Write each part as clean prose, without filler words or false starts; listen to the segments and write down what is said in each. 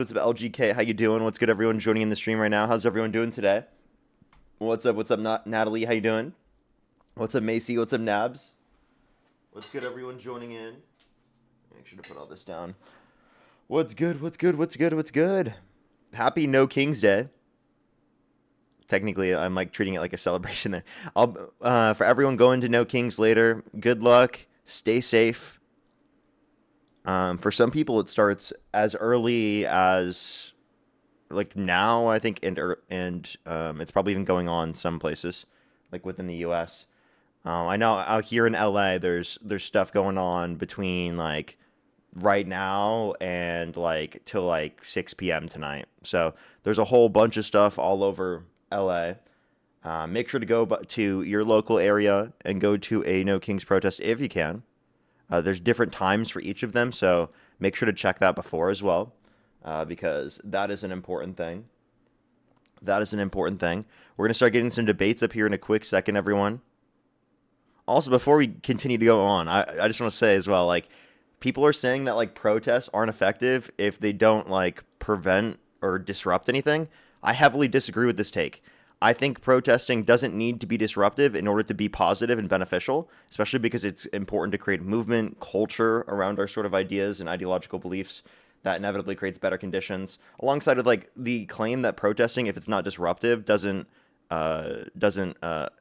What's up, LGK? How you doing? What's good, everyone joining in the stream right now? How's everyone doing today? What's up? What's up, Natalie? How you doing? What's up, Macy? What's up, Nabs? What's good, everyone joining in? Make sure to put all this down. What's good? What's good? What's good? What's good? Happy No King's Day. Technically, I'm like treating it like a celebration there. For everyone going to No Kings later, good luck. Stay safe. For some people, it starts as early as like now, I think, and it's probably even going on some places, like within the U.S. I know out here in LA, there's stuff going on between like right now and like till like 6 p.m. tonight. So there's a whole bunch of stuff all over LA. Make sure to go to your local area and go to a No Kings protest if you can. There's different times for each of them, so make sure to check that before as well, because that is an important thing. That is an important thing. We're going to start getting some debates up here in a quick second, everyone. Also, before we continue to go on, I just want to say as well, like, people are saying that, like, protests aren't effective if they don't, like, prevent or disrupt anything. I heavily disagree with this take. I think protesting doesn't need to be disruptive in order to be positive and beneficial, especially because it's important to create movement, culture around our sort of ideas and ideological beliefs that inevitably creates better conditions. Alongside of like the claim that protesting, if it's not disruptive, isn't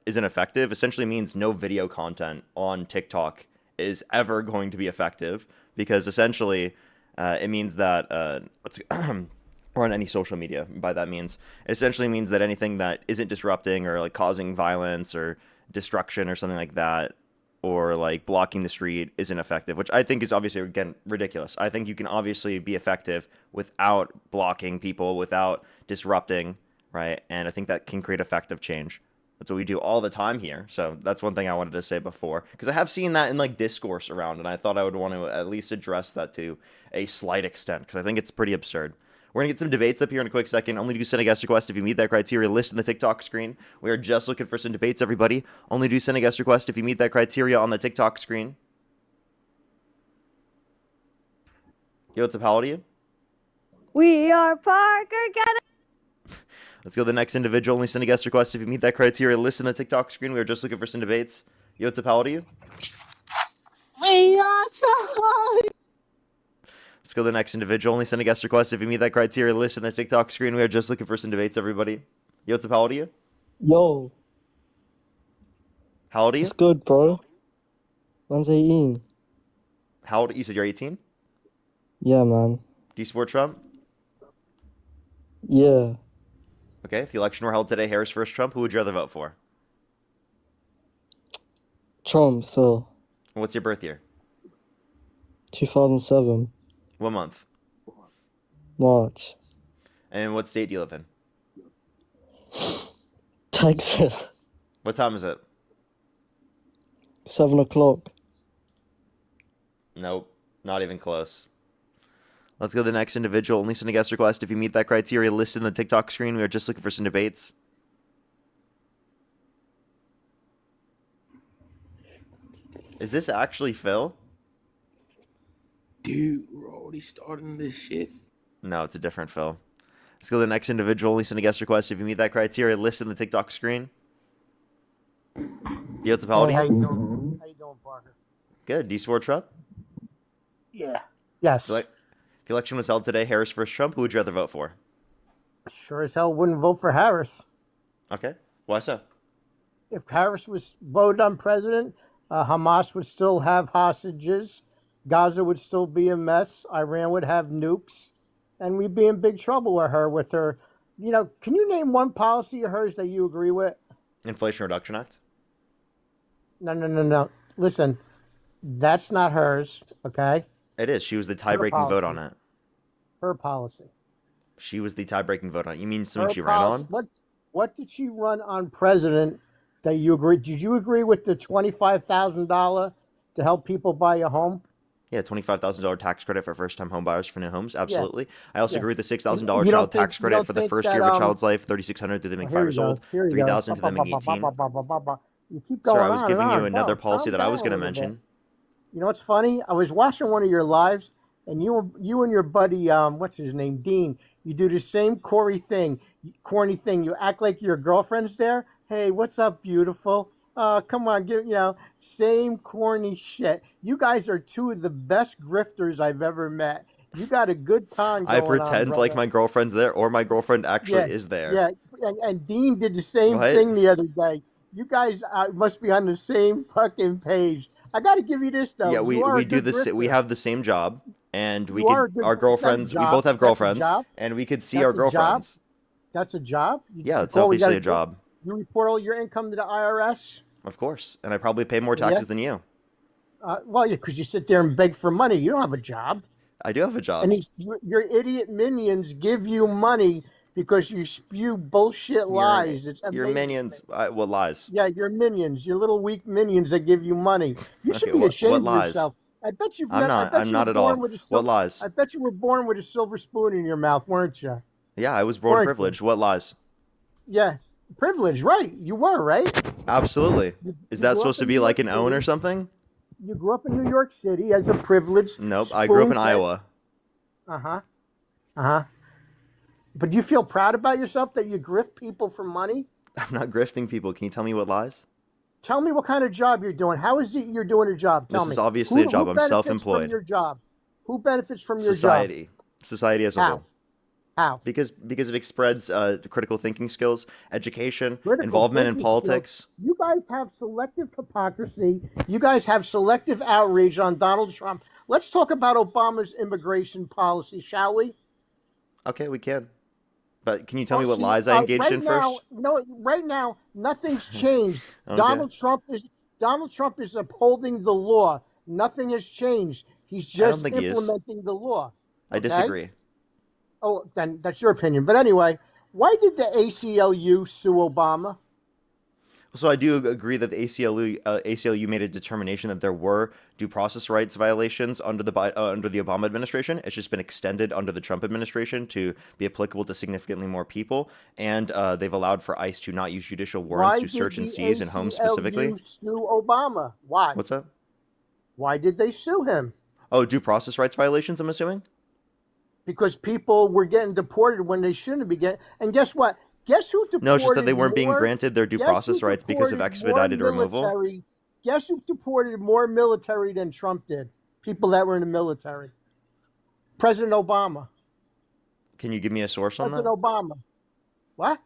effective, essentially means no video content on TikTok is ever going to be effective, because essentially it means that or on any social media. By that means, it essentially means that anything that isn't disrupting or like causing violence or destruction or something like that, or like blocking the street, isn't effective, which I think is obviously, again, ridiculous. I think you can obviously be effective without blocking people, without disrupting, right? And I think that can create effective change. That's what we do all the time here. So that's one thing I wanted to say before, because I have seen that in like discourse around, and I thought I would want to at least address that to a slight extent, because I think it's pretty absurd. We're going to get some debates up here in a quick second. Only do send a guest request if you meet that criteria listed in the TikTok screen. We are just looking for some debates, everybody. Only do send a guest request if you meet that criteria on the TikTok screen. Yo, what's up? How old are you? We are Parker. Get it? Let's go to the next individual. Only send a guest request if you meet that criteria listed in the TikTok screen. We are just looking for some debates. Yo, what's up? How old are you? We are trying. Let's go to the next individual. Only send a guest request if you meet that criteria listed in the TikTok screen. We are just looking for some debates, everybody. Yo, what's up? How old are you? Yo, How old are you? it's good, bro. Man's 18. How old? You said you're 18? Yeah, man. Do you support Trump? Yeah. Okay, if the election were held today, Harris versus Trump, who would you rather vote for? Trump, so What's your birth year? 2007, What month? March. And what state do you live in? Texas, What time is it? 7 o'clock. Nope, not even close. Let's go to the next individual. Only send a guest request if you meet that criteria listed in the TikTok screen. We are just looking for some debates. Is this actually Phil? Dude, we're already starting this shit. No, it's a different Phil. Let's go to the next individual. Only send a guest request if you meet that criteria listed in the TikTok screen. Yo, what's up? How old How are you you? doing? How you doing, Parker? Good. Do you support Trump? Yeah. Yes. If the election was held today, Harris versus Trump, who would you rather vote for? Sure as hell wouldn't vote for Harris. Okay. Why so? If Harris was voted on president, Hamas would still have hostages, Gaza would still be a mess, Iran would have nukes, and we'd be in big trouble with her. You know, can you name one policy of hers that you agree with? Inflation Reduction Act? No. Listen, that's not hers, okay? It is. She was the tie-breaking vote on it. Her policy. She was the tie-breaking vote on it. You mean something Her she ran policy. on? What did she run on president that you agree? Did you agree with the $25,000 to help people buy a home? Yeah, $25,000 tax credit for first-time home buyers for new homes. Absolutely. I also Yeah. agree with the $6,000 You don't child tax think- you credit don't for the think first that, year of a child's life, $3,600 through them being 5 years old, $3,000 to them being 18. You keep going Sir, I was on giving and you on. another Calm policy that I was down going to a little bit. mention. You know what's funny? I was watching one of your lives, and you and your buddy, what's his name, Dean, you do the same corny thing. You act like your girlfriend's there. Hey, what's up, beautiful? Come on, same corny shit. You guys are two of the best grifters I've ever met. You got a good time I going on, pretend like brother. my girlfriend's there, or my girlfriend actually is there. Yeah, and Dean did the same What? thing the other day. You guys must be on the same fucking page. I got to give you this though. Yeah, You are we a do good this. We grifter. have the same job, and we You are a could good. our It's not a girlfriends. We job. both have That's a girlfriends, job. and we could see That's our a job. girlfriends. That's a job. Yeah, it's all we obviously gotta a do- job, You report all your income to the IRS. of course, and I probably pay more Yeah. taxes than you. Well, yeah, because you sit there and beg for money. You don't have a job. I do have a job. And your idiot minions give you money because you spew bullshit lies. It's Your amazing. minions. What lies? Yeah, your minions, your little weak minions that give you money. You should Okay, be ashamed what of lies? yourself. I bet you've I'm never. not. I bet I'm you not were at all. born with a What lies? I bet you were born with a silver spoon in your mouth, weren't you? Yeah, I was born Weren't you? privileged. What lies? Yeah, privilege, right? You were, right? Absolutely. Is You that grew supposed up to in be New like York an own or City. something? You grew up in New York City as a privileged. Nope. I grew up in Iowa. Uh huh. But do you feel proud about yourself that you grift people for money? I'm not grifting people. Can you tell me what lies? Tell me what kind of job you're doing. How is it you're doing a job? Tell This me. is obviously a job. Who I'm benefits self-employed. From your job? Who benefits from your Society. Society as a How? whole. job? How? Because it spreads critical thinking skills, education, Critical involvement in thinking politics. skills. You guys have selective hypocrisy. You guys have selective outrage on Donald Trump. Let's talk about Obama's immigration policy, shall we? Okay, we can. But can you tell me Well, what see, lies I engaged right in now, first? No, right now, nothing's changed. Okay. Donald Trump is upholding the law. Nothing has changed. He's just think he is. implementing the law. I Okay? disagree. Oh, then that's your opinion. But anyway, why did the ACLU sue Obama? So I do agree that the ACLU made a determination that there were due process rights violations under the Obama administration. It's just been extended under the Trump administration to be applicable to significantly more people, and they've allowed for ICE to not use judicial warrants Why to did search and the seize in homes specifically. ACLU sue Obama? Why? What's that? Why did they sue him? Oh, due process rights violations, I'm assuming? Because people were getting deported when they shouldn't be getting. And guess what? Guess who deported No, it's just that they weren't being more- granted their due guess who process rights because of deported expedited more removal. military- Guess who deported more military than Trump did? People that were in the military. President Obama. Can you give me a source on President that? Obama. What?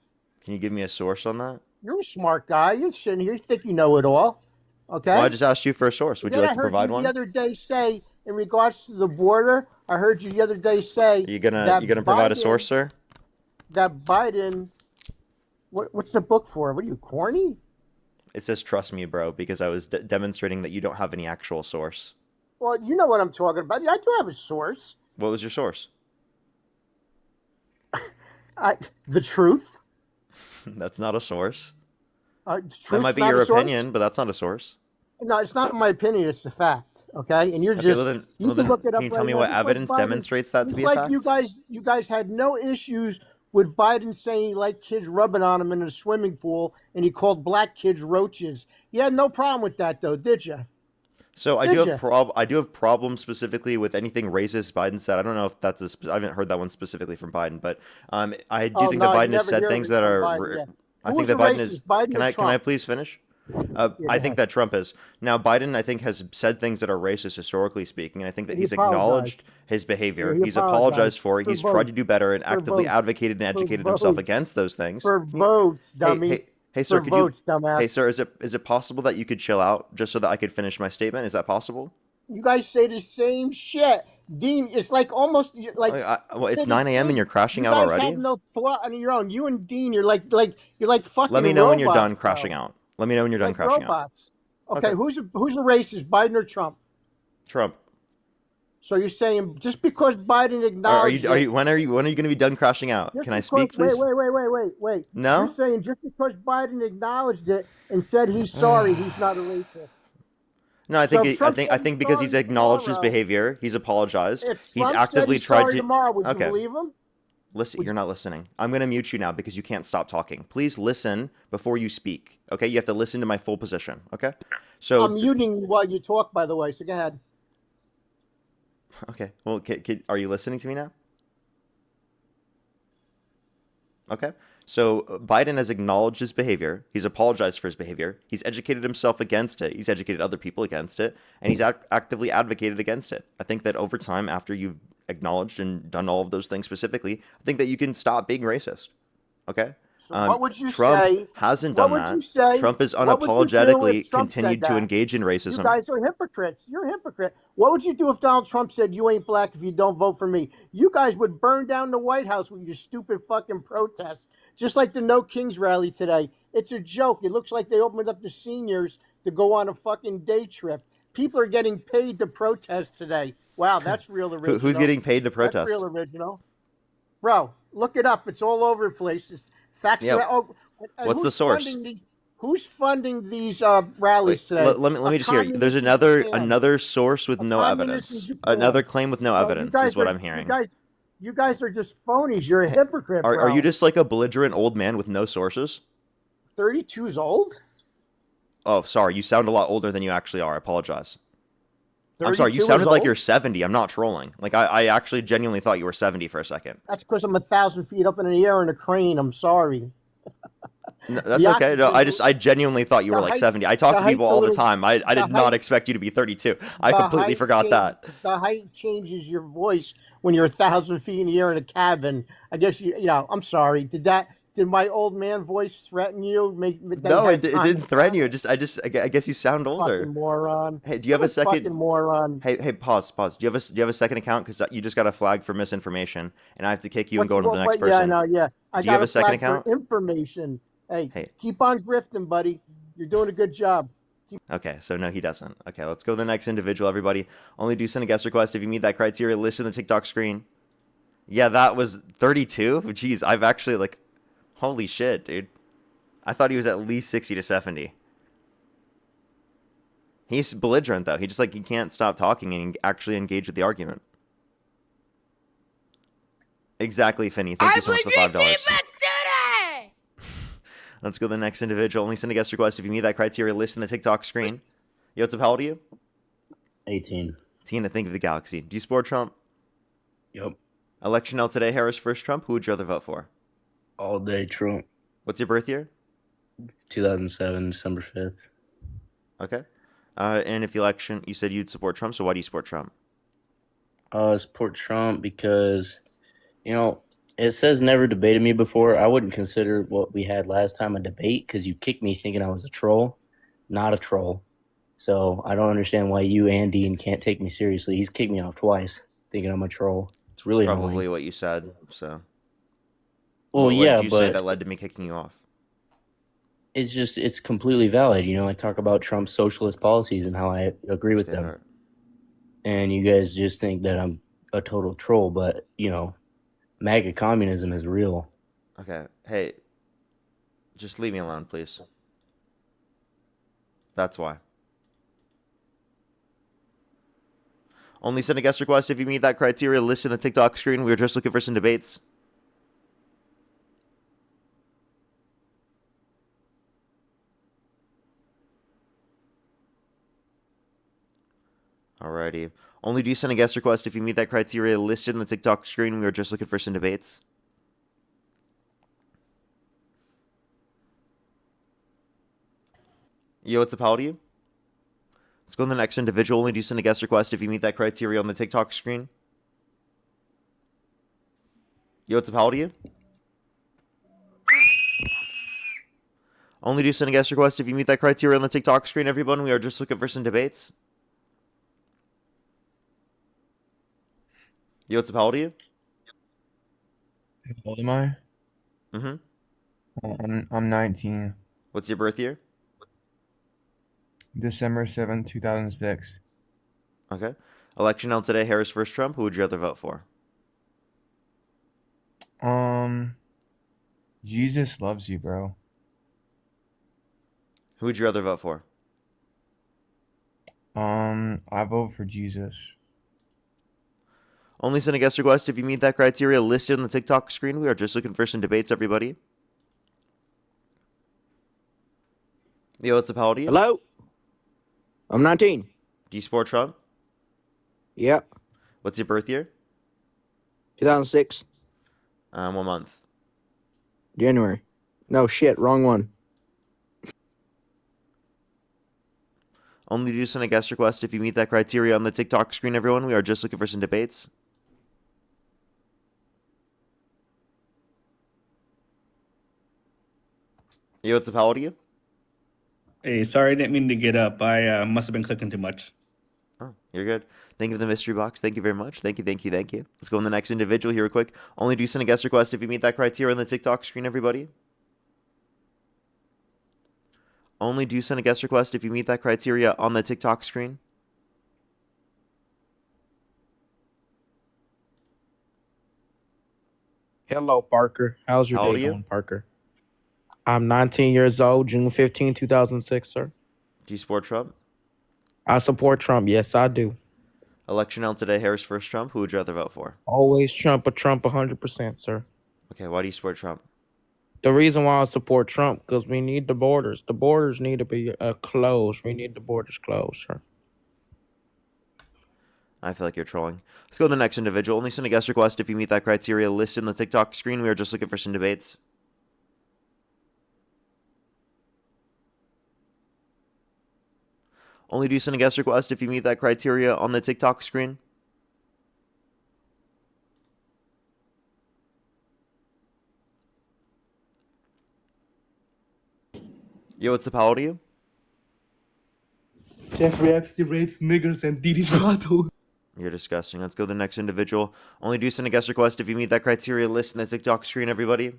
Can you give me a source on that? You're a smart guy. You're sitting here. You think you know it all. Okay? Well, I just asked you for a source. Would you Then like to provide I heard you one? the other day say, in regards to the border, I heard you the other day say You gonna that provide a Biden- source, sir? that Biden, what's the book for? What are you, corny? It says trust me, bro, because I was demonstrating that you don't have any actual source. Well, you know what I'm talking about. I do have a source. What was your source? The truth. That's not a source. The That truth's might be not your a source? opinion, but that's not a source. No, it's not my opinion. It's the fact. Okay, and you're Okay, just. well then, You well can then look it up. can you tell right me now. what Just like evidence Biden- demonstrates that to just be a like fact? you guys had no issues with Biden saying he liked kids rubbing on him in a swimming pool, and he called black kids roaches. You had no problem with that, though, did you? So I Did do ya? have I do have problems specifically with anything racist Biden said. I don't know if that's I haven't heard that one specifically from Biden, but I do Oh, think no, that you Biden has never said hear things it that from are. Biden, yeah. I Who think was that the Biden is. racist, Biden Can or I Trump? please finish? go I think ahead. that Trump is. Now Biden, I think, has said things that are racist historically speaking, and I think that He he's apologized. acknowledged his behavior. Yeah, he he's apologized apologized for it. for He's tried to votes. do better and For actively votes. advocated and For educated himself votes. against those things. For Can you- votes, dummy. Hey, sir, For could votes, you? dumbass. Hey, sir, is it possible that you could chill out just so that I could finish my statement? Is that possible? You guys say the same shit, Dean. It's like almost like. Well, it's say the 9 a.m. and same- you're crashing you out guys already. have no thought on your own. You and Dean, you're like fucking. Let me know when you're done robots, crashing though. out. Let me know when you're done Like crashing out. robots. Okay, Okay. who's a racist, Biden or Trump? Trump. So you're saying just because Biden Are acknowledged you when are you going to be done crashing out? just Can I because- speak, please? Wait. No? You're saying just because Biden acknowledged it and said he's sorry, he's not a racist. No, I So think if Trump I said think he's because he's sorry acknowledged his tomorrow- behavior, he's apologized. If He's Trump actively said he's tried sorry to. tomorrow, would Okay. you believe him? Listen, you're not listening. I'm going to mute you now because you can't stop talking. Please listen before you speak. Okay, you have to listen to my full position. Okay, so I'm muting you while you talk, by the way. So go ahead. Okay. Well, are you listening to me now? Okay. So Biden has acknowledged his behavior. He's apologized for his behavior. He's educated himself against it. He's educated other people against it, and he's actively advocated against it. I think that over time, after you've acknowledged and done all of those things specifically, I think that you can stop being racist. Okay. So what would you Trump say? hasn't What done would that. you say? Trump has What would you do unapologetically if Trump said continued to that? engage in You racism. guys are hypocrites. You're a hypocrite. What would you do if Donald Trump said you ain't black if you don't vote for me? You guys would burn down the White House with your stupid fucking protests. Just like the No Kings rally today. It's a joke. It looks like they opened up the seniors to go on a fucking day trip. People are getting paid to protest today. Wow, that's real original. Who's getting paid to protest? That's real original. Bro, look it up. It's all over the place. It's facts. Yeah. What's the source? Who's funding these rallies today? Let me just hear. There's another source with no evidence. Another claim with no evidence is what I'm hearing. You guys are just phonies. You're a hypocrite. Are you just like a belligerent old man with no sources? 32's old? Oh, sorry. You sound a lot older than you actually are. I apologize. I'm sorry. You sounded like you're 70. I'm not trolling. Like I actually genuinely thought you were 70 for a second. That's because I'm 1,000 feet up in the air in a crane. I'm sorry. No, that's okay. No, I genuinely thought you were like 70. I talk to people all the time. I did not expect you to be 32. I completely forgot that. The height changes your voice when you're 1,000 feet in the air in a cabin. I guess you know. I'm sorry. Did my old man voice threaten you? No, it didn't threaten you. I guess you sound older. Fucking moron. Hey, do you have a second? Fucking moron. Hey, pause. Do you have a second account? Because you just got a flag for misinformation, and I have to kick you and go to the next person. Yeah, I know. Yeah. Do you have a second account? Information. Hey, keep on grifting, buddy. You're doing a good job. Okay, so no, he doesn't. Okay, let's go to the next individual, everybody. Only do send a guest request if you meet that criteria. List in the TikTok screen. Yeah, that was 32. Jeez, I've actually like, holy shit, dude. I thought he was at least 60 to 70. He's belligerent though. He can't stop talking and actually engage with the argument. Exactly, Finney. Thank you so much for $5. Let's go to the next individual. Only send a guest request if you meet that criteria. List in the TikTok screen. Yo, what's up? How old are you? 18. Tina, think of the galaxy. Do you support Trump? Yep. Election held today. Harris versus Trump. Who would you rather vote for? All day Trump. What's your birth year? 2007, December 5th. Okay. And if the election, you said you'd support Trump, so why do you support Trump? I support Trump because, it says never debated me before. I wouldn't consider what we had last time a debate because you kicked me thinking I was a troll. Not a troll. So I don't understand why you and Dean can't take me seriously. He's kicked me off twice thinking I'm a troll. It's really probably annoying. What you said, so. Well, what yeah, did you but say that led to me kicking you off? it's completely valid. I talk about Trump's socialist policies and how I agree with them. And you guys just think that I'm a total troll, but, MAGA communism is real. Okay. Hey, just leave me alone, please. That's why. Only send a guest request if you meet that criteria. List in the TikTok screen. We were just looking for some debates. Alrighty. Only do send a guest request if you meet that criteria listed in the TikTok screen. We were just looking for some debates. Yo, what's up? How old are you? Let's go to the next individual. Only do send a guest request if you meet that criteria on the TikTok screen. Yo, what's up? How old are you? Only do send a guest request if you meet that criteria on the TikTok screen, everyone. We are just looking for some debates. Yo, what's up? How old are you? How old am I? Mm-hmm. I'm 19. What's your birth year? December 7th, 2006. Okay. Election held today. Harris versus Trump. Who would you rather vote for? Jesus loves you, bro. Who would you rather vote for? I vote for Jesus. Only send a guest request if you meet that criteria listed on the TikTok screen. We are just looking for some debates, everybody. Yo, what's up? How old are you? Hello? I'm 19. Do you support Trump? Yep. What's your birth year? 2006, What month? January. No, shit, wrong one. Only do send a guest request if you meet that criteria on the TikTok screen, everyone. We are just looking for some debates. Yo, what's up? How old are you? Hey, sorry, I didn't mean to get up. I must have been clicking too much. Oh, you're good. Thank you for the mystery box. Thank you very much. Thank you, thank you, thank you. Let's go on the next individual here real quick. Only do send a guest request if you meet that criteria on the TikTok screen, everybody. Only do send a guest request if you meet that criteria on the TikTok screen. Hello, Parker. How's your How old day are you? going, Parker? I'm 19 years old, June 15, 2006, sir. Do you support Trump? I support Trump. Yes, I do. Election held today, Harris versus Trump. Who would you rather vote for? Always Trump, but Trump 100%, sir. Okay, why do you support Trump? The reason why I support Trump, because we need the borders. The borders need to be closed. We need the borders closed, sir. I feel like you're trolling. Let's go to the next individual. Only send a guest request if you meet that criteria listed in the TikTok screen. We are just looking for some debates. Only do send a guest request if you meet that criteria on the TikTok screen. Yo, what's up? How old are you? Jeffrey Epstein rapes niggers and Diddy's bottle. You're disgusting. Let's go to the next individual. Only do send a guest request if you meet that criteria listed in the TikTok screen, everybody.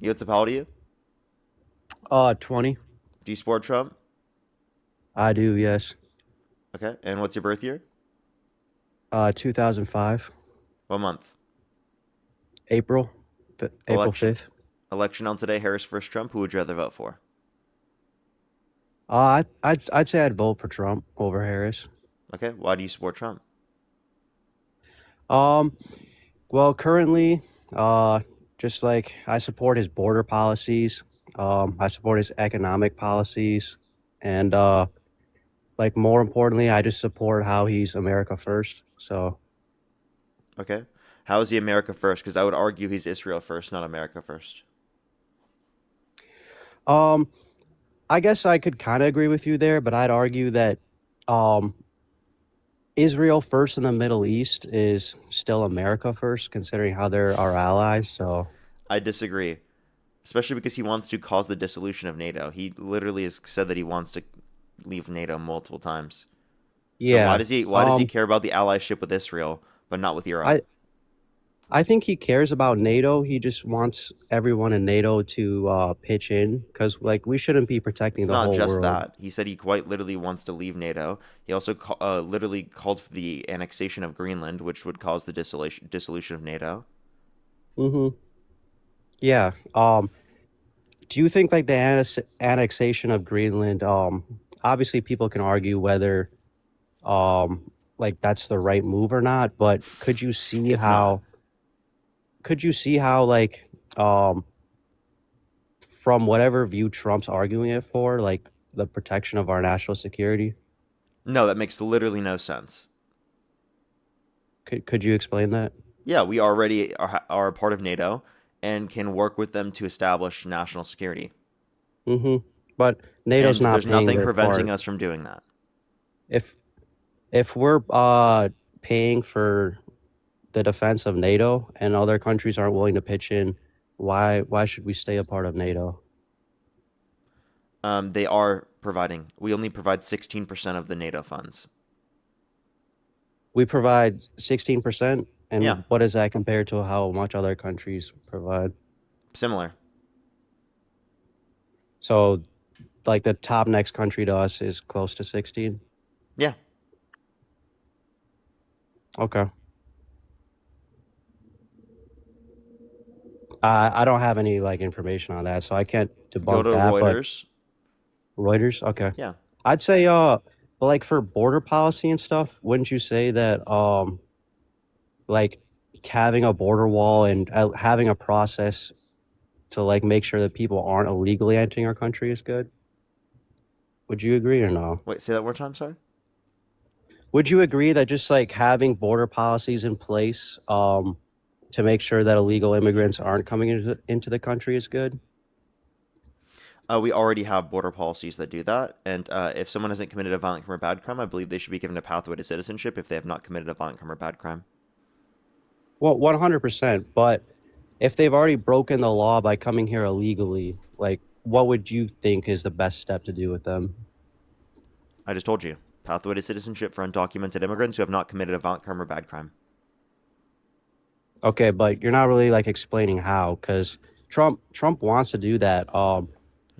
Yo, what's up? How old are you? 20. Do you support Trump? I do, yes. Okay. And what's your birth year? 2005. What month? April. April Election. 5th. Election on today, Harris versus Trump. Who would you rather vote for? I'd say I'd vote for Trump over Harris. Okay. Why do you support Trump? Well, currently, just like I support his border policies. I support his economic policies, and like more importantly, I just support how he's America first. So, Okay. How is he America first? Because I would argue he's Israel first, not America first. I guess I could kind of agree with you there, but I'd argue that Israel first in the Middle East is still America first, considering how they're our allies. So I disagree, especially because he wants to cause the dissolution of NATO. He literally has said that he wants to leave NATO multiple times. yeah, So why does he care about the allyship with Israel but not with Europe? I think he cares about NATO. He just wants everyone in NATO to pitch in, because like we shouldn't be protecting It's the not whole just world. that. He said he quite literally wants to leave NATO. He also literally called for the annexation of Greenland, which would cause the dissolution of NATO. Mm-hmm. Yeah. Do you think like the annexation of Greenland? Obviously, people can argue whether like that's the right move or not. But could you see It's how? not. Could you see how like from whatever view Trump's arguing it for, like the protection of our national security? No, that makes literally no sense. Could you explain that? Yeah, we already are a part of NATO and can work with them to establish national security. Mm-hmm. But NATO's And not there's paying nothing their preventing part. us from doing that. If we're paying for the defense of NATO and other countries aren't willing to pitch in, why should we stay a part of NATO? They are providing. We only provide 16% of the NATO funds. We provide 16%, and Yeah. what does that compare to how much other countries provide? Similar. So, like the top next country to us is close to 16? Yeah. Okay. I don't have any like information on that, so I can't Go debunk to that. Reuters. But Reuters, okay. Yeah. I'd say, but like for border policy and stuff, wouldn't you say that, like having a border wall and having a process to like make sure that people aren't illegally entering our country is good? Would you agree or no? Wait, say that one more time, sorry? would you agree that just like having border policies in place to make sure that illegal immigrants aren't coming into the country is good? We already have border policies that do that, and if someone hasn't committed a violent crime or bad crime, I believe they should be given a pathway to citizenship if they have not committed a violent crime or bad crime. Well, 100%. But if they've already broken the law by coming here illegally, like, what would you think is the best step to do with them? I just told you. Pathway to citizenship for undocumented immigrants who have not committed a violent crime or bad crime. Okay, but you're not really like explaining how, because Trump wants to do that.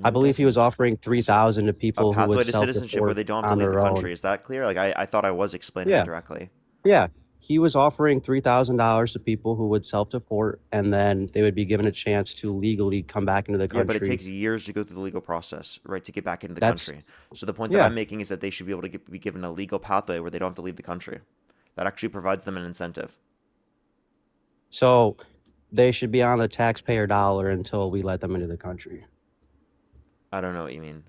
I believe he was offering 3,000 to people who would pathway to citizenship where they don't have to leave the country. Is that clear? Like I thought I was explaining it directly. Yeah, he was offering $3,000 to people who would self-deport, and then they would be given a chance to legally come back into the country. Yeah, but it takes years to go through the legal process, right, to get back into the country. So the point that I'm making is that they should be able to be given a legal pathway where they don't have to leave the country. That actually provides them an incentive. So they should be on the taxpayer dollar until we let them into the country. I don't know what you mean.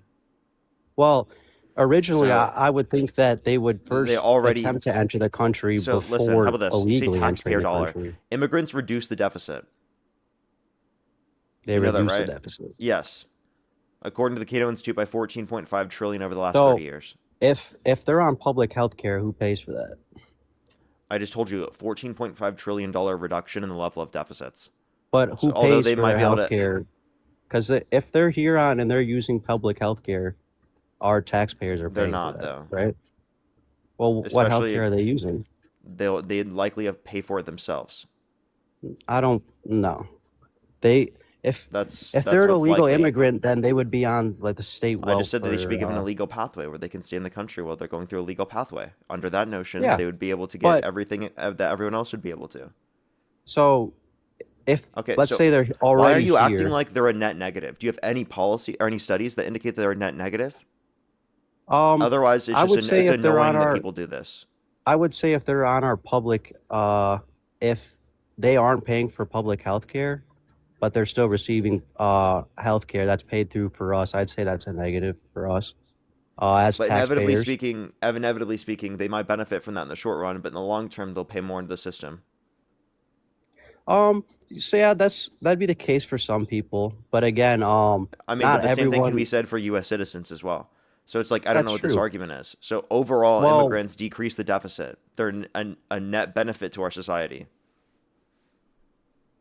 Well, originally, I would think that they would first attempt to enter the country before listen, how about this? illegally Say taxpayer entering the dollar. country. Immigrants reduce the deficit. They reduce the deficit. Yes. According to the Cato Institute, by 14.5 trillion over the last 30 years. If they're on public health care, who pays for that? I just told you $14.5 trillion reduction in the level of deficits. But who pays for their health care? Because if they're here on and they're using public health care, our taxpayers are paying They're not, for that, though. right? Well, what health care are they using? They'd likely have pay for it themselves. I don't know. If that's they're an what's illegal likely. immigrant, then they would be on like the state welfare. I just said that they should be given a legal pathway where they can stay in the country while they're going through a legal pathway. Under that notion, they would be able to get everything that everyone else would be able to. So, let's say they're already why are you here. acting like they're a net negative? Do you have any policy or any studies that indicate that they're a net negative? Otherwise, it's just it's annoying that people do this. I would say if they're on our public, if they aren't paying for public health care, but they're still receiving health care that's paid through for us, I'd say that's a negative for us as But taxpayers. inevitably speaking, they might benefit from that in the short run, but in the long term, they'll pay more into the system. So yeah, that'd be the case for some people, but again, I mean, not but the same thing everyone. can be said for U.S. citizens as well. So it's like I don't know That's what this true. argument is. So overall, Well- immigrants decrease the deficit. They're a net benefit to our society.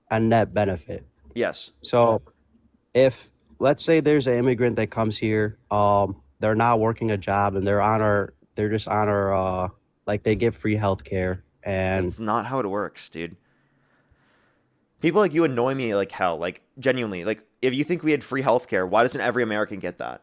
A net benefit. Yes. So if let's say there's an immigrant that comes here, they're not working a job and they're just on our like they get free health care and That's not how it works, dude. People like you annoy me like hell. Like genuinely, like if you think we had free healthcare, why doesn't every American get that?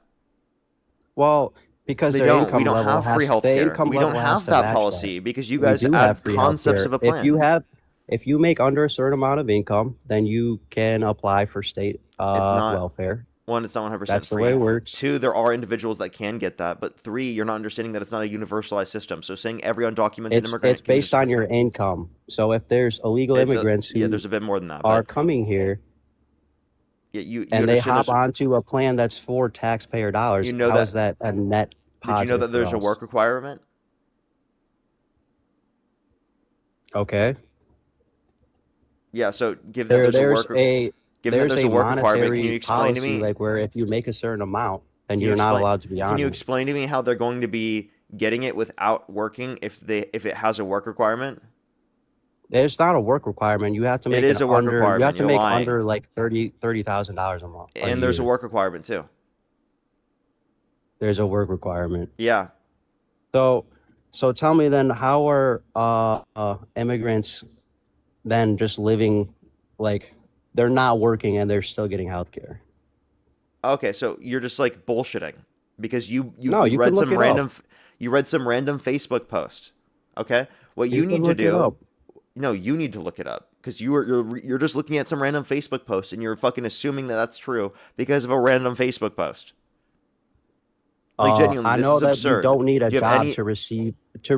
well, because They their don't. income We don't level have has free the healthcare. income We don't level has have to that match policy because you We guys do add have free concepts healthcare. of a plan. If you make under a certain amount of income, then you can apply for state not- welfare. One, it's not 100% That's the free. way it works. Two, there are individuals that can get that. But three, you're not understanding that it's not a universalized system. So saying every undocumented immigrant It's can based on your income. So if there's illegal It's a- immigrants who there's a bit more than that. are But coming here you and they understand hop there's- onto a plan that's for taxpayer dollars, You know how is that a net Did you positive know that there's for a us? work requirement? Okay. Yeah. So give that there's a work. Given that there's there's a a work requirement, can monetary you explain to policy me? like where if you make a certain amount, then Can you you're not explain- allowed to be on Can you it. explain to me how they're going to be getting it without working if it has a work requirement? It's not a work requirement. You have to make It is it a work under, You requirement. have to You're make lying. under like $30,000 a month. And there's a work requirement too. There's a work requirement. Yeah. So tell me then, how are immigrants then just living like they're not working and they're still getting health care? Okay, so you're just like bullshitting because you No, you read can look some it random up. you read some random Facebook post. Okay, what you You can need to look it do? up. No, you need to look it up because you're just looking at some random Facebook post and you're fucking assuming that that's true because of a random Facebook post. Like genuinely, I this know is that absurd. you don't need a Do you have job any- to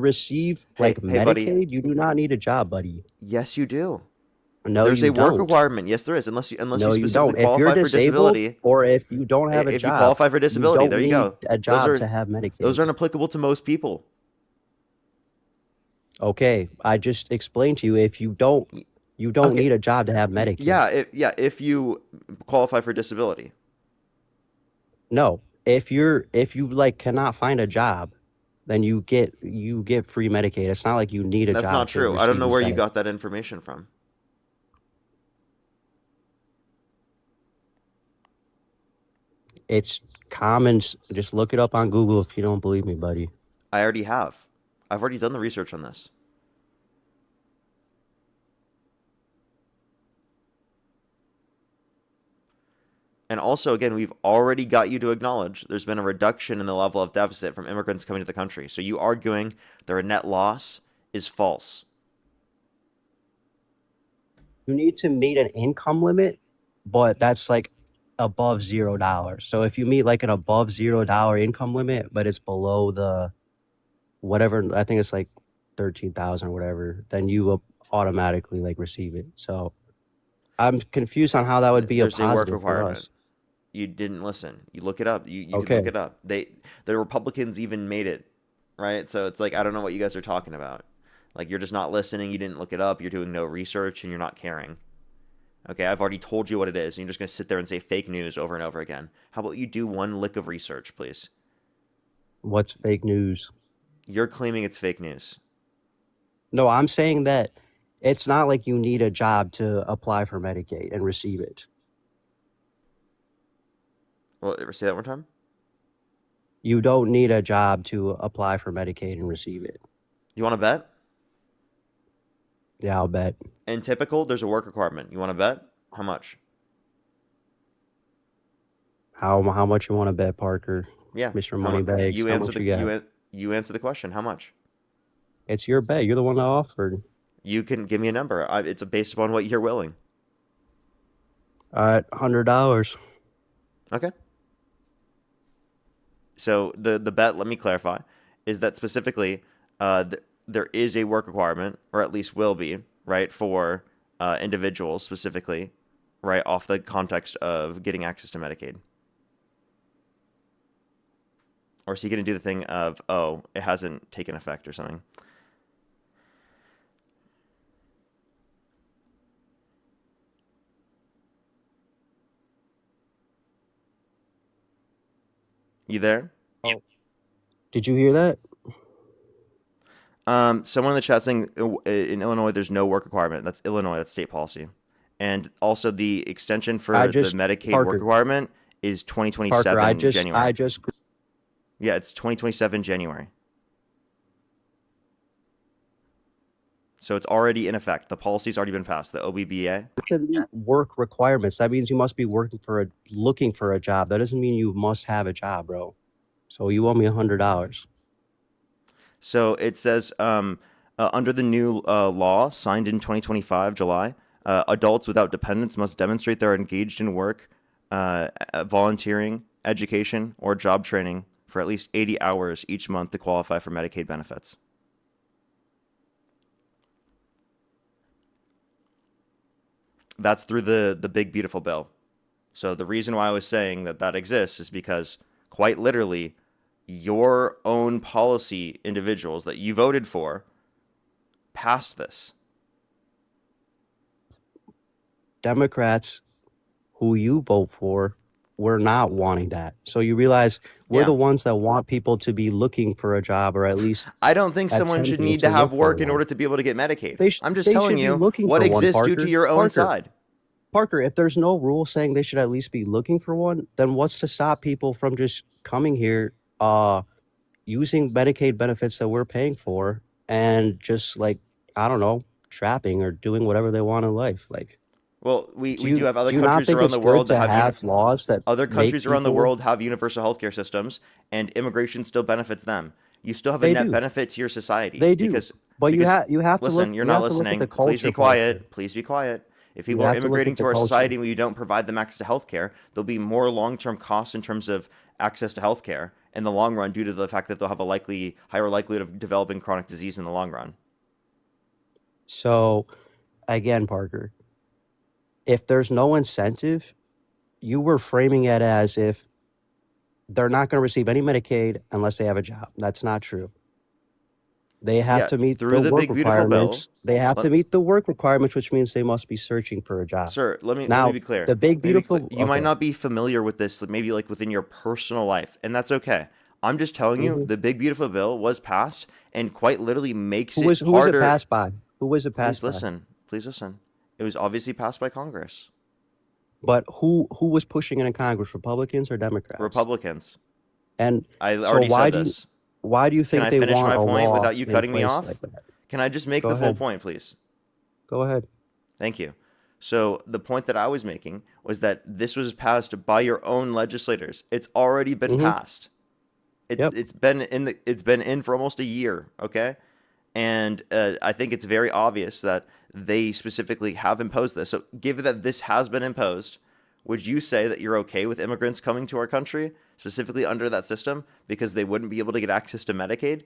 receive like hey, buddy. Medicaid. You do not need a job, buddy. Yes, you do. No, There's you a work don't. requirement. Yes, there is. Unless you No, specifically you don't. If qualify you're for disabled disability. or if you don't have a If job, you qualify for disability, don't there you need go. a job those are, to have Medicaid. Those aren't applicable to most people. Okay, I just explained to you if you don't Okay. need a job to have Medicaid. Yeah, if you qualify for disability. No, if you like cannot find a job, then you get free Medicaid. It's not like you need a That's job not to true. I don't receive know these where you benefits. got that information from. It's common. Just look it up on Google if you don't believe me, buddy. I already have. I've already done the research on this. And also, again, we've already got you to acknowledge there's been a reduction in the level of deficit from immigrants coming to the country. So you arguing their net loss is false. You need to meet an income limit, but that's like above $0. So if you meet like an above $0 income limit, but it's below the whatever, I think it's like 13,000 or whatever, then you will automatically like receive it. So I'm confused on how that would be a There's a work positive for requirement. us. You didn't listen. You look it up. You can look Okay. it up. The Republicans even made it, right? So it's like, I don't know what you guys are talking about. Like, you're just not listening. You didn't look it up. You're doing no research and you're not caring. Okay, I've already told you what it is. And you're just going to sit there and say fake news over and over again. How about you do one lick of research, please? What's fake news? You're claiming it's fake news. No, I'm saying that it's not like you need a job to apply for Medicaid and receive it. Well, say that one more time. You don't need a job to apply for Medicaid and receive it. You want to bet? Yeah, I'll bet. In typical, there's a work requirement. You want to bet? How much? How much you want to bet, Parker? Yeah. Mr. How Moneybags, you how answer much the you got? you answer the question. How much? It's your bet. You're the one that offered. You can give me a number. It's based upon what you're willing. All right, $100. Okay. So the bet, let me clarify, is that specifically there is a work requirement, or at least will be, right, for individuals specifically, right, off the context of getting access to Medicaid. Or is he going to do the thing of, oh, it hasn't taken effect or something? You there? Did you hear that? Someone in the chat saying in Illinois there's no work requirement. That's Illinois. That's state policy. And also the extension for the Medicaid Parker. work requirement is 2027 Parker, January. just Yeah, it's 2027 January. So it's already in effect. The policy's already been passed. The OBBA. to meet work requirements. That means you must be looking for a job. That doesn't mean you must have a job, bro. So you owe me $100. So it says under the new law signed in 2025 July, adults without dependents must demonstrate they're engaged in work, volunteering, education, or job training for at least 80 hours each month to qualify for Medicaid benefits. That's through the big beautiful bill. So the reason why I was saying that exists is because quite literally your own policy individuals that you voted for passed this. Democrats who you vote for were not wanting that. So you realize we're the ones that want people to be looking for a job, or at least I don't think someone should need to have work in order to be able to get Medicaid. I'm just telling you what exists due to your own side. Parker, if there's no rule saying they should at least be looking for one, then what's to stop people from just coming here, using Medicaid benefits that we're paying for, and just like, I don't know, trapping or doing whatever they want in life? Like, well, we do have other countries around the world that have laws that other countries around the world have universal healthcare systems, and immigration still benefits them. You still have a net benefit to your society. They do, but you have to listen. You're not listening. Please be quiet. Please be quiet. If people are immigrating to our society and we don't provide them access to healthcare, there'll be more long-term costs in terms of access to healthcare in the long run due to the fact that they'll have a higher likelihood of developing chronic disease in the long run. So, again, Parker, if there's no incentive, you were framing it as if they're not going to receive any Medicaid unless they have a job. That's not true. They have Yeah, to meet through the the work big beautiful bill. requirements. They have to meet the work requirements, which means they must be searching for a job. Sir, let me Now, be clear. the big beautiful. You might Okay. not be familiar with this, maybe like within your personal life, and that's okay. I'm just telling you, hmm the big beautiful bill was passed and quite literally makes Who it was it harder. passed by? Who was it Please passed by? listen. Please listen. It was obviously passed by Congress. But who was pushing it in Congress? Republicans or Democrats? Republicans. And I so already why said do you this. why do you Can think I they finish want my a point law without you in cutting me place off? like that? Can I just make Go the full ahead. point, please? Go ahead. Thank you. So the point that I was making was that this was passed by your own legislators. It's already been hmm passed. Yep. It's been in for almost a year, okay? And I think it's very obvious that they specifically have imposed this. So given that this has been imposed, would you say that you're okay with immigrants coming to our country, specifically under that system, because they wouldn't be able to get access to Medicaid?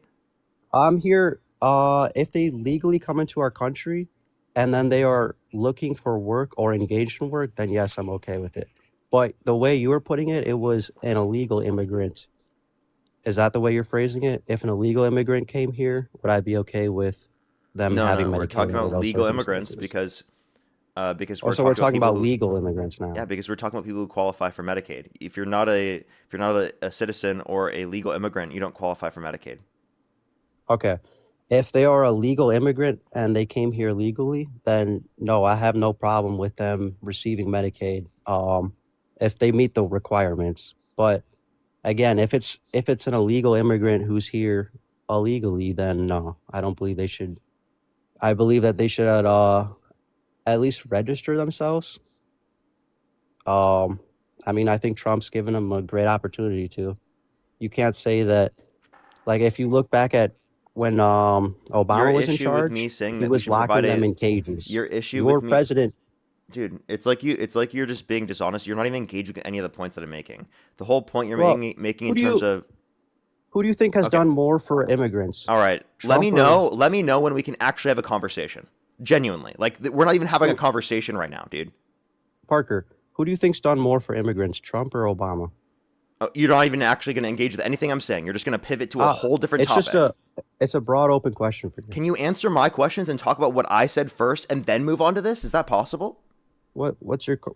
I'm here. If they legally come into our country and then they are looking for work or engaged in work, then yes, I'm okay with it. But the way you were putting it, it was an illegal immigrant. Is that the way you're phrasing it? If an illegal immigrant came here, would I be okay with them No, having no, we're Medicaid talking under about those legal immigrants circumstances? because Oh, we're so we're talking about talking people about who, legal immigrants yeah, now. because we're talking about people who qualify for Medicaid. If you're not a citizen or a legal immigrant, you don't qualify for Medicaid. Okay. If they are a legal immigrant and they came here legally, then no, I have no problem with them receiving Medicaid. If they meet the requirements. But again, if it's an illegal immigrant who's here illegally, then no, I don't believe they should. I believe that they should at least register themselves. I mean, I think Trump's given them a great opportunity to. You can't say that. Like, if you look back at when Your Obama was in issue with me charge, saying he that we was should provide locking them a in cages. your issue Your with me, president, dude, it's like you're just being dishonest. You're not even engaged with any of the points that I'm making. The whole point you're well, making who in do terms you of who do you think has okay, done more for immigrants, all right, Trump or let me know when we can actually have a conversation. Genuinely, like we're not even having a who, conversation right now, dude. Parker? Who do you think's done more for immigrants, Trump or Obama? You're not even actually going to engage with anything I'm saying. You're just going to pivot to a Uh, whole different it's just topic. it's a broad open question for you. Can you answer my questions and talk about what I said first and then move on to this? Is that possible?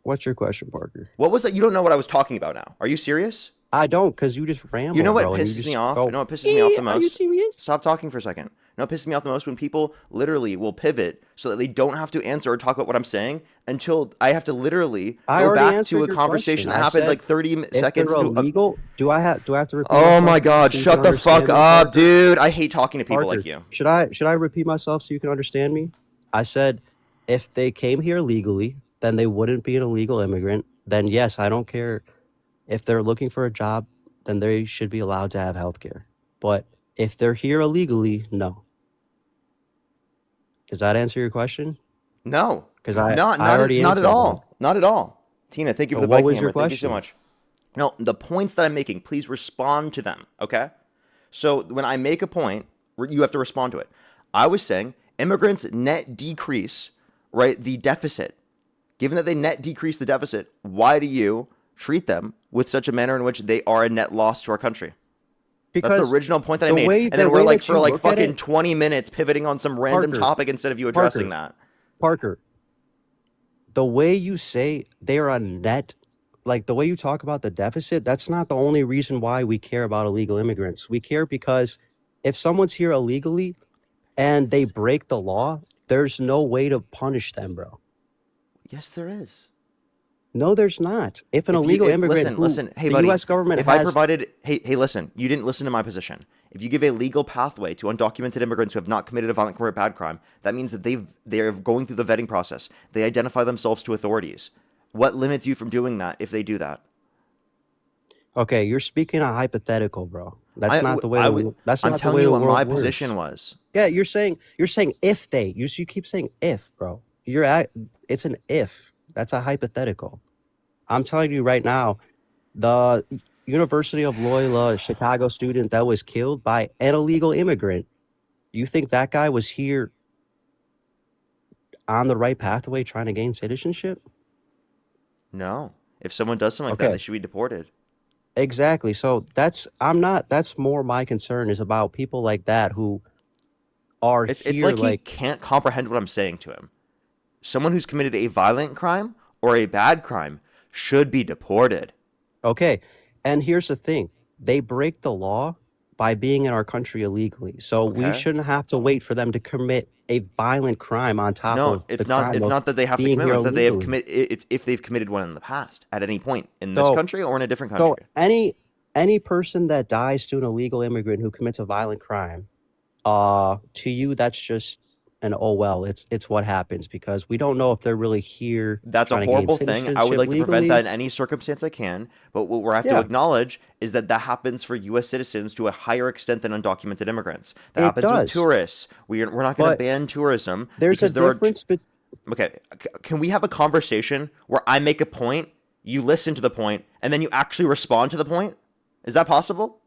What's your question, Parker? What was that? You don't know what I was talking about now. Are you serious? I don't, because you just You ramble, know what bro, and you pisses me just off? go, You know what pisses me off the Are you most? serious? Stop talking for a second. You know what pisses me off the most? When people literally will pivot so that they don't have to answer or talk about what I'm saying until I have to literally I go already back to answered a your conversation question. that I happened said like 30 if they're seconds to. illegal, do I have to repeat Oh myself my to you God! so you Shut can the understand fuck me, up, Parker? dude! I hate talking to people like Parker, you. should I repeat myself so you can understand me? I said if they came here legally, then they wouldn't be an illegal immigrant. Then yes, I don't care if they're looking for a job, then they should be allowed to have health care. But if they're here illegally, no. Does that answer your question? No, Because I not already not at answered that. all, not at all. Tina, thank you for So the what Viking was your hammer. Thank you so question? much. No, the points that I'm making, please respond to them, okay? So when I make a point, you have to respond to it. I was saying immigrants net decrease, right, the deficit. Given that they net decrease the deficit, why do you treat them with such a manner in which they are a net loss to our country? That's Because the original point that I the made. way And then we're way like that for you like look at fucking it, 20 minutes pivoting on some random Parker, topic instead of you addressing Parker, that. Parker, the way you say they are a net, like the way you talk about the deficit, that's not the only reason why we care about illegal immigrants. We care because if someone's here illegally and they break the law, there's no way to punish them, bro. Yes, there is. No, there's not. If an illegal immigrant listen, hey the buddy, U.S. government if I has, provided, hey, listen, you didn't listen to my position. If you give a legal pathway to undocumented immigrants who have not committed a violent crime or bad crime, that means that they're going through the vetting process. They identify themselves to authorities. What limits you from doing that if they do that? okay, you're speaking a hypothetical, bro. That's not the way. That's I'm not the telling way you the what my world position works. was. Yeah, you're saying if they. You keep saying if, bro. It's an if. That's a hypothetical. I'm telling you right now, the University of Loyola Chicago student that was killed by an illegal immigrant, you think that guy was here on the right pathway trying to gain citizenship? No. If someone does something like that, Okay, they should be deported. exactly. So that's more my concern is about people like that who are It's here like he like can't comprehend what I'm saying to him. Someone who's committed a violent crime or a bad crime should be deported. okay. And here's the thing. They break the law by being in our country illegally. So we Okay. shouldn't have to wait for them to commit a violent crime on top No, of the it's not. crime It's of not that they have to being commit here one. It's that they have illegally. It's if they've committed one in the past at any point in this So country or in a different so country. any person that dies to an illegal immigrant who commits a violent crime, to you that's just an oh well, it's what happens because we don't know if they're really here That's a trying to gain horrible thing. I would citizenship like to prevent that legally. in any circumstance I can. But what we have to Yeah, acknowledge is that that happens for U.S. citizens to a higher extent than undocumented immigrants. That it happens with does. tourists. We're not going to But ban tourism there's a because there are. difference Okay, can we have a conversation where I make a point, you listen to the point, and then you actually respond to the point? Is that possible?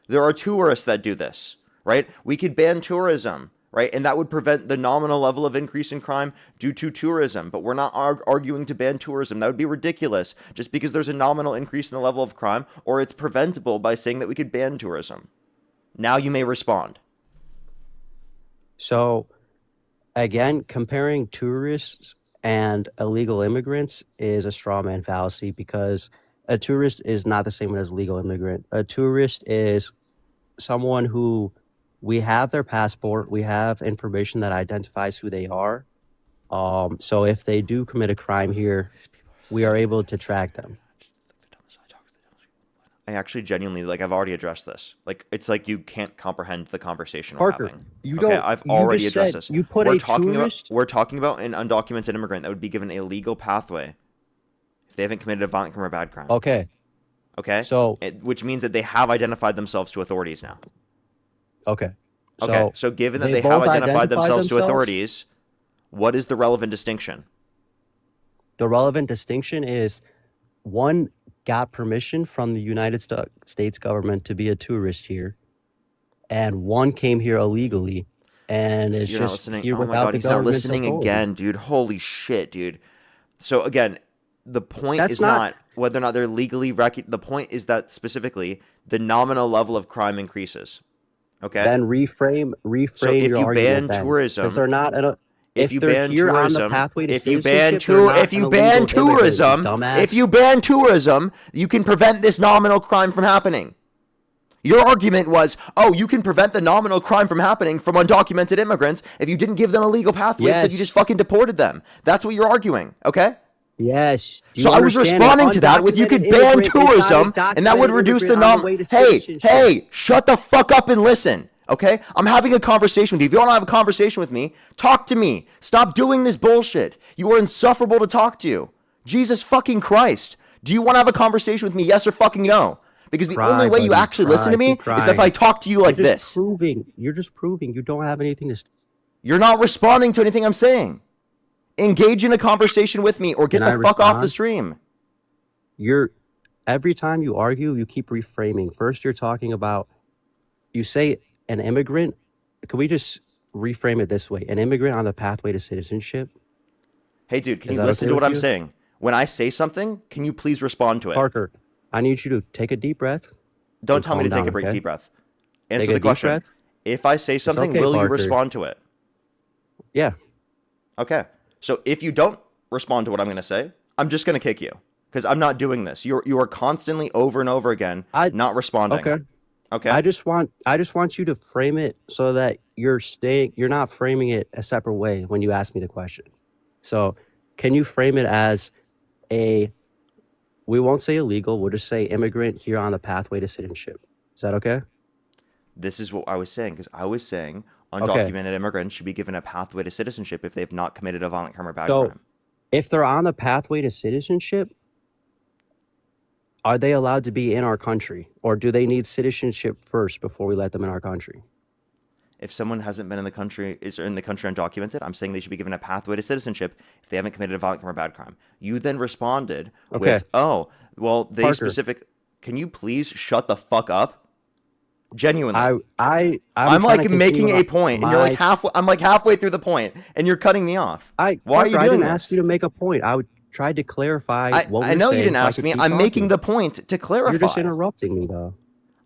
There are tourists that do this, right? We could ban tourism, right? And that would prevent the nominal level of increase in crime due to tourism. But we're not arguing to ban tourism. That would be ridiculous just because there's a nominal increase in the level of crime, or it's preventable by saying that we could ban tourism. Now you may respond. So again, comparing tourists and illegal immigrants is a straw man fallacy because a tourist is not the same as a legal immigrant. A tourist is someone who we have their passport, we have information that identifies who they are. So if they do commit a crime here, we are able to track them. I actually genuinely, like, I've already addressed this. Like, it's like you can't comprehend the conversation we're Parker, having. you Okay, don't. I've You already just addressed said this. you put We're a talking tourist. we're talking about an undocumented immigrant that would be given a legal pathway if they haven't committed a violent crime or bad crime. Okay, Okay? so Which means that they have identified themselves to authorities now. okay, Okay, so so given that they they have both identified identified themselves to themselves. authorities, what is the relevant distinction? The relevant distinction is one got permission from the United States government to be a tourist here, and one came here illegally and is You're not just listening. here Oh my without god, the he's not government's listening authority. again, dude. Holy shit, dude. So again, the point That's is not. not whether or not they're legally the point is that specifically the nominal level of crime increases. Okay? Then reframe So your if you argument ban then, because tourism, they're not. if If you they're ban here on the tourism, pathway to if you ban citizenship, they're not if an you ban illegal immigrant, you tourism, if dumbass. you ban tourism, you can prevent this nominal crime from happening. Your argument was, oh, you can prevent the nominal crime from happening from undocumented immigrants if you didn't give them a legal pathway. Instead, you just Yes, fucking deported them. That's what you're arguing, okay? yes. Do So you I was understand? An responding to that with you undocumented could ban immigrant is not a tourism, and that would documented reduce the immigrant on the way to Hey, citizenship. hey, shut the fuck up and listen, okay? I'm having a conversation with you. If you want to have a conversation with me, talk to me. Stop doing this bullshit. You are insufferable to talk to. Jesus fucking Christ. Do you want to have a conversation with me? Yes or fucking no? Because the only Cry, way you buddy. actually listen to Cry. me Keep is if I crying. talk to you like this. You're just proving you don't have anything to. You're not responding to anything I'm saying. Engage in a conversation with me or get Can I the fuck off the respond? stream. Every time you argue, you keep reframing. First, you're talking about. You say an immigrant. Can we just reframe it this way? An immigrant on the pathway to citizenship. Hey, dude, can Is you that listen okay to what with I'm you? saying? When I say something, can you please respond to it? Parker, I need you to take a deep breath Don't and tell me calm to take down, a break, okay? deep breath. Take Answer a the deep question. breath. If I say It's something, okay, will you Parker. respond to it? Yeah. Okay. So if you don't respond to what I'm going to say, I'm just going to kick you because I'm not doing this. You are constantly over and over again not responding. Okay. Okay. I just want you to frame it so that you're not framing it a separate way when you ask me the question. So, can you frame it as we won't say illegal, we'll just say immigrant here on the pathway to citizenship. Is that okay? This is what I was saying because I was saying Okay. undocumented immigrants should be given a pathway to citizenship if they've not committed a violent crime or bad So, crime. if they're on the pathway to citizenship, are they allowed to be in our country or do they need citizenship first before we let them in our country? If someone hasn't been in the country, is in the country undocumented, I'm saying they should be given a pathway to citizenship if they haven't committed a violent crime or bad crime. You then responded Okay. with, "Oh, well, they Parker. specific." Can you please shut the fuck up? Genuinely, I'm I'm trying to like continue making a my- point, and you're like my- halfway. I'm like halfway through the point, and you're cutting me off. Why are you Parker, I doing didn't ask this? you to make a point. I would try to clarify what I we're know you saying didn't so I ask could me. keep I'm making talking. the point to clarify. You're just interrupting me though.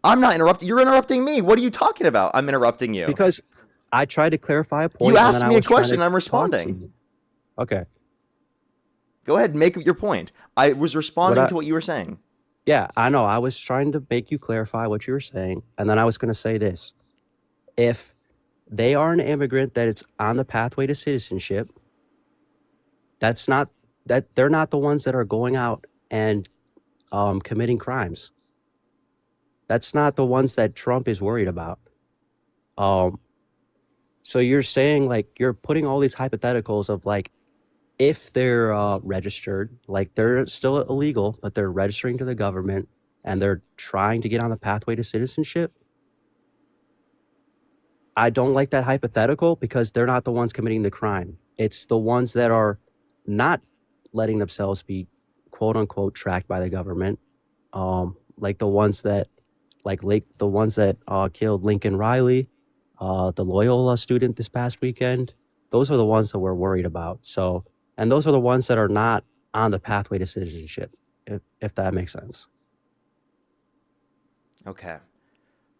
I'm not interrupting. You're interrupting me. What are you talking about? I'm interrupting you. Because I tried to clarify a point. You and asked then me I a was trying question. to I'm talk to responding. you. Okay. Go ahead and make your point. I was responding I- to what you were saying. Yeah, I know. I was trying to make you clarify what you were saying, and then I was going to say this: if they are an immigrant that it's on the pathway to citizenship, that's not that they're not the ones that are going out and committing crimes. That's not the ones that Trump is worried about. So you're saying, like, you're putting all these hypotheticals of, like, if they're registered, like they're still illegal, but they're registering to the government and they're trying to get on the pathway to citizenship. I don't like that hypothetical because they're not the ones committing the crime. It's the ones that are not letting themselves be quote unquote tracked by the government. Like the ones that killed Lincoln Riley, the Loyola student this past weekend. Those are the ones that we're worried about. So, and those are the ones that are not on the pathway to citizenship, if that makes sense. Okay.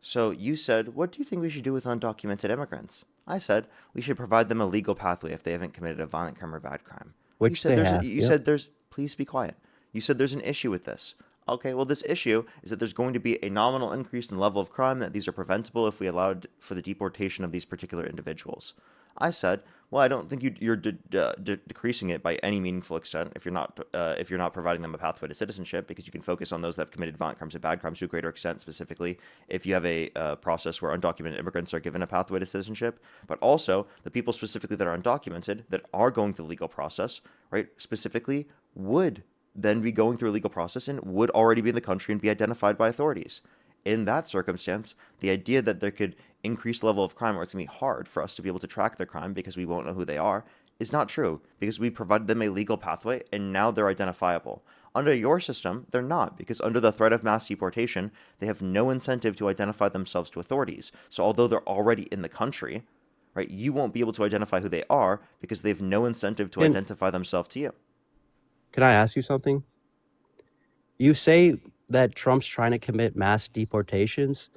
So you said, what do you think we should do with undocumented immigrants? I said, we should provide them a legal pathway if they haven't committed a violent crime or bad crime. Which they have. You said there's, please be quiet. You said there's an issue with this. Okay, well, this issue is that there's going to be a nominal increase in the level of crime, that these are preventable if we allowed for the deportation of these particular individuals. I said, well, I don't think you're decreasing it by any meaningful extent if you're not providing them a pathway to citizenship, because you can focus on those that have committed violent crimes and bad crimes to a greater extent, specifically if you have a process where undocumented immigrants are given a pathway to citizenship, but also the people specifically that are undocumented that are going through the legal process, right, specifically would then be going through a legal process and would already be in the country and be identified by authorities. In that circumstance, the idea that there could increase the level of crime, or it's going to be hard for us to be able to track their crime because we won't know who they are, is not true, because we provided them a legal pathway and now they're identifiable. Under your system, they're not, because under the threat of mass deportation, they have no incentive to identify themselves to authorities. So although they're already in the country, right, you won't be able to identify who they are because they have no incentive to identify themselves to you. Can I ask you something? You say that Trump's trying to commit mass deportations,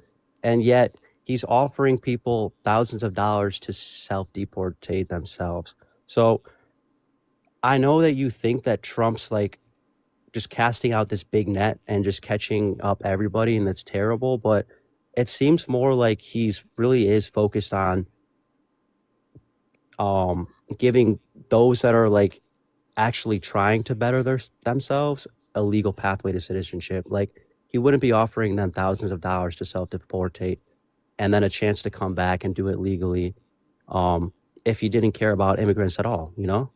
and yet he's offering people thousands of dollars to self-deportate themselves. So I know that you think that Trump's like just casting out this big net and just catching up everybody, and that's terrible, but it seems more like he's really is focused on giving those that are like actually trying to better themselves a legal pathway to citizenship. Like, he wouldn't be offering them thousands of dollars to self-deportate and then a chance to come back and do it legally if he didn't care about immigrants at all, you know?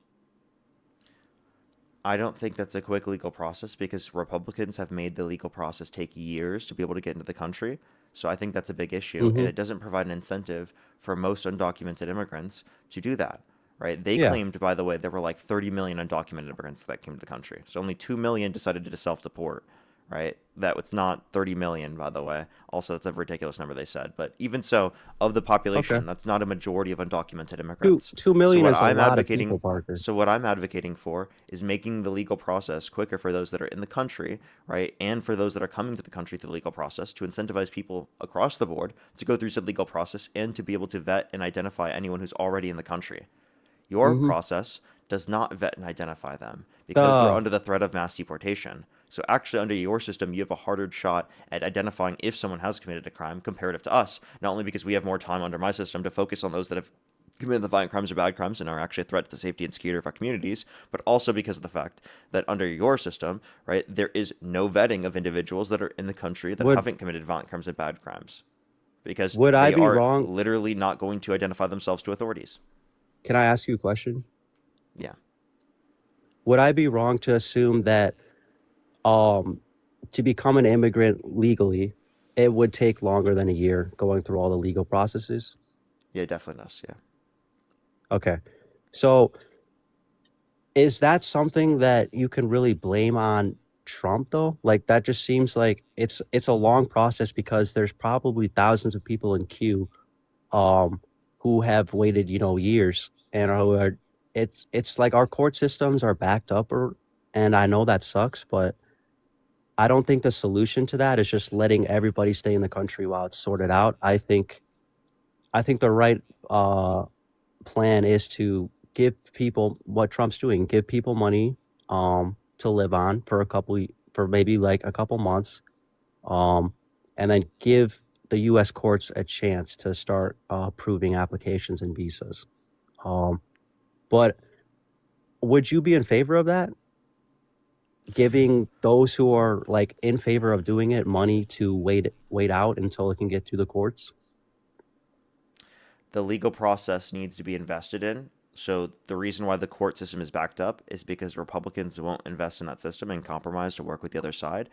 I don't think that's a quick legal process, because Republicans have made the legal process take years to be able to get into the country. So I think that's a big issue, and it doesn't provide an incentive for most undocumented immigrants to do that. Right? They claimed, by the way, there were like 30 million undocumented immigrants that came to the country. So only 2 million decided to self-deport, right? That was not 30 million, by the way. Also, that's a ridiculous number they said. But even so, of the population, that's not a majority of undocumented immigrants. 2 million is a lot of people, Parker. So what I'm advocating for is making the legal process quicker for those that are in the country, right? And for those that are coming to the country through the legal process, to incentivize people across the board to go through said legal process and to be able to vet and identify anyone who's already in the country. Your process does not vet and identify them because they're under the threat of mass deportation. So actually, under your system, you have a harder shot at identifying if someone has committed a crime comparative to us, not only because we have more time under my system to focus on those that have committed the violent crimes or bad crimes and are actually a threat to the safety and security of our communities, but also because of the fact that under your system, right, there is no vetting of individuals that are in the country that haven't committed violent crimes and bad crimes, because they are literally not going to identify themselves to authorities. Can I ask you a question? Yeah. Would I be wrong to assume that to become an immigrant legally, it would take longer than a year going through all the legal processes? Yeah, definitely does. Yeah. Okay. So is that something that you can really blame on Trump, though? Like, that just seems like it's a long process, because there's probably thousands of people in queue who have waited, years, and who are, it's like our court systems are backed up, and I know that sucks, but I don't think the solution to that is just letting everybody stay in the country while it's sorted out. I think the right plan is to give people what Trump's doing, give people money to live on for maybe like a couple months, and then give the U.S. courts a chance to start approving applications and visas. But would you be in favor of that? Giving those who are like in favor of doing it money to wait out until it can get through the courts? The legal process needs to be invested in. So the reason why the court system is backed up is because Republicans won't invest in that system and compromise to work with the other side,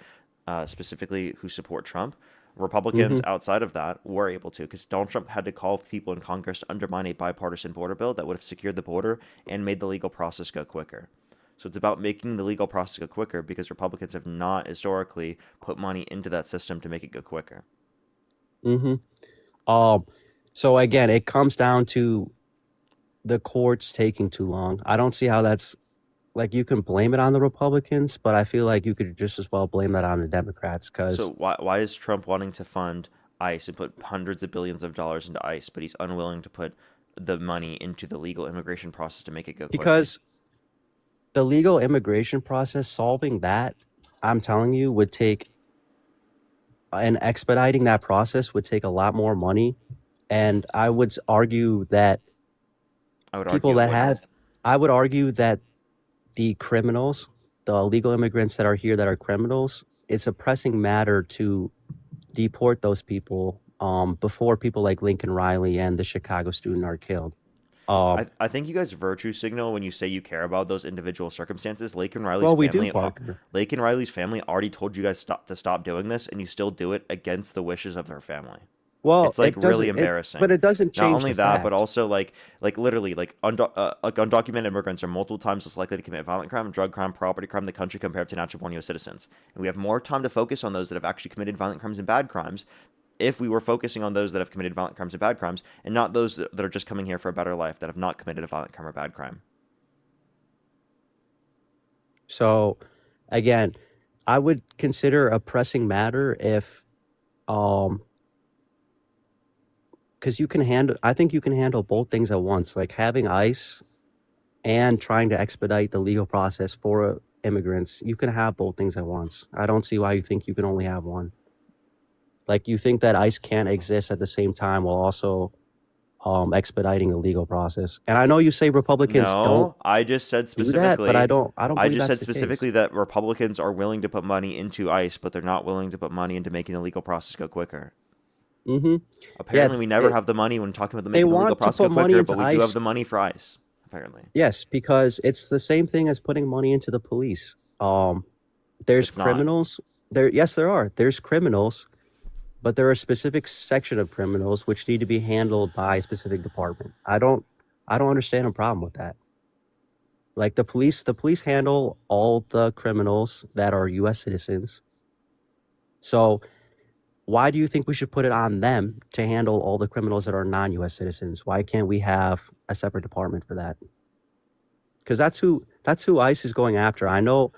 specifically who support Trump. Republicans outside of that were able to, because Donald Trump had to call people in Congress to undermine a bipartisan border bill that would have secured the border and made the legal process go quicker. So it's about making the legal process go quicker because Republicans have not historically put money into that system to make it go quicker. So again, it comes down to the courts taking too long. I don't see how that's like, you can blame it on the Republicans, but I feel like you could just as well blame that on the Democrats. So why is Trump wanting to fund ICE and put hundreds of billions of dollars into ICE, but he's unwilling to put the money into the legal immigration process to make it go quicker? Because the legal immigration process, solving that, I'm telling you, would take, and expediting that process would take a lot more money. And I would argue that I would argue that the criminals, the illegal immigrants that are here that are criminals, it's a pressing matter to deport those people before people like Lincoln Riley and the Chicago student are killed. I think you guys virtue signal when you say you care about those individual circumstances. Lincoln Riley's Lincoln Riley's family already told you guys to stop doing this, and you still do it against the wishes of their family. Well, it's like really embarrassing. But it doesn't change. Not only that, but also like literally undocumented immigrants are multiple times less likely to commit violent crime, drug crime, property crime in the country compared to natural born U.S. citizens. And we have more time to focus on those that have actually committed violent crimes and bad crimes if we were focusing on those that have committed violent crimes and bad crimes, and not those that are just coming here for a better life that have not committed a violent crime or bad crime. So, again, I would consider a pressing matter if, because I think you can handle both things at once, like having ICE and trying to expedite the legal process for immigrants. You can have both things at once. I don't see why you think you can only have one. Like, you think that ICE can't exist at the same time while also expediting the legal process. And I know you say Republicans don't. I just said specifically. But I don't. I just said specifically that Republicans are willing to put money into ICE, but they're not willing to put money into making the legal process go quicker. Apparently, we never have the money when talking about the making the legal process go quicker, but we do have the money for ICE. Apparently, yes, because it's the same thing as putting money into the police. There's criminals. Yes, there are. There's criminals. But there are a specific section of criminals which need to be handled by a specific department. I don't understand a problem with that. Like the police handle all the criminals that are U.S. citizens. So why do you think we should put it on them to handle all the criminals that are non-U.S. citizens? Why can't we have a separate department for that? Because that's who ICE is going after. I know,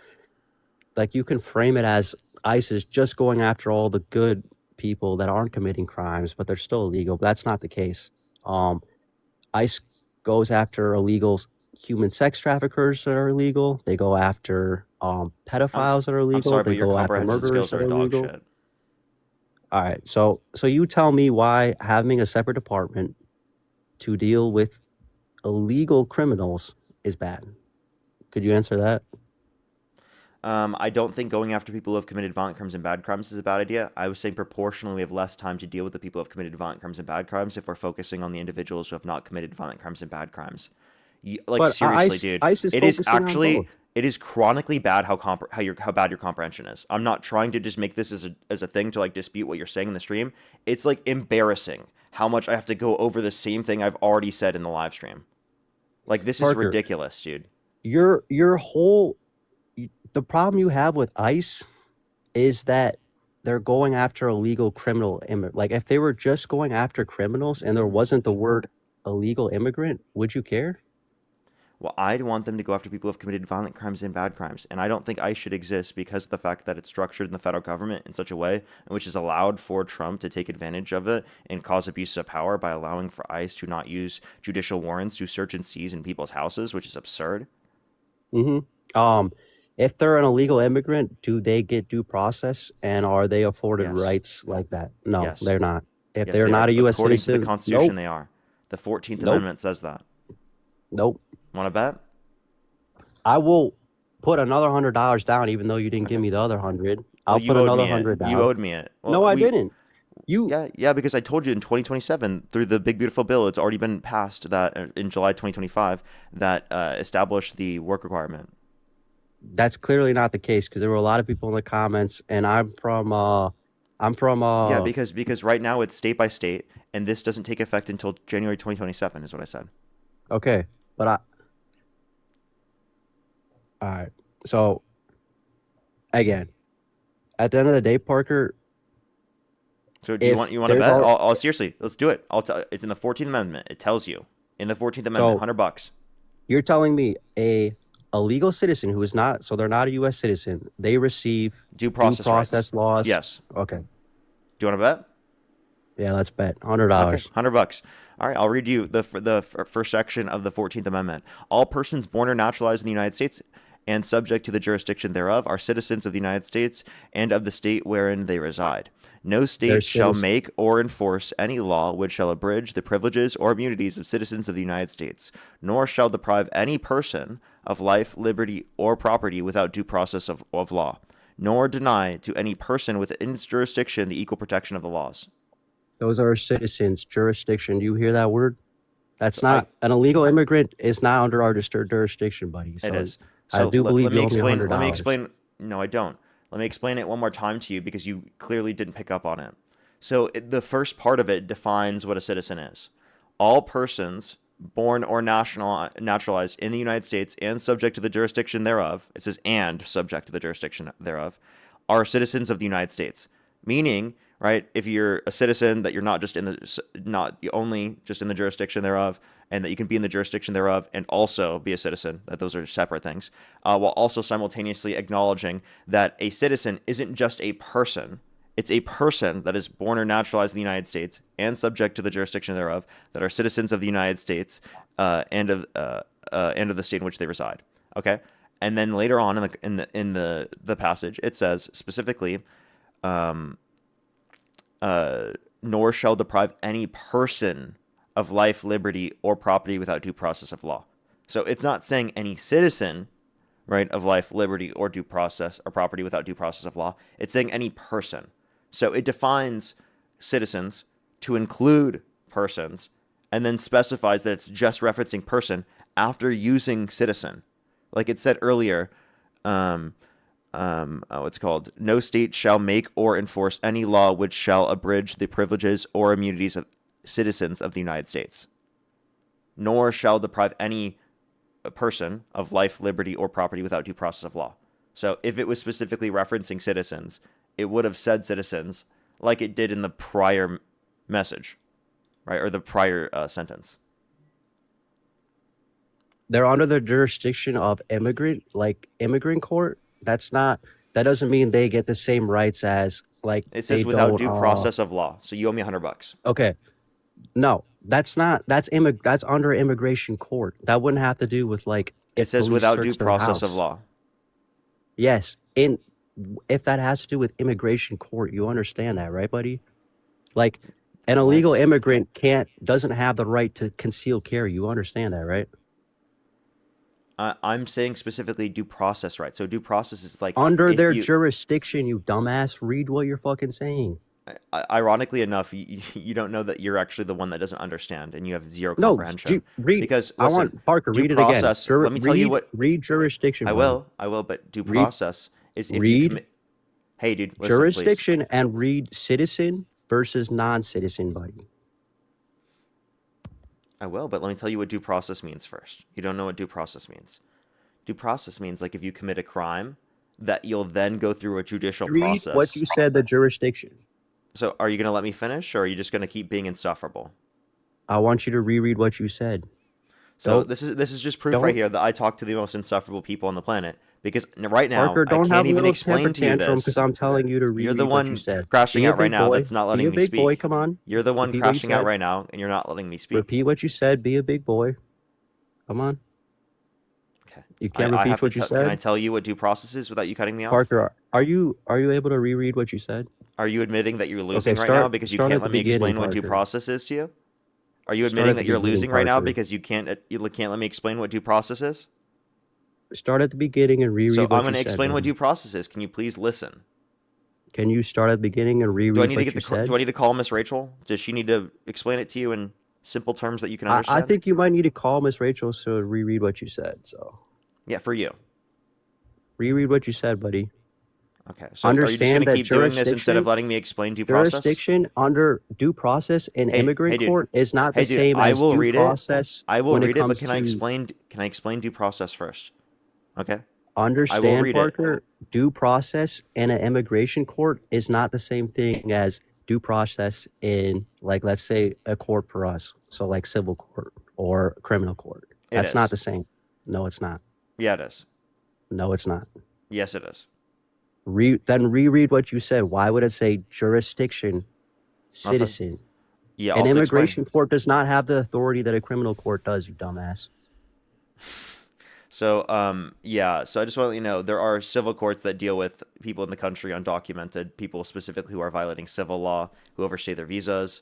like, you can frame it as ICE is just going after all the good people that aren't committing crimes, but they're still illegal. But that's not the case. ICE goes after illegal human sex traffickers that are illegal. They go after pedophiles that are illegal. I'm sorry, they but your go after comprehension murderers skills that are are dog illegal. shit. All right, so you tell me why having a separate department to deal with illegal criminals is bad. Could you answer that? I don't think going after people who have committed violent crimes and bad crimes is a bad idea. I was saying proportionally we have less time to deal with the people who have committed violent crimes and bad crimes if we're focusing on the individuals who have not committed violent crimes and bad crimes. But Seriously, dude, ICE is it is focusing on actually both. it is chronically bad how bad your comprehension is. I'm not trying to just make this as a thing to like dispute what you're saying in the stream. It's like embarrassing how much I have to go over the same thing I've already said in the live stream. Like, this is ridiculous, dude. The problem you have with ICE is that they're going after illegal criminal immigrant. Like, if they were just going after criminals and there wasn't the word illegal immigrant, would you care? Well, I'd want them to go after people who have committed violent crimes and bad crimes. And I don't think ICE should exist because of the fact that it's structured in the federal government in such a way in which is allowed for Trump to take advantage of it and cause abuse of power by allowing for ICE to not use judicial warrants to search and seize in people's houses, which is absurd. If they're an illegal immigrant, do they get due process and are they afforded Yes. rights like that? No, Yes. they're not. If Yes, they're they not are. a U.S. According to citizen, the Constitution, nope, they are. The 14th nope, Amendment says that. nope. Want to bet? I will put another $100 down, even though you didn't give Okay. me the other 100. Well, I'll you put owed another me it. 100 You down. owed me it. No, Well, I didn't. You, Yeah, because I told you in 2027 through the big beautiful bill, it's already been passed that in July 2025 that established the work requirement. that's clearly not the case because there were a lot of people in the comments, and I'm from Yeah, because right now it's state by state, and this doesn't take effect until January 2027, is what I said. okay, but all right. So again, at the end of the day, Parker, So do you if want to there's bet? all I'll seriously, let's do it. It's in the 14th Amendment. It tells you in the 14th Amendment, so $100. you're telling me a legal citizen who is not, so they're not a U.S. citizen, they receive Due due process rights. process laws. Yes. Okay. Do you want to bet? Yeah, let's bet Okay, $100. $100. All right, I'll read you the first section of the 14th Amendment. All persons born or naturalized in the United States and subject to the jurisdiction thereof are citizens of the United States and of the state wherein they reside. No They're state shall citizens. make or enforce any law which shall abridge the privileges or immunities of citizens of the United States, nor shall deprive any person of life, liberty, or property without due process of law, nor deny to any person within its jurisdiction the equal protection of the laws. Those are citizens, jurisdiction. Do you hear that word? That's So I, not an illegal immigrant is not under our jurisdiction, buddy. It So is. I So do let believe me you owe me explain. Let me $100. explain. No, I don't. Let me explain it one more time to you because you clearly didn't pick up on it. So the first part of it defines what a citizen is. All persons born or naturalized in the United States and subject to the jurisdiction thereof, it says and subject to the jurisdiction thereof, are citizens of the United States. Meaning, right, if you're a citizen that you're not just not only just in the jurisdiction thereof, and that you can be in the jurisdiction thereof and also be a citizen, that those are separate things, while also simultaneously acknowledging that a citizen isn't just a person. It's a person that is born or naturalized in the United States and subject to the jurisdiction thereof, that are citizens of the United States and of the state in which they reside. Okay, and then later on in the passage, it says specifically, nor shall deprive any person of life, liberty, or property without due process of law. So it's not saying any citizen, right, of life, liberty, or due process or property without due process of law. It's saying any person. So it defines citizens to include persons and then specifies that it's just referencing person after using citizen. Like it said earlier, what's it called? No state shall make or enforce any law which shall abridge the privileges or immunities of citizens of the United States, nor shall deprive any person of life, liberty, or property without due process of law. So if it was specifically referencing citizens, it would have said citizens like it did in the prior message, right? Or the prior sentence. They're under the jurisdiction of immigrant court. That doesn't mean they get the same rights as like It says they without don't. due process of law. So you owe me $100. Okay, no, that's not. That's under immigration court. That wouldn't have to do with like It if says police without due search their process of house. law. Yes, if that has to do with immigration court, you understand that, right, buddy? Like an illegal That's immigrant doesn't have the right to conceal carry. You understand that, right? I'm saying specifically due process rights. So due process is like Under if their you, jurisdiction, you dumbass. Read what you're fucking saying. ironically enough, you don't know that you're actually the one that doesn't understand and you have zero No, comprehension. read. Because I listen, want Parker. due Read it again. process, let me tell you what, Read jurisdiction. I buddy. will, but due Read. process is if you Read commit, hey dude, listen, please. jurisdiction and read citizen versus non-citizen, buddy. I will, but let me tell you what due process means first. You don't know what due process means. Due process means like if you commit a crime, that you'll then go through a judicial Read process. what you said. The jurisdiction. So are you going to let me finish or are you just going to keep being insufferable? I want you to reread what you said. So Don't this is just proof right don't here that I talk to the most insufferable people on the planet. Because right now Parker, I don't have can't a even little temper explain to you tantrum this. because I'm telling you to You're the reread what you one said. crashing Be a out right big now. boy. That's not Be letting a me big boy. speak. Come on. You're the one Repeat what you crashing out said. right now, and you're not letting me speak. Repeat what you said. Be a big boy. Come on. Okay. You can't I repeat have to what you tell. Can I said. tell you what due process is without you cutting me off? Parker, are you able to reread what you said? Are you admitting that you're Okay, losing right now start because you start can't at the let me beginning, explain what due Parker. process is to you? Are you Start admitting at the that you're beginning, losing right now Parker. because you can't let me explain what due process is? Start at the beginning and So reread I'm what going you to said, explain what buddy. due process is. Can you please listen? Can you start at the beginning and Do I reread need to what get you the said? do I need to call Miss Rachel? Does she need to explain it to you in simple terms that you can I understand? think you might need to call Miss Rachel to reread what you said. So Yeah, for you. reread what you said, buddy. Okay. So are you just going Understand to that keep doing this instead of letting me explain due process? jurisdiction under due process in Hey, immigrant dude. court is not Hey, the dude, same I as will due read it. process I will when it read it, but comes can I to explain due process first? Okay? I will understand, read it. Parker. Due process in an immigration court is not the same thing as due process in, like, let's say a court for us. So like civil court or criminal court. It That's not is. the same. No, it's not. Yeah, it is. No, it's not. Yes, it is. Then reread what you said. Why would it say jurisdiction, I'll t- citizen? yeah, An I'll explain. immigration court does not have the authority that a criminal court does, you dumbass. So, yeah, so I just want to let you know there are civil courts that deal with people in the country, undocumented people specifically who are violating civil law, who overstay their visas.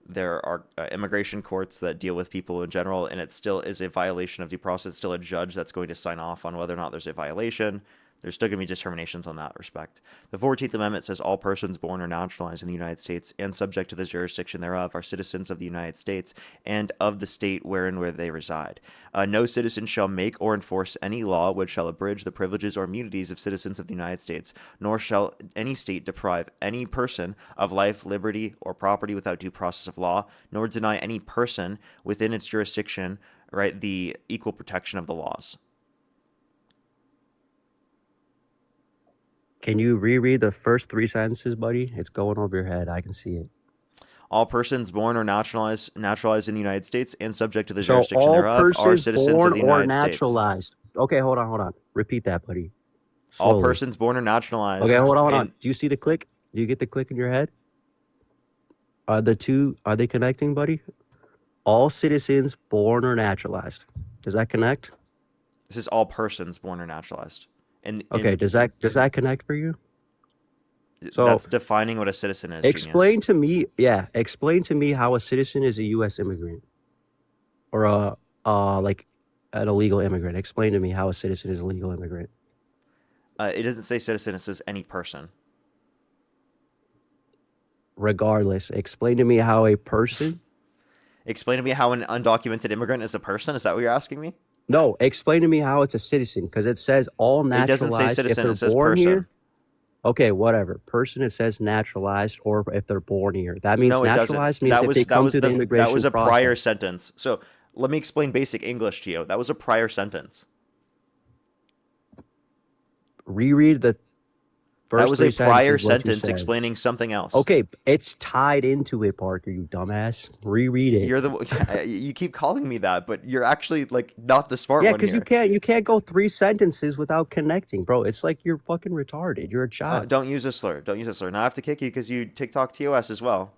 There are immigration courts that deal with people in general, and it still is a violation of due process. It's still a judge that's going to sign off on whether or not there's a violation. There's still going to be determinations on that respect. The 14th Amendment says all persons born or naturalized in the United States and subject to the jurisdiction thereof are citizens of the United States and of the state where they reside. No citizen shall make or enforce any law which shall abridge the privileges or immunities of citizens of the United States, nor shall any state deprive any person of life, liberty, or property without due process of law, nor deny any person within its jurisdiction, right, the equal protection of the laws. Can you reread the first three sentences, buddy? It's going over your head. I can see it. All persons born or naturalized in the United States and subject to the So jurisdiction all thereof are persons citizens born of the or United States. naturalized. Okay, hold on. Repeat that, buddy. All Slowly. persons born or naturalized. Okay, hold on. Do you see the click? Do you get the click in your head? Are they connecting, buddy? All citizens born or naturalized. Does that connect? This is all persons born or naturalized. Okay, does that connect for you? So that's defining what a citizen is. Explain to me how a citizen is a U.S. immigrant or like an illegal immigrant. Explain to me how a citizen is a legal immigrant. It doesn't say citizen. It says any person. Regardless, explain to me how a person. Explain to me how an undocumented immigrant is a person. Is that what you're asking me? No, explain to me how it's a citizen because it says all naturalized. It doesn't say citizen. It says born person. Here, okay, whatever. Person, it says naturalized, or if they're born here. That means no, naturalized means if they come through the immigration That was a process. prior sentence. So let me explain basic English to you. That was a prior sentence. Reread the first That was three a prior sentences, what you sentence said. explaining something else. Okay, it's tied into it, Parker, you dumbass. Reread it. You keep calling me that, but you're actually like not the smart Yeah, one because here. you can't go three sentences without connecting, bro. It's like you're fucking retarded. You're a child. Don't use a slur. Don't use a slur. Now I have to kick you because you TikTok TOS as well.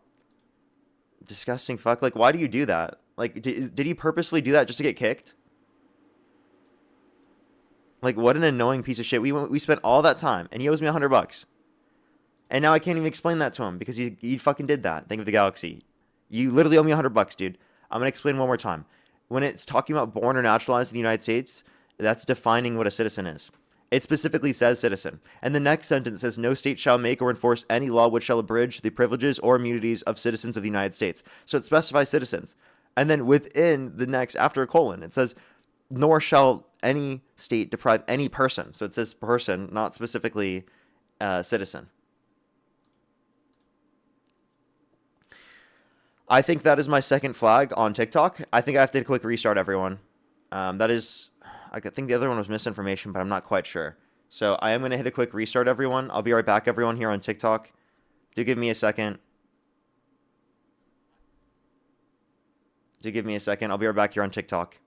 Disgusting fuck. Like, why do you do that? Like, did he purposely do that just to get kicked? Like, what an annoying piece of shit. We spent all that time, and he owes me $100. And now I can't even explain that to him because he fucking did that. Think of the galaxy. You literally owe me $100, dude. I'm gonna explain one more time. When it's talking about born or naturalized in the United States, that's defining what a citizen is. It specifically says citizen. And the next sentence says, no state shall make or enforce any law which shall abridge the privileges or immunities of citizens of the United States. So it specifies citizens. And then within the next, after a colon, it says, nor shall any state deprive any person. So it says person, not specifically citizen. I think that is my second flag on TikTok. I think I have to quick restart everyone. That is, I think the other one was misinformation, but I'm not quite sure. So I am going to hit a quick restart everyone. I'll be right back, everyone, here on TikTok. Do give me a second. I'll be right back here on TikTok.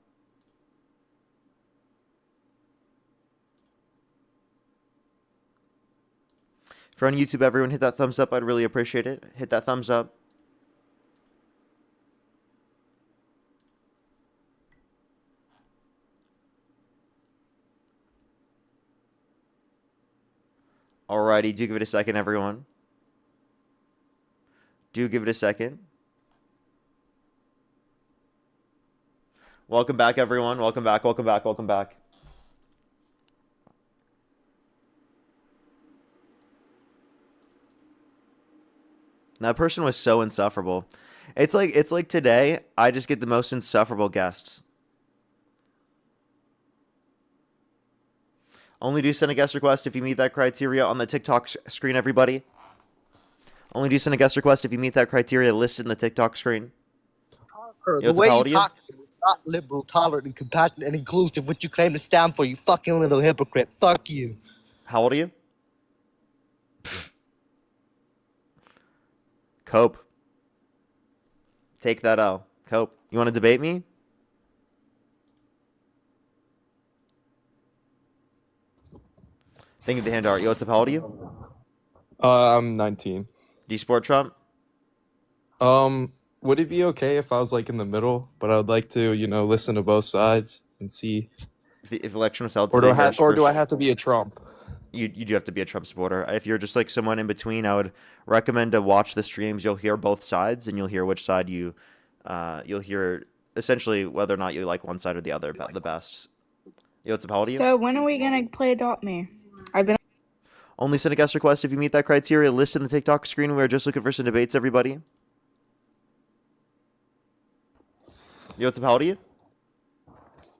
For on YouTube, everyone hit that thumbs up. I'd really appreciate it. Hit that thumbs up. Alrighty, do give it a second, everyone. Do give it a second. Welcome back, everyone. Welcome back, welcome back, welcome back. That person was so insufferable. It's like today, I just get the most insufferable guests. Only do send a guest request if you meet that criteria on the TikTok screen, everybody. Only do send a guest request if you meet that criteria listed in the TikTok screen. The way you talk is not liberal, tolerant, and compassionate and inclusive, which you claim to stand for, you fucking little hypocrite. Fuck you. How old are you? Cope. Take that L. Cope. You want to debate me? Thank you for the hand art. Yo, what's up? How old are you? I'm 19. Do you support Trump? Would it be okay if I was like in the middle, but I would like to, listen to both sides and see. If election was held Or today, do I have to be a Trump? You do have to be a Trump supporter. If you're just like someone in between, I would recommend to watch the streams. You'll hear both sides, and you'll hear which side you'll hear essentially whether or not you like one side or the other the best. Yo, what's up? How old are you? So when are we gonna play Adopt Me? Only send a guest request if you meet that criteria. List in the TikTok screen. We're just looking for some debates, everybody. Yo, what's up? How old are you?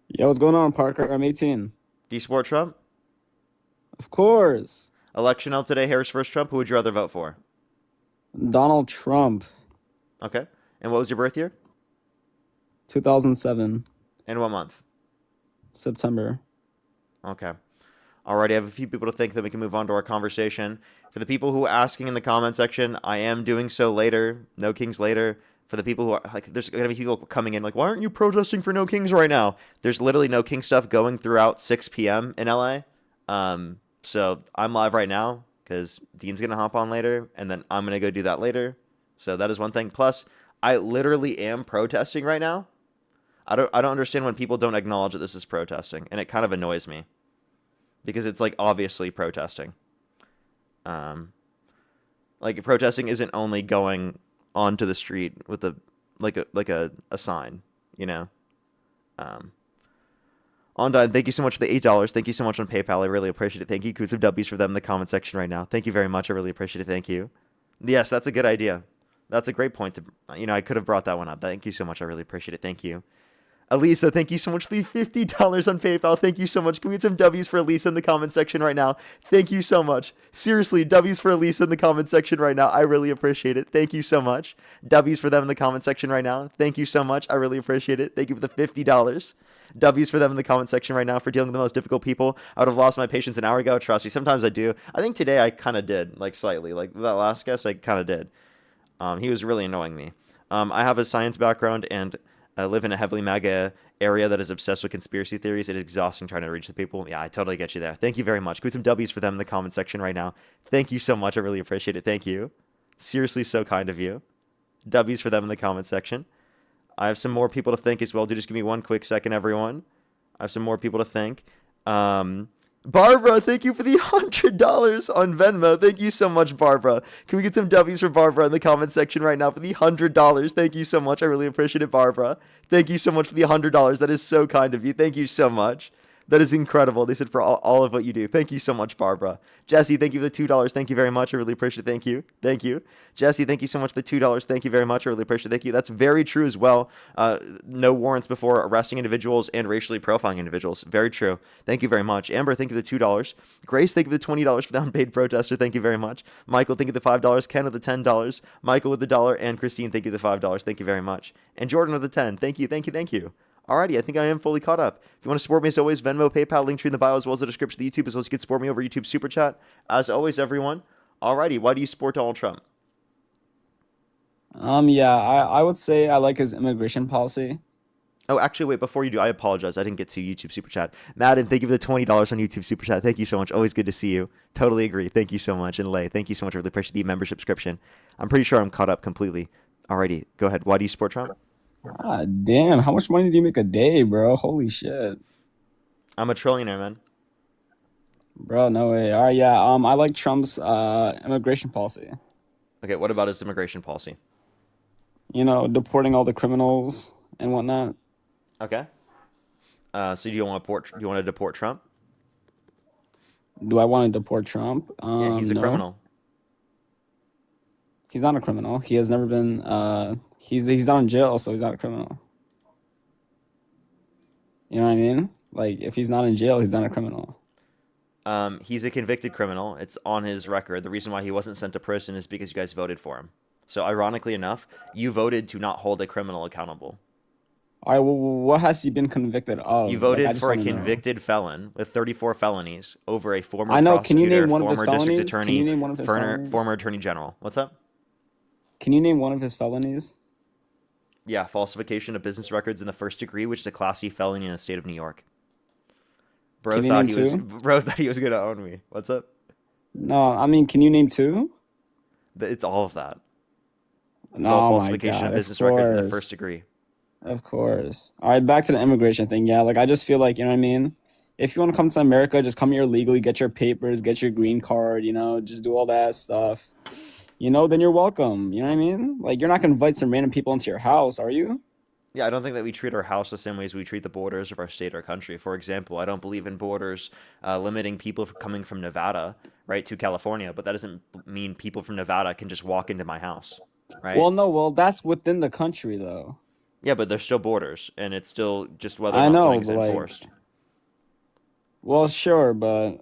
Yo, what's going on, Parker? I'm 18. Do you support Trump? Of course. Election held today, Harris versus Trump. Who would you rather vote for? Donald Trump. Okay. And what was your birth year? 2007. And what month? September. Okay. Alrighty, I have a few people to think that we can move on to our conversation. For the people who are asking in the comment section, I am doing so later. No Kings later. For the people who are like, there's going to be people coming in like, why aren't you protesting for No Kings right now? There's literally No King stuff going throughout 6 p.m. in LA. So I'm live right now because Dean's going to hop on later, and then I'm going to go do that later. So that is one thing. Plus, I literally am protesting right now. I don't understand when people don't acknowledge that this is protesting, and it kind of annoys me because it's like obviously protesting. Like protesting isn't only going onto the street with a sign, you know. Ondine, thank you so much for the $8. Thank you so much on PayPal. I really appreciate it. Thank you. Coots of W's for them in the comment section right now. Thank you very much. I really appreciate it. Thank you. Yes, that's a good idea. That's a great point to, I could have brought that one up. Thank you so much. I really appreciate it. Thank you. Elisa, thank you so much for the $50 on PayPal. Thank you so much. Can we get some W's for Elisa in the comment section right now? Thank you so much. Seriously, W's for Elisa in the comment section right now. I really appreciate it. Thank you so much. W's for them in the comment section right now. Thank you so much. I really appreciate it. Thank you for the $50. W's for them in the comment section right now for dealing with the most difficult people. I would have lost my patience an hour ago. Trust me. Sometimes I do. I think today I kind of did, like slightly. Like that last guest, I kind of did. He was really annoying me. I have a science background and I live in a heavily MAGA area that is obsessed with conspiracy theories. It is exhausting trying to reach the people. Yeah, I totally get you there. Thank you very much. Put some W's for them in the comment section right now. Thank you so much. I really appreciate it. Thank you. Seriously, so kind of you. W's for them in the comment section. I have some more people to thank as well. Just give me one quick second, everyone. I have some more people to thank. Barbara, thank you for the $100 on Venmo. Thank you so much, Barbara. Can we get some W's for Barbara in the comment section right now for the $100? Thank you so much. I really appreciate it, Barbara. Thank you so much for the $100. That is so kind of you. Thank you so much. That is incredible. They said for all of what you do. Thank you so much, Barbara. Jesse, thank you for the $2. Thank you very much. I really appreciate it. Thank you. Thank you. Jesse, thank you so much for the $2. Thank you very much. I really appreciate it. Thank you. That's very true as well. No warrants before arresting individuals and racially profiling individuals. Very true. Thank you very much. Amber, thank you for the $2. Grace, thank you for the $20 for the unpaid protester. Thank you very much. Michael, thank you for the $5. Ken with the $10. Michael with the $1. And Christine, thank you for the $5. Thank you very much. And Jordan with the 10. Thank you. Thank you. Thank you. Alrighty, I think I am fully caught up. If you want to support me, as always, Venmo, PayPal, link tree in the bio, as well as the description of the YouTube, as well as you can support me over YouTube Super Chat. As always, everyone. Alrighty, why do you support Donald Trump? Yeah, I would say I like his immigration policy. Oh, actually, wait, before you do, I apologize. I didn't get to YouTube Super Chat. Madden, thank you for the $20 on YouTube Super Chat. Thank you so much. Always good to see you. Totally agree. Thank you so much. And Lay, thank you so much. I really appreciate the membership subscription. I'm pretty sure I'm caught up completely. Alrighty, go ahead. Why do you support Trump? God damn, how much money do you make a day, bro? Holy shit. I'm a trillionaire, man. Bro, no way. All right, yeah. I like Trump's immigration policy. Okay, what about his immigration policy? You know, deporting all the criminals and whatnot. Okay. So do you want to deport Trump? Do I want to deport Trump? Yeah, he's a no. criminal. He's not a criminal. He has never been. He's not in jail, so he's not a criminal. You know what I mean? Like, if he's not in jail, he's not a criminal. He's a convicted criminal. It's on his record. The reason why he wasn't sent to prison is because you guys voted for him. So ironically enough, you voted to not hold a criminal accountable. All right, well, what has he been convicted of? You voted for a convicted felon with 34 felonies over a former I know. prosecutor, Can you name one of his former district felonies? Can you attorney, name one of his felonies? former attorney general. What's up? Can you name one of his felonies? Yeah, falsification of business records in the first degree, which is a Class C felony in the state of New York. Bro thought he was gonna own me. What's up? No, I mean, can you name two? It's all of that. It's No, all my falsification God, of business records in the course. first degree. Of course. All right, back to the immigration thing. Yeah, like I just feel like, you know what I mean? If you want to come to America, just come here legally, get your papers, get your green card, you know, just do all that stuff. You know, then you're welcome. You know what I mean? Like, you're not going to invite some random people into your house, are you? Yeah, I don't think that we treat our house the same way as we treat the borders of our state or country. For example, I don't believe in borders limiting people coming from Nevada, right, to California, but that doesn't mean people from Nevada can just walk into my house, right? Well, no, well, that's within the country, though. Yeah, but there's still borders, and it's still just whether or I not know, something's but, like, enforced. Well, sure, but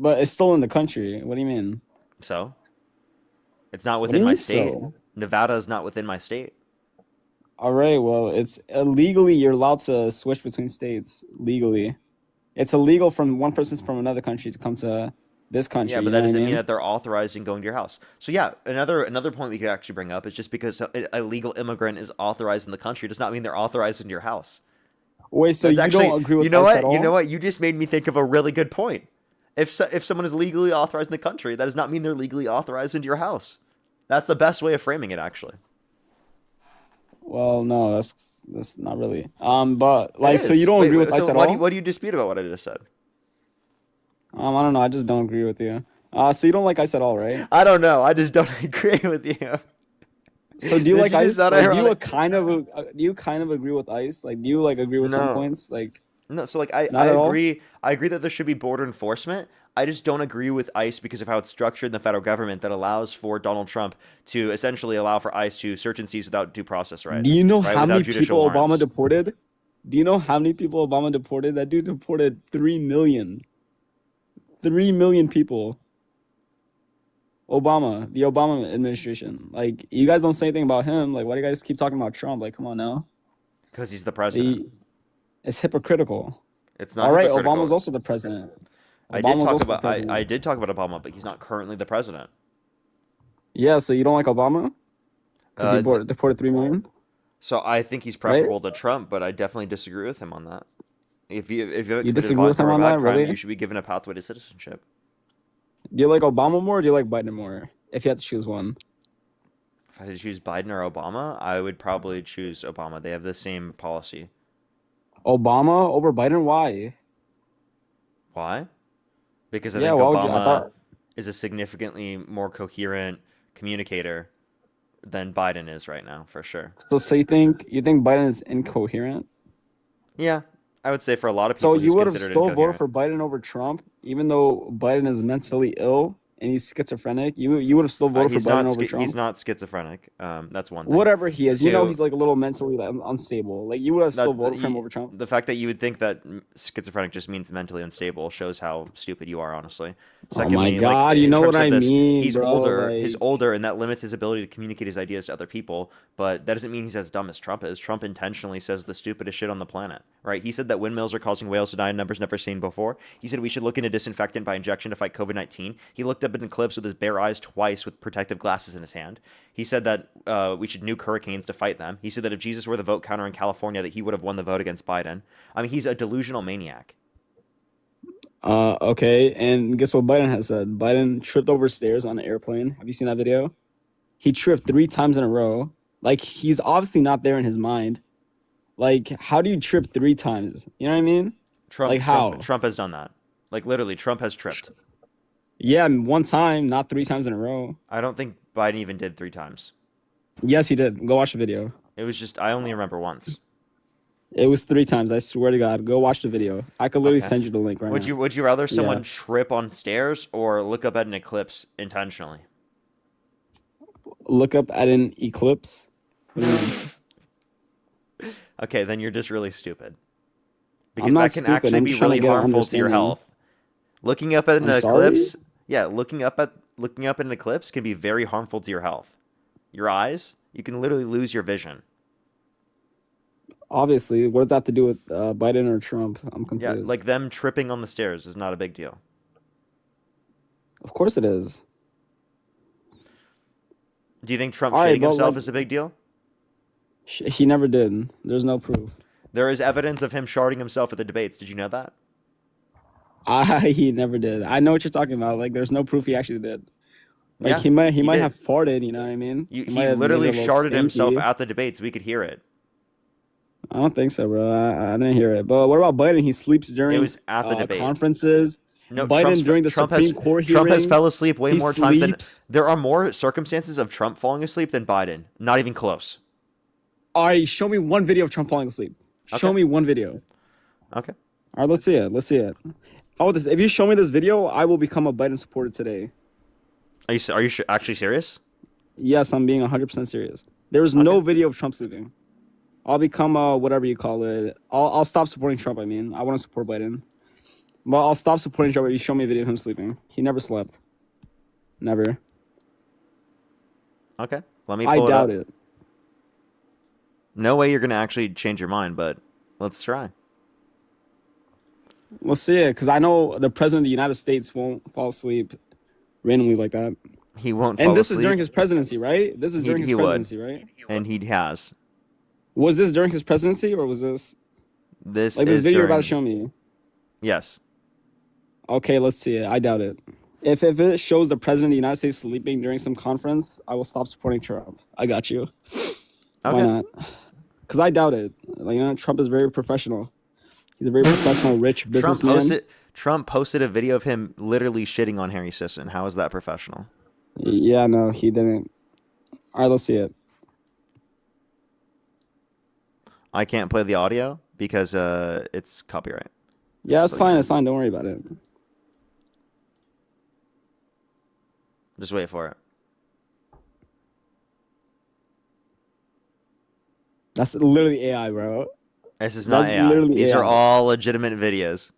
it's still in the country. What do you mean? So? It's not What do within you my mean state. so? Nevada is not within my state. All right, well, it's illegally. You're allowed to switch between states legally. It's illegal from one person from another country to come to this country. Yeah, but you that know what I doesn't mean mean? that they're authorizing going to your house. So yeah, another point we could actually bring up is just because a legal immigrant is authorized in the country does not mean they're authorized in your house. Wait, so That's you don't agree with you know us what? at all? You know what? You just made me think of a really good point. If someone is legally authorized in the country, that does not mean they're legally authorized into your house. That's the best way of framing it, actually. Well, no, that's not really. But like, It so is. you don't Wait, agree with wait, us so at why all? what do you dispute about what I just said? I don't know. I just don't agree with you. So you don't like ICE at all, right? I don't know. I just don't agree with you. So do you Did like you ICE? just sound Like, do ironic? you kind of agree with ICE? Like, do you like agree with some No. points? Like, No, so like I not at all? agree. I agree that there should be border enforcement. I just don't agree with ICE because of how it's structured in the federal government that allows for Donald Trump to essentially allow for ICE to search and seize without due process rights. Do you know right? how Without many judicial people Obama warrants. deported? Do you know how many people Obama deported? That dude deported 3 million. 3 million people. Obama, the Obama administration. Like, you guys don't say anything about him. Like, why do you guys keep talking about Trump? Like, come on now. Because he's the president. It's hypocritical. It's not All right, hypocritical. Obama's also the president. I Obama's did talk also the about president. I did talk about Obama, but he's not currently the president. Yeah, so you don't like Obama? Because he deported 3 million? So I think he's preferable to Trump, but I definitely disagree with him on that. If you committed disagree with violent him or on bad that, crime, really? you should be given a pathway to citizenship. Do you like Obama more or do you like Biden more? If you had to choose one. If I had to choose Biden or Obama, I would probably choose Obama. They have the same policy. Obama over Biden? Why? Why? Because I Yeah, think why would you? I Obama thought- is a significantly more coherent communicator than Biden is right now, for sure. So you think Biden is incoherent? Yeah, I would say for a lot of So people, you he's would have considered still voted incoherent. for Biden over Trump, even though Biden is mentally ill and he's schizophrenic. You would have still voted for He's Biden not over Trump. he's not schizophrenic. That's one thing. Whatever he is, you know Two, he's like a little mentally unstable. Like you would have still voted for him over Trump. The fact that you would think that schizophrenic just means mentally unstable shows how stupid you are, honestly. Oh my God, you in know terms what of I mean, he's bro, older. like- He's older, and that limits his ability to communicate his ideas to other people. But that doesn't mean he's as dumb as Trump is. Trump intentionally says the stupidest shit on the planet, right? He said that windmills are causing whales to die in numbers never seen before. He said we should look into disinfectant by injection to fight COVID-19. He looked up up in an eclipse with his bare eyes twice with protective glasses in his hand. He said that we should nuke hurricanes to fight them. He said that if Jesus were the vote counter in California, that he would have won the vote against Biden. I mean, he's a delusional maniac. Okay, and guess what Biden has said? Biden tripped over stairs on an airplane. Have you seen that video? He tripped 3 times in a row. Like, he's obviously not there in his mind. Like, how do you trip 3 times? You know what I mean? Like, how? Trump has done that. Like, literally, Trump has tripped. Yeah, 1 time, not 3 times in a row. I don't think Biden even did 3 times. Yes, he did. Go watch the video. It was just, I only remember once. It was 3 times. I swear to God. Go watch the video. I could literally send you the link right now. Would you rather someone trip on stairs or look up at an eclipse intentionally? Look up at an eclipse? What do you mean? Okay, then you're just really stupid. Because I'm not that can stupid. actually I'm be trying to really get an harmful to your understanding. health. Looking up at an I'm sorry? eclipse, looking up at an eclipse can be very harmful to your health. Your eyes, you can literally lose your vision. Obviously, what does that have to do with Biden or Trump? I'm confused. Yeah, like them tripping on the stairs is not a big deal. Of course it is. Do you think Trump All right, shitting but, himself like, is a big deal? He never did. There's no proof. There is evidence of him sharding himself at the debates. Did you know that? He never did. I know what you're talking about. Like, there's no proof he actually did. Like, Yeah, he might did. have farted. You know what I mean? He might have literally made a little sharded himself stanky. at the debates. We could hear it. I don't think so, bro. I didn't hear it. But what about Biden? He sleeps during It was at the debate. conferences. No, Biden during the Supreme Court Trump has hearings, fell asleep way he more times than sleeps. there are more circumstances of Trump falling asleep than Biden. Not even close. All right, show me one video of Trump falling asleep. Show Okay. me one video. Okay. All right, let's see it. Let's see it. How about this? If you show me this video, I will become a Biden supporter today. Are you actually serious? Yes, I'm being 100% serious. There is no video of Trump sleeping. I'll become whatever you call it. I'll stop supporting Trump. I mean, I want to support Biden, but I'll stop supporting Trump if you show me a video of him sleeping. He never slept. Never. Okay. Let me I pull doubt it up. it. No way you're gonna actually change your mind, but let's try. Let's see it, because I know the president of the United States won't fall asleep randomly like that. He won't And fall this asleep. is during his presidency, right? This is during his He would. presidency, right? And he has. Was this during his presidency, or was this This like this is video you're during... about to show me? Yes. Okay, let's see it. I doubt it. If it shows the president of the United States sleeping during some conference, I will stop supporting Trump. I got you. Why Okay. not? Because I doubt it. Like, Trump is very professional. He's a very professional, rich businessman. Trump posted a video of him literally shitting on Harry Sisson. How is that professional? Yeah, no, he didn't. All right, let's see it. I can't play the audio because it's copyright. Yeah, it's So, fine. It's fine. Don't worry about it. Just wait for it. That's literally AI, bro. This is not That's AI. literally These AI. are all legitimate videos.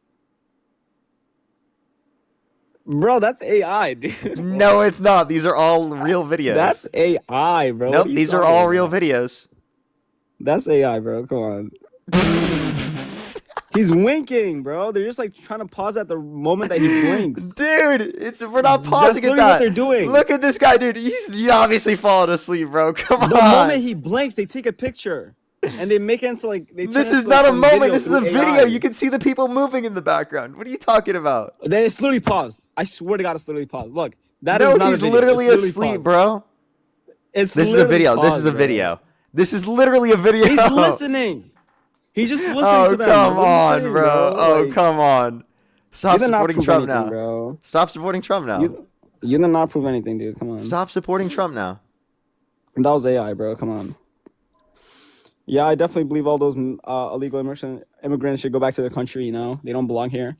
Bro, that's AI, dude. No, it's not. These are all real videos. That's AI, bro. Nope, What you these are talking all about? real videos. That's AI, bro. Come on. He's winking, bro. They're just like trying to pause at the moment that he blinks. Dude, we're not pausing at literally that. what they're doing. Look at this guy, dude. He's obviously falling asleep, bro. Come on. The moment he blinks, they take a picture and they make it into like they. This turn it is into, like, not a some moment. video This is a through video. AI. You can see the people moving in the background. What are you talking about? Then it's literally paused. I swear to God, it's literally paused. Look, that No, is not he's a video. literally It's asleep, paused. bro. It's This is a literally video. This paused, is a bro. video. This is literally a video. He's listening. He's just listening Oh, to them. come What are you on, saying, bro. Oh, Like, come on. Stop you did not supporting prove Trump anything, now. bro. Stop supporting Trump now. You did not prove anything, dude. Come on. Stop supporting Trump now. That was AI, bro. Come on. Yeah, I definitely believe all those illegal immigrants should go back to their country. You know, they don't belong here.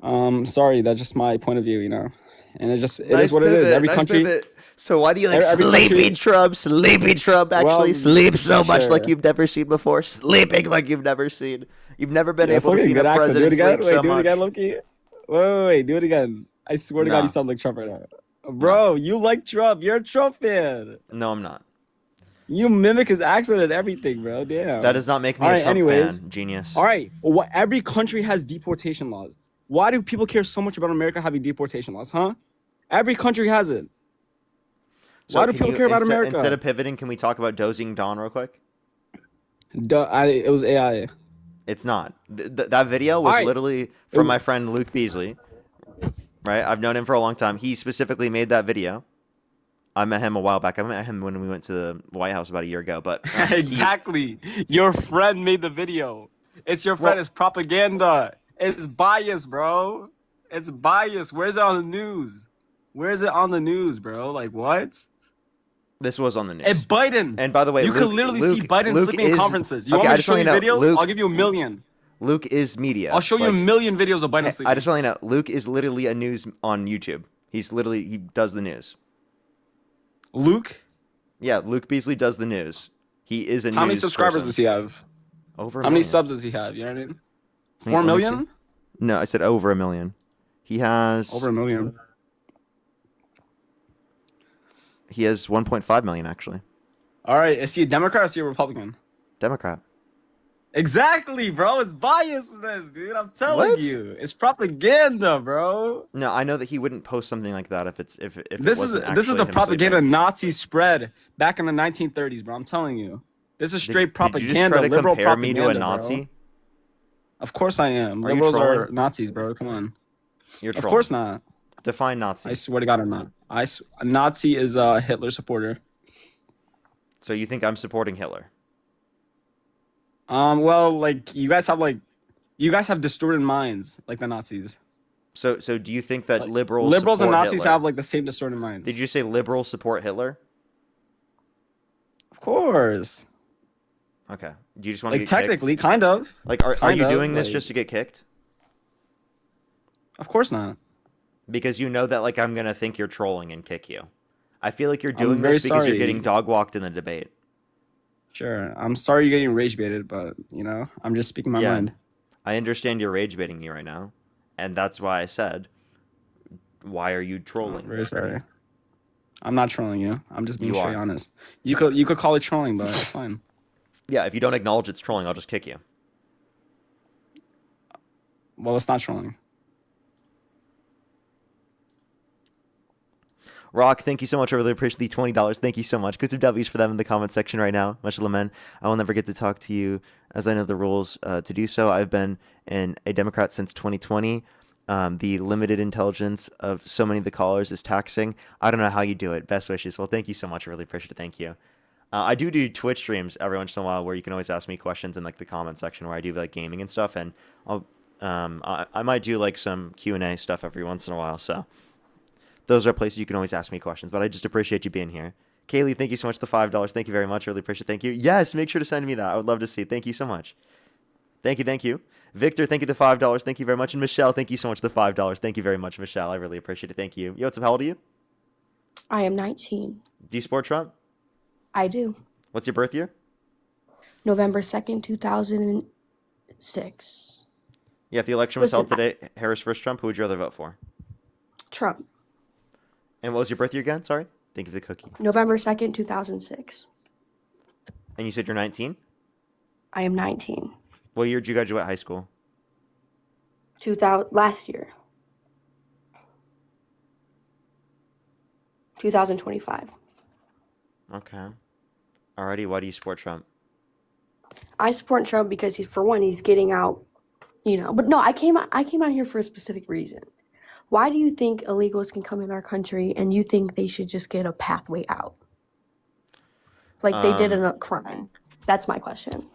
Sorry, that's just my point of view. You know, and it is what it is. Every country. Pivot. So why do you like every sleepy country- Trump? Sleepy Trump actually Well, sleep so much like sure. you've never seen before. Sleeping like you've never seen. You've never been Yeah, it's able to like a see good a accent. Do president it again. sleep Wait, so do it much. again, Loki. Wait, do it again. I swear to God, Nah. you sound like Trump right now. Bro, you like Trump. You're a Trump fan. No, I'm not. You mimic his accent and everything, bro. Damn. That does not make me All a right, Trump anyways. fan. Genius. All right. Well, every country has deportation laws. Why do people care so much about America having deportation laws, huh? Every country has it. So Why do can people you, care about instead, America? Instead of pivoting, can we talk about Dozing Dawn real quick? It was AI. It's not. That video was Alright. literally from my friend Luke Beasley. Right? I've known him for a long time. He specifically made that video. I met him a while back. I met him when we went to the White House about a year ago. But Exactly. Your friend made the video. It's your friend. It's propaganda. It's bias, bro. It's bias. Where's it on the news? Where is it on the news, bro? Like, what? This was on the news. And Biden. And by the way, you could literally see Biden sleeping in conferences. You want me to show you videos? I'll give you a million. Luke is media. I'll show you a million videos of Biden sleeping. I just want to know, Luke is literally a news on YouTube. He does the news. Luke? Yeah, Luke Beasley does the news. He is a news How many subscribers person. does he have? Over. How many subs does he have? You know what I mean? 4 million? No, I said over 1 million. He has over 1 million. He has 1.5 million actually. All right, is he a Democrat or is he a Republican? Democrat. Exactly, bro. It's biasness, dude. I'm telling you, it's propaganda, bro. No, I know that he wouldn't post something like that if This is the propaganda Nazi spread back in the 1930s, bro. I'm telling you, this is straight propaganda. Did you just try to liberal compare me to a propaganda, Nazi? bro. Of course I am. Are you Liberals are trolling? Nazis, bro. Come on. You're Of trolling. course not. Define Nazi. I swear to God, I'm not. A Nazi is a Hitler supporter. So you think I'm supporting Hitler? Well, like you guys have distorted minds, like the Nazis. So do you think that liberals and support Nazis Hitler? have like the same distorted minds? Did you say liberals support Hitler? Of course. Okay. Do you just want to Like get technically, kicked? kind of. Like, are Kind you of, doing this like- just to get kicked? Of course not. Because you know that like I'm gonna think you're trolling and kick you. I feel like you're doing very this because you're sorry. getting dog walked in the debate. Sure. I'm sorry you're getting rage baited, but you know, I'm just speaking my mind. I understand you're rage baiting me right now, and that's why I said, why are you trolling? Very sorry. I'm not trolling you. I'm just being You straight are. honest. You could call it trolling, but it's fine. Yeah, if you don't acknowledge it's trolling, I'll just kick you. Well, it's not trolling. Rock, thank you so much. I really appreciate the $20. Thank you so much. Put some W's for them in the comment section right now. Much lament. I will never get to talk to you as I know the rules to do so. I've been a Democrat since 2020. The limited intelligence of so many of the callers is taxing. I don't know how you do it. Best wishes. Well, thank you so much. I really appreciate it. Thank you. I do Twitch streams every once in a while where you can always ask me questions in like the comment section where I do like gaming and stuff. And I might do like some Q&A stuff every once in a while. So those are places you can always ask me questions, but I just appreciate you being here. Kaylee, thank you so much for the $5. Thank you very much. I really appreciate it. Thank you. Yes, make sure to send me that. I would love to see. Thank you so much. Thank you. Thank you. Victor, thank you for the $5. Thank you very much. And Michelle, thank you so much for the $5. Thank you very much, Michelle. I really appreciate it. Thank you. Yo, what's up? How old are you? I am 19. Do you support Trump? I do. What's your birth year? November 2nd, 2006. Yeah, if the election was held Listen, today, Harris versus Trump, who would you rather vote for? Trump. And what was your birth year again? Sorry? Thank you for the cookie. November 2nd, 2006. And you said you're 19? I am 19. What year did you graduate high school? Last year. 2025. Okay. Alrighty, why do you support Trump? I support Trump because he's getting out, but no, I came out here for a specific reason. Why do you think illegals can come in our country and you think they should just get a pathway out? Like they did a crime. That's my question.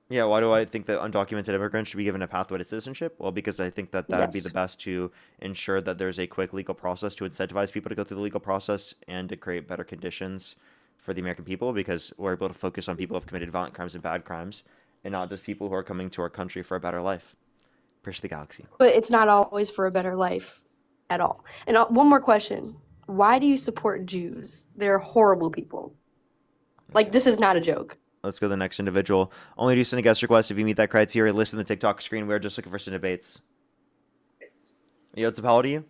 Yeah, why do I think that undocumented immigrants should be given a pathway to citizenship? Well, because I think that would be Yes. the best to ensure that there's a quick legal process to incentivize people to go through the legal process and to create better conditions for the American people, because we're able to focus on people who have committed violent crimes and bad crimes and not just people who are coming to our country for a better life. Appreciate the galaxy. But it's not always for a better life at all. And one more question. Why do you support Jews? They're horrible people. Like, this is not a joke. Let's go to the next individual. Only do send a guest request if you meet that criteria. List in the TikTok screen. We're just looking for some debates. Yo, what's up? How old are you?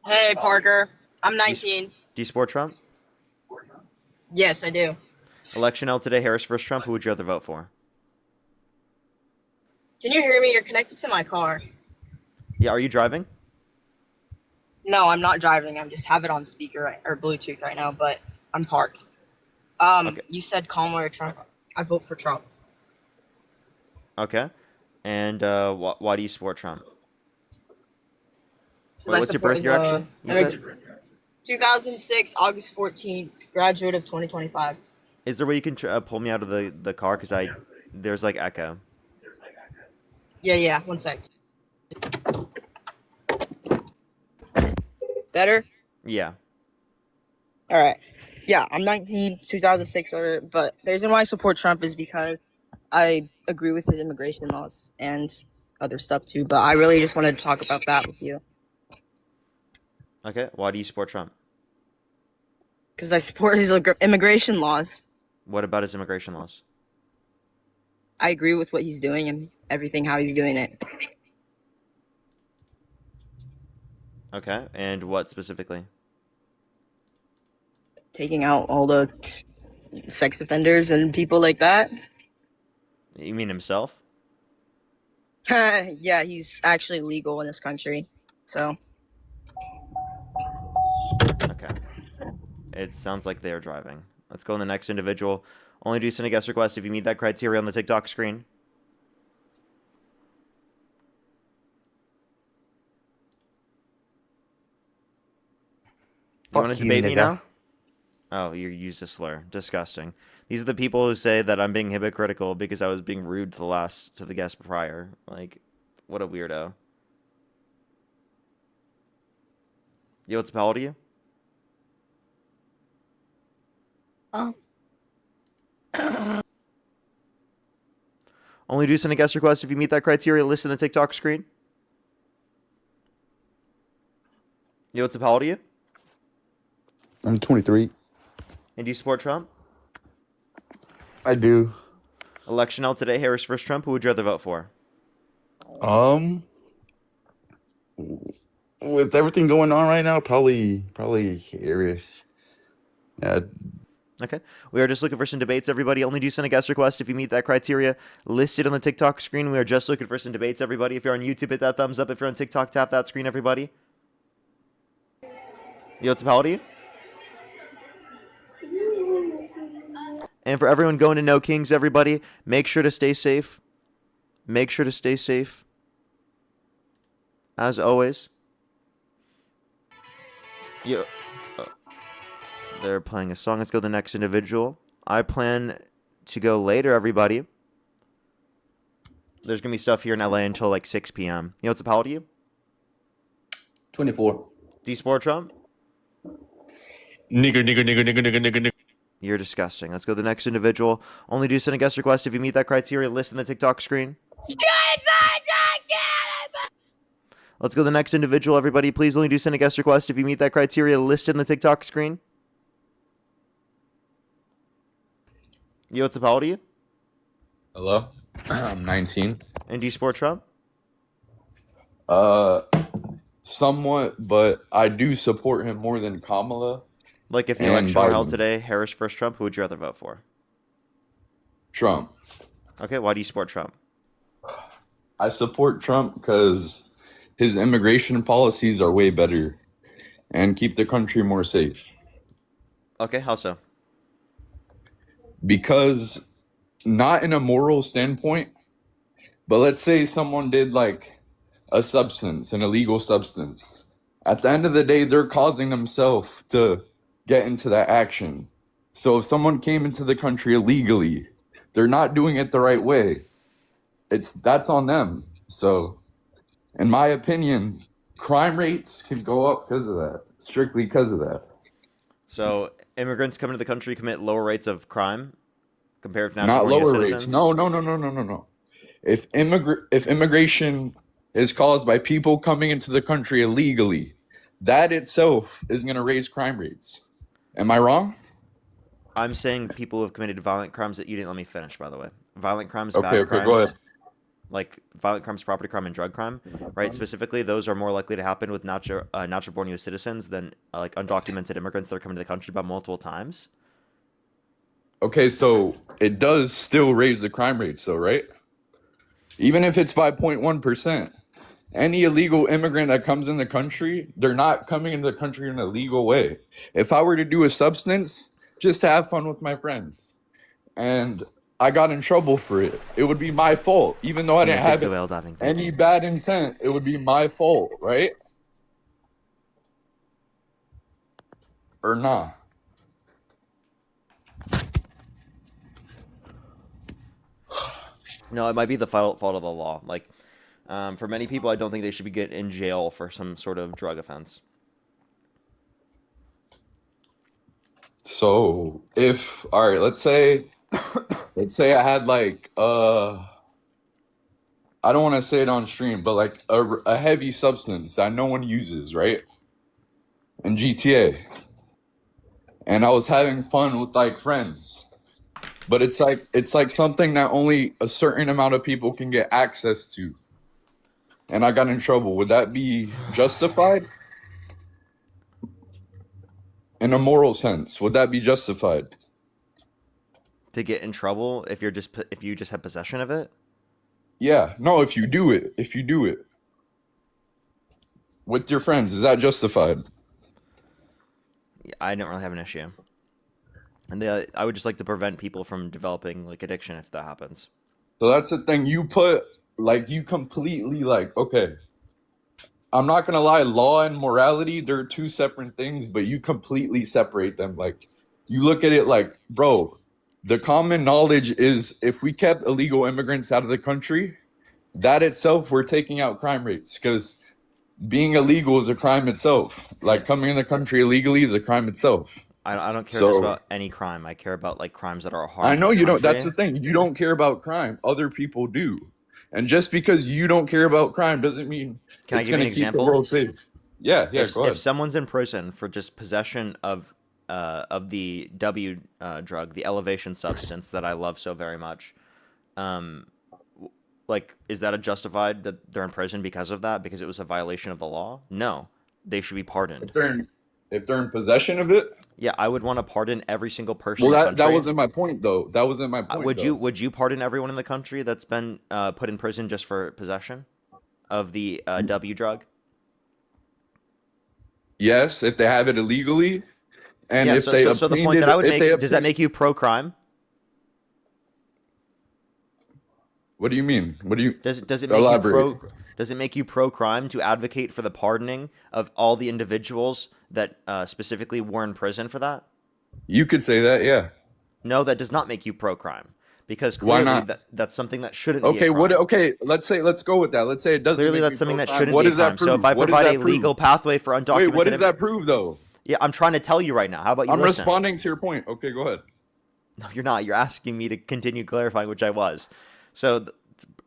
Hey, Parker. I'm 19. Do you support Trump? Yes, I do. Election held today, Harris versus Trump. Who would you rather vote for? Can you hear me? You're connected to my car. Yeah, are you driving? No, I'm not driving. I'm just have it on speaker or Bluetooth right now, but I'm parked. Okay. You said Kamala or Trump. I vote for Trump. Okay. And why do you support Trump? Because What's your birth year, actually? You said? 2006, August 14th, graduate of 2025. Is there a way you can pull me out of the car? Because there's like echo. Yeah, 1 sec. Better? Yeah. All right. Yeah, I'm 19, 2006, but the reason why I support Trump is because I agree with his immigration laws and other stuff too, but I really just wanted to talk about that with you. Okay. Why do you support Trump? Because I support his immigration laws. What about his immigration laws? I agree with what he's doing and everything, how he's doing it. Okay. And what specifically? Taking out all the sex offenders and people like that. You mean himself? Yeah, he's actually legal in this country, so. Okay. It sounds like they are driving. Let's go on the next individual. Only do send a guest request if you meet that criteria on the TikTok screen. You want to debate me now? Oh, you used a slur. Disgusting. These are the people who say that I'm being hypocritical because I was being rude to the guest prior. Like, what a weirdo. Yo, what's up? How old are you? Only do send a guest request if you meet that criteria listed in the TikTok screen. Yo, what's up? How old are you? I'm 23. And do you support Trump? I do. Election held today, Harris versus Trump. Who would you rather vote for? With everything going on right now, probably Harris. Yeah. Okay. We are just looking for some debates, everybody. Only do send a guest request if you meet that criteria listed on the TikTok screen. We are just looking for some debates, everybody. If you're on YouTube, hit that thumbs up. If you're on TikTok, tap that screen, everybody. Yo, what's up? How old are you? And for everyone going to No Kings, everybody, make sure to stay safe. Make sure to stay safe. As always. Yo. They're playing a song. Let's go to the next individual. I plan to go later, everybody. There's going to be stuff here in LA until like 6 p.m. You know, what's up? How old are you? 24. Do you support Trump? Nigger. You're disgusting. Let's go to the next individual. Only do send a guest request if you meet that criteria listed in the TikTok screen. Let's go to the next individual, everybody. Please only do send a guest request if you meet that criteria listed in the TikTok screen. Yo, what's up? How old are you? Hello? I'm 19. And do you support Trump? Somewhat, but I do support him more than Kamala. Like if the election were held today, Harris versus Trump, who would you rather vote for? Trump. Okay, why do you support Trump? I support Trump because his immigration policies are way better and keep the country more safe. Okay, how so? Because not in a moral standpoint, but let's say someone did like a substance, an illegal substance. At the end of the day, they're causing themselves to get into that action. So if someone came into the country illegally, they're not doing it the right way. That's on them. So in my opinion, crime rates can go up because of that, strictly because of that. So immigrants coming to the country commit lower rates of crime compared to Not natural-born lower citizens? rates. No. If immigration is caused by people coming into the country illegally, that itself is going to raise crime rates. Am I wrong? I'm saying people who have committed violent crimes that you didn't let me finish, by the way. Violent crimes, Okay, bad crimes. go ahead. Like violent crimes, property crime, and drug crime, right? Specifically, those are more likely to happen with natural-born U.S. citizens than like undocumented immigrants that are coming to the country by multiple times. Okay, so it does still raise the crime rates, though, right? Even if it's by 0.1%. Any illegal immigrant that comes in the country, they're not coming into the country in a legal way. If I were to do a substance just to have fun with my friends and I got in trouble for it, it would be my fault. Even though I didn't have any bad intent, it would be my fault, right? Or not? No, it might be the fault of the law. Like, for many people, I don't think they should be getting in jail for some sort of drug offense. So if, all right, let's say I had like I don't want to say it on stream, but like a heavy substance that no one uses, right? In GTA, and I was having fun with like friends, but it's like something that only a certain amount of people can get access to, and I got in trouble. Would that be justified? In a moral sense, would that be justified? To get in trouble if you just have possession of it? Yeah. No, if you do it with your friends, is that justified? I don't really have an issue. And I would just like to prevent people from developing like addiction if that happens. So that's the thing. You put like you completely like, okay, I'm not gonna lie, law and morality, they're two separate things, but you completely separate them. Like you look at it like, bro, the common knowledge is if we kept illegal immigrants out of the country, that itself, we're taking out crime rates, because being illegal is a crime itself. Like coming in the country illegally is a crime itself. I don't care just about any crime. I care about like crimes that are a harm. I know to the you don't. country. That's the thing. You don't care about crime. Other people do. And just because you don't care about crime doesn't mean Can I it's give you going an to keep the example? world safe. Yeah, go ahead. If someone's in prison for just possession of the W drug, the elevation substance that I love so very much, like, is that a justified that they're in prison because of that? Because it was a violation of the law? No, they should be pardoned. If they're in possession of it? Yeah, I would want to pardon every single person Well, in the that country. wasn't my point, though. That wasn't my point. Would you pardon everyone in the country that's been put in prison just for possession of the W drug? Yes, if they have it illegally, and Yeah, if they so the obtained point that it- I would if make, they does that obtained- make you pro-crime? What do you mean? What do you Does it make elaborate? does it make you pro-crime to advocate for the pardoning of all the individuals that specifically were in prison for that? You could say that, yeah. No, that does not make you pro-crime, because Why clearly not? that's something that shouldn't be a Okay, crime. Okay, let's go with that. Let's say it doesn't. Clearly, make that's me something that pro-crime. shouldn't What be a does that crime. So prove? if I What does provide that a prove? legal pathway for undocumented, Wait, what does that prove, though? Yeah, I'm trying to tell you right now. How about you I'm listen? responding to your point. Okay, go ahead. No, you're not. You're asking me to continue clarifying, which I was. So,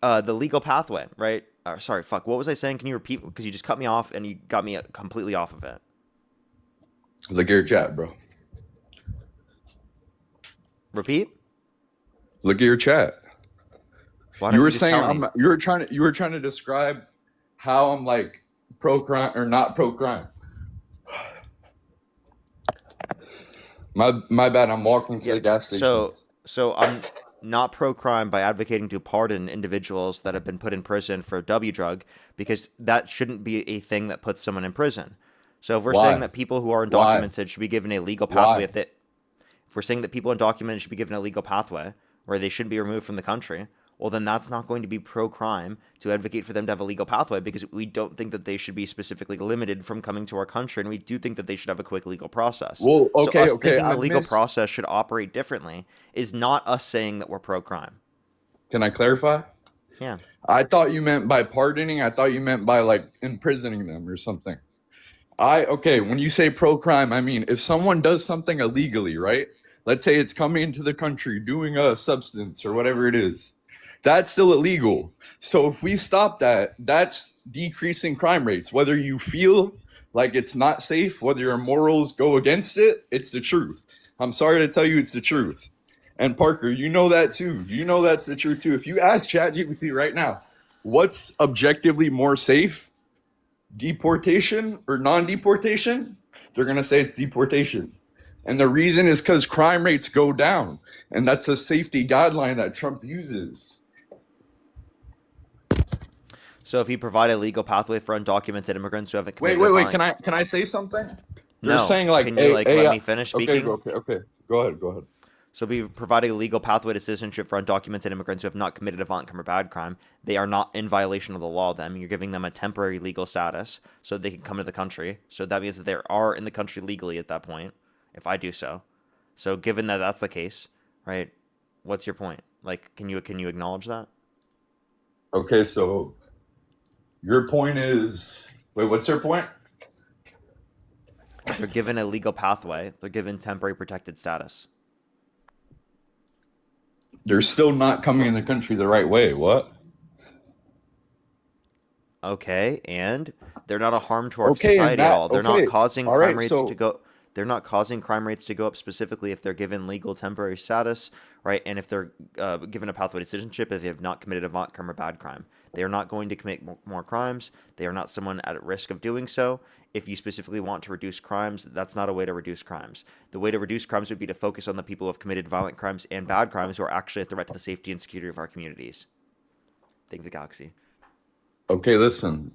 the legal pathway, right? Sorry, fuck. What was I saying? Can you repeat? Because you just cut me off and you got me completely off of it. Look at your chat, bro. Repeat. Look at your chat. Why You don't were just saying tell me? you were trying to describe how I'm like pro crime or not pro crime. My bad. I'm walking to the gas station. So I'm not pro-crime by advocating to pardon individuals that have been put in prison for W drug, because that shouldn't be a thing that puts someone in prison. So if we're Why? saying that people who are Why? undocumented should be given a legal pathway, Why? if we're saying that people undocumented should be given a legal pathway where they shouldn't be removed from the country, well, then that's not going to be pro-crime to advocate for them to have a legal pathway, because we don't think that they should be specifically limited from coming to our country, and we do think that they should have a quick legal process. Well, okay, so us thinking I the legal miss- process should operate differently is not us saying that we're pro-crime. Can I clarify? Yeah. I thought you meant by pardoning. I thought you meant by like imprisoning them or something. Okay, when you say pro crime, I mean if someone does something illegally, right? Let's say it's coming into the country doing a substance or whatever it is. That's still illegal. So if we stop that, that's decreasing crime rates. Whether you feel like it's not safe, whether your morals go against it, it's the truth. I'm sorry to tell you it's the truth. And Parker, you know that too. You know that's the truth too. If you ask ChatGPT right now, what's objectively more safe, deportation or non-deportation? They're going to say it's deportation. And the reason is because crime rates go down. And that's a safety guideline that Trump uses. So if you provide a legal pathway for undocumented immigrants who haven't Wait, committed a wait, wait. violent... Can I say something? They're No. saying like, Can you like let me finish okay, speaking? okay. Go ahead. So if you provide a legal pathway to citizenship for undocumented immigrants who have not committed a violent crime or bad crime, they are not in violation of the law then. You're giving them a temporary legal status so they can come to the country. So that means that they are in the country legally at that point, if I do so. So given that that's the case, right, what's your point? Like, can you acknowledge that? Okay, so your point is... Wait, what's your point? They're given a legal pathway. They're given temporary protected status. They're still not coming in the country the right way. What? Okay, and they're not a harm to our society at all. They're not causing crime rates to go. They're not causing crime rates to go up specifically if they're given legal temporary status, right? And if they're given a pathway to citizenship, if they have not committed a violent crime or bad crime, they are not going to commit more crimes. They are not someone at risk of doing so. If you specifically want to reduce crimes, that's not a way to reduce crimes. The way to reduce crimes would be to focus on the people who have committed violent crimes and bad crimes who are actually a threat to the safety and security of our communities. Thank the galaxy. Okay, listen.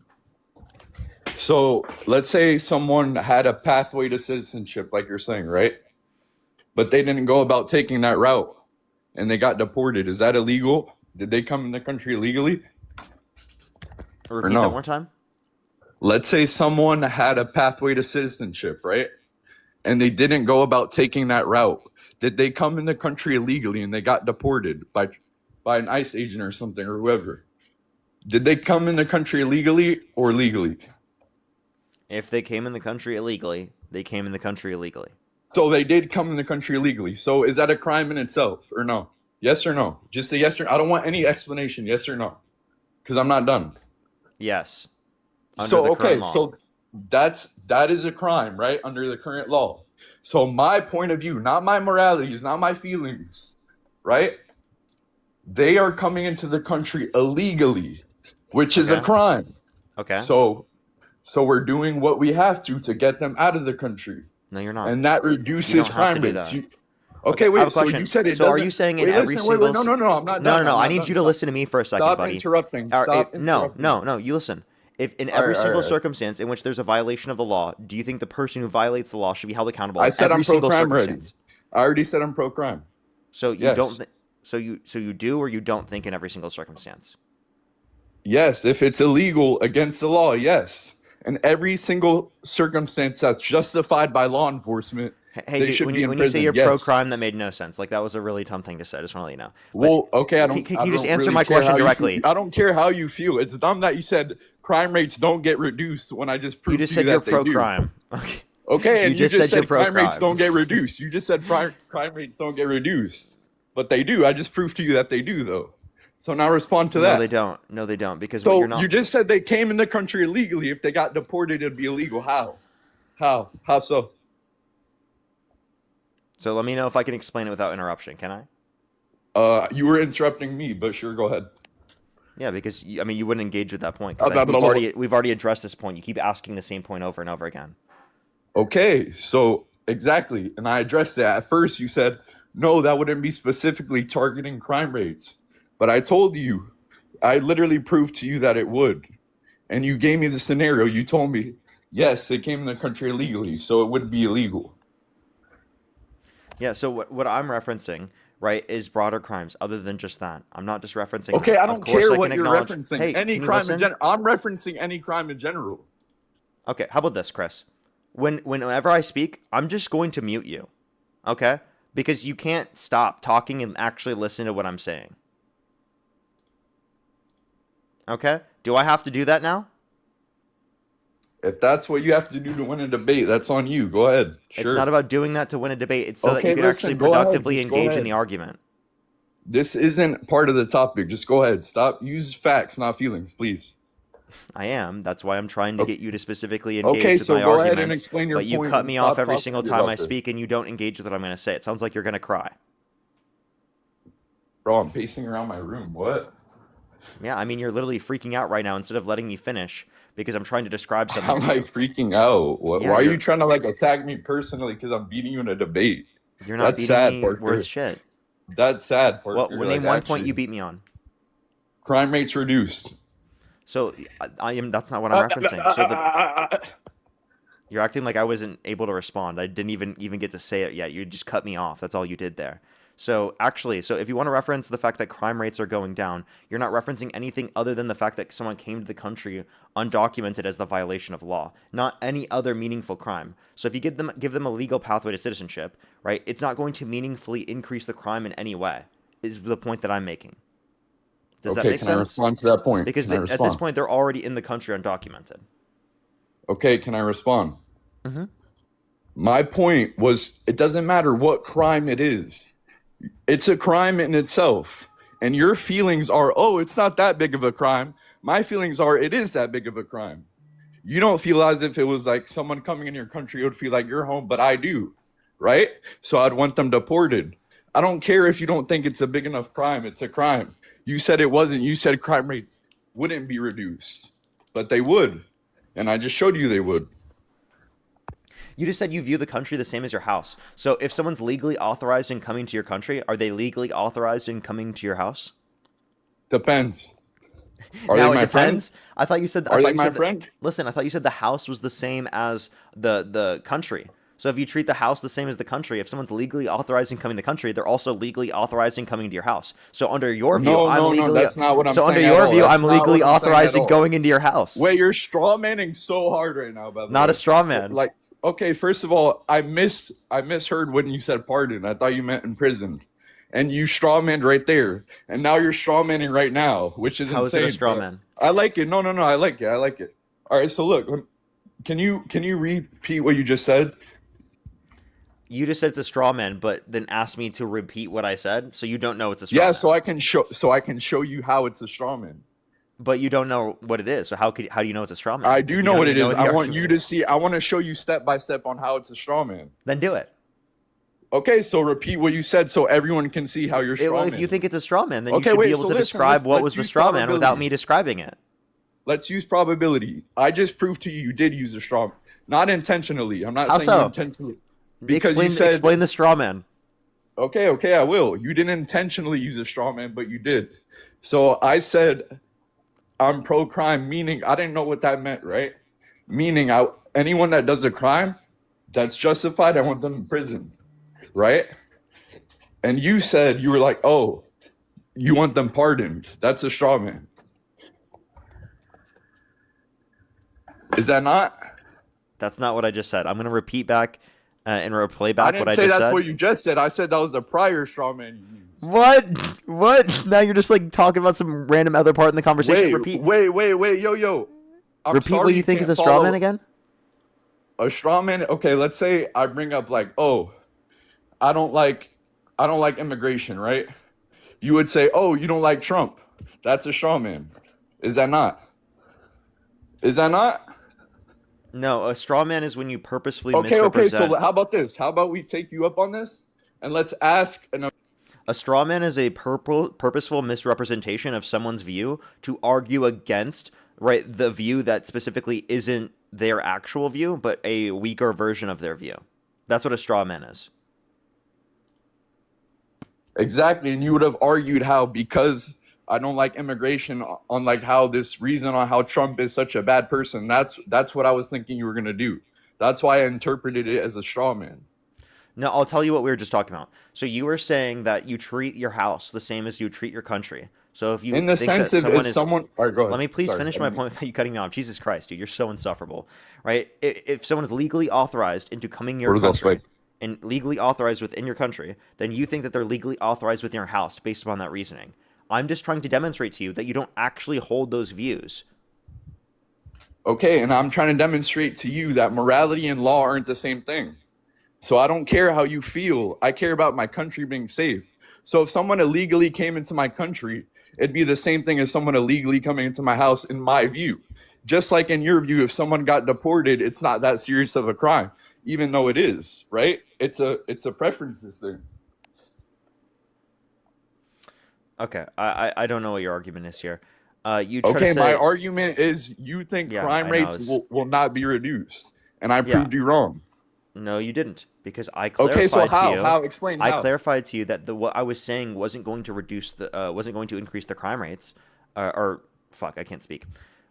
So let's say someone had a pathway to citizenship, like you're saying, right? But they didn't go about taking that route and they got deported. Is that illegal? Did they come in the country illegally? Repeat that one more time. Let's say someone had a pathway to citizenship, right? And they didn't go about taking that route. Did they come in the country illegally and they got deported by an ICE agent or something or whoever? Did they come in the country illegally or legally? If they came in the country illegally, they came in the country illegally. So they did come in the country illegally. So is that a crime in itself or no? Yes or no? Just a yes or no. I don't want any explanation. Yes or no? Because I'm not done. Yes. So okay, so that is a crime, right? Under the current law. So my point of view, not my moralities, not my feelings, right? They are coming into the country illegally, which is a crime. Okay. So we're doing what we have to get them out of the country. No, you're not. And that reduces crime rates. Okay, wait. So you said it. So are you saying in every single? No. I'm not. No. I need you to listen to me for a second, buddy. Stop interrupting. No. You listen. If in every single circumstance in which there's a violation of the law, do you think the person who violates the law should be held accountable? I said every I'm single pro-crime already. circumstance? I already said I'm pro-crime. So you don't. So you do or you don't think in every single circumstance? Yes, if it's illegal against the law, yes. In every single circumstance that's justified by law enforcement, hey, they dude, should when be in you prison. say you're yes. pro-crime, that made no sense. Like that was a really dumb thing to say. I just want to let you know. Well, okay, Can you just answer my question directly? I don't care how you feel. It's dumb that you said crime rates don't get reduced when I just proved You just to you said you're that they do. pro-crime. Okay, and you just said you're crime rates pro-crime. don't get reduced. You just said crime rates don't get reduced, but they do. I just proved to you that they do, though. So now respond to that. No, they don't. Because So you're not. you just said they came in the country illegally. If they got deported, it'd be illegal. How? How so? So let me know if I can explain it without interruption. Can I? You were interrupting me, but sure, go ahead. Yeah, because you wouldn't engage with that point. 'Cause we've already addressed this point. You keep asking the same point over and over again. Okay, so exactly, and I addressed that. At first, you said no, that wouldn't be specifically targeting crime rates, but I told you, I literally proved to you that it would, and you gave me the scenario. You told me, yes, they came in the country illegally, so it would be illegal. Yeah. So what I'm referencing, right, is broader crimes other than just that. I'm not just referencing. Okay, that. I don't Of course, care I what can you're acknowledge- referencing. Hey, Any can you crime listen? in general. I'm referencing any crime in general. Okay, how about this, Chris? Whenever I speak, I'm just going to mute you. Okay? Because you can't stop talking and actually listen to what I'm saying. Okay? Do I have to do that now? If that's what you have to do to win a debate, that's on you. Go ahead. Sure. It's not about doing that to win a debate. It's so that Okay, you can listen, actually go ahead, productively just go engage in ahead. the argument. This isn't part of the topic. Just go ahead. Stop. Use facts, not feelings, please. I am. That's why I'm trying to get you to specifically engage Okay, with so my go ahead arguments. and explain your but you point cut and me stop off every talking single to me time about I this. speak, and you don't engage with what I'm going to say. It sounds like you're going to cry. Bro, I'm pacing around my room. What? Yeah, I mean, you're literally freaking out right now instead of letting me finish because I'm trying to describe something. How am I freaking out? Yeah, Why are you're- you trying to attack me personally because I'm beating you in a debate? You're not That's beating sad, me Parker. worth shit. That's sad, Parker. Well, name one point you beat me on. Crime rates reduced. So I am. That's not what I'm referencing. So you're acting like I wasn't able to respond. I didn't even get to say it yet. You just cut me off. That's all you did there. So actually, so if you want to reference the fact that crime rates are going down, you're not referencing anything other than the fact that someone came to the country undocumented as the violation of law, not any other meaningful crime. So if you give them a legal pathway to citizenship, right, it's not going to meaningfully increase the crime in any way, is the point that I'm making. Does that make sense? Can I respond to that point? Because at this point, they're already in the country undocumented. Okay, can I respond? Mm-hmm. My point was, it doesn't matter what crime it is. It's a crime in itself. And your feelings are, oh, it's not that big of a crime. My feelings are, it is that big of a crime. You don't feel as if it was like someone coming in your country would feel like your home, but I do, right? So I'd want them deported. I don't care if you don't think it's a big enough crime. It's a crime. You said it wasn't. You said crime rates wouldn't be reduced, but they would. And I just showed you they would. You just said you view the country the same as your house. So if someone's legally authorized in coming to your country, are they legally authorized in coming to your house? Depends. Are Now they it my depends. friend? I thought you said. Are they my friend? Listen, I thought you said the house was the same as the country. So if you treat the house the same as the country, if someone's legally authorized in coming to the country, they're also legally authorized in coming to your house. So under your view, No, that's not what I'm saying. So under your view, I'm That's not legally what I'm saying authorized at in all. going into your house. Wait, you're straw manning so hard right now, by the way. Not a straw man. Like, okay, first of all, I misheard when you said pardon. I thought you meant in prison. And you straw manned right there. And now you're straw manning right now, which is How is insane. it a straw but man? I like it. No, I like it. I like it. All right, so look, can you repeat what you just said? You just said it's a straw man, but then asked me to repeat what I said, so you don't know it's a straw man. Yeah, so I can show you how it's a straw man. But you don't know what it is, so how do you know it's a straw man? I do You know don't what even it is. what the I want argument you to see. I want to show you step by step on how it's a straw man. Then do it. Okay, so repeat what you said so everyone can see how you're straw Well, man. if you think it's a straw man, then you Okay, should wait, be able so to listen, describe what let's was the use straw man without probability. me describing it. Let's use probability. I just proved to you did use a straw man. Not intentionally. I'm not How saying so? you intentionally. Because you said Explain the straw man. Okay, I will. You didn't intentionally use a straw man, but you did. So I said I'm pro crime, meaning I didn't know what that meant, right? Meaning anyone that does a crime that's justified, I want them in prison, right? And you said, you were like, oh, you want them pardoned. That's a straw man. Is that not? That's not what I just said. I'm going to repeat back and replay I back didn't what I say just that's said. what you just said. I said that was the prior straw man you used. What? Now you're just like talking about some random other part in the conversation. Wait, yo. I'm Repeat sorry what you think can't is a straw follow. man again? A straw man. Okay, let's say I bring up like, oh, I don't like immigration, right? You would say, oh, you don't like Trump. That's a straw man. Is that not? No, a straw man is when you purposefully Okay. misrepresent. So how about this? How about we take you up on this and let's ask A straw man is a purposeful misrepresentation of someone's view to argue against, right, the view that specifically isn't their actual view, but a weaker version of their view. That's what a straw man is. Exactly, and you would have argued how because I don't like immigration on like how this reason on how Trump is such a bad person. That's what I was thinking you were gonna do. That's why I interpreted it as a straw man. No, I'll tell you what we were just talking about. So you were saying that you treat your house the same as you treat your country. So if you In the think sense that of someone, all right, go ahead. let me please Sorry, finish my point without you cutting me off. Jesus Christ, dude, you're so insufferable, right? If someone is legally authorized into coming your Where does that country spike? and legally authorized within your country, then you think that they're legally authorized within your house based upon that reasoning. I'm just trying to demonstrate to you that you don't actually hold those views. Okay, and I'm trying to demonstrate to you that morality and law aren't the same thing. So I don't care how you feel. I care about my country being safe. So if someone illegally came into my country, it'd be the same thing as someone illegally coming into my house in my view. Just like in your view, if someone got deported, it's not that serious of a crime, even though it is, right? It's a preferences thing. Okay, I don't know what your argument is here. You try Okay, to say, my argument is you think Yeah, crime I know, rates it's- will not be reduced, and I Yeah. proved you wrong. No, you didn't, because I clarified Okay, so to you. how? Explain I how. clarified to you that what I was saying wasn't going to increase the crime rates, or fuck, I can't speak.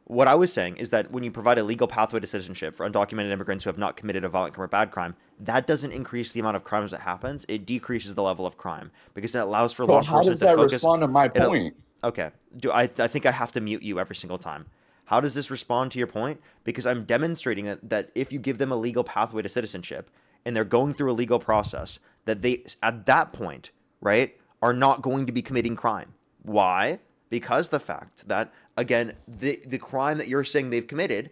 What I was saying is that when you provide a legal pathway to citizenship for undocumented immigrants who have not committed a violent crime or bad crime, that doesn't increase the amount of crimes that happens. It decreases the level of crime because it allows for law So how enforcement does to that focus. respond to my point? Okay. I think I have to mute you every single time. How does this respond to your point? Because I'm demonstrating that if you give them a legal pathway to citizenship and they're going through a legal process, that they, at that point, right, are not going to be committing crime. Why? Because the fact that, again, the crime that you're saying they've committed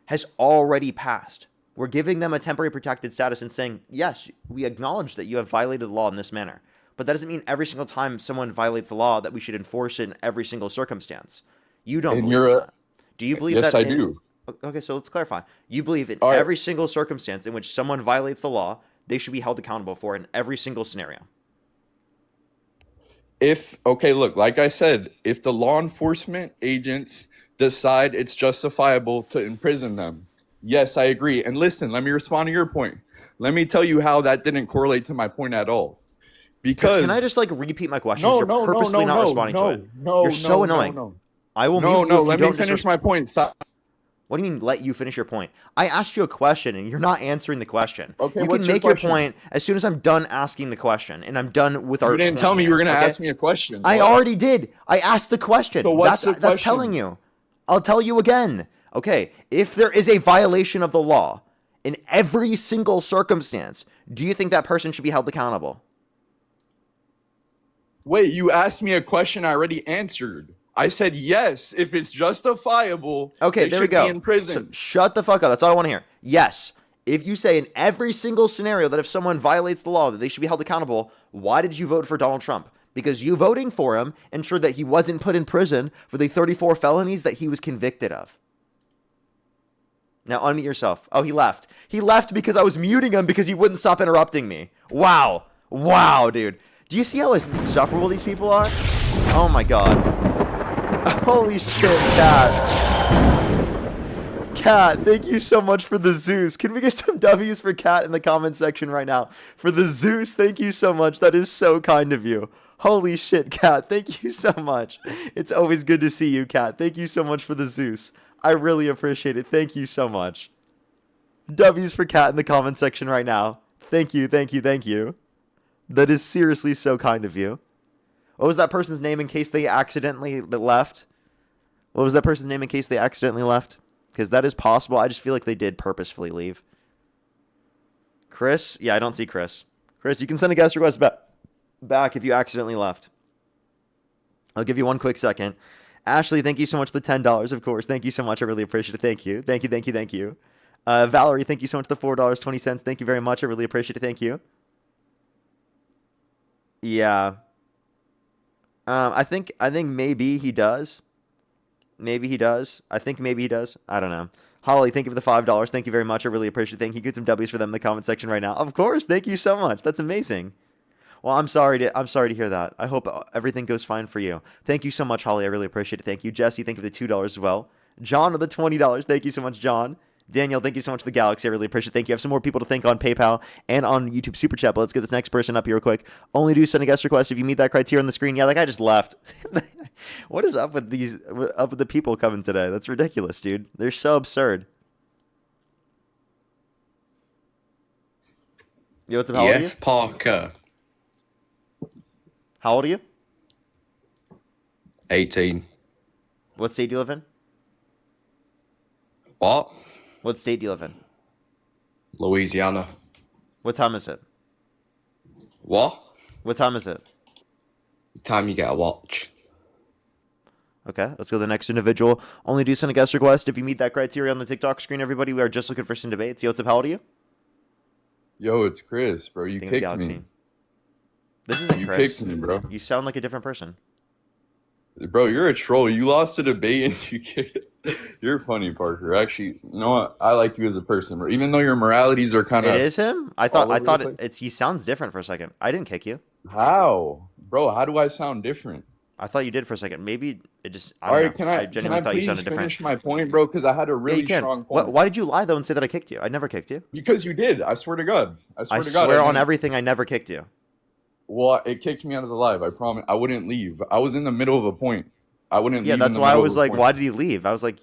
has already passed. We're giving them a temporary protected status and saying, yes, we acknowledge that you have violated the law in this manner. But that doesn't mean every single time someone violates the law that we should enforce it in every single circumstance. You don't believe that. Do you believe that? Yes, I do. Okay, so let's clarify. You believe in All right. every single circumstance in which someone violates the law, they should be held accountable for in every single scenario. Okay, look, like I said, if the law enforcement agents decide it's justifiable to imprison them, yes, I agree. And listen, let me respond to your point. Let me tell you how that didn't correlate to my point at all. Because Can I just repeat my question? No, You're no, purposely no, not no, responding no, to it. no, You're so no, annoying. no. I will No, mute no, you if let you me don't finish my point. Stop. What do you mean let you finish your point? I asked you a question and you're not answering the question. Okay, You can what's your make your question? point as soon as I'm done asking the question and I'm done with our You didn't point tell me you were here, going to okay? ask me a question. I What? already did. I asked the question. So what's the That's telling question? you. I'll tell you again. Okay, if there is a violation of the law in every single circumstance, do you think that person should be held accountable? Wait, you asked me a question I already answered. I said yes, if it's justifiable. Okay, they there we should go. Be in prison. So shut the fuck up. That's all I want to hear. Yes. If you say in every single scenario that if someone violates the law that they should be held accountable, why did you vote for Donald Trump? Because you voting for him ensured that he wasn't put in prison for the 34 felonies that he was convicted of. Now unmute yourself. Oh, he left. He left because I was muting him because he wouldn't stop interrupting me. Wow. Wow, dude. Do you see how insufferable these people are? Oh my god. Holy shit, Cat. Cat, thank you so much for the Zeus. Can we get some W's for Cat in the comment section right now? For the Zeus, thank you so much. That is so kind of you. Holy shit, Cat. Thank you so much. It's always good to see you, Cat. Thank you so much for the Zeus. I really appreciate it. Thank you so much. W's for Cat in the comment section right now. Thank you, thank you, thank you. That is seriously so kind of you. What was that person's name in case they accidentally left? What was that person's name in case they accidentally left? Because that is possible. I just feel like they did purposefully leave. Chris? Yeah, I don't see Chris. Chris, you can send a guest request back if you accidentally left. I'll give you one quick second. Ashley, thank you so much for the $10, of course. Thank you so much. I really appreciate it. Thank you. Thank you, thank you, thank you. Valerie, thank you so much for the $4.20. Thank you very much. I really appreciate it. Thank you. Yeah. I think maybe he does. Maybe he does. I think maybe he does. I don't know. Holly, thank you for the $5. Thank you very much. I really appreciate it. Thank you. Get some W's for them in the comment section right now. Of course. Thank you so much. That's amazing. Well, I'm sorry to hear that. I hope everything goes fine for you. Thank you so much, Holly. I really appreciate it. Thank you. Jesse, thank you for the $2 as well. John with the $20. Thank you so much, John. Daniel, thank you so much for the Galaxy. I really appreciate it. Thank you. I have some more people to thank on PayPal and on YouTube Super Chat, but let's get this next person up here real quick. Only do send a guest request if you meet that criteria on the screen. Yeah, that guy just left. What is up with the people coming today? That's ridiculous, dude. They're so absurd. Yo, what's up? How old are you? Yes, Parker. How old are you? 18. What state do you live in? What? What state do you live in? Louisiana. What time is it? What? What time is it? It's time you get a watch. Okay, let's go to the next individual. Only do send a guest request if you meet that criteria on the TikTok screen, everybody. We are just looking for some debates. Yo, what's up? How old are you? Yo, it's Chris, bro. You King of kicked Galaxy. me. This isn't You Chris. kicked me, bro. You sound like a different person. Bro, you're a troll. You lost a debate and you kicked. You're funny, Parker. Actually, you know what? I like you as a person, bro. Even though your moralities are kind of. It is him? I thought it's he sounds different for a second. I didn't kick you. How? Bro, how do I sound different? I thought you did for a second. Maybe it just. I All don't right, know. can I genuinely thought you please sounded finish different. my point, bro? Because I had a Yeah, really you can. strong point. Why did you lie though and say that I kicked you? I never kicked you. Because you did. I swear to God. I swear I to God. swear on didn't. everything I never kicked you. Well, it kicked me out of the live. I promise. I wouldn't leave. I was in the middle of a point. I wouldn't Yeah, leave. that's in the why I middle was of a like, point. why did he leave? I was like,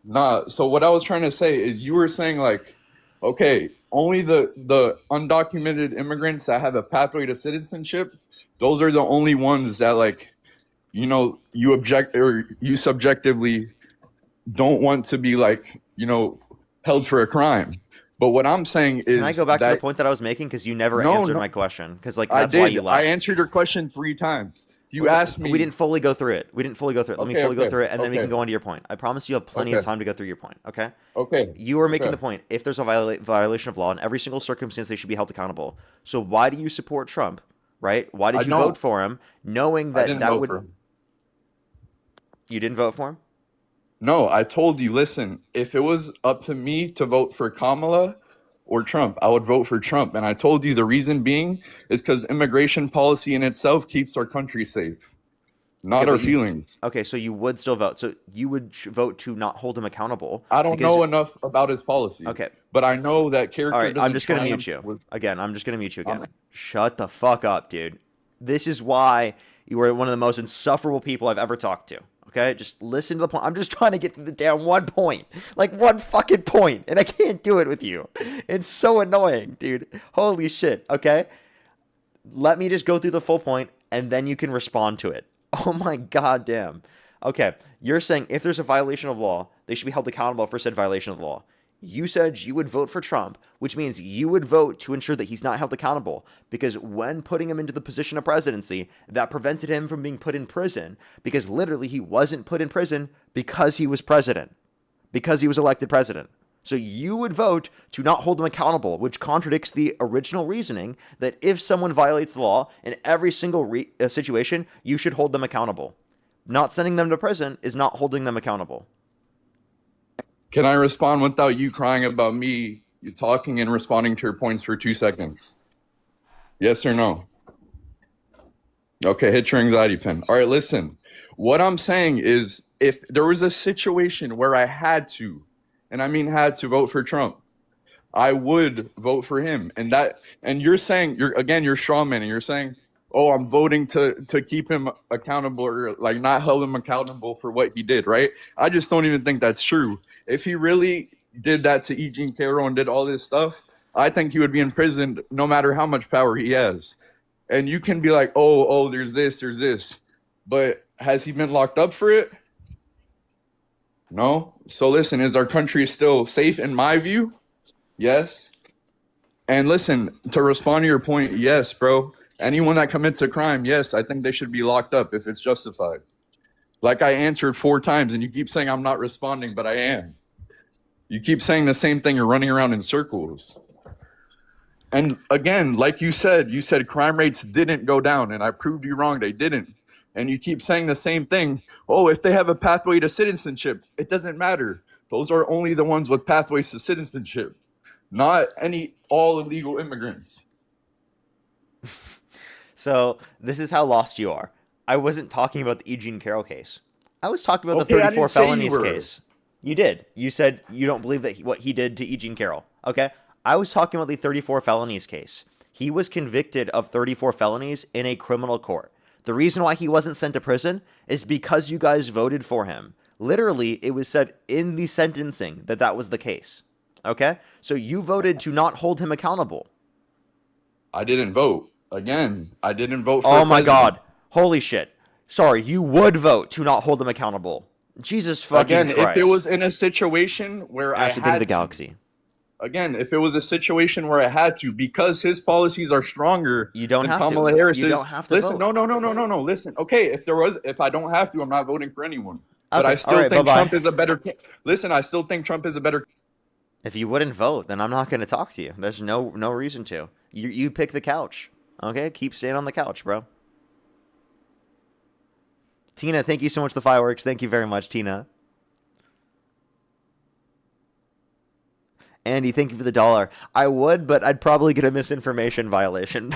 Nah, so what I was trying to say is you were saying like, okay, only the undocumented immigrants that have a pathway to citizenship, those are the only ones that like, you object or you subjectively don't want to be like, held for a crime. But what I'm saying is Can I go back to the that point that I was making? Because you never no, answered no, my question. Because like I that's why did. you I left. answered your question 3 times. You Well, asked me. we didn't fully go through it. Let me Okay, fully go okay, through it, and then we can okay, go on to your point. I promise you have plenty of okay, time to go through your point. Okay. okay, You were making okay. the point. If there's a violation of law in every single circumstance, they should be held accountable. So why do you support Trump? Right? Why I did you vote don't. for him, knowing I that didn't that vote would? for him. You didn't vote for him? No, I told you, listen, if it was up to me to vote for Kamala or Trump, I would vote for Trump. And I told you the reason being is because immigration policy in itself keeps our country safe, Okay, not our but you. feelings. Okay, so you would still vote. So you would vote to not hold him accountable I don't because. know enough about his policy, Okay. but I know that All character right, I'm doesn't just gonna mute triumph you with. again. I'm just gonna mute you I'm, again. Shut the fuck up, dude. This is why you are one of the most insufferable people I've ever talked to. Okay, just listen to the point. I'm just trying to get to the damn one point, like one fucking point, and I can't do it with you. It's so annoying, dude. Holy shit. Okay, let me just go through the full point, and then you can respond to it. Oh my goddamn. Okay, you're saying if there's a violation of law, they should be held accountable for said violation of law. You said you would vote for Trump, which means you would vote to ensure that he's not held accountable. Because when putting him into the position of presidency, that prevented him from being put in prison. Because literally, he wasn't put in prison because he was president, because he was elected president. So you would vote to not hold him accountable, which contradicts the original reasoning that if someone violates the law in every single situation, you should hold them accountable. Not sending them to prison is not holding them accountable. Can I respond without you crying about me, you talking and responding to your points for 2 seconds? Yes or no? Okay, hit your anxiety pin. All right, listen. What I'm saying is if there was a situation where I had to, and I mean had to vote for Trump, I would vote for him. And you're saying you're straw manning. You're saying, oh, I'm voting to keep him accountable or like not hold him accountable for what he did, right? I just don't even think that's true. If he really did that to E. Jean Carroll and did all this stuff, I think he would be in prison no matter how much power he has. And you can be like, oh, there's this. But has he been locked up for it? No. So listen, is our country still safe in my view? Yes. And listen, to respond to your point, yes, bro. Anyone that commits a crime, yes, I think they should be locked up if it's justified. Like I answered 4 times and you keep saying I'm not responding, but I am. You keep saying the same thing. You're running around in circles. And again, like you said crime rates didn't go down and I proved you wrong. They didn't. And you keep saying the same thing. Oh, if they have a pathway to citizenship, it doesn't matter. Those are only the ones with pathways to citizenship, not all illegal immigrants. So this is how lost you are. I wasn't talking about the E. Jean Carroll case. I was talking about the Okay, I 34 didn't say you felonies were. case. You did. You said you don't believe that what he did to E. Jean Carroll. Okay? I was talking about the 34 felonies case. He was convicted of 34 felonies in a criminal court. The reason why he wasn't sent to prison is because you guys voted for him. Literally, it was said in the sentencing that that was the case. Okay? So you voted to not hold him accountable. I didn't vote. Again, I didn't vote for Oh a my president. god. Holy shit. Sorry, you would vote to not hold him accountable. Jesus fucking Again, Christ. if it was in a situation where I Actually, think of had the to, galaxy. again, if it was a situation where I had to, because his policies are stronger You don't than have to. Kamala Harris's. You don't have to Listen, vote. no. Listen, okay, if I don't have to, I'm not voting for anyone. But Okay, I still alright, think bye-bye. Trump is a better. Listen, I still think Trump is a better. If you wouldn't vote, then I'm not going to talk to you. There's no reason to. You pick the couch. Okay? Keep staying on the couch, bro. Tina, thank you so much for the fireworks. Thank you very much, Tina. Andy, thank you for the $1. I would, but I'd probably get a misinformation violation.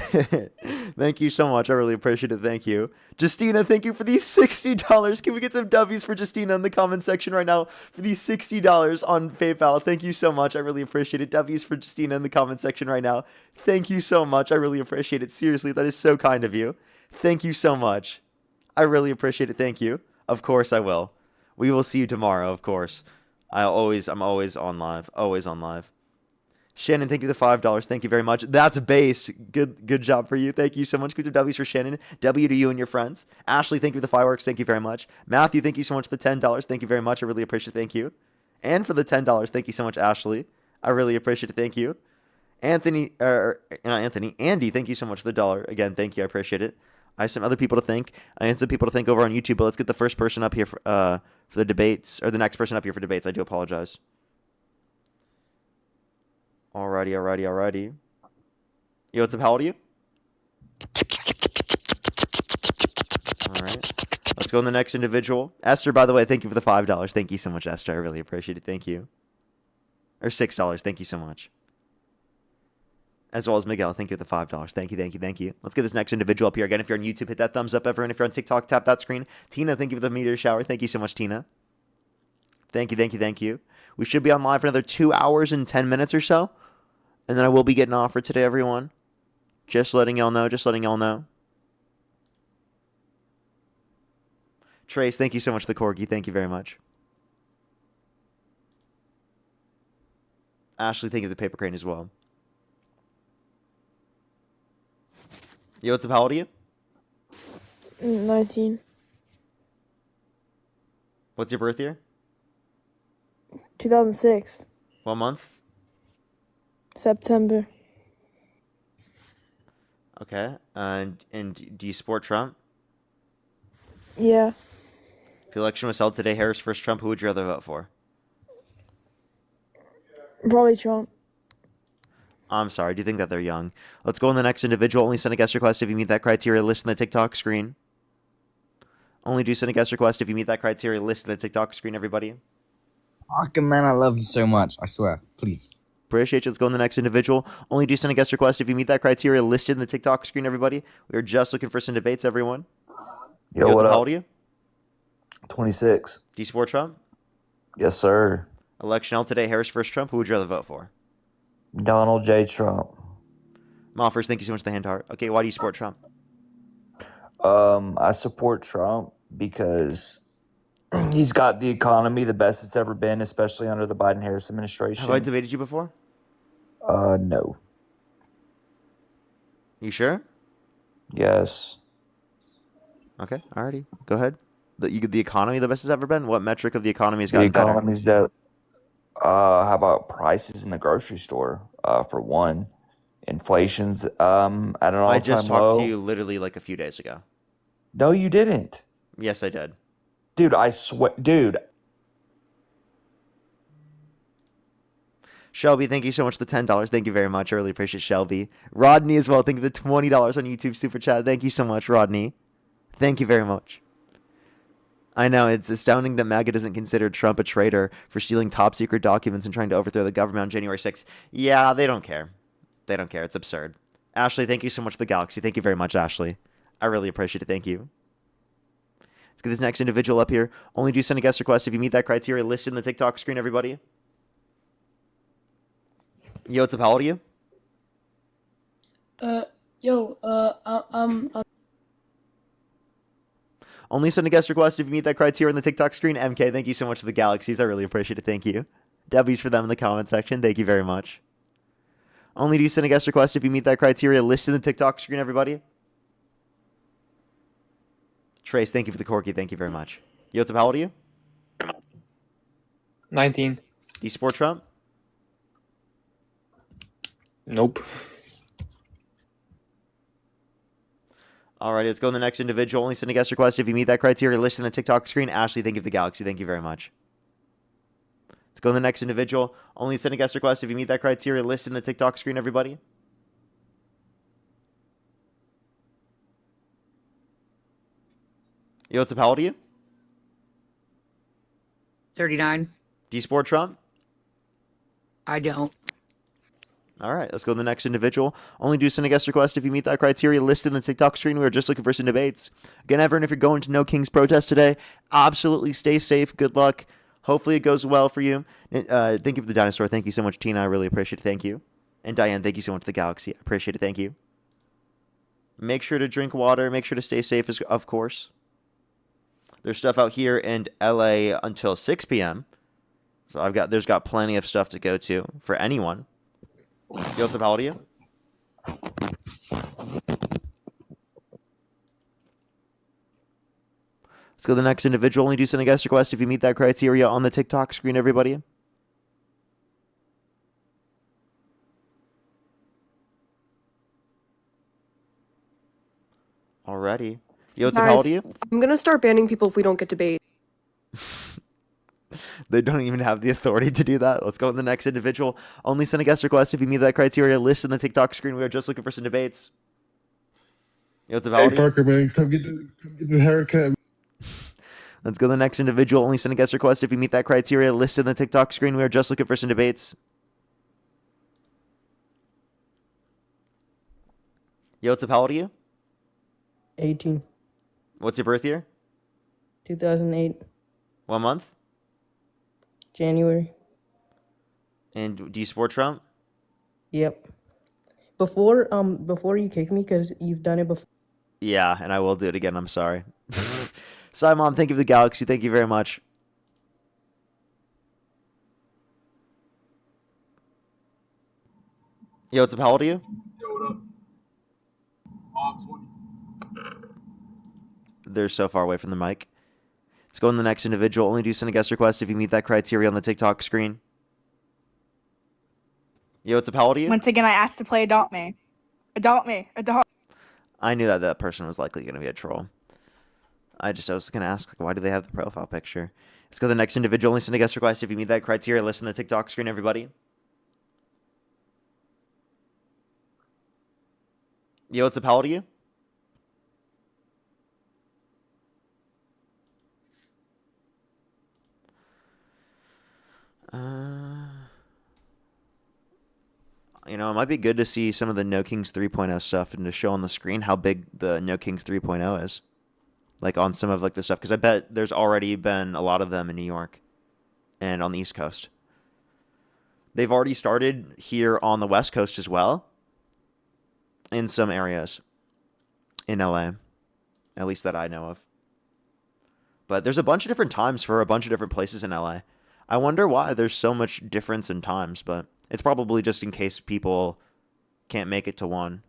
Thank you so much. I really appreciate it. Thank you. Justina, thank you for these $60. Can we get some W's for Justina in the comment section right now for these $60 on PayPal? Thank you so much. I really appreciate it. W's for Justina in the comment section right now. Thank you so much. I really appreciate it. Seriously, that is so kind of you. Thank you so much. I really appreciate it. Thank you. Of course I will. We will see you tomorrow, of course. I'm always on live. Always on live. Shannon, thank you for the $5. Thank you very much. That's based. Good job for you. Thank you so much. Good W's for Shannon. W to you and your friends. Ashley, thank you for the fireworks. Thank you very much. Matthew, thank you so much for the $10. Thank you very much. I really appreciate it. Thank you. And for the $10. Thank you so much, Ashley. I really appreciate it. Thank you. Anthony, not Anthony, Andy, thank you so much for the $1. Again, thank you. I appreciate it. I have some other people to thank. I have some people to thank over on YouTube, but let's get the first person up here for the debates, or the next person up here for debates. I do apologize. Alrighty. Yo, what's up? How old are you? Alright. Let's go on the next individual. Esther, by the way, thank you for the $5. Thank you so much, Esther. I really appreciate it. Thank you. Or $6. Thank you so much. As well as Miguel, thank you for the $5. Thank you. Let's get this next individual up here. Again, if you're on YouTube, hit that thumbs up, everyone. If you're on TikTok, tap that screen. Tina, thank you for the meteor shower. Thank you so much, Tina. Thank you. We should be on live for another 2 hours and 10 minutes or so. And then I will be getting off for today, everyone. Just letting y'all know. Trace, thank you so much for the corgi. Thank you very much. Ashley, thank you for the paper crane as well. Yo, what's up? How old are you? 19. What's your birth year? 2006. What month? September. Okay. And do you support Trump? Yeah. If the election was held today, Harris versus Trump, who would you rather vote for? Probably Trump. I'm sorry. Do you think that they're young? Let's go on the next individual. Only send a guest request if you meet that criteria. List in the TikTok screen. Only do send a guest request if you meet that criteria. List in the TikTok screen, everybody. Fucking man, I love you so much. I swear. Please. Appreciate you. Let's go on the next individual. Only do send a guest request if you meet that criteria. Listed in the TikTok screen, everybody. We're just looking for some debates, everyone. Yo, what How up? old are you? 26. Do you support Trump? Yes, sir. Election held today, Harris versus Trump. Who would you rather vote for? Donald J. Trump. Moffers, thank you so much for the hand heart. Okay, why do you support Trump? I support Trump because he's got the economy the best it's ever been, especially under the Biden-Harris administration. Have I debated you before? No. You sure? Yes. Okay, alrighty. Go ahead. The economy the best it's ever been? What metric of the economy has The gotten better? economy's that. How about prices in the grocery store? For one, inflation's at an all-time I just talked low. to you literally like a few days ago. No, you didn't. Yes, I did. Dude, I swear. Dude, Shelby, thank you so much for the $10. Thank you very much. I really appreciate Shelby. Rodney as well. Thank you for the $20 on YouTube Super Chat. Thank you so much, Rodney. Thank you very much. I know, it's astounding that MAGA doesn't consider Trump a traitor for stealing top secret documents and trying to overthrow the government on January 6th. Yeah, they don't care. They don't care. It's absurd. Ashley, thank you so much for the galaxy. Thank you very much, Ashley. I really appreciate it. Thank you. Let's get this next individual up here. Only do send a guest request if you meet that criteria. Listed in the TikTok screen, everybody. Yo, what's up? How old are you? I'm Only send a guest request if you meet that criteria in the TikTok screen. MK, thank you so much for the galaxies. I really appreciate it. Thank you. W's for them in the comment section. Thank you very much. Only do send a guest request if you meet that criteria. Listed in the TikTok screen, everybody. Trace, thank you for the corky. Thank you very much. Yo, what's up? How old are you? 19. Do you support Trump? Nope. Alrighty, let's go to the next individual. Only send a guest request if you meet that criteria. Listed in the TikTok screen. Ashley, thank you for the galaxy. Thank you very much. Let's go to the next individual. Only send a guest request if you meet that criteria. Listed in the TikTok screen, everybody. Yo, what's up? How old are you? 39. Do you support Trump? I don't. All right, let's go to the next individual. Only do send a guest request if you meet that criteria listed in the TikTok screen. We're just looking for some debates. Again, everyone, if you're going to No King's protest today, absolutely stay safe. Good luck. Hopefully it goes well for you. Thank you for the dinosaur. Thank you so much, Tina. I really appreciate it. Thank you. And Diane, thank you so much for the galaxy. I appreciate it. Thank you. Make sure to drink water. Make sure to stay safe, of course. There's stuff out here in LA until 6 p.m. So there's got plenty of stuff to go to for anyone. Joseph, how old are you? Let's go to the next individual. Only do send a guest request if you meet that criteria on the TikTok screen, everybody. Alrighty. Joseph, how old are you? I'm going to start banning people if we don't get debate. They don't even have the authority to do that. Let's go to the next individual. Only send a guest request if you meet that criteria. List in the TikTok screen. We are just looking for some debates. Joseph, how old are you? Parker, man, come get the haircut. Let's go to the next individual. Only send a guest request if you meet that criteria. List in the TikTok screen. We are just looking for some debates. Joseph, how old are you? 18. What's your birth year? 2008. What month? January. And do you support Trump? Yep. Before you kick me, because you've done it before. Yeah, and I will do it again. I'm sorry. Simon, thank you for the galaxy. Thank you very much. Yo, what's up? How old are you? Yo, what up? I'm 20. They're so far away from the mic. Let's go on the next individual. Only do send a guest request if you meet that criteria on the TikTok screen. Yo, what's up? How old are you? Once again, I asked to play Adopt Me. Adopt Me. Adopt. I knew that person was likely going to be a troll. I was going to ask, like, why do they have the profile picture? Let's go to the next individual. Only send a guest request if you meet that criteria. Listen to the TikTok screen, everybody. Yo, what's up? How old are you? You know, it might be good to see some of the No Kings 3.0 stuff and to show on the screen how big the No Kings 3.0 is. Like on some of like the stuff, because I bet there's already been a lot of them in New York and on the East Coast. They've already started here on the West Coast as well, in some areas in LA, at least that I know of. But there's a bunch of different times for a bunch of different places in LA. I wonder why there's so much difference in times, but it's probably just in case people can't make it to one,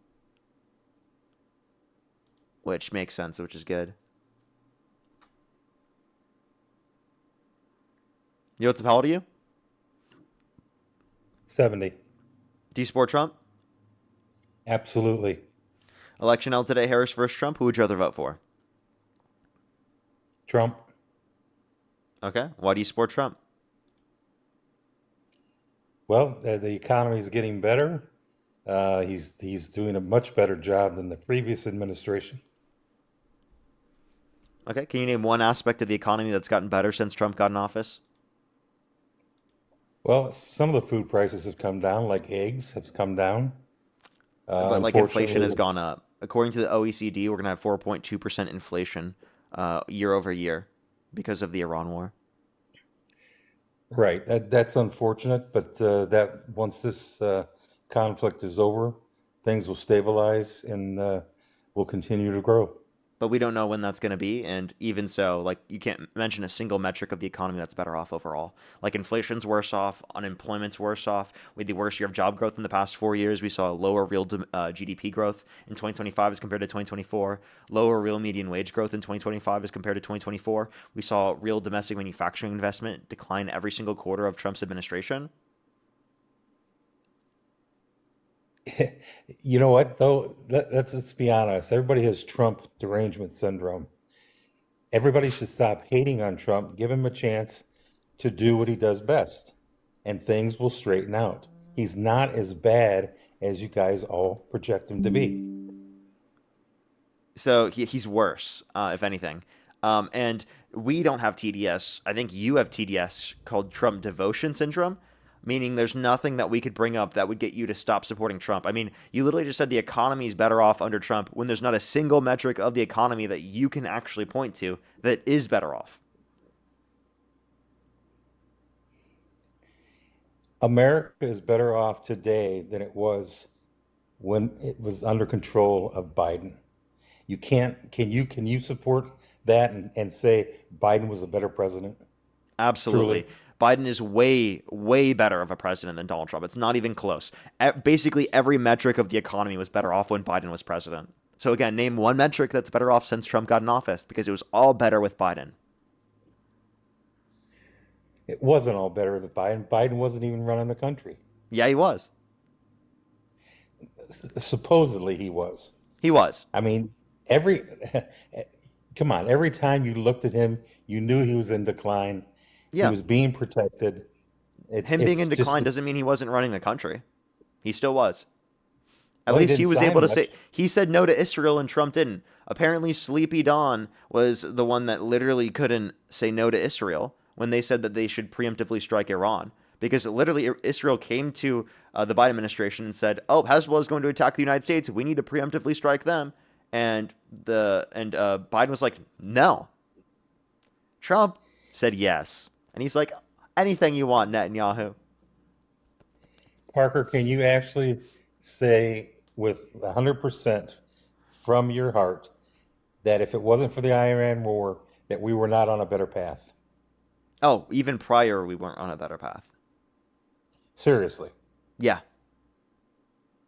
which makes sense, which is good. Yo, what's up? How old are you? 70. Do you support Trump? Absolutely. Election held today, Harris versus Trump. Who would you rather vote for? Trump. Okay. Why do you support Trump? Well, the economy is getting better. He's doing a much better job than the previous administration. Okay. Can you name one aspect of the economy that's gotten better since Trump got in office? Well, some of the food prices have come down, like eggs have come down. But like inflation has gone up. According to the OECD, we're going to have 4.2% inflation year over year because of the Iran war. Right. That's unfortunate, but that once this conflict is over, things will stabilize and will continue to grow. But we don't know when that's going to be, and even so, like, you can't mention a single metric of the economy that's better off overall. Like, inflation's worse off, unemployment's worse off. We had the worst year of job growth in the past 4 years. We saw lower real GDP growth in 2025 as compared to 2024. Lower real median wage growth in 2025 as compared to 2024. We saw real domestic manufacturing investment decline every single quarter of Trump's administration. You know what, though? Let's be honest. Everybody has Trump derangement syndrome. Everybody should stop hating on Trump. Give him a chance to do what he does best, and things will straighten out. He's not as bad as you guys all project him to be. So he's worse, if anything. And we don't have TDS. I think you have TDS called Trump devotion syndrome, meaning there's nothing that we could bring up that would get you to stop supporting Trump. I mean, you literally just said the economy is better off under Trump when there's not a single metric of the economy that you can actually point to that is better off. America is better off today than it was when it was under control of Biden. Can you support that and say Biden was a better president? Absolutely. Truly? Biden is way, way better of a president than Donald Trump. It's not even close. Basically, every metric of the economy was better off when Biden was president. So again, name one metric that's better off since Trump got in office, because it was all better with Biden. It wasn't all better with Biden. Biden wasn't even running the country. Yeah, he was. Supposedly he was. He was. I mean, come on, every time you looked at him, you knew he was in decline. Yeah. He was being protected. Him being in it's decline just- doesn't mean he wasn't running the country. He still was. At Well, he least he didn't was sign able to much. say, he said no to Israel and Trump didn't. Apparently, Sleepy Dawn was the one that literally couldn't say no to Israel when they said that they should preemptively strike Iran. Because literally, Israel came to the Biden administration and said, "Oh, Hezbollah is going to attack the United States. We need to preemptively strike them." And Biden was like, "No." Trump said yes, and he's like, "Anything you want, Netanyahu." Parker, can you actually say with 100% from your heart that if it wasn't for the Iran war, that we were not on a better path? Oh, even prior, we weren't on a better path. Seriously. Yeah.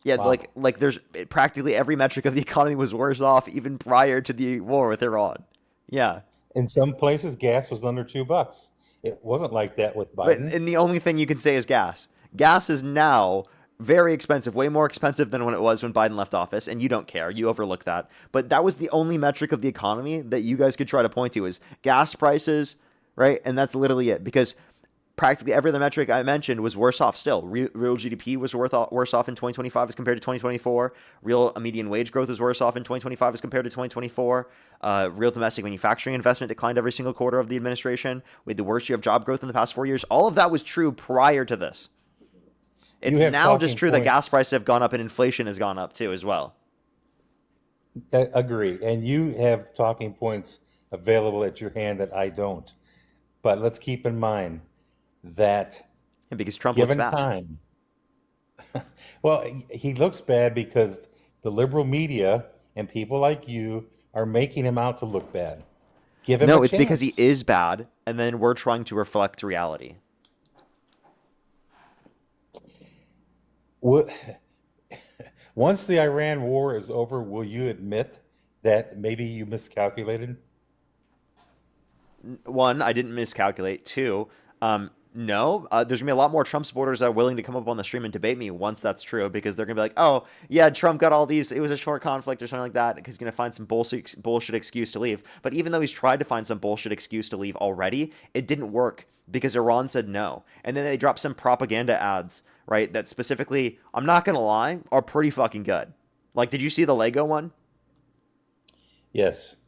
Yeah, Wow. like there's practically every metric of the economy was worse off even prior to the war with Iran. Yeah. In some places, gas was under $2. It wasn't like that with But, Biden. and the only thing you can say is gas. Gas is now very expensive, way more expensive than when it was when Biden left office, and you don't care. You overlook that. But that was the only metric of the economy that you guys could try to point to is gas prices, right? And that's literally it, because practically every other metric I mentioned was worse off still. Real GDP was worse off in 2025 as compared to 2024. Real median wage growth was worse off in 2025 as compared to 2024. Real domestic manufacturing investment declined every single quarter of the administration. We had the worst year of job growth in the past 4 years. All of that was true prior to this. It's have now just talking true that gas points. prices have gone up and inflation has gone up too as well. Agree. And you have talking points available at your hand that I don't. But let's keep in mind that Yeah, because Trump looks given bad. time, well, he looks bad because the liberal media and people like you are making him out to look bad. Give him No, a it's because he chance. is bad, and then we're trying to reflect reality. Once the Iran war is over, will you admit that maybe you miscalculated? One, I didn't miscalculate. Two, no, there's gonna be a lot more Trump supporters that are willing to come up on the stream and debate me once that's true, because they're gonna be like, "Oh, yeah, Trump got all these. It was a short conflict or something like that." Because he's gonna find some bullshit excuse to leave. But even though he's tried to find some bullshit excuse to leave already, it didn't work because Iran said no, and then they dropped some propaganda ads, right? That specifically, I'm not gonna lie, are pretty fucking good. Like, did you see the Lego one? Yes.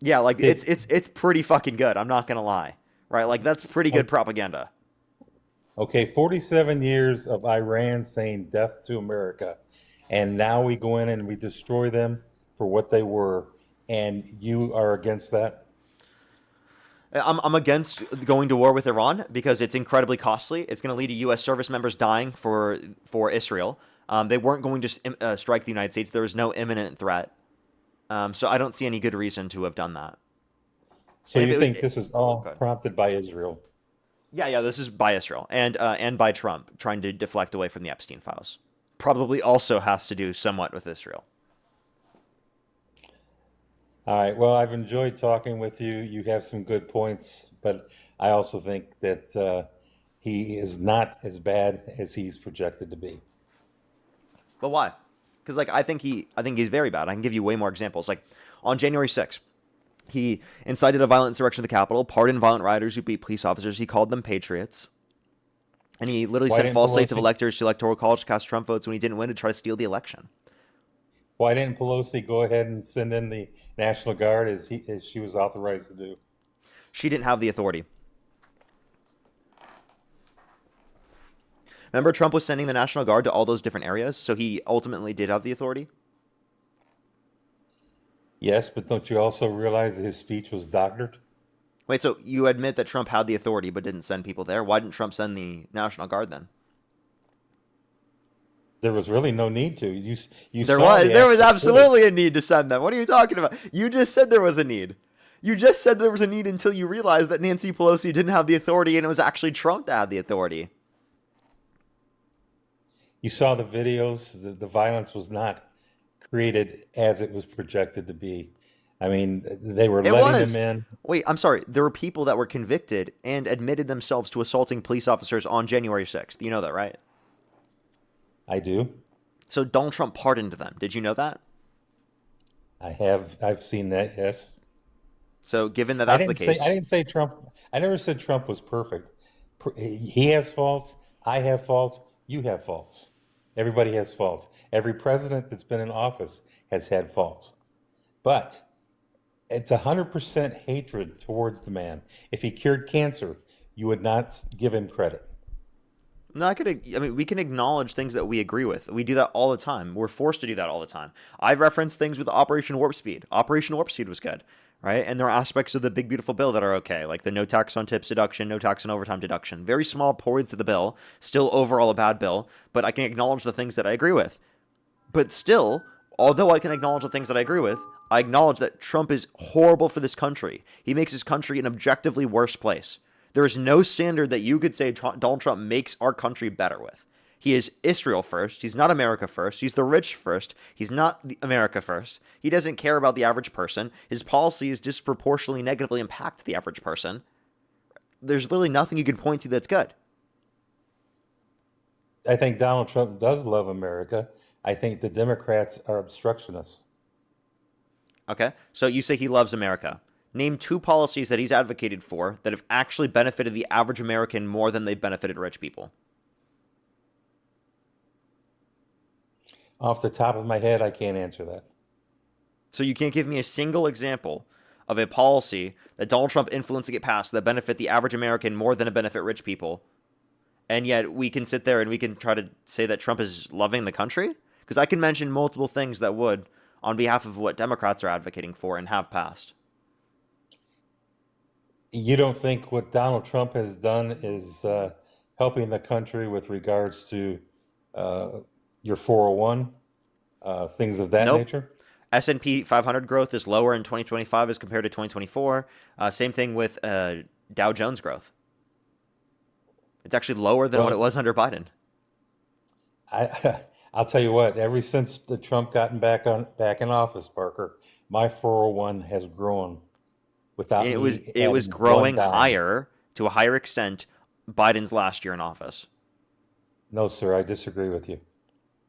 Yeah, like it's pretty fucking good. I'm not gonna lie, right? Like that's pretty good propaganda. Okay, 47 years of Iran saying death to America, and now we go in and we destroy them for what they were, and you are against that? I'm against going to war with Iran because it's incredibly costly. It's going to lead to U.S. service members dying for Israel. They weren't going to strike the United States. There was no imminent threat. So I don't see any good reason to have done that. So And you if think this is all Go ahead. prompted by Israel? Yeah, this is by Israel and by Trump trying to deflect away from the Epstein files. Probably also has to do somewhat with Israel. All right, well, I've enjoyed talking with you. You have some good points, but I also think that he is not as bad as he's projected to be. But why? Because I think he's very bad. I can give you way more examples. Like on January 6th, he incited a violent insurrection of the Capitol, pardoned violent rioters who beat police officers. He called them patriots. And he literally Why sent didn't false states of Pelosi- electors to electoral college to cast Trump votes when he didn't win to try to steal the election. Why didn't Pelosi go ahead and send in the National Guard as she was authorized to do? She didn't have the authority. Remember, Trump was sending the National Guard to all those different areas, so he ultimately did have the authority? Yes, but don't you also realize that his speech was doctored? Wait, so you admit that Trump had the authority but didn't send people there? Why didn't Trump send the National Guard then? There was really no need to. You There saw was. the There was actual absolutely a need to send them. What are you talking about? You just said there was a need. You just said there was a need until you realized that Nancy Pelosi didn't have the authority and it was actually Trump that had the authority. You saw the videos. The violence was not created as it was projected to be. I mean, they were letting them in. Wait, I'm sorry. There were people that were convicted and admitted themselves to assaulting police officers on January 6th. You know that, right? I do. So Donald Trump pardoned them. Did you know that? I've seen that, yes. So given that that's the case. I didn't say Trump. I never said Trump was perfect. He has faults. I have faults. You have faults. Everybody has faults. Every president that's been in office has had faults. But it's 100% hatred towards the man. If he cured cancer, you would not give him credit. No, we can acknowledge things that we agree with. We do that all the time. We're forced to do that all the time. I've referenced things with Operation Warp Speed. Operation Warp Speed was good, right? And there are aspects of the big, beautiful bill that are okay, like the no tax on tips deduction, no tax on overtime deduction. Very small points of the bill, still overall a bad bill, but I can acknowledge the things that I agree with. But still, although I can acknowledge the things that I agree with, I acknowledge that Trump is horrible for this country. He makes his country an objectively worse place. There is no standard that you could say Donald Trump makes our country better with. He is Israel first. He's not America first. He's the rich first. He's not America first. He doesn't care about the average person. His policies disproportionately negatively impact the average person. There's literally nothing you can point to that's good. I think Donald Trump does love America. I think the Democrats are obstructionists. Okay, so you say he loves America. Name 2 policies that he's advocated for that have actually benefited the average American more than they've benefited rich people. Off the top of my head, I can't answer that. So you can't give me a single example of a policy that Donald Trump influenced to get passed that benefit the average American more than it benefit rich people. And yet we can sit there and we can try to say that Trump is loving the country? Because I can mention multiple things that would on behalf of what Democrats are advocating for and have passed. You don't think what Donald Trump has done is helping the country with regards to your 401, things of that nature? S&P 500 growth is lower in 2025 as compared to 2024. Same thing with Dow Jones growth. It's actually lower than what it was under Biden. I'll tell you what. Ever since the Trump gotten back in office, Parker, my 401 has grown without it was growing higher to a higher extent Biden's last year in office. No, sir, I disagree with you.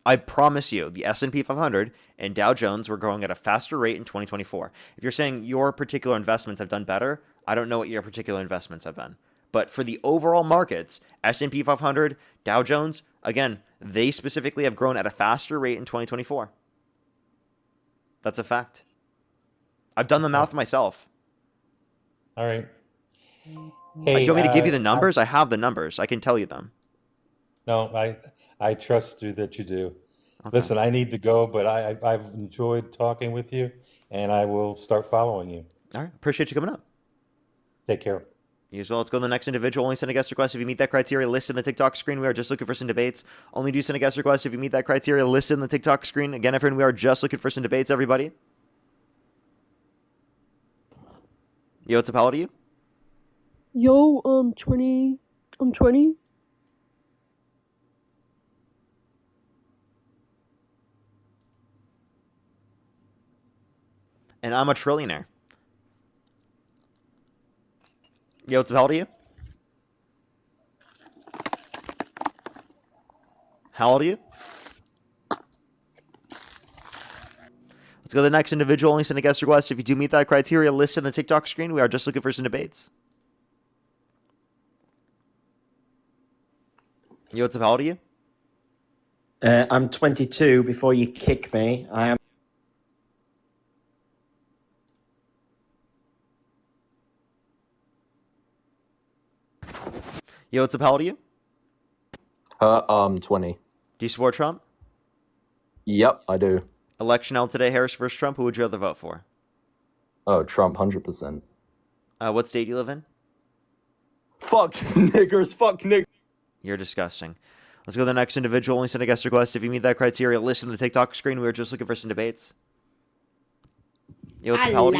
I promise you, the S&P 500 and Dow Jones were growing at a faster rate in 2024. If you're saying your particular investments have done better, I don't know what your particular investments have been. But for the overall markets, S&P 500, Dow Jones, again, they specifically have grown at a faster rate in 2024. That's a fact. I've done the math myself. All right. Hey, do you want me to give you the numbers? I have the numbers. I can tell you them. No, I trust you that you do. Okay. Listen, I need to go, but I've enjoyed talking with you, and I will start following you. All right. Appreciate you coming up. Take care. You as well. Let's go to the next individual. Only send a guest request if you meet that criteria. List in the TikTok screen. We are just looking for some debates. Only do send a guest request if you meet that criteria. List in the TikTok screen. Again, everyone, we are just looking for some debates, everybody. Yo, what's up? How old are you? Yo, 20. I'm 20. And I'm a trillionaire. Yo, what's up? How old are you? How old are you? Let's go to the next individual. Only send a guest request if you do meet that criteria. List in the TikTok screen. We are just looking for some debates. Yo, what's up? How old are you? I'm 22. Before you kick me, I am. Yo, what's up? How old are you? 20. Do you support Trump? Yep, I do. Election held today, Harris versus Trump. Who would you rather vote for? Oh, Trump, 100%. What state do you live in? Fuck niggers, fuck niggers. You're disgusting. Let's go to the next individual. Only send a guest request if you meet that criteria. List in the TikTok screen. We were just looking for some debates. Yo, what's the penalty?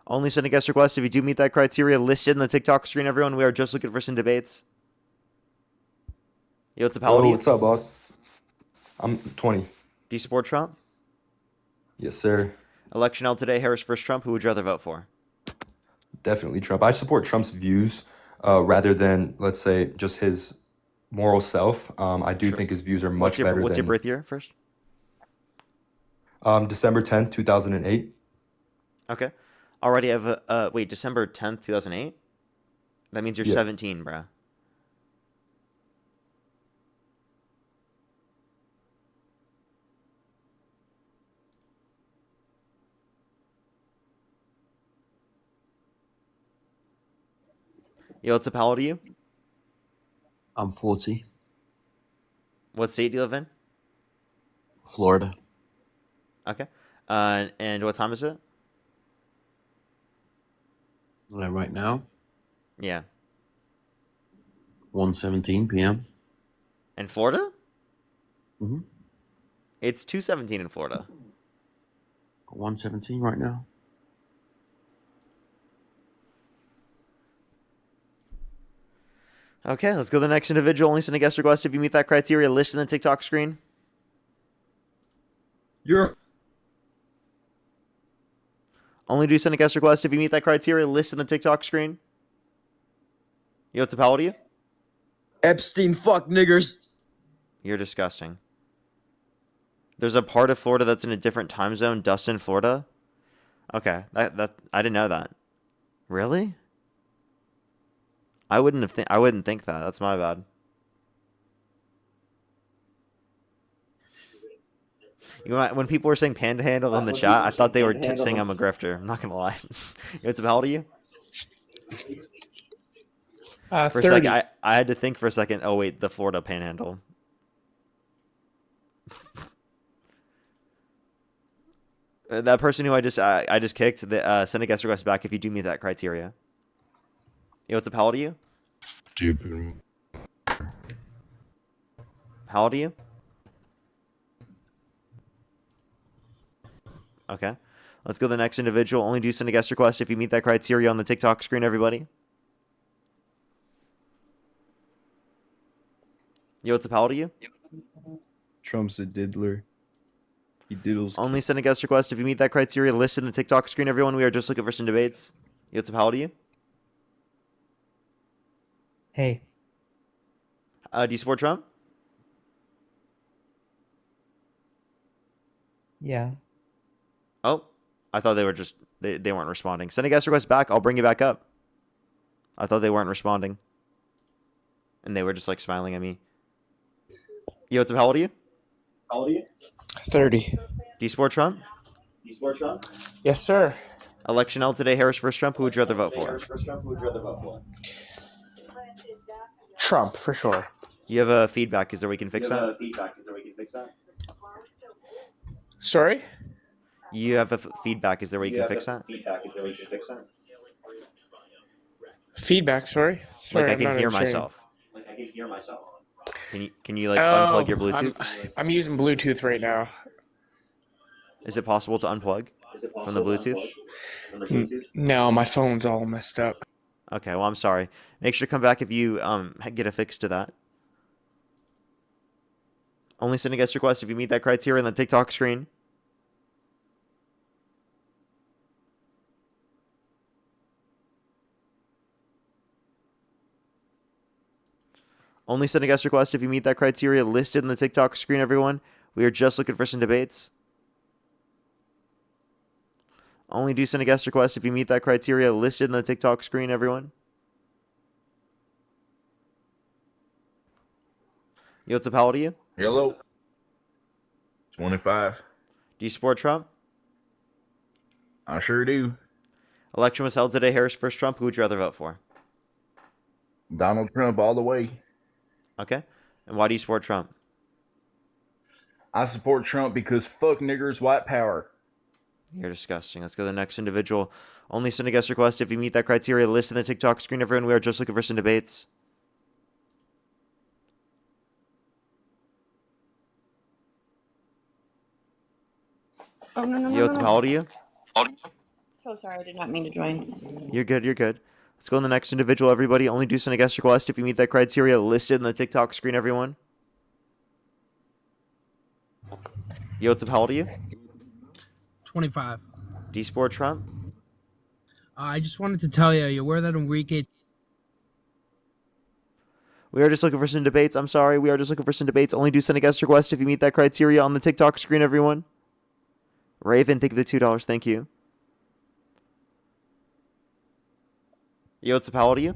Only send a guest request if you do meet that criteria listed in the TikTok screen, everyone. We are just looking for some debates. Yo, what's the penalty? Yo, what's up, boss? I'm 20. Do you support Trump? Yes, sir. Election held today, Harris versus Trump. Who would you rather vote for? Definitely Trump. I support Trump's views rather than, let's say, just his moral self. I do think his views are much better What's your than birth year first? December 10th, 2008. Okay. Already have a wait, December 10th, 2008? That means you're Yeah. 17, bruh. Yo, what's up? How old are you? I'm 40. What state do you live in? Florida. Okay. And what time is it? Right now, Yeah. 1:17 p.m. In Florida? Mm-hmm. It's 2:17 in Florida. 1:17 right now. Okay, let's go to the next individual. Only send a guest request if you meet that criteria listed in the TikTok screen. Only do send a guest request if you meet that criteria listed in the TikTok screen. Yo, what's up? How old are you? Epstein, fuck niggers. You're disgusting. There's a part of Florida that's in a different time zone, Dustin, Florida. Okay, that I didn't know that. Really? I wouldn't think that. That's my bad. You know, when people were saying panhandle in the chat, I thought they were saying I'm a grifter. I'm not gonna lie. It's how old are you? For a 30. second, I had to think for a second. Oh wait, the Florida panhandle. That person who I just kicked, send a guest request back if you do meet that criteria. Yo, what's up? How old are you? Stupid. How old are you? Okay. Let's go to the next individual. Only do send a guest request if you meet that criteria on the TikTok screen, everybody. Yo, what's up? How old are you? Trump's a diddler. He diddles. Only send a guest request if you meet that criteria listed in the TikTok screen, everyone. We are just looking for some debates. Yo, what's up? How old are you? Hey. Do you support Trump? Yeah. Oh, I thought they were just, they weren't responding. Send a guest request back. I'll bring you back up. I thought they weren't responding. And they were just like smiling at me. Yo, what's up? How old are you? 30. Do you support Trump? Yes, sir. Election held today, Harris versus Trump. Who would you rather vote for? Trump, for sure. You have a feedback. Is there a way we can fix that? Sorry? You have a feedback. Is there a way you can fix that? Feedback, sorry? Like I I'm can not hear understanding. myself. Can you like unplug your Bluetooth? I'm using Bluetooth right now. Is it possible to unplug from the Bluetooth? No, my phone's all messed up. Okay, well I'm sorry. Make sure to come back if you get a fix to that. Only send a guest request if you meet that criteria on the TikTok screen. Only send a guest request if you meet that criteria listed in the TikTok screen, everyone. We are just looking for some debates. Only do send a guest request if you meet that criteria listed in the TikTok screen, everyone. Yo, what's up? How old are you? Hello. 25. Do you support Trump? I sure do. Election was held today. Harris versus Trump. Who would you rather vote for? Donald Trump all the way. Okay. And why do you support Trump? I support Trump because fuck niggers, white power. You're disgusting. Let's go to the next individual. Only send a guest request if you meet that criteria listed in the TikTok screen, everyone. We are just looking for some debates. Oh, no, no, no, Yo, no, what's up? no. How old are you? So sorry, I did not mean to join. You're good. You're good. Let's go on the next individual, everybody. Only do send a guest request if you meet that criteria listed in the TikTok screen, everyone. Yo, what's up? How old are you? 25. Do you support Trump? I just wanted to tell you, you're aware that Enrique. We are just looking for some debates. I'm sorry. We are just looking for some debates. Only do send a guest request if you meet that criteria on the TikTok screen, everyone. Raven, thank you for the $2. Thank you. Yo, what's up? How old are you?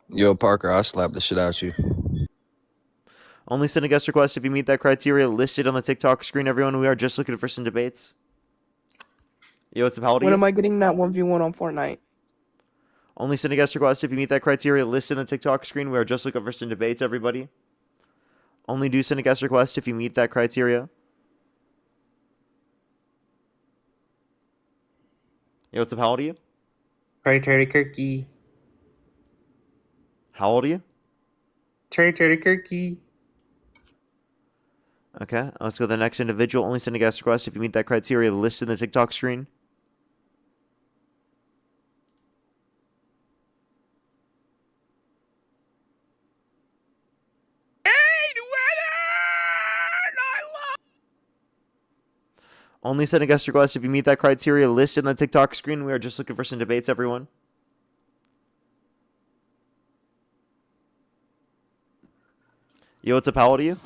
Yo, Parker, I'll slap the shit out you. Only send a guest request if you meet that criteria listed on the TikTok screen, everyone. We are just looking for some debates. Yo, what's up? How old are When you? am I getting that 1v1 on Fortnite? Only send a guest request if you meet that criteria listed in the TikTok screen. We are just looking for some debates, everybody. Only do send a guest request if you meet that criteria. Yo, what's up? How old are you? Terry Kirky. How old are you? Terry Kirky. Okay, let's go to the next individual. Only send a guest request if you meet that criteria listed in the TikTok screen. Only send a guest request if you meet that criteria listed in the TikTok screen. We are just looking for some debates, everyone. Yo, what's up? How old are you?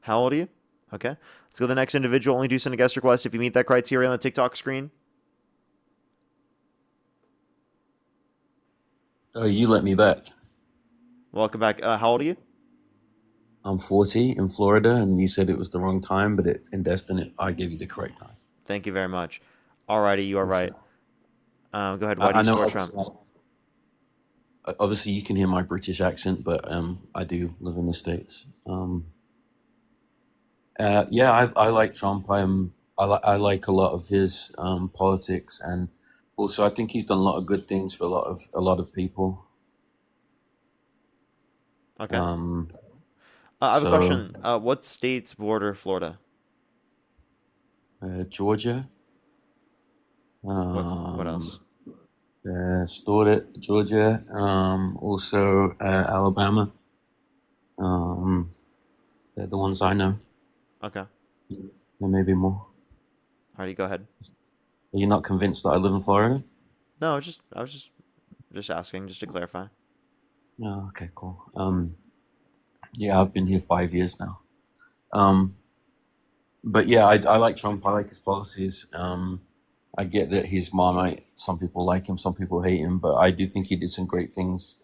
How old are you? Okay. Let's go to the next individual. Only do send a guest request if you meet that criteria on the TikTok screen. Oh, you let me back. Welcome back. How old are you? I'm 40 in Florida, and you said it was the wrong time, but in Destiny, I gave you the correct time. Thank you very much. Alrighty, you are right. Go ahead. Why do I you know. support Trump? Obviously, you can hear my British accent, but I do live in the States. Yeah, I like Trump. I like a lot of his politics, and also I think he's done a lot of good things for a lot of people. Okay. I have a So, question. What states border Florida? Georgia. What else? Georgia. Also Alabama. They're the ones I know. Okay. There may be more. Alrighty, go ahead. Are you not convinced that I live in Florida? No, I was just asking, just to clarify. No, okay, cool. Yeah, I've been here 5 years now. But yeah, I like Trump. I like his policies. I get that he's Marmite. Some people like him, some people hate him, but I do think he did some great things.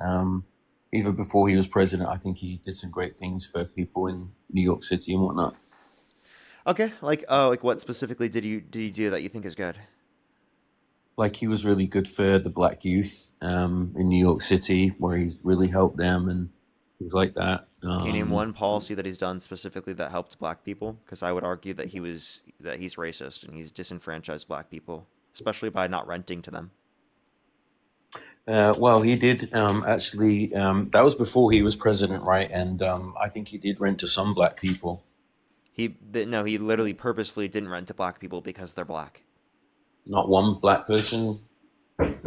Even before he was president, I think he did some great things for people in New York City and whatnot. Okay, like what specifically did he do that you think is good? Like he was really good for the black youth in New York City, where he's really helped them and things like that. Can you name one policy that he's done specifically that helped black people? Because I would argue that he's racist and he's disenfranchised black people, especially by not renting to them. Well, he did actually. That was before he was president, right? And I think he did rent to some black people. He literally purposefully didn't rent to black people because they're black. Not one black person. Do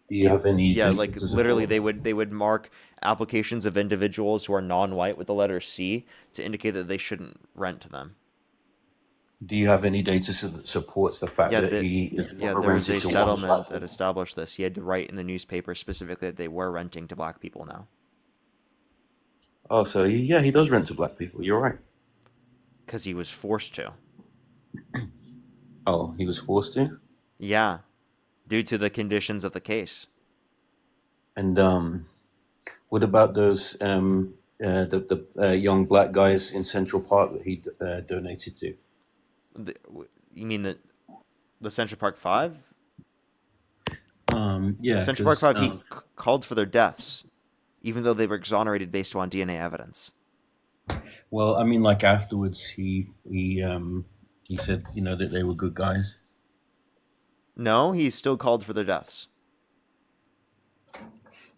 you have any? Yeah, like literally, they would mark applications of individuals who are non-white with the letter C to indicate that they shouldn't rent to them. Do you have any data that supports the fact that he there was a settlement that established this. He had to write in the newspaper specifically that they were renting to black people now. Oh, so he does rent to black people. You're right. Because he was forced to. Oh, he was forced to? Yeah, due to the conditions of the case. And what about those the young black guys in Central Park that he donated to? You mean the Central Park 5? Yeah. Central Park 5, he called for their deaths, even though they were exonerated based on DNA evidence. Well, I mean, like afterwards, he said, that they were good guys. No, he still called for their deaths.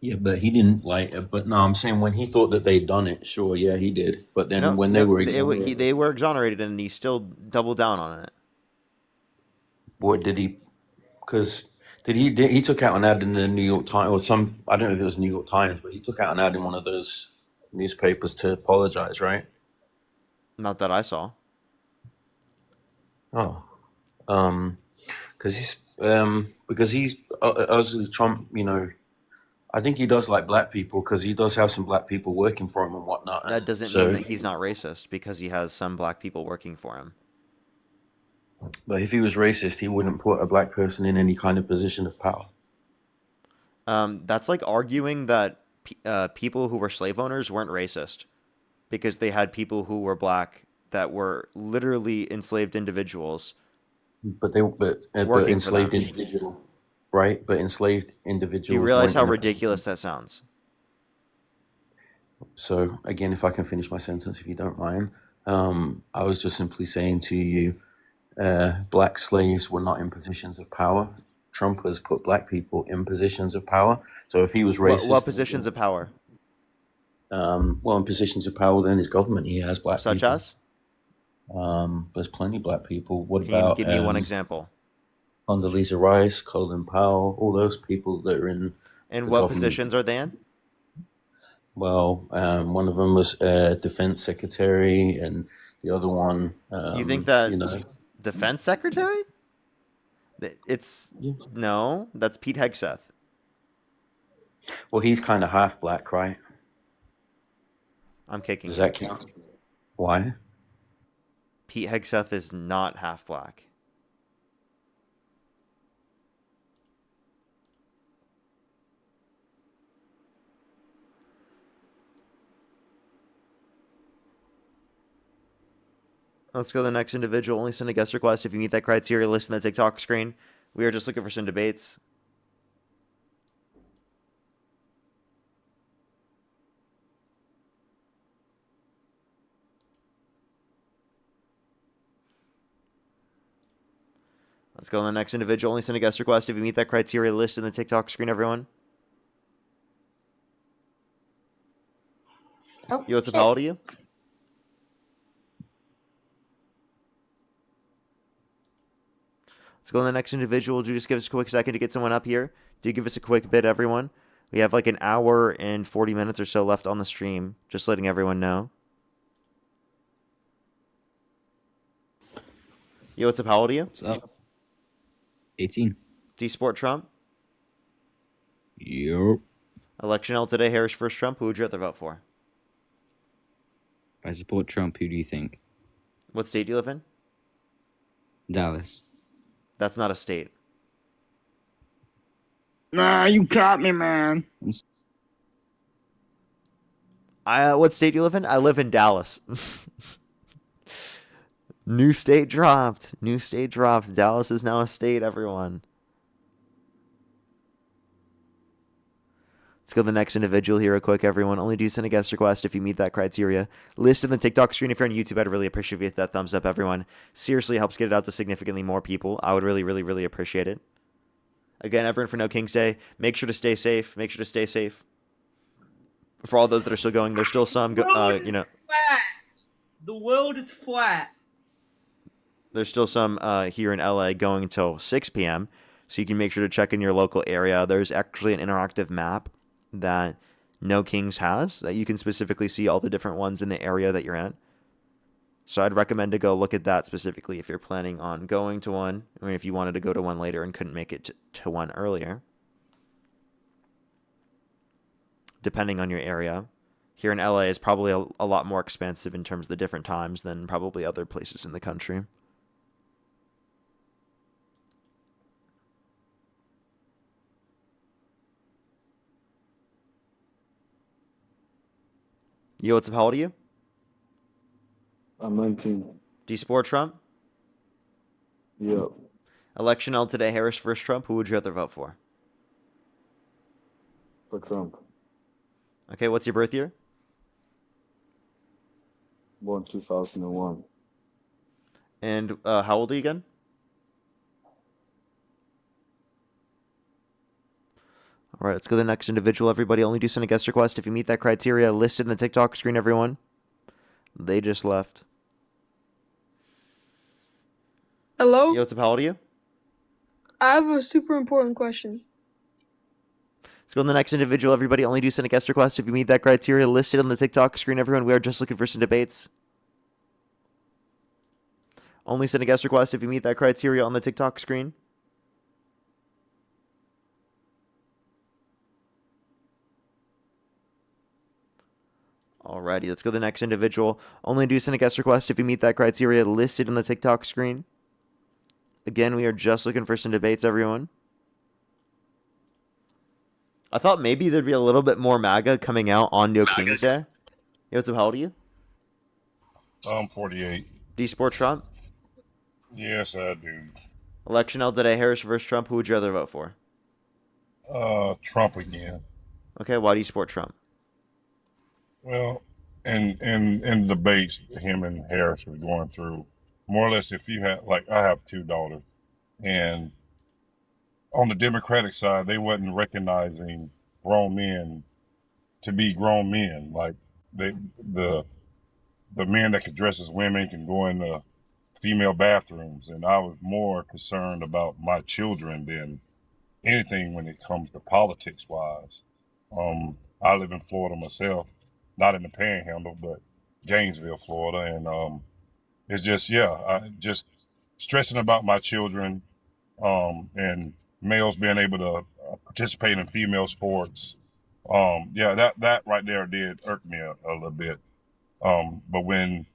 Yeah, but he didn't like it. But no, I'm saying when he thought that they'd done it, sure, yeah, he did. But then No, when they no, were exonerated, they were exonerated, and he still doubled down on it. what did he? Because he took out an ad in the New York Times or some, I don't know if it was New York Times, but he took out an ad in one of those newspapers to apologize, right? Not that I saw. Oh, because he's obviously Trump. You know, I think he does like black people because he does have some black people working for him and whatnot. That And doesn't mean so, that he's not racist because he has some black people working for him. but if he was racist, he wouldn't put a black person in any kind of position of power. That's like arguing that people who were slave owners weren't racist because they had people who were black that were literally enslaved individuals. But Working enslaved for them. individual, right? But enslaved Do you individuals. realize weren't how in a- ridiculous that sounds? So again, if I can finish my sentence, if you don't mind, I was just simply saying to you, black slaves were not in positions of power. Trump has put black people in positions of power. So if he was racist, What positions of power? well, in positions of power, then his government, he has black Such people. as? There's plenty of black people. What Can you about give me one example? Condoleezza Rice, Colin Powell, all those people that are in And the what government? positions are they in? Well, one of them was defense secretary, and the other one, You think that you know, defense secretary? It's no, that's Pete Hegseth. well, he's kind of half black, right? I'm kicking Does you. that count? Why? Pete Hegseth is not half black. Let's go to the next individual. Only send a guest request if you meet that criteria listed on the TikTok screen. We are just looking for some debates. Let's go to the next individual. Only send a guest request if you meet that criteria listed in the TikTok screen, everyone. Oh, Yo, what's up? How old are you? Let's go to the next individual. Do just give us a quick second to get someone up here. Do give us a quick bit, everyone. We have like an hour and 40 minutes or so left on the stream. Just letting everyone know. Yo, what's up? How old are you? What's up? 18. Do you support Trump? Yup. Election held today. Harris versus Trump. Who would you rather vote for? If I support Trump, who do you think? What state do you live in? Dallas. That's not a state. Nah, you caught me, man. What state do you live in? I live in Dallas. New state dropped. New state dropped. Dallas is now a state, everyone. Let's go to the next individual here real quick, everyone. Only do send a guest request if you meet that criteria. List in the TikTok screen. If you're on YouTube, I'd really appreciate if that thumbs up, everyone. Seriously helps get it out to significantly more people. I would really, really, really appreciate it. Again, everyone, for No King's Day, make sure to stay safe. Make sure to stay safe. For all those that are still going, there's still some, Flat. The world is flat. There's still some here in LA going until 6 p.m. So you can make sure to check in your local area. There's actually an interactive map that No Kings has that you can specifically see all the different ones in the area that you're in. So I'd recommend to go look at that specifically if you're planning on going to one. I mean, if you wanted to go to one later and couldn't make it to one earlier. Depending on your area. Here in LA is probably a lot more expensive in terms of the different times than probably other places in the country. Yo, what's up? How old are you? I'm 19. Do you support Trump? Yep. Election held today. Harris versus Trump. Who would you rather vote for? For Trump. Okay, what's your birth year? Born 2001. And how old are you again? All right, let's go to the next individual. Everybody, only do send a guest request if you meet that criteria listed in the TikTok screen, everyone. They just left. Hello? Yo, what's up? How old are you? I have a super important question. Let's go to the next individual. Everybody, only do send a guest request if you meet that criteria listed on the TikTok screen, everyone. We are just looking for some debates. Only send a guest request if you meet that criteria on the TikTok screen. Alrighty, let's go to the next individual. Only do send a guest request if you meet that criteria listed on the TikTok screen. Again, we are just looking for some debates, everyone. I thought maybe there'd be a little bit more MAGA coming out on No King's Day. Yo, what's up? How old are you? I'm 48. Do you support Trump? Yes, I do. Election held today, Harris versus Trump. Who would you rather vote for? Trump again. Okay, why do you support Trump? Well, in debates him and Harris were going through, more or less, if you had, like, I have 2 daughters, and on the Democratic side, they wasn't recognizing grown men to be grown men. Like, the men that could dress as women can go in the female bathrooms, and I was more concerned about my children than anything when it comes to politics wise. I live in Florida myself, not in the Panhandle, but Gainesville, Florida, and it's just I just stressing about my children, and males being able to participate in female sports. That right there did irk me a little bit. But when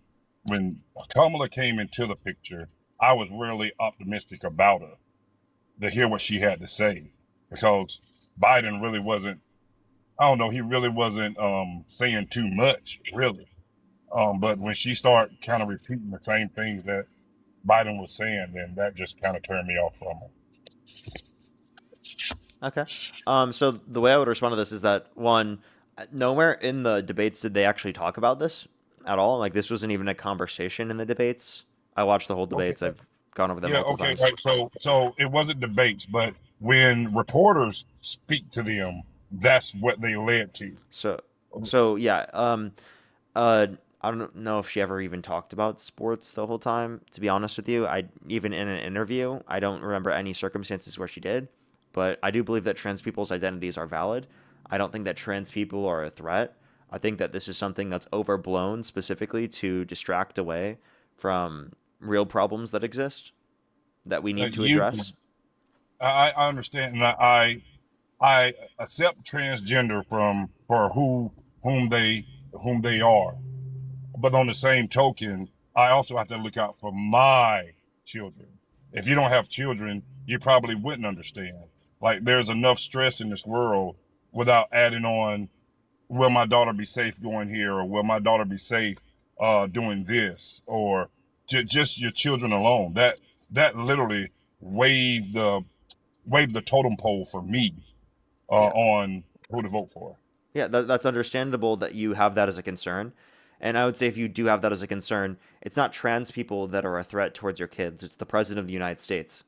Kamala came into the picture, I was really optimistic about her to hear what she had to say, because Biden really wasn't. I don't know. He really wasn't saying too much, really. But when she started kind of repeating the same things that Biden was saying, then that just kind of turned me off from her. Okay. So the way I would respond to this is that, one, nowhere in the debates did they actually talk about this at all. Like, this wasn't even a conversation in the debates. I watched the whole debates. Okay. I've gone over them multiple times. Right. So it wasn't debates, but when reporters speak to them, that's what they led to. So yeah. I don't know if she ever even talked about sports the whole time, to be honest with you. Even in an interview, I don't remember any circumstances where she did. But I do believe that trans people's identities are valid. I don't think that trans people are a threat. I think that this is something that's overblown specifically to distract away from real problems that exist that we need to address. I understand, and I accept transgender for whom they are, but on the same token, I also have to look out for my children. If you don't have children, you probably wouldn't understand. Like, there's enough stress in this world without adding on, will my daughter be safe going here, or will my daughter be safe doing this, or just your children alone. That literally waved the totem pole for me on who to vote for. Yeah, that's understandable that you have that as a concern. And I would say if you do have that as a concern, it's not trans people that are a threat towards your kids. It's the President of the United States.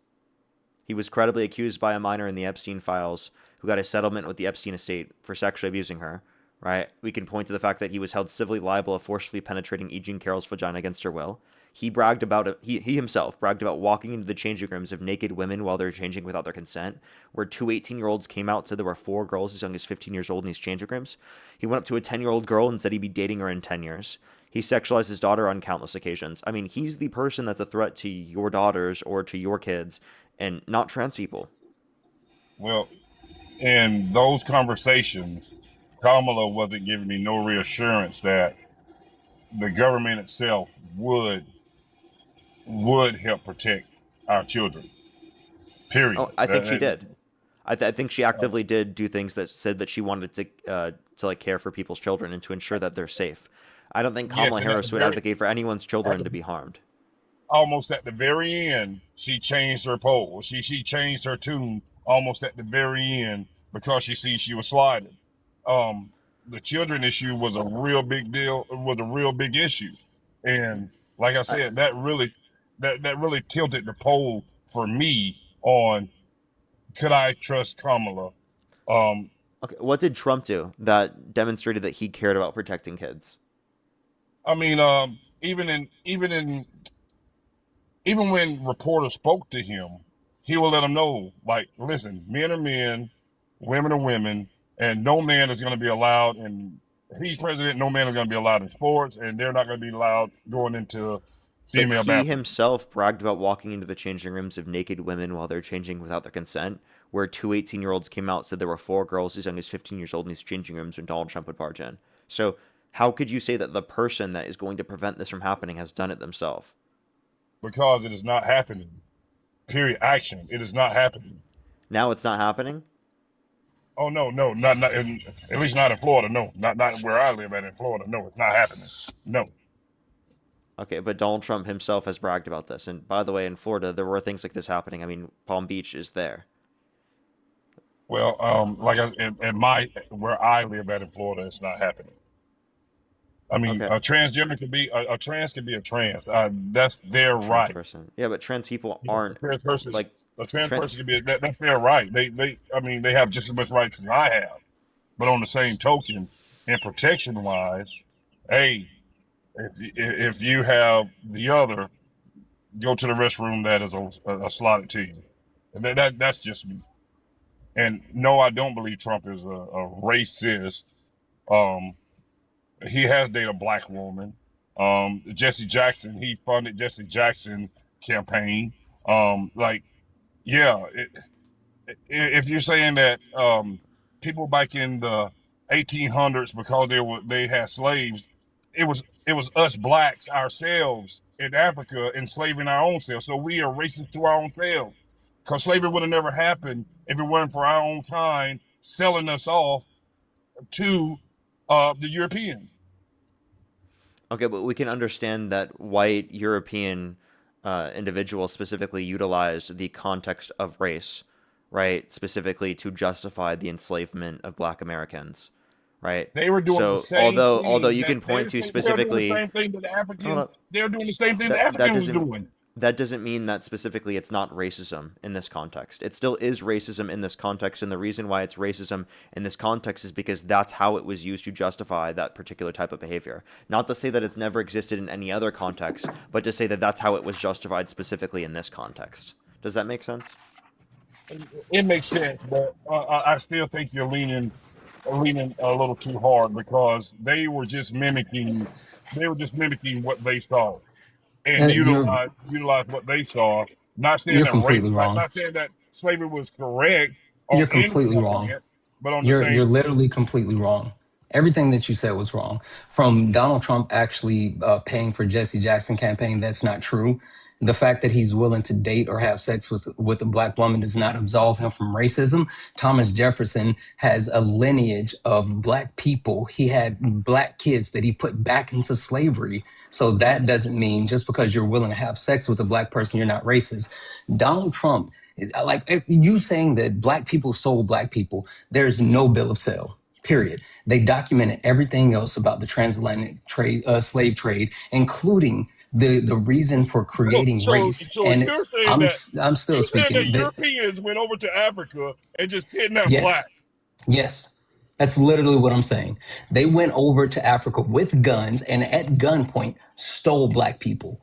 He was credibly accused by a minor in the Epstein files who got a settlement with the Epstein estate for sexually abusing her, right? We can point to the fact that he was held civilly liable of forcefully penetrating E. Jean Carroll's vagina against her will. He bragged about it. He himself bragged about walking into the changing rooms of naked women while they're changing without their consent, where two 18-year-olds came out and said there were 4 girls as young as 15 years old in these changing rooms. He went up to a 10-year-old girl and said he'd be dating her in 10 years. He sexualized his daughter on countless occasions. I mean, he's the person that's a threat to your daughters or to your kids, and not trans people. Well, in those conversations, Kamala wasn't giving me no reassurance that the government itself would help protect our children. Period. Oh, I think she did. I think she actively did do things that said that she wanted to like care for people's children and to ensure that they're safe. I don't think Kamala Harris would advocate for anyone's children to be harmed. Almost at the very end, she changed her poll. She changed her tune almost at the very end because she was sliding. The children issue was a real big deal. It was a real big issue, and like I said, that really tilted the poll for me on could I trust Kamala Um, Okay, what did Trump do that demonstrated that he cared about protecting kids? I mean, even when reporters spoke to him, he will let them know, like, listen, men are men, women are women, and no man is going to be allowed. And if he's president, no man is going to be allowed in sports, and they're not going to be allowed going into But female he bathrooms. himself bragged about walking into the changing rooms of naked women while they're changing without their consent, where two 18-year-olds came out, said there were four girls as young as 15 years old in these changing rooms when Donald Trump would barge in. So how could you say that the person that is going to prevent this from happening has done it themselves? Because it is not happening. Period. Action. It is not happening. Now it's not happening? Oh no, not at least not in Florida. No, not where I live at in Florida. No, it's not happening. No. Okay, but Donald Trump himself has bragged about this. And by the way, in Florida, there were things like this happening. I mean, Palm Beach is there. Well, like where I live at in Florida, it's not happening. I mean, Okay. a transgender could be a trans could be a trans. That's their Trans right. person. Yeah, but trans people A aren't trans person, like a trans trans. person could be that's their right. I mean, they have just as much rights as I have. But on the same token, and protection wise, hey, if you have the other, go to the restroom that is a slotted to you. And that's just me. And no, I don't believe Trump is a racist. He has dated a black woman. Jesse Jackson, he funded Jesse Jackson campaign. Like, yeah, if you're saying that people back in the 1800s, because they had slaves, it was us blacks ourselves in Africa enslaving our own selves. So we are racist to our own selves, because slavery would have never happened if it weren't for our own kind selling us off to the Europeans. Okay, but we can understand that white European individuals specifically utilized the context of race, right? Specifically to justify the enslavement of Black Americans, right? They were doing So the same although thing. you can point to They were doing the specifically, same thing that the hold Africans. up. They were doing the same thing the that Africans was doesn't doing. that doesn't mean that specifically it's not racism in this context. It still is racism in this context, and the reason why it's racism in this context is because that's how it was used to justify that particular type of behavior. Not to say that it's never existed in any other context, but to say that that's how it was justified specifically in this context. Does that make sense? It makes sense, but I still think you're leaning a little too hard, because they were just mimicking. They were just mimicking what they saw and You're utilize what they saw. Not saying you're that rape, completely wrong. not saying that slavery was correct on You're any completely wrong. point, but on the You're same. literally completely wrong. Everything that you said was wrong. From Donald Trump actually paying for Jesse Jackson campaign, that's not true. The fact that he's willing to date or have sex with a black woman does not absolve him from racism. Thomas Jefferson has a lineage of black people. He had black kids that he put back into slavery. So that doesn't mean just because you're willing to have sex with a black person, you're not racist. Donald Trump, like you saying that black people sold black people, there's no bill of sale. Period. They documented everything else about the transatlantic trade, slave trade, including the reason for creating race. So And you're saying I'm that I'm still you're saying that speaking. Europeans went over to Africa and just kidnapped Yes, blacks. yes, that's literally what I'm saying. They went over to Africa with guns and at gunpoint stole black people.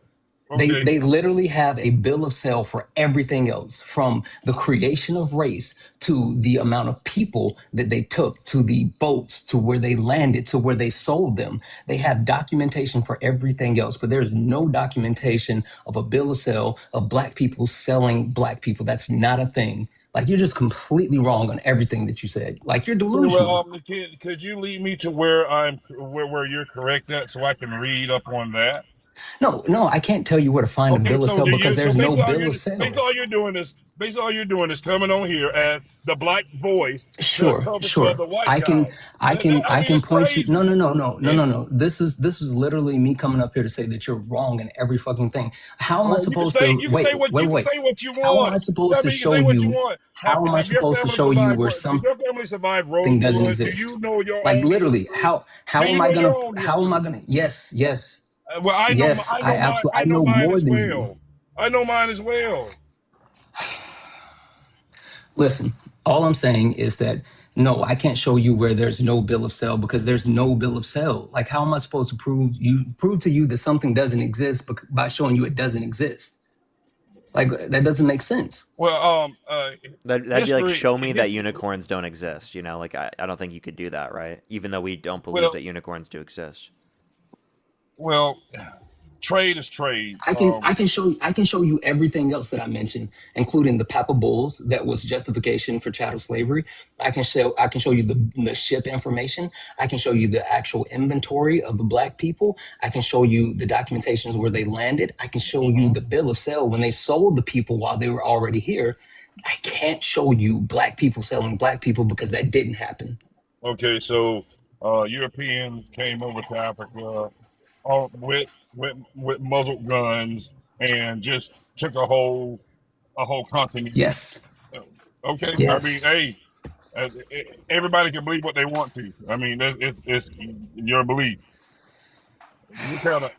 Okay. They literally have a bill of sale for everything else, from the creation of race to the amount of people that they took, to the boats, to where they landed, to where they sold them. They have documentation for everything else, but there's no documentation of a bill of sale of black people selling black people. That's not a thing. Like, you're just completely wrong on everything that you said. Like, you're delusional. Well, could you lead me to where where you're correct at, so I can read up on that? No, I can't tell you where to find a Okay, bill of so sale because there's no bill of basically sale. all you're doing is coming on here as the black voice to Sure. cover for the white guy. I can It's point you. crazy. No. This was literally me coming up here to say that you're wrong in every fucking thing. How am I supposed to You can say what you How am I want. supposed to You can show say what you you? want. How am I Have your supposed to family show you survive? where Did your family survive Rosewood? doesn't Do exist? you know your Like, own literally, history? how Do you am I know gonna your own history? Yes, Well, I yes. I absolutely I know know mine more as than you. well. I know mine as well. Listen, all I'm saying is that No, I can't show you where there's no bill of sale because there's no bill of sale. Like, how am I supposed to prove to you that something doesn't exist by showing you it doesn't exist? Like, that doesn't make sense. Well, That'd be like, history. show me that unicorns don't exist. You know, like I don't think you could do that, right? Even though we don't believe Well, that unicorns do exist. well, trade is trade. I can show you everything else that I mentioned, including the Papa Bulls that was justification for chattel slavery. I can show you the ship information. I can show you the actual inventory of the black people. I can show you the documentations where they landed. I can show you the bill of sale when they sold the people while they were already here. I can't show you black people selling black people because that didn't happen. Okay, so Europeans came over to Africa with muzzled guns and just took a whole continent. Yes. Okay, I mean, Yes. hey, everybody can believe what they want to. I mean, it's your belief. You kind of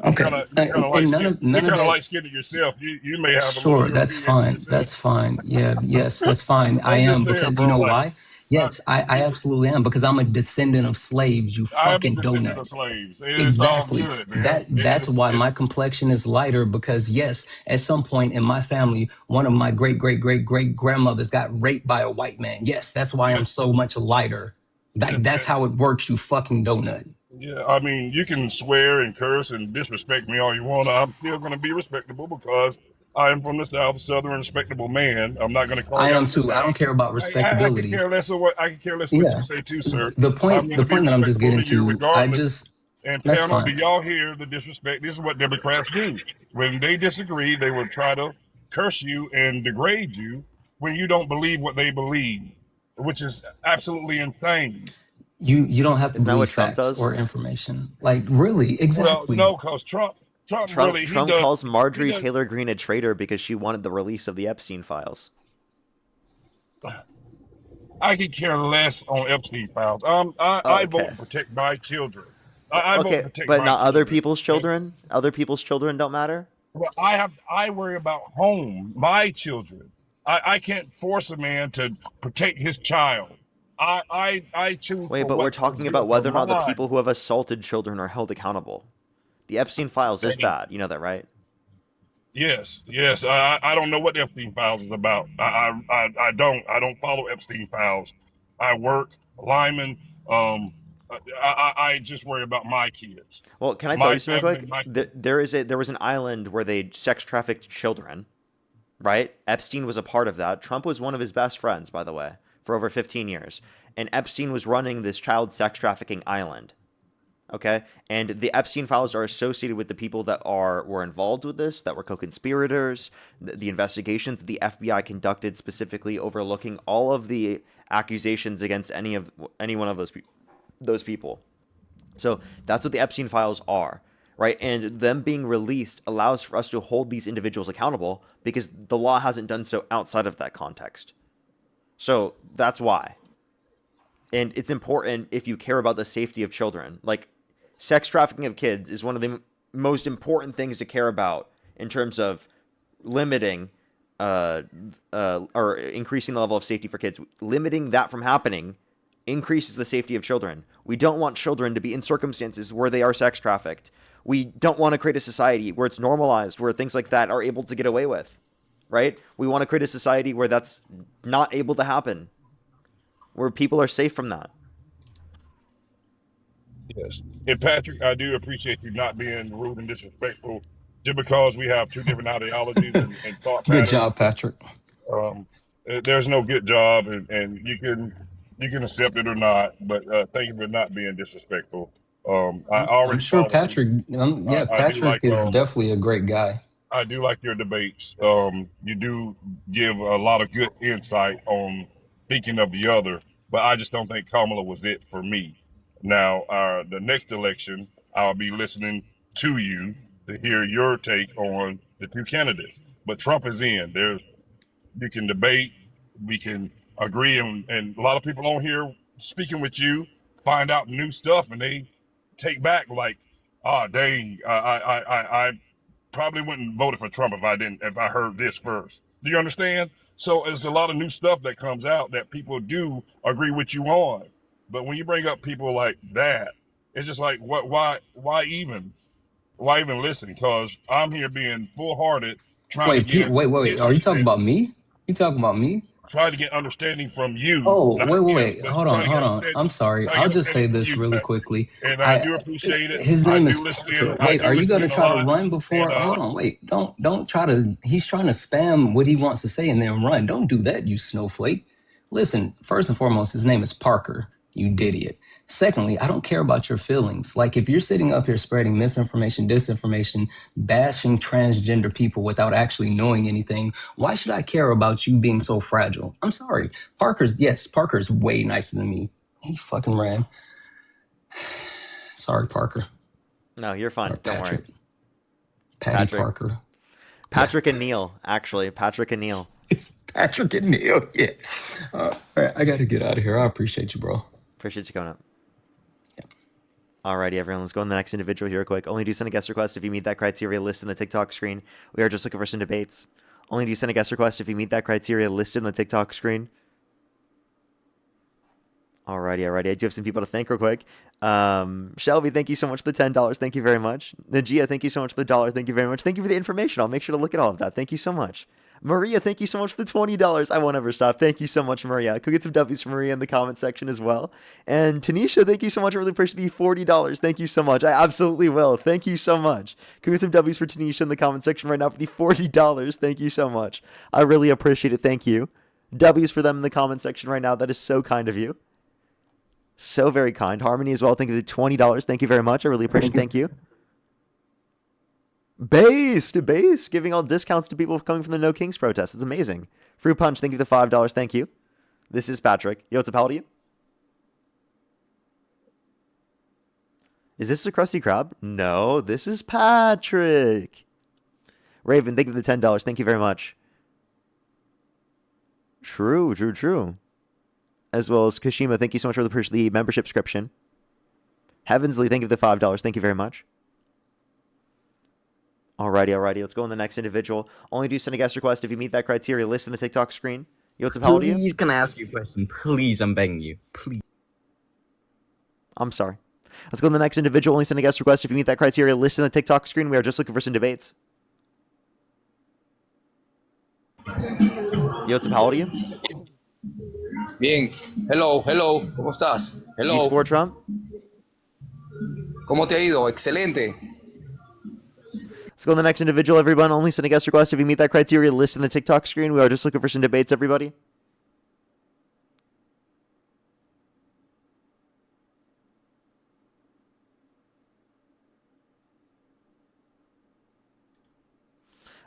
light skinned yourself. You may have a little Sure, that's European fine. yourself. That's fine. Yeah, yes, that's fine. I I'm am just saying, because bro, you know like, why? Yes, I absolutely am because I'm a descendant of slaves, you I am a fucking descendant donut. of slaves. It's all Exactly. good, man. That's why my complexion is lighter because yes, at some point in my family, one of my great great great great grandmothers got raped by a white man. Yes, that's why I'm so much lighter. That's how it works, you fucking donut. Yeah, I mean, you can swear and curse and disrespect me all you want. I'm still going to be respectable because I am from the South, Southern respectable man. I'm not going to call I you am out your too. I don't name. care about I could respectability. care less of what Yeah. you say too, sir. The I'm point going to be that I'm just respectful getting to you to, regardless. And that's panel, do fine. y'all hear the disrespect? This is what Democrats do. When they disagree, they will try to curse you and degrade you when you don't believe what they believe, which is absolutely insane. You don't have to Isn't that what believe Trump facts does? or information. Like really, Well, exactly. no, because Trump really he Trump does. calls He Marjorie does. Taylor Greene a traitor because she wanted the release of the Epstein files. I could care less on Epstein files. I vote Okay. to protect my children. I vote to Okay, protect but my not other children. people's children? Other people's children don't matter? Well, I worry about home, my children. I can't force a man to protect his child. I choose Wait, for but we're what's talking good about for whether or not the mine. people who have assaulted children are held accountable. The Epstein files is that. You know that, right? Yes. I don't know what the Epstein files is about. I don't follow Epstein files. I work lineman. I just worry about my kids. Well, can I tell My you something family, quick? my There was an island where they sex trafficked children, right? Epstein was a part of that. Trump was one of his best friends, by the way, for over 15 years. And Epstein was running this child sex trafficking island. Okay? And the Epstein files are associated with the people that were involved with this, that were co-conspirators, the investigations that the FBI conducted specifically overlooking all of the accusations against any one of those people. So that's what the Epstein files are, right? And them being released allows for us to hold these individuals accountable because the law hasn't done so outside of that context. So that's why. And it's important if you care about the safety of children. Like, sex trafficking of kids is one of the most important things to care about in terms of limiting or increasing the level of safety for kids. Limiting that from happening increases the safety of children. We don't want children to be in circumstances where they are sex trafficked. We don't want to create a society where it's normalized, where things like that are able to get away with, right? We want to create a society where that's not able to happen, where people are safe from that. Yes. And Patrick, I do appreciate you not being rude and disrespectful just because we have two different ideologies and thought Good patterns. job, Patrick. There's no good job, and you can accept it or not, but thank you for not being disrespectful. I I'm already sure follow Patrick. you. Yeah, I do Patrick like is definitely a great guy. I do like your debates. You do give a lot of good insight on thinking of the other, but I just don't think Kamala was it for me. Now, the next election, I'll be listening to you to hear your take on the two candidates. But Trump is in. You can debate, we can agree, and a lot of people on here speaking with you find out new stuff, and they take back like, dang, I probably wouldn't vote for Trump if I heard this first. Do you understand? So there's a lot of new stuff that comes out that people do agree with you on. But when you bring up people like that, it's just like, what? Why even? Why even listen? Because I'm here being full hearted, trying to Wait, get Are you talking about understanding, me? You talking about me? trying to get understanding from you, Oh, not him, wait. but Hold trying on, to get hold on. understanding, I'm sorry. trying to I'll get just say understanding from this you, really Jack. quickly. And I do appreciate it. His I name do is listen Parker. in. I Wait, do are you listen gonna in a try to lot. run And before? Hold on, wait. Don't try to. He's trying to spam what he wants to say and then run. Don't do that, you snowflake. Listen, first and foremost, his name is Parker. You idiot. Secondly, I don't care about your feelings. Like, if you're sitting up here spreading misinformation, disinformation, bashing transgender people without actually knowing anything, why should I care about you being so fragile? I'm sorry. Parker's way nicer than me. He fucking ran. Sorry, Parker. No, you're fine. Don't worry. Patty Parker. Patrick and Neil, actually. Patrick and Neil. Patrick and Neil, yeah. All right, I got to get out of here. I appreciate you, bro. Appreciate you coming up. Alrighty, everyone. Let's go on the next individual here quick. Only do send a guest request if you meet that criteria listed in the TikTok screen. We are just looking for some debates. Only do send a guest request if you meet that criteria listed in the TikTok screen. Alrighty. I do have some people to thank real quick. Shelby, thank you so much for the $10. Thank you very much. Najia, thank you so much for the $1. Thank you very much. Thank you for the information. I'll make sure to look at all of that. Thank you so much. Maria, thank you so much for the $20. I won't ever stop. Thank you so much, Maria. Could get some W's from Maria in the comment section as well. And Tanisha, thank you so much. I really appreciate the $40. Thank you so much. I absolutely will. Thank you so much. Could get some W's for Tanisha in the comment section right now for the $40. Thank you so much. I really appreciate it. Thank you. W's for them in the comment section right now. That is so kind of you. So very kind. Harmony as well. Thank you for the $20. Thank you very much. I really appreciate it. Thank you. Base, giving all discounts to people coming from the No Kings protest. It's amazing. Fruit Punch, thank you for the $5. Thank you. This is Patrick. Yo, what's up? How old are you? Is this a Krusty Krab? No, this is Patrick. Raven, thank you for the $10. Thank you very much. True. As well as Kashima, thank you so much for the membership subscription. Heavensley, thank you for the $5. Thank you very much. Alrighty. Let's go on the next individual. Only do send a guest request if you meet that criteria listed in the TikTok screen. Yo, what's up? How old are you? Please, can I ask you a question? Please, I'm begging you. Please. I'm sorry. Let's go on the next individual. Only send a guest request if you meet that criteria listed in the TikTok screen. We are just looking for some debates. Yo, what's up? How old are you? Bien. Hello. ¿Cómo estás? Do you support Trump? ¿Cómo te ha ido? Excelente. Let's go on the next individual, everyone. Only send a guest request if you meet that criteria listed in the TikTok screen. We are just looking for some debates, everybody.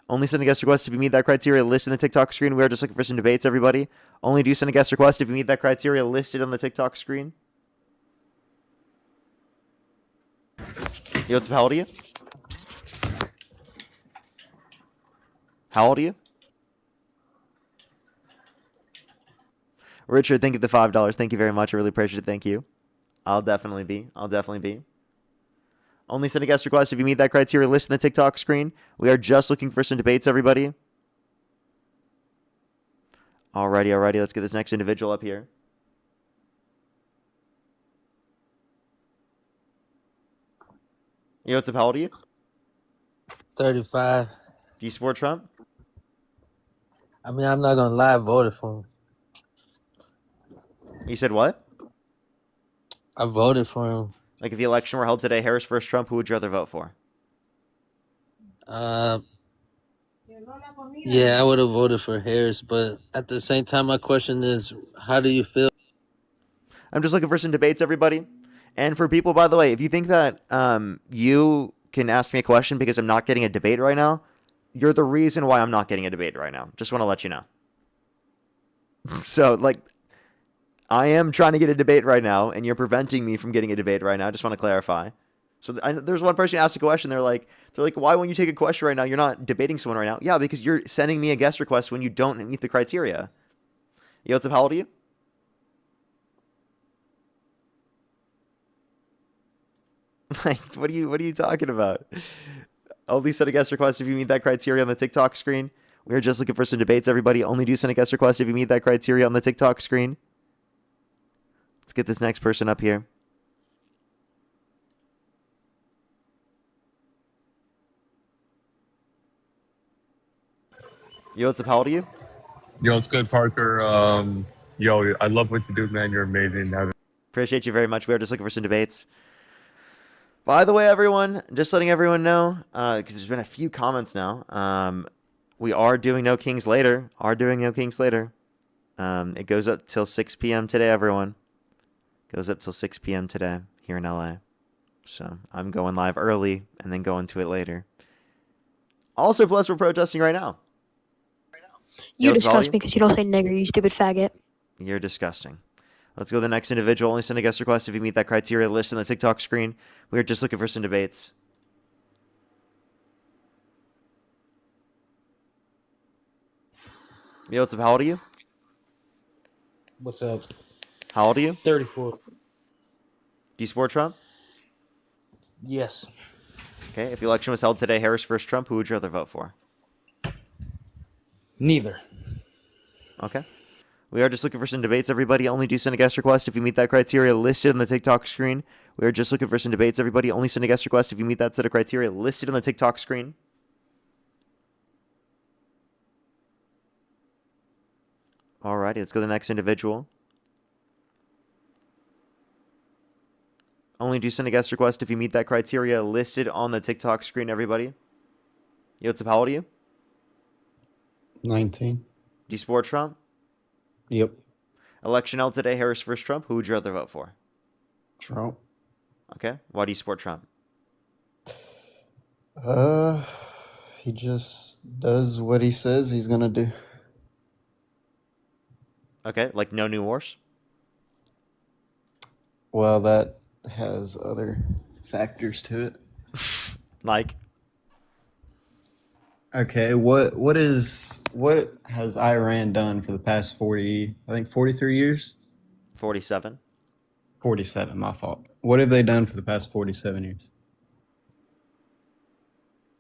Only send a guest request if you meet that criteria listed in the TikTok screen. We are just looking for some debates, everybody. Only do send a guest request if you meet that criteria listed on the TikTok screen. Yo, what's up? How old are you? How old are you? Richard, thank you for the $5. Thank you very much. I really appreciate it. Thank you. I'll definitely be. Only send a guest request if you meet that criteria listed in the TikTok screen. We are just looking for some debates, everybody. Alrighty. Let's get this next individual up here. Yo, what's up? How old are you? 35. Do you support Trump? I mean, I'm not gonna lie, I voted for him. You said what? I voted for him. Like if the election were held today, Harris versus Trump, who would you rather vote for? Yeah, I would have voted for Harris, but at the same time, my question is, how do you feel? I'm just looking for some debates, everybody. And for people, by the way, if you think that you can ask me a question because I'm not getting a debate right now, you're the reason why I'm not getting a debate right now. Just want to let you know. So, like, I am trying to get a debate right now, and you're preventing me from getting a debate right now. I just want to clarify. So there's one person who asked a question. They're like, why won't you take a question right now? You're not debating someone right now. Yeah, because you're sending me a guest request when you don't meet the criteria. Yo, what's up? How old are you? Like, what are you talking about? Only send a guest request if you meet that criteria on the TikTok screen. We are just looking for some debates, everybody. Only do send a guest request if you meet that criteria on the TikTok screen. Let's get this next person up here. Yo, what's up? How old are you? Yo, it's good, Parker. Yo, I love what you do, man. You're amazing. Appreciate you very much. We are just looking for some debates. By the way, everyone, just letting everyone know, because there's been a few comments now. We are doing No Kings later. It goes up till 6 p.m. today, everyone. Goes up till 6 p.m. today here in LA. So I'm going live early and then going to it later. Also, plus we're protesting right now. You Yo, disgust me because you don't say nigger, you stupid faggot. You're disgusting. Let's go to the next individual. Only send a guest request if you meet that criteria list on the TikTok screen. We are just looking for some debates. Yo, what's up? How old are you? What's up? How old are you? 34. Do you support Trump? Yes. Okay, if the election was held today, Harris versus Trump, who would you rather vote for? Neither. Okay. We are just looking for some debates, everybody. Only do send a guest request if you meet that criteria listed on the TikTok screen. We are just looking for some debates, everybody. Only send a guest request if you meet that set of criteria listed on the TikTok screen. Alrighty, let's go to the next individual. Only do send a guest request if you meet that criteria listed on the TikTok screen, everybody. Yo, what's up? How old are you? 19. Do you support Trump? Yep. Election held today, Harris versus Trump. Who would you rather vote for? Trump. Okay. Why do you support Trump? He just does what he says he's gonna do. Okay, like no new wars? Well, that has other factors to it. Like? Okay, what has Iran done for the past 43 years? 47. 47, my fault. What have they done for the past 47 years?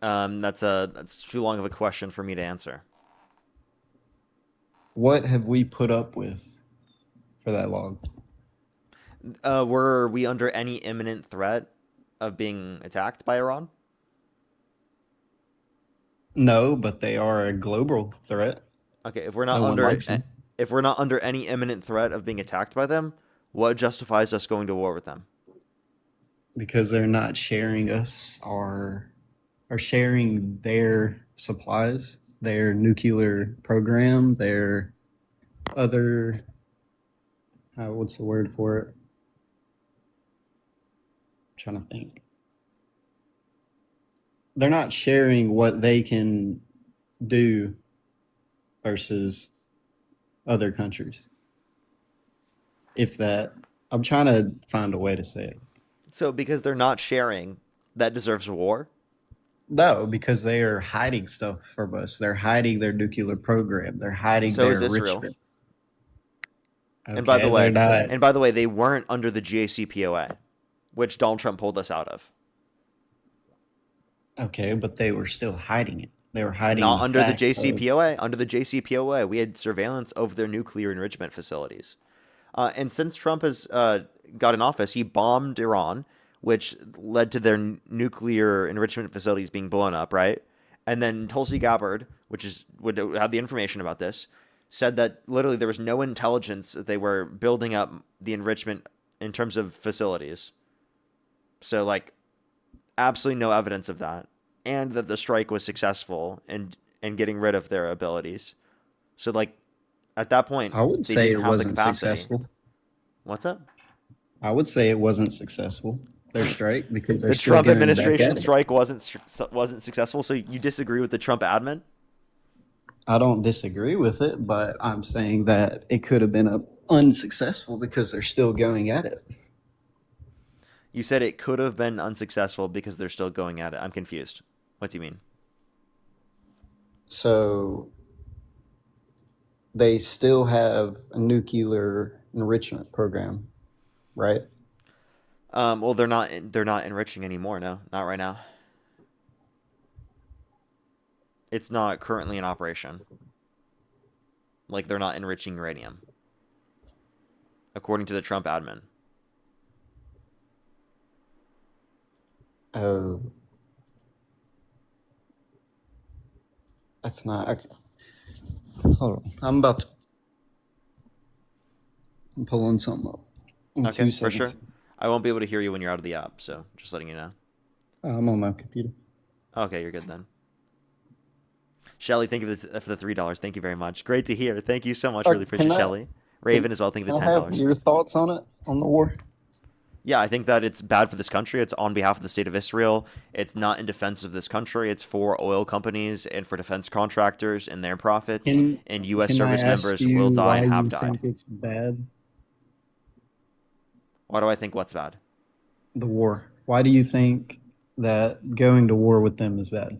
That's too long of a question for me to answer. What have we put up with for that long? Were we under any imminent threat of being attacked by Iran? No, but they are a global threat. Okay, if we're not No one under likes them. if we're not under any imminent threat of being attacked by them, what justifies us going to war with them? Because they're not sharing us or sharing their supplies, their nuclear program, their other what's the word for it? I'm trying to think. They're not sharing what they can do versus other countries. If that, I'm trying to find a way to say it. So because they're not sharing, that deserves war? No, because they are hiding stuff from us. They're hiding their nuclear program. They're hiding So their is Israel. enrichment. And by the Okay, way, they're not. they weren't under the JCPOA, which Donald Trump pulled us out of. Okay, but they were still hiding it. They were hiding Not the under the fact of- JCPOA. Under the JCPOA, we had surveillance over their nuclear enrichment facilities. And since Trump has got in office, he bombed Iran, which led to their nuclear enrichment facilities being blown up, right? And then Tulsi Gabbard, would have the information about this, said that literally there was no intelligence that they were building up the enrichment in terms of facilities. So, like, absolutely no evidence of that. And that the strike was successful in getting rid of their abilities. So, like, at that point, I would they say didn't it have the wasn't capacity. successful. What's up? I would say it wasn't successful. Their strike because they're The still Trump giving back administration at it. strike wasn't successful. So you disagree with the Trump admin? I don't disagree with it, but I'm saying that it could have been unsuccessful because they're still going at it. You said it could have been unsuccessful because they're still going at it. I'm confused. What do you mean? So they still have a nuclear enrichment program, right? Well, they're not enriching anymore. No, not right now. It's not currently in operation. Like, they're not enriching uranium, according to the Trump admin. Oh, that's not okay. Hold on, I'm pulling something up. In Okay, 2 for sure. seconds. I won't be able to hear you when you're out of the app, so just letting you know. I'm on my computer. Okay, you're good then. Shelly, thank you for the $3. Thank you very much. Great to hear. Thank you so much. Really appreciate it, Shelly. Raven as well. Thank you for Can the I $10. have your thoughts on it, on the war? Yeah, I think that it's bad for this country. It's on behalf of the state of Israel. It's not in defense of this country. It's for oil companies and for defense contractors and their profits. And U.S. Can I service ask members you will die why and have you died. think it's bad? Why do I think what's bad? The war. Why do you think that going to war with them is bad?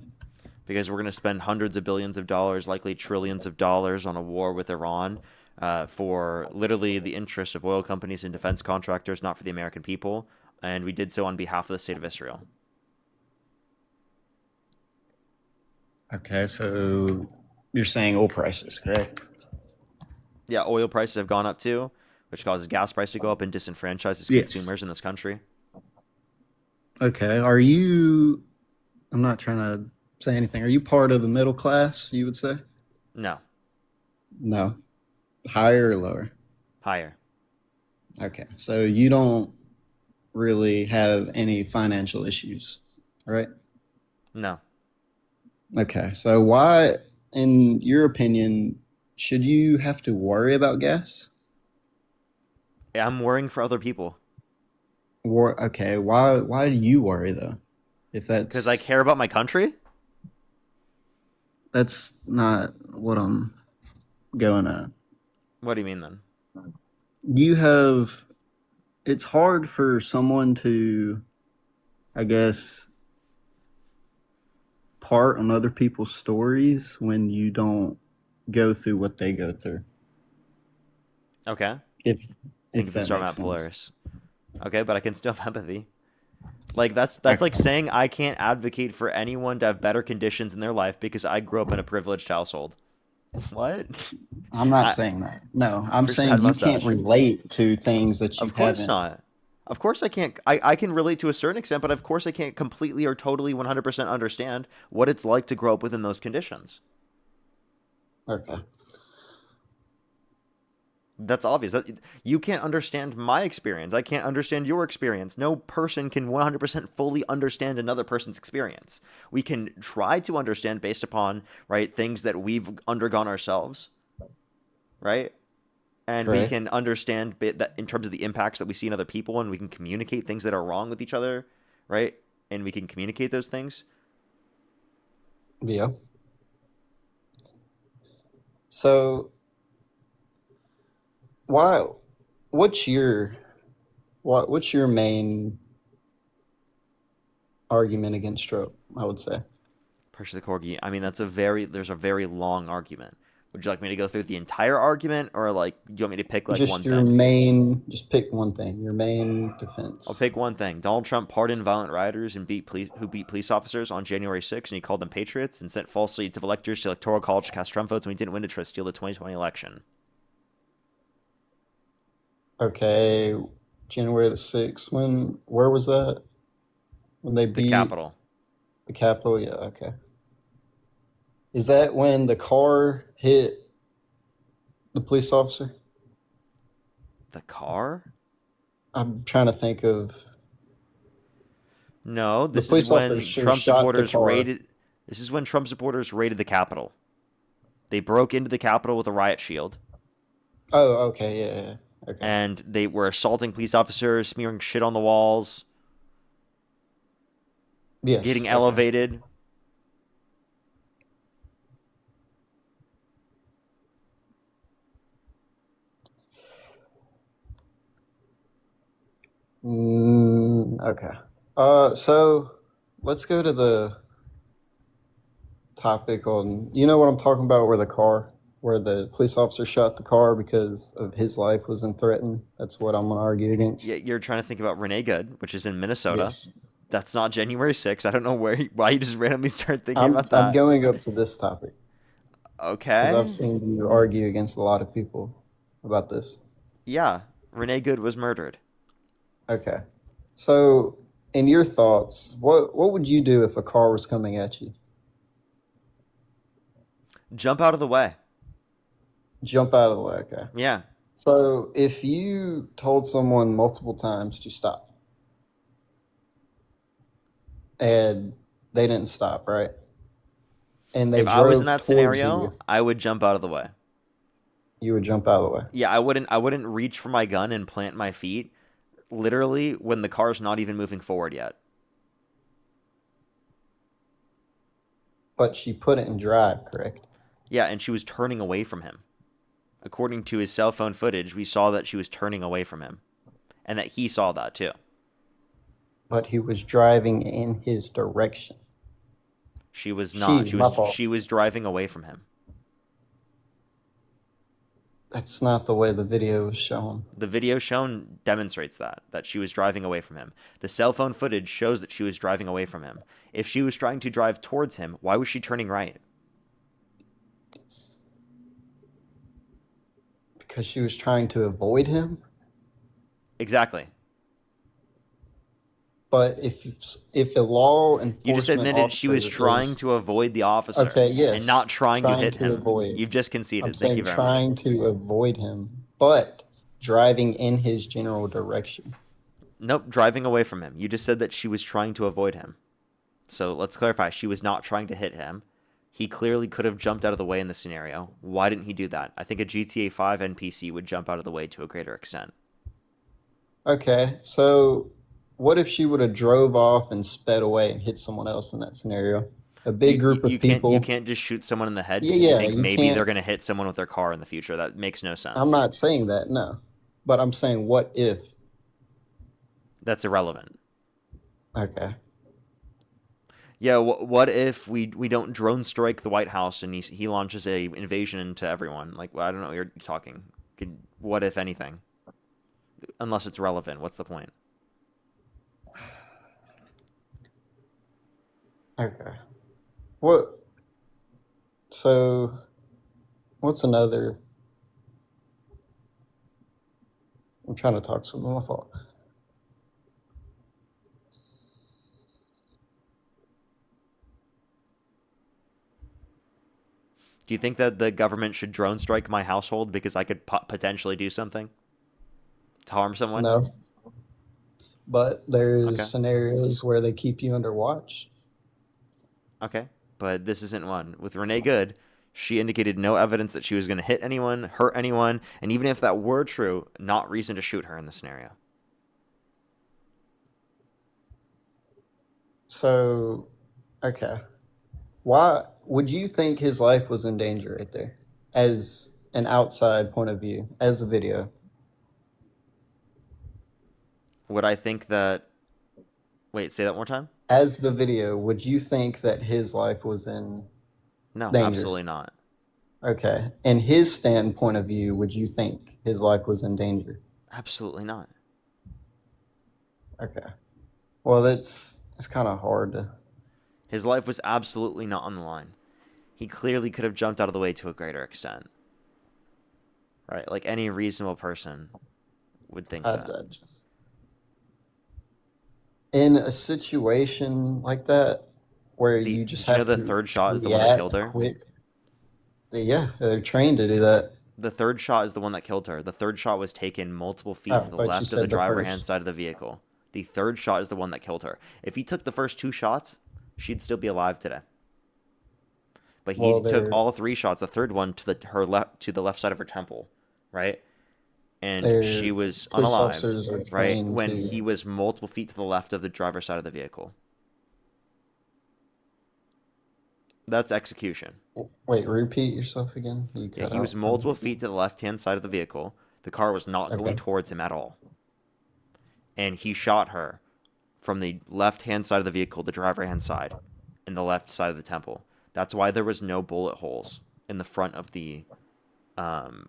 Because we're going to spend hundreds of billions of dollars, likely trillions of dollars, on a war with Iran for literally the interest of oil companies and defense contractors, not for the American people. And we did so on behalf of the state of Israel. Okay, so you're saying oil prices, correct? Yeah, oil prices have gone up too, which causes gas price to go up and disenfranchises Yes. consumers in this country. Okay, I'm not trying to say anything. Are you part of the middle class, you would say? No, No. Higher or lower? higher. Okay, so you don't really have any financial issues, right? No. Okay, so why, in your opinion, should you have to worry about gas? I'm worrying for other people. Okay, why do you worry though? If Because I care about my country? that's not what I'm going at. What do you mean then? It's hard for someone to, I guess, part on other people's stories when you don't go through what they go through. Okay. If Thank you for that starting makes out sense. Polaris. Okay, but I can still have empathy. Like that's like saying I can't advocate for anyone to have better conditions in their life because I grew up in a privileged household. What? I'm not saying that. No, I'm Christian saying had you mustache. can't relate to things that you Of course haven't. not. Of course I can't. I can relate to a certain extent, but of course I can't completely or totally 100% understand what it's like to grow up within those conditions. Okay. That's obvious. You can't understand my experience. I can't understand your experience. No person can 100% fully understand another person's experience. We can try to understand based upon, right, things that we've undergone ourselves, right? And we Correct. can understand that in terms of the impacts that we see in other people, and we can communicate things that are wrong with each other, right? And we can communicate those things. Yeah. So what's your main argument against Trump, I would say? Pressure the corgi. I mean, there's a very long argument. Would you like me to go through the entire argument, or like, do you want me to pick like one thing? Just pick one thing, your main defense. I'll pick one thing. Donald Trump pardoned violent rioters and who beat police officers on January 6th, and he called them patriots and sent false leads of electors to Electoral College to cast Trump votes when he didn't win to try to steal the 2020 election. Okay, January the 6th. Where was that? When they beat The Capitol. The Capitol, yeah, okay. Is that when the car hit the police officer? The car? I'm trying to think of. No, The this police is when officer Trump shot the supporters car. raided. This is when Trump supporters raided the Capitol. They broke into the Capitol with a riot shield. Oh, okay, yeah. Okay. And they were assaulting police officers, smearing shit on the walls, Yes. getting okay. elevated. Okay. So let's go to the topic on, you know what I'm talking about, where the police officer shot the car because of his life was threatened. That's what I'm going to argue against. Yeah, you're trying to think about Renee Good, which is in Minnesota. Yes. That's not January 6th. I don't know why you just randomly started thinking about I'm that. going up to this topic because I've Okay. seen you argue against a lot of people about this. Yeah. Renee Good was murdered. Okay. So, in your thoughts, what would you do if a car was coming at you? Jump out of the way. Jump out of the way, okay. Yeah. So, if you told someone multiple times to stop and they didn't stop, right? And they If I was in drove that towards scenario, you, I would jump out of the way. you would jump out of the way. Yeah, I wouldn't reach for my gun and plant my feet literally when the car's not even moving forward yet. But she put it in drive, correct? Yeah, and she was turning away from him. According to his cell phone footage, we saw that she was turning away from him. And that he saw that too. But he was driving in his direction. She was not. My fault. She was driving away from him. That's not the way the video was shown. The video shown demonstrates that she was driving away from him. The cell phone footage shows that she was driving away from him. If she was trying to drive towards him, why was she turning right? Because she was trying to avoid him. Exactly. But if a law enforcement You just admitted she was officer trying is- to avoid the officer. Okay, yes. And not trying to hit him. avoid. You've just conceded. I'm Thank saying you very trying much. to avoid him, but driving in his general direction. Nope, driving away from him. You just said that she was trying to avoid him. So let's clarify. She was not trying to hit him. He clearly could have jumped out of the way in this scenario. Why didn't he do that? I think a GTA 5 NPC would jump out of the way to a greater extent. Okay, so what if she would have drove off and sped away and hit someone else in that scenario? A big group of people. You can't just shoot someone in the head because Yeah, you think you maybe can't- they're going to hit someone with their car in the future. That makes no sense. I'm not saying that, no. But I'm saying what if? That's irrelevant. Okay. Yeah, what if we don't drone strike the White House and he launches a invasion into everyone? Like, I don't know what you're talking. What if anything? Unless it's relevant, what's the point? Okay. What? So, what's another? I'm trying to talk something. My fault. Do you think that the government should drone strike my household because I could potentially do something to harm someone? No. But there's Okay. scenarios where they keep you under watch. Okay, but this isn't one. With Renee Good, she indicated no evidence that she was going to hit anyone, hurt anyone, and even if that were true, not reason to shoot her in the scenario. So, okay. Why would you think his life was in danger right there? As an outside point of view, as a video. Would I think that... Wait, say that one more time? As the video, would you think that his life was in No, danger? absolutely not. Okay. In his standpoint of view, would you think his life was in danger? Absolutely not. Okay. Well, it's kind of hard to... His life was absolutely not on the line. He clearly could have jumped out of the way to a greater extent. Right? Like any reasonable person would think that. In a situation like that, where you just Did you have know to the third shot is the one that react killed her? quick. Yeah, they're trained to do that. The third shot is the one that killed her. The third shot was taken multiple feet Oh, to the but you left of said the the driver hand first. side of the vehicle. The third shot is the one that killed her. If he took the first two shots, she'd still be alive today. But he Well, took they're- all three shots. The third one to the left side of her temple, right? And Their she was police unalived, officers are right? trained When to- he was multiple feet to the left of the driver's side of the vehicle. That's execution. Wait, repeat yourself again? You Yeah, cut he out. was multiple feet to the left-hand side of the vehicle. The car was not Okay. going towards him at all. And he shot her from the left-hand side of the vehicle, the driver-hand side, in the left side of the temple. That's why there was no bullet holes in the front of the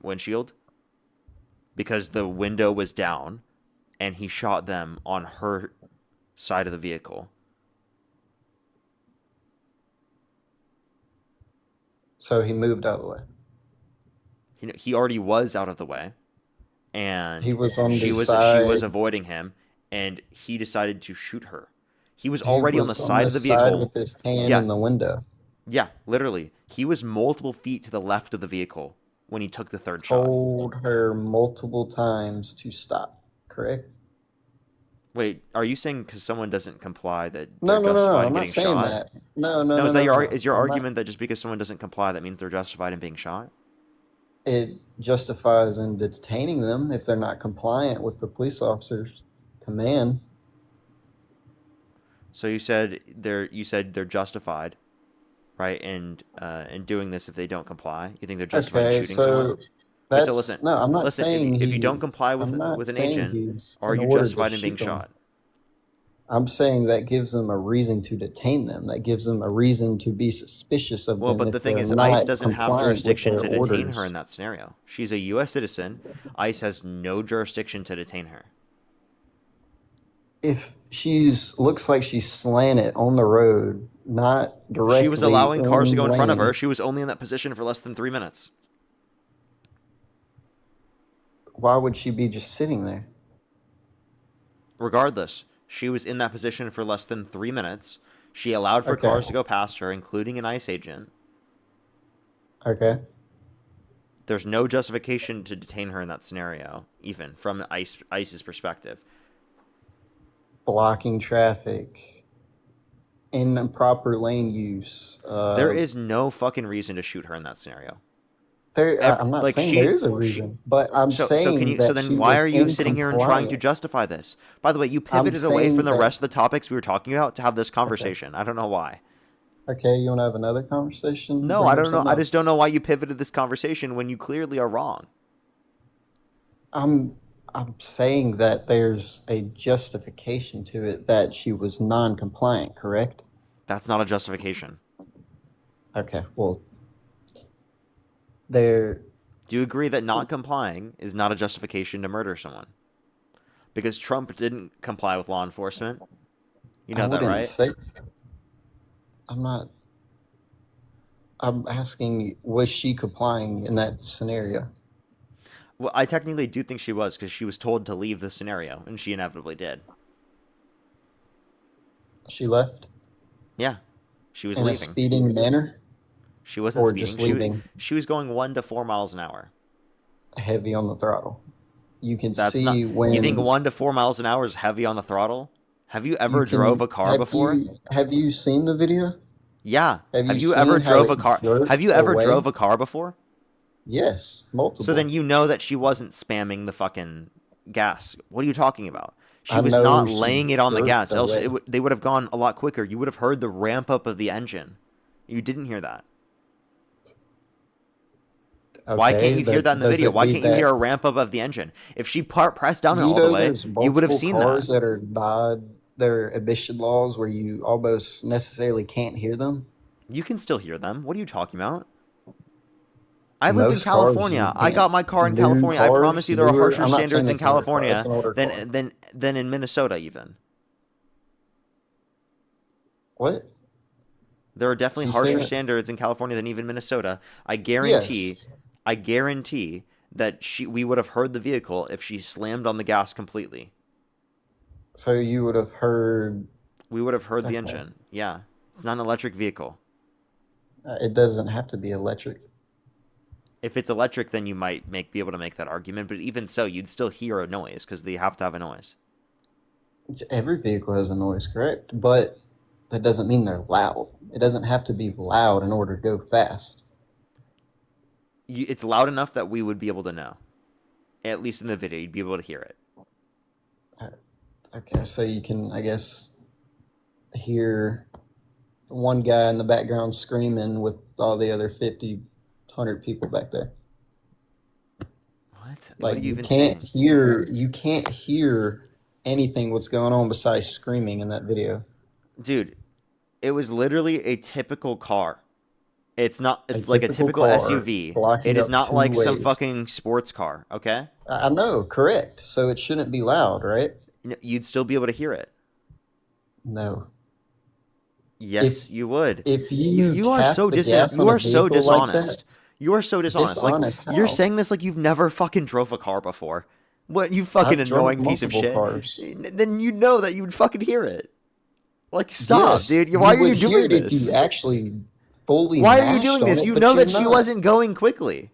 windshield. Because the window was down, and he shot them on her side of the vehicle. So he moved out of the way. He already was out of the way, and He was on she the was side. avoiding him, and he decided to shoot her. He was He already on the was on side the of the side vehicle. with his hand Yeah, in the window. yeah, literally. He was multiple feet to the left of the vehicle when he took the third shot. Told her multiple times to stop. Correct? Wait, are you saying because someone doesn't comply that No, they're no, no, no. justified in I'm not getting saying shot? that. No, no, No, no, is that no, your no. is your I'm not. argument that just because someone doesn't comply, that means they're justified in being shot? It justifies in detaining them if they're not compliant with the police officer's command. So you said they're justified, right? And doing this if they don't comply, you think they're justified in Okay, shooting someone? so Wait, so that's listen, no. I'm not listen. saying If you don't comply I'm not with an saying agent, he's are in you order to justified in being shoot them. shot? I'm saying that gives them a reason to detain them. That gives them a reason to be suspicious of Well, them but the if thing they're is, ICE not doesn't have compliant with jurisdiction their to detain her orders. in that scenario. She's a U.S. citizen. ICE has no jurisdiction to detain her. If she's looks like she's slanted on the road, not directly She was allowing cars to go in front of lane, her. She was only in that position for less than 3 minutes. why would she be just sitting there? Regardless, she was in that position for less than 3 minutes. She allowed for Okay. cars to go past her, including an ICE agent. Okay. There's no justification to detain her in that scenario, even from ICE's perspective. Blocking traffic, improper lane use. There is no fucking reason to shoot her in that scenario. I'm not saying there is a reason, but I'm So saying that then she why was are you sitting here and trying to incompliant. justify this? By the way, you I'm pivoted away saying from the that. rest of the topics we were talking about to have this conversation. I don't know why. Okay, you want to have another conversation? No, Bring I up don't know. something I just else. don't know why you pivoted this conversation when you clearly are wrong. I'm saying that there's a justification to it that she was non-compliant, correct? That's not a justification. Okay, well, there. Do you agree that not complying is not a justification to murder someone? Because Trump didn't comply with law enforcement. You I know that, wouldn't right? say. I'm not. I'm asking, was she complying in that scenario? Well, I technically do think she was, because she was told to leave the scenario, and she inevitably did. She left Yeah, she was in a leaving. speeding manner, She wasn't or speeding. just leaving She was going 1 to 4 miles an hour. heavy on the throttle. You can That's see not. when You think 1 to 4 miles an hour is heavy on the throttle? Have you you ever drove a car have before? you seen the video? Yeah. Have Have you you ever seen how drove a it car? jerked Have you ever away? drove a car before? Yes, So multiple. then you know that she wasn't spamming the fucking gas. What are you talking about? She I was know not she laying it on the jerked gas. Else away. they would have gone a lot quicker. You would have heard the ramp up of the engine. You didn't hear that. Why can't Okay, you hear that in the does video? it Why mean can't you hear that a ramp up of the engine? If she pressed down it you all the know way, there's you would have multiple seen cars that. that are not there are emission laws where you almost necessarily can't hear them? You can still hear them. What are you talking about? I live in Most cars California. you I got can't. my car in New California. I promise cars, you there are newer. harsher I'm not saying standards in it's a newer car. It's California an older car. than in Minnesota even. What? There are definitely She's saying harsher that? standards in California than even Minnesota. Yes. I guarantee that we would have heard the vehicle if she slammed on the gas completely. So you would have heard. We would have heard the Okay. engine. Yeah. It's not an electric vehicle. It doesn't have to be electric. If it's electric, then you might be able to make that argument. But even so, you'd still hear a noise because they have to have a noise. Every vehicle has a noise, correct? But that doesn't mean they're loud. It doesn't have to be loud in order to go fast. It's loud enough that we would be able to know. At least in the video, you'd be able to hear it. Okay, so you can, I guess, hear one guy in the background screaming with all the other 50, 100 people back there. What? What Like are you even can't saying? you can't hear anything what's going on besides screaming in that video. Dude, it was literally a typical car. It's not. It's A like a typical typical car SUV. blocking It is up not two like some ways. fucking sports car. Okay, I know, correct. So it shouldn't be loud, right? you'd still be able to hear it. No. Yes, you would. If You you you are tap so the gas on a vehicle like that, dishonest. You are so dishonest. Like dishonest you're how? saying this like you've never fucking drove a car before. What, you fucking I've drove annoying piece of multiple shit. cars. Then you know that you would fucking hear it. Like stop, Yes, dude. you Why are would you hear doing it if you this? actually fully Why are you mashed doing on this? it, You but know you're that she not. wasn't going quickly.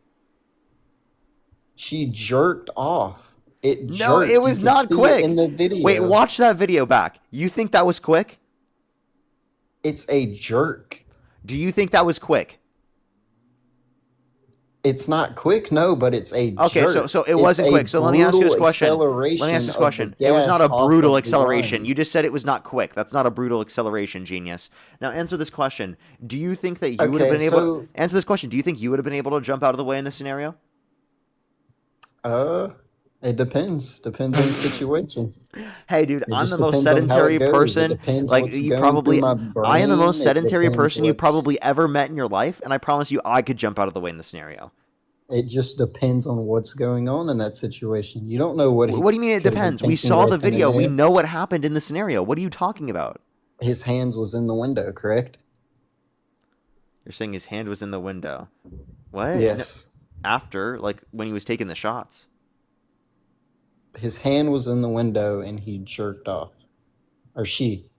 She jerked off. It No, jerked. it You was can not see it in quick. the Wait, video. watch that video back. You think that was quick? It's a jerk. Do you think that was quick? It's not quick, no, but it's a Okay, jerk. so it It's wasn't a quick. So let me ask you this brutal question. Let me ask acceleration this of the question. It was not gas a off brutal of the acceleration. line. You just said it was not quick. That's not a brutal acceleration, genius. Now answer this question. Do you think that you would have Okay, been able so answer this question? Do you think you would have been able to jump out of the way in this scenario? it depends. Depends on the situation. Hey, dude, It I'm just the most depends on how it sedentary goes. It person. depends Like what's you going through probably, my I am the most brain. It sedentary depends person you what's. probably ever met in your life, and I promise you, I could jump out of the way in this scenario. It just depends on what's going on in that situation. You don't know what he What do you mean it could have been depends? We thinking saw right the then and video. We there. know what happened in the scenario. What are you talking about? His hands was in the window, correct? You're saying his hand was in the window. What? No, Yes. after, like, when he was taking the shots. His hand was in the window and he jerked off. Or she.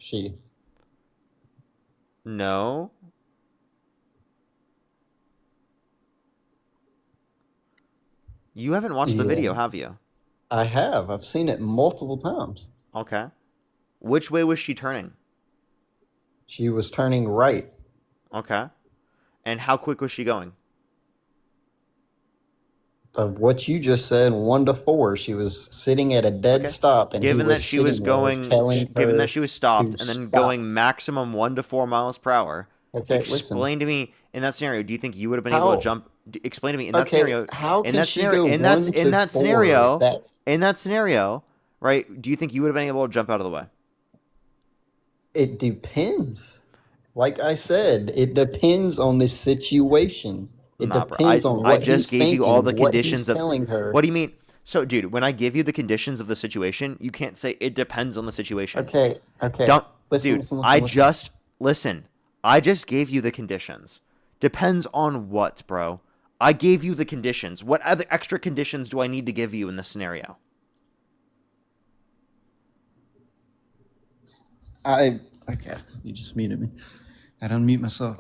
No. You haven't watched the Yeah. video, have you? I have. I've seen it multiple times. Okay. Which way was she turning? She was turning right. Okay. And how quick was she going? Of what you just said, 1 to 4. She was sitting at a dead Okay. stop, and he Given was that she was sitting there going, telling given that her she was to stopped and then stop. going maximum 1 to 4 miles per hour, Okay, listen. explain to me in that scenario. Do you think you would have been able to How? jump? Explain to me in that Okay, scenario. how In can that she scenario. go In 1 that to 4? scenario. That In that scenario, right? Do you think you would have been able to jump out of the way? it depends. Like I said, it depends on the situation. It Nah, bro. depends on I what just he's gave you all thinking, the what he's conditions of. telling her. What do you mean? So, dude, when I give you the conditions of the situation, you can't say it depends on the situation. Okay, Don't, listen, dude. listen, I listen, listen. just listen. I just gave you the conditions. Depends on what, bro? I gave you the conditions. What other extra conditions do I need to give you in this scenario? Okay, you just muted me. I'd unmute myself.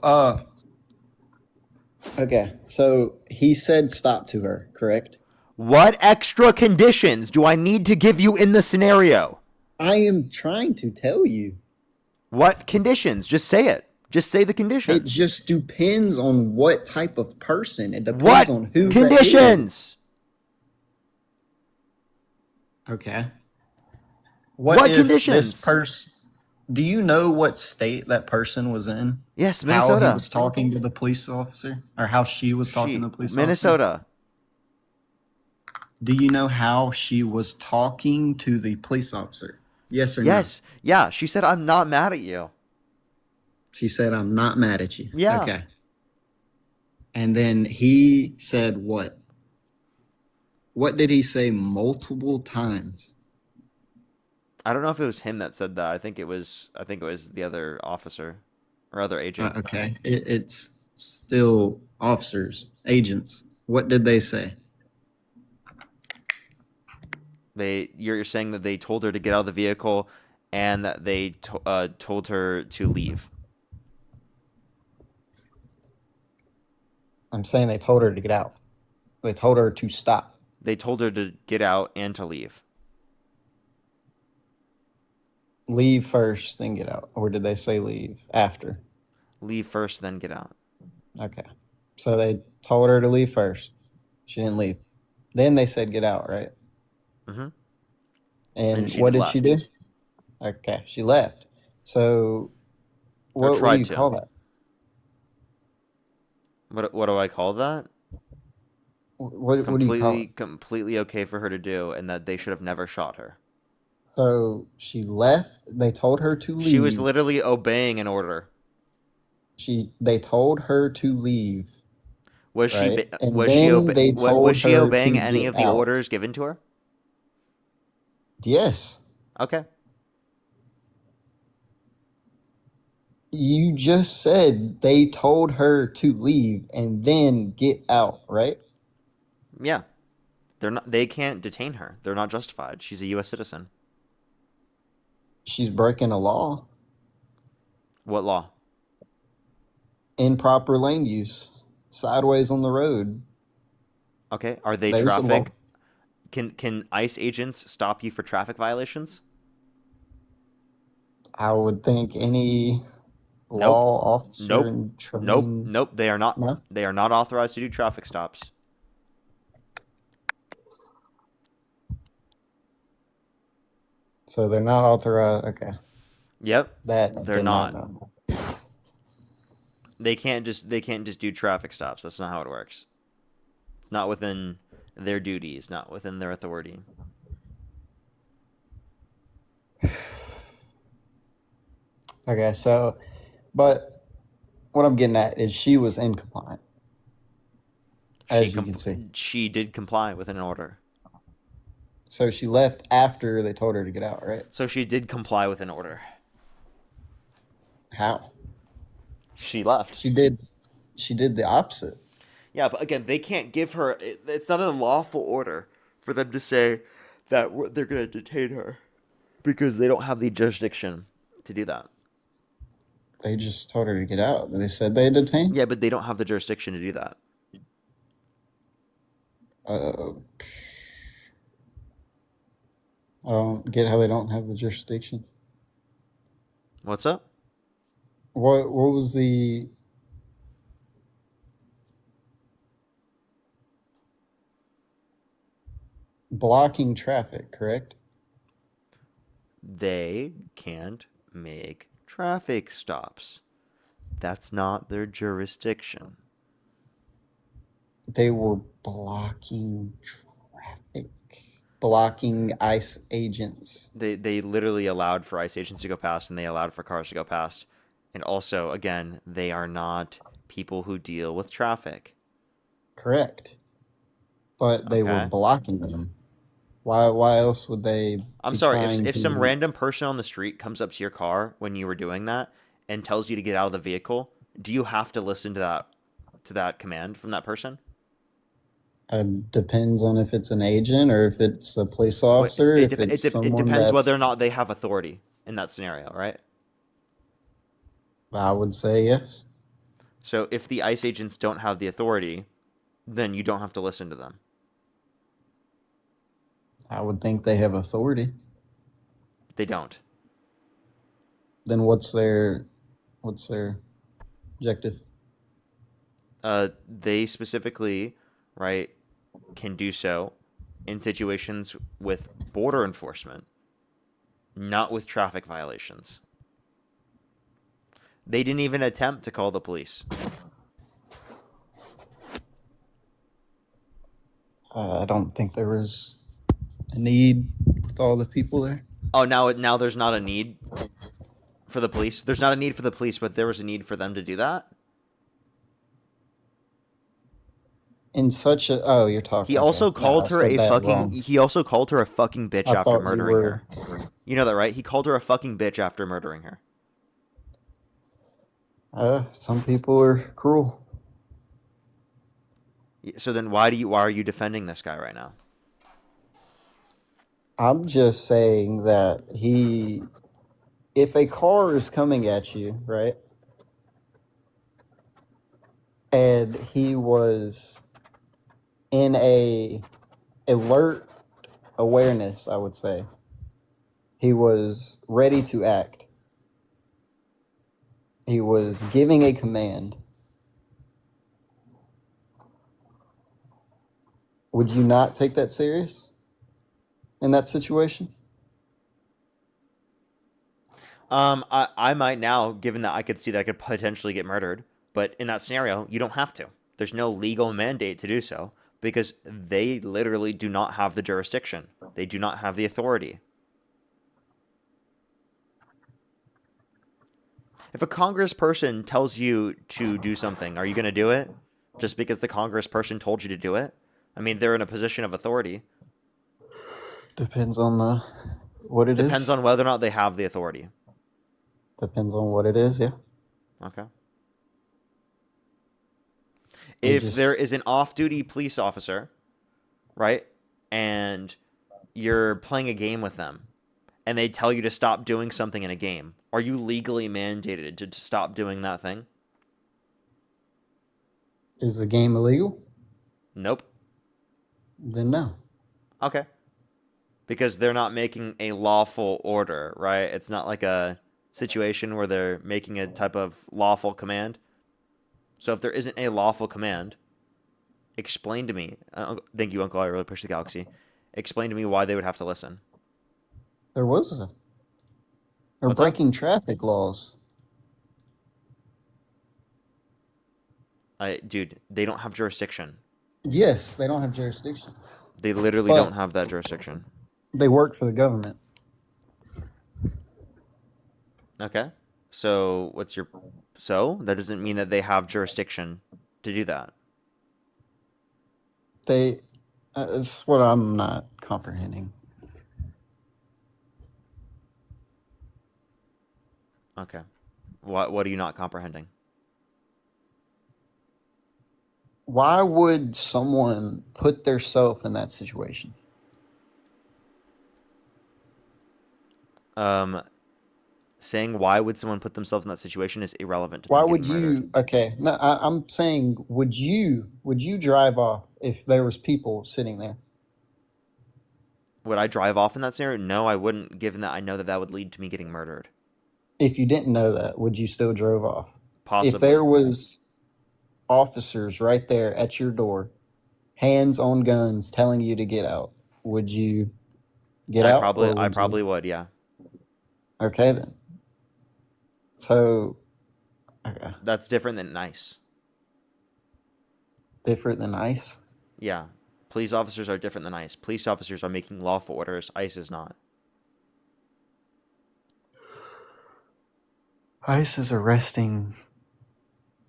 Okay, so he said stop to her, correct? What extra conditions do I need to give you in the scenario? I am trying to tell you. What conditions? Just say it. Just say the It conditions. just depends on what type of person. It depends What on who that is. conditions? Okay. What if conditions? this person? Do you know what state that person was in? Yes, How Minnesota. he was talking to the police officer, or how she was talking to the police officer? Minnesota. Do you know how she was talking to the police officer? Yes or no? Yes. Yeah. She said, "I'm not mad at you." She said, "I'm not mad at you." Yeah. Okay. And then he said what? What did he say multiple times? I don't know if it was him that said that. I think it was the other officer or other agent. Okay. It's still officers, agents. What did they say? You're saying that they told her to get out of the vehicle and that they told her to leave. I'm saying they told her to get out. They told her to stop. They told her to get out and to leave. Leave first, then get out. Or did they say leave after? Leave first, then get out. Okay. So they told her to leave first. She didn't leave. Then they said get out, right? Mm-hmm. And she what did did she do? left. Okay, she left. So Or what do tried you to. call that? What do I call that? What do you call it? Completely okay for her to do, and that they should have never shot her. So she left. They told her to leave. She was literally obeying an order. They told her to leave. Was right? she was she obeying any of the orders given to her? Yes. Okay. You just said they told her to leave and then get out, right? Yeah. They can't detain her. They're not justified. She's a US citizen. She's breaking a law. What law? Improper lane use. Sideways on the road. Okay. Are they There's a law. traffic? Can ICE agents stop you for traffic violations? I would think any Nope. law officer Nope. in training. Nope. They are not. No? They are not authorized to do traffic stops. So they're not authorized. Okay. Yep. That I They're did not. know. They can't just do traffic stops. That's not how it works. It's not within their duties, not within their authority. Okay, so, but what I'm getting at is she was in compliant, as you can see. She did comply with an order. So she left after they told her to get out, right? So she did comply with an order. How? She left. She did the opposite. Yeah, but again, they can't give her. It's not a lawful order for them to say that they're going to detain her because they don't have the jurisdiction to do that. They just told her to get out. They said they detained? Yeah, but they don't have the jurisdiction to do that. I don't get how they don't have the jurisdiction. What's up? What was the blocking traffic, correct? They can't make traffic stops. That's not their jurisdiction. They were blocking traffic. Blocking ICE agents. They literally allowed for ICE agents to go past, and they allowed for cars to go past. And also, again, they are not people who deal with traffic. Correct. But they were blocking them. Why else would they I'm sorry, if some random person on the street comes up to your car when you were doing that and tells you to get out of the vehicle, do you have to listen to that command from that person? Depends on if it's an agent or if it's a police officer. It depends whether or not they have authority in that scenario, right? I would say yes. So if the ICE agents don't have the authority, then you don't have to listen to them. I would think they have authority. They don't. Then what's their objective? They specifically, right, can do so in situations with border enforcement, not with traffic violations. They didn't even attempt to call the police. I don't think there was a need with all the people there. Oh, now there's not a need for the police. There's not a need for the police, but there was a need for them to do that. In such a you're talking. He also called her a fucking. He also called her a fucking bitch after murdering her. You know that, right? He called her a fucking bitch after murdering her. Some people are cruel. So then why are you defending this guy right now? I'm just saying that if a car is coming at you, right? And he was in a alert awareness, I would say. He was ready to act. He was giving a command. Would you not take that serious in that situation? I might now, given that I could see that I could potentially get murdered, but in that scenario, you don't have to. There's no legal mandate to do so because they literally do not have the jurisdiction. They do not have the authority. If a congressperson tells you to do something, are you going to do it just because the congressperson told you to do it? I mean, they're in a position of authority. Depends on what it is. Depends on whether or not they have the authority. Depends on what it is, yeah. Okay. They If there just is an off-duty police officer, right, and you're playing a game with them, and they tell you to stop doing something in a game, are you legally mandated to stop doing that thing? is the game illegal? Nope. Then no. Okay. Because they're not making a lawful order, right? It's not like a situation where they're making a type of lawful command. So if there isn't a lawful command, explain to me. Thank you, Uncle. I really pushed the galaxy. Explain to me why they would have to listen. There was a. They're What's that? breaking traffic laws. Dude, they don't have jurisdiction. Yes, they don't have jurisdiction. They literally But don't have that jurisdiction. they work for the government. Okay. So what's your... So that doesn't mean that they have jurisdiction to do that. They. It's what I'm not comprehending. Okay. What are you not comprehending? Why would someone put themselves in that situation? Saying why would someone put themselves in that situation is irrelevant to Why them would getting murdered. you? Okay, no, I'm saying, would you drive off if there was people sitting there? Would I drive off in that scenario? No, I wouldn't, given that I know that that would lead to me getting murdered. If you didn't know that, would you still drove off? Possibly. If there was officers right there at your door, hands on guns, telling you to get out, would you get out? I probably would, yeah. Okay then. So, okay. That's different than ICE. Different than ICE? Yeah. Police officers are different than ICE. Police officers are making lawful orders. ICE is not. ICE is arresting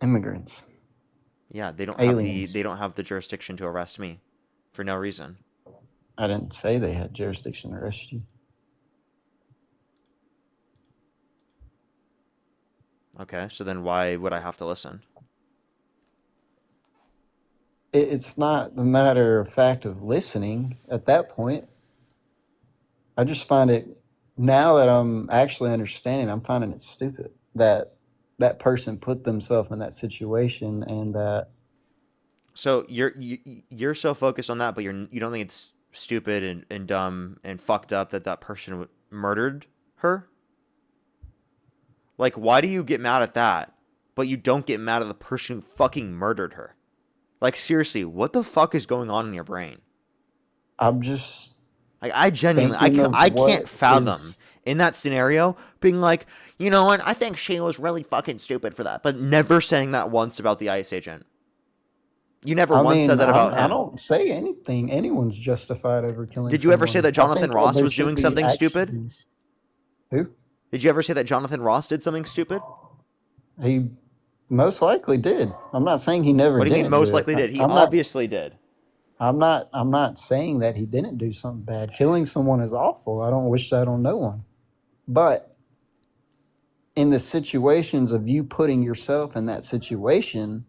immigrants. Yeah, they don't Aliens. have the jurisdiction to arrest me for no reason. I didn't say they had jurisdiction to arrest you. Okay, so then why would I have to listen? It's not the matter of fact of listening at that point. I just find it, now that I'm actually understanding, I'm finding it stupid that that person put themselves in that situation and that. So you're so focused on that, but you don't think it's stupid and dumb and fucked up that person murdered her? Like, why do you get mad at that, but you don't get mad at the person who fucking murdered her? Like, seriously, what the fuck is going on in your brain? I'm just... Like, I genuinely... I can't fathom in that scenario being like, you know what, I think she was really fucking stupid for that, but never saying that once about the ICE agent. You never once said that about him. I don't say anything. Anyone's justified over killing Did you ever say someone. that Jonathan I think Ross there was should doing be something stupid? actions. Who? Did you ever say that Jonathan Ross did something stupid? He most likely did. I'm not saying he never did. What do you mean most likely did? He obviously did. I'm not saying that he didn't do something bad. Killing someone is awful. I don't wish that on no one. But in the situations of you putting yourself in that situation,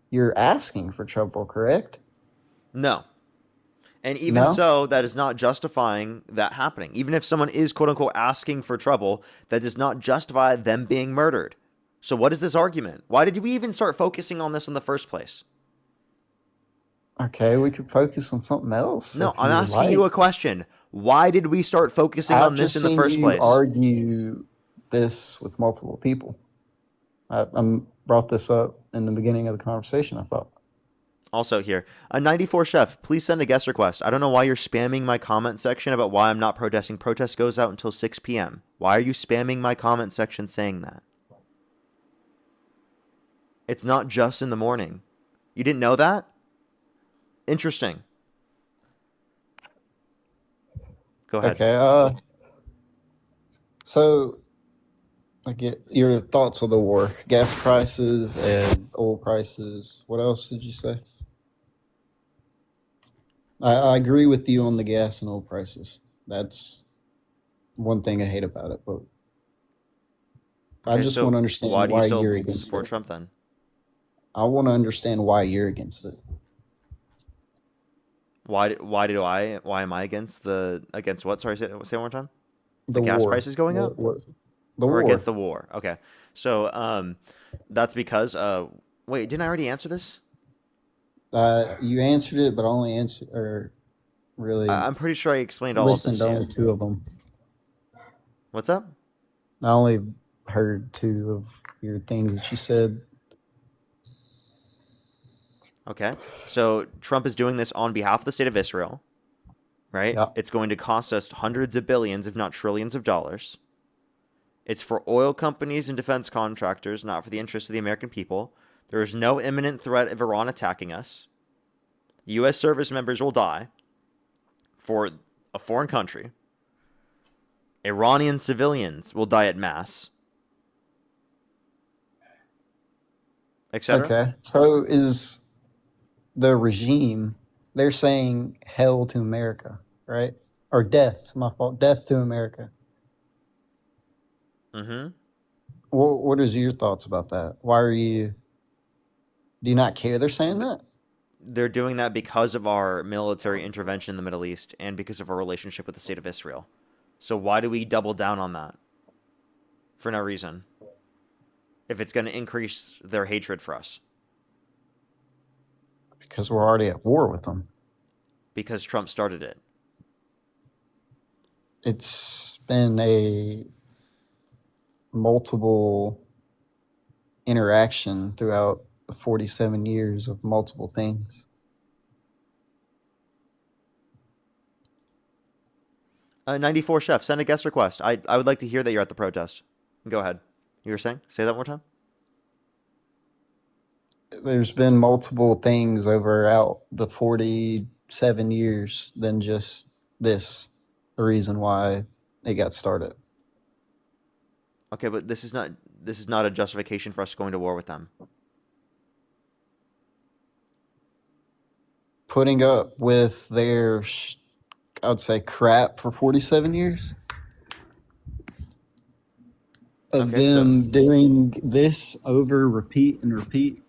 you're asking for trouble, correct? No. And even so, that is not justifying that happening. Even if someone is, quote unquote, asking for trouble, that does not justify them being murdered. So what is this argument? Why did we even start focusing on this in the first place? Okay, we could focus on something else. No, I'm asking you a question. Why did we start focusing on this in the first place? I've argue this with multiple people. I brought this up in the beginning of the conversation, I thought. Also here, a 94 Chef, please send a guest request. I don't know why you're spamming my comment section about why I'm not protesting. Protest goes out until 6 p.m. Why are you spamming my comment section saying that? It's not just in the morning. You didn't know that? Interesting. Go ahead. Okay, so I get your thoughts on the war. Gas prices and oil prices. What else did you say? I agree with you on the gas and oil prices. That's one thing I hate about it. But I Okay, just want to so why understand do you why you're still against support it. Trump then? I want to understand why you're against it. Why am I against what? Sorry, say it one more time. The The gas war. prices going up, The or against war. the war? Okay, so that's because wait, didn't I already answer this? You answered it, but only answered or really I'm pretty sure I explained all of this listened to to only you. two of them. What's up? I only heard two of your things that you said. Okay, so Trump is doing this on behalf of the state of Israel, right? Yeah. It's going to cost us hundreds of billions, if not trillions of dollars. It's for oil companies and defense contractors, not for the interests of the American people. There is no imminent threat of Iran attacking us. U.S. service members will die for a foreign country. Iranian civilians will die at mass, etc. Okay. So is the regime, they're saying hell to America, right? Or death, my fault. Death to America. Mm-hmm. What is your thoughts about that? Do you not care they're saying that? They're doing that because of our military intervention in the Middle East and because of our relationship with the state of Israel. So why do we double down on that? For no reason. If it's going to increase their hatred for us. Because we're already at war with them. Because Trump started it. It's been a multiple interaction throughout the 47 years of multiple things. 94 Chef, send a guest request. I would like to hear that you're at the protest. Go ahead. You were saying? Say that one more time. There's been multiple things over out the 47 years than just this, the reason why it got started. Okay, but this is not a justification for us going to war with them. Putting up with their, I would say, crap for 47 years of them doing this over, repeat and repeat.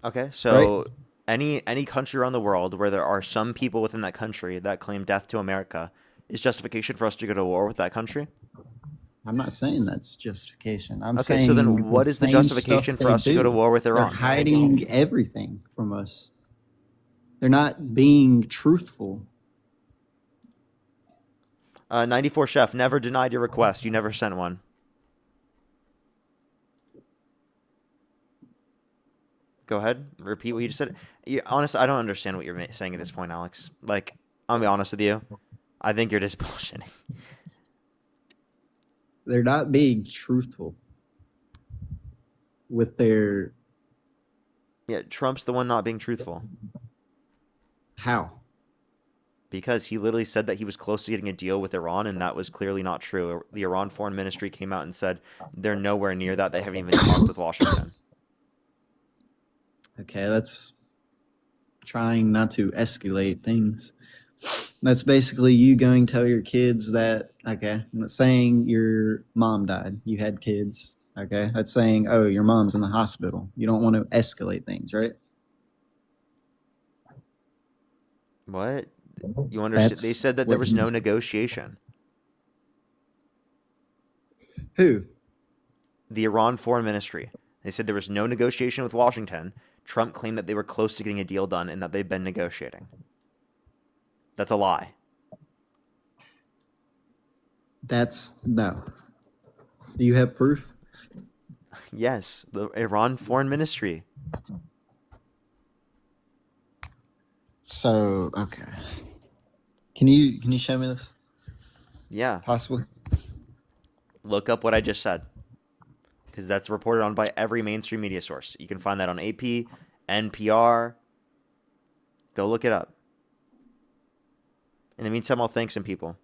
Okay, so Right. any country around the world where there are some people within that country that claim death to America is justification for us to go to war with that country? I'm not saying that's justification. I'm Okay, saying so then what is the same justification stuff for they us to go to do. war with They're Iran? hiding everything from us. They're not being truthful. 94 Chef, never denied your request. You never sent one. Go ahead. Repeat what you just said. Honestly, I don't understand what you're saying at this point, Alex. Like, I'll be honest with you. I think you're just bullshitting. They're not being truthful with their Yeah, Trump's the one not being truthful. how. Because he literally said that he was close to getting a deal with Iran, and that was clearly not true. The Iran Foreign Ministry came out and said they're nowhere near that. They haven't even talked with Washington. Okay, that's trying not to escalate things. That's basically you going to tell your kids that, okay, I'm not saying your mom died, you had kids, okay? That's saying, oh, your mom's in the hospital. You don't want to escalate things, right? What? You understand? They said that there was no negotiation. Who? The Iran Foreign Ministry. They said there was no negotiation with Washington. Trump claimed that they were close to getting a deal done and that they've been negotiating. That's a lie. That's no. Do you have proof? Yes, the Iran Foreign Ministry. So, okay. Can you show me this? Yeah. Possibly. Look up what I just said. Because that's reported on by every mainstream media source. You can find that on AP, NPR. Go look it up. In the meantime, I'll thank some people.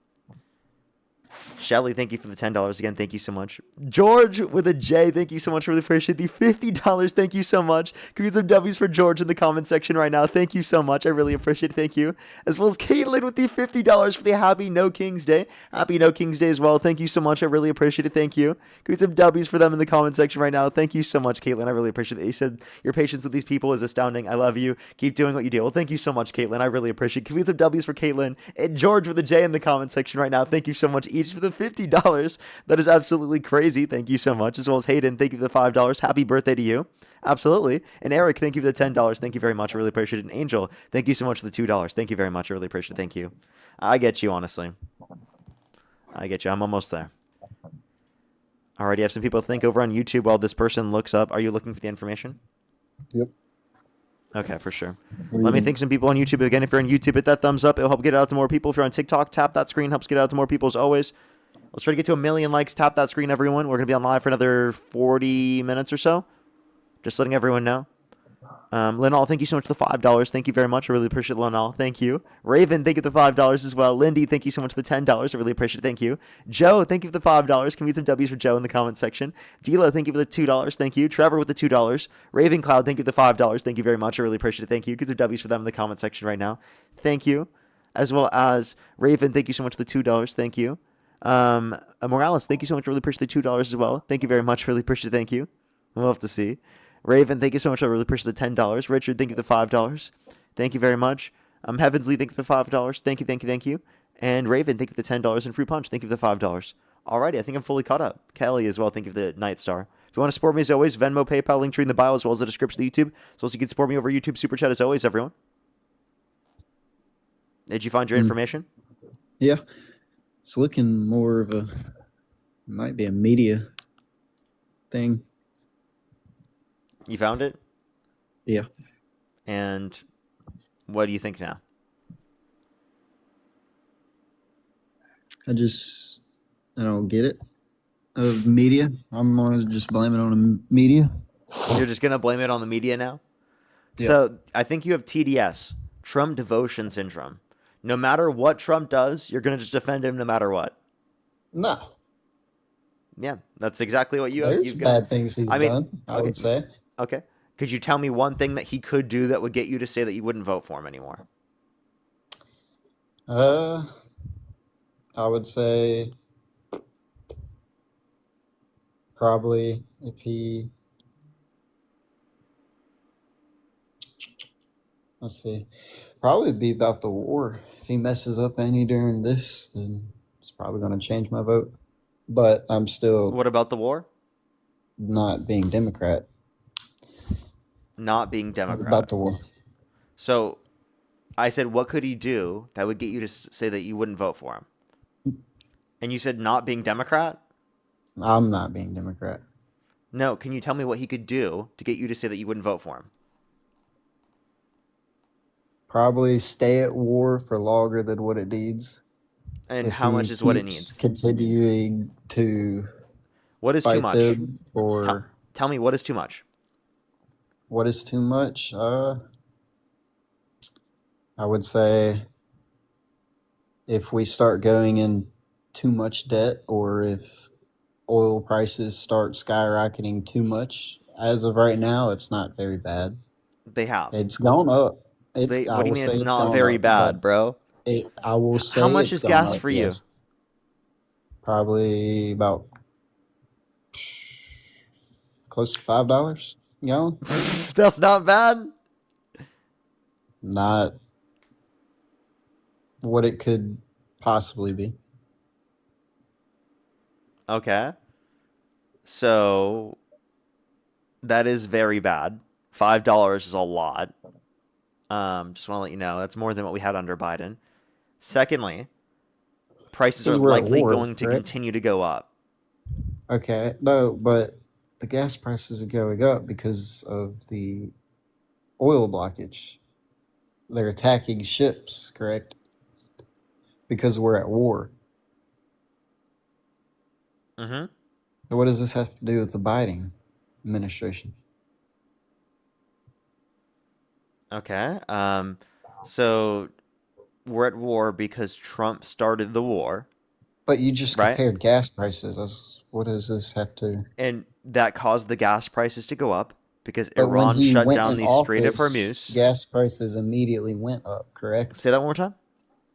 Shelly, thank you for the $10 again. Thank you so much. George with a J, thank you so much. Really appreciate the $50. Thank you so much. Can we get some W's for George in the comment section right now? Thank you so much. I really appreciate it. Thank you. As well as Caitlin with the $50 for the Happy No King's Day. Happy No King's Day as well. Thank you so much. I really appreciate it. Thank you. Can we get some W's for them in the comment section right now? Thank you so much, Caitlin. I really appreciate it. You said your patience with these people is astounding. I love you. Keep doing what you do. Well, thank you so much, Caitlin. I really appreciate it. Can we get some W's for Caitlin and George with a J in the comment section right now? Thank you so much each for the $50. That is absolutely crazy. Thank you so much. As well as Hayden, thank you for the $5. Happy birthday to you. Absolutely. And Eric, thank you for the $10. Thank you very much. I really appreciate it. And Angel, thank you so much for the $2. Thank you very much. I really appreciate it. Thank you. I get you, honestly. I get you. I'm almost there. Alrighty, I have some people to think over on YouTube while this person looks up. Are you looking for the information? Yep. Okay, for sure. Let me thank some people on YouTube. Again, if you're on YouTube, hit that thumbs up. It'll help get it out to more people. If you're on TikTok, tap that screen. Helps get it out to more people as always. Let's try to get to 1 million likes. Tap that screen, everyone. We're going to be on live for another 40 minutes or so. Just letting everyone know. Linall, thank you so much for the $5. Thank you very much. I really appreciate it, Linall. Thank you. Raven, thank you for the $5 as well. Lindy, thank you so much for the $10. I really appreciate it. Thank you. Joe, thank you for the $5. Can we get some W's for Joe in the comment section? Dila, thank you for the $2. Thank you. Trevor with the $2. Raven Cloud, thank you for the $5. Thank you very much. I really appreciate it. Thank you. Get some W's for them in the comment section right now. Thank you. As well as Raven, thank you so much for the $2. Thank you. Morales, thank you so much. Really appreciate the $2 as well. Thank you very much. Really appreciate it. Thank you. We'll have to see. Raven, thank you so much. I really appreciate the $10. Richard, thank you for the $5. Thank you very much. Heavensley, thank you for the $5. Thank you, thank you, thank you. And Raven, thank you for the $10. And Fruit Punch, thank you for the $5. Alrighty, I think I'm fully caught up. Kelly as well, thank you for the Night Star. If you want to support me as always, Venmo, PayPal, link tree in the bio as well as the description of the YouTube. So also you can support me over YouTube Super Chat as always, everyone. Did you find your information? Yeah. It's looking more of a, might be a media thing. You found it? Yeah. And what do you think now? I don't get it. Of media. I'm going to just blame it on the media. You're just going to blame it on the media now? Yeah. So I think you have TDS, Trump Devotion Syndrome. No matter what Trump does, you're going to just defend him no matter what. No. Yeah, that's exactly what There's you've bad got. things he's I mean, done, I would say. Okay. Could you tell me one thing that he could do that would get you to say that you wouldn't vote for him anymore? I would say probably if he, let's see, probably be about the war. If he messes up any during this, then it's probably going to change my vote. But I'm still What about the war? not being Democrat. Not being Democrat. About the war. So I said, what could he do that would get you to say that you wouldn't vote for him? And you said not being Democrat? I'm not being Democrat. No, can you tell me what he could do to get you to say that you wouldn't vote for him? Probably stay at war for longer than what it needs. And If how he much is what it keeps needs? Continuing to What is too fight much? them for Tell me what is too much? what is too much? I would say if we start going in too much debt, or if oil prices start skyrocketing too much. As of right now, it's not very bad. They have. It's gone up. I What do you will mean say it's not gone very up, bad, bro? I will say How much it's is gone gas up, for you? yes. Probably about close to $5 a gallon. That's not bad. Not what it could possibly be. Okay. So that is very bad. $5 is a lot. Just want to let you know that's more than what we had under Biden. Secondly, prices are Because we're at likely war, going to right? continue to go up. Okay, no, but the gas prices are going up because of the oil blockage. They're attacking ships, correct? Because we're at war. Mm-hmm. So what does this have to do with the Biden administration? Okay. So we're at war because Trump started the war. But you just right? compared gas prices. What does this have to? And that caused the gas prices to go up because But when Iran he shut went down in the Strait of office, Hormuz. gas prices immediately went up, correct? Say that one more time.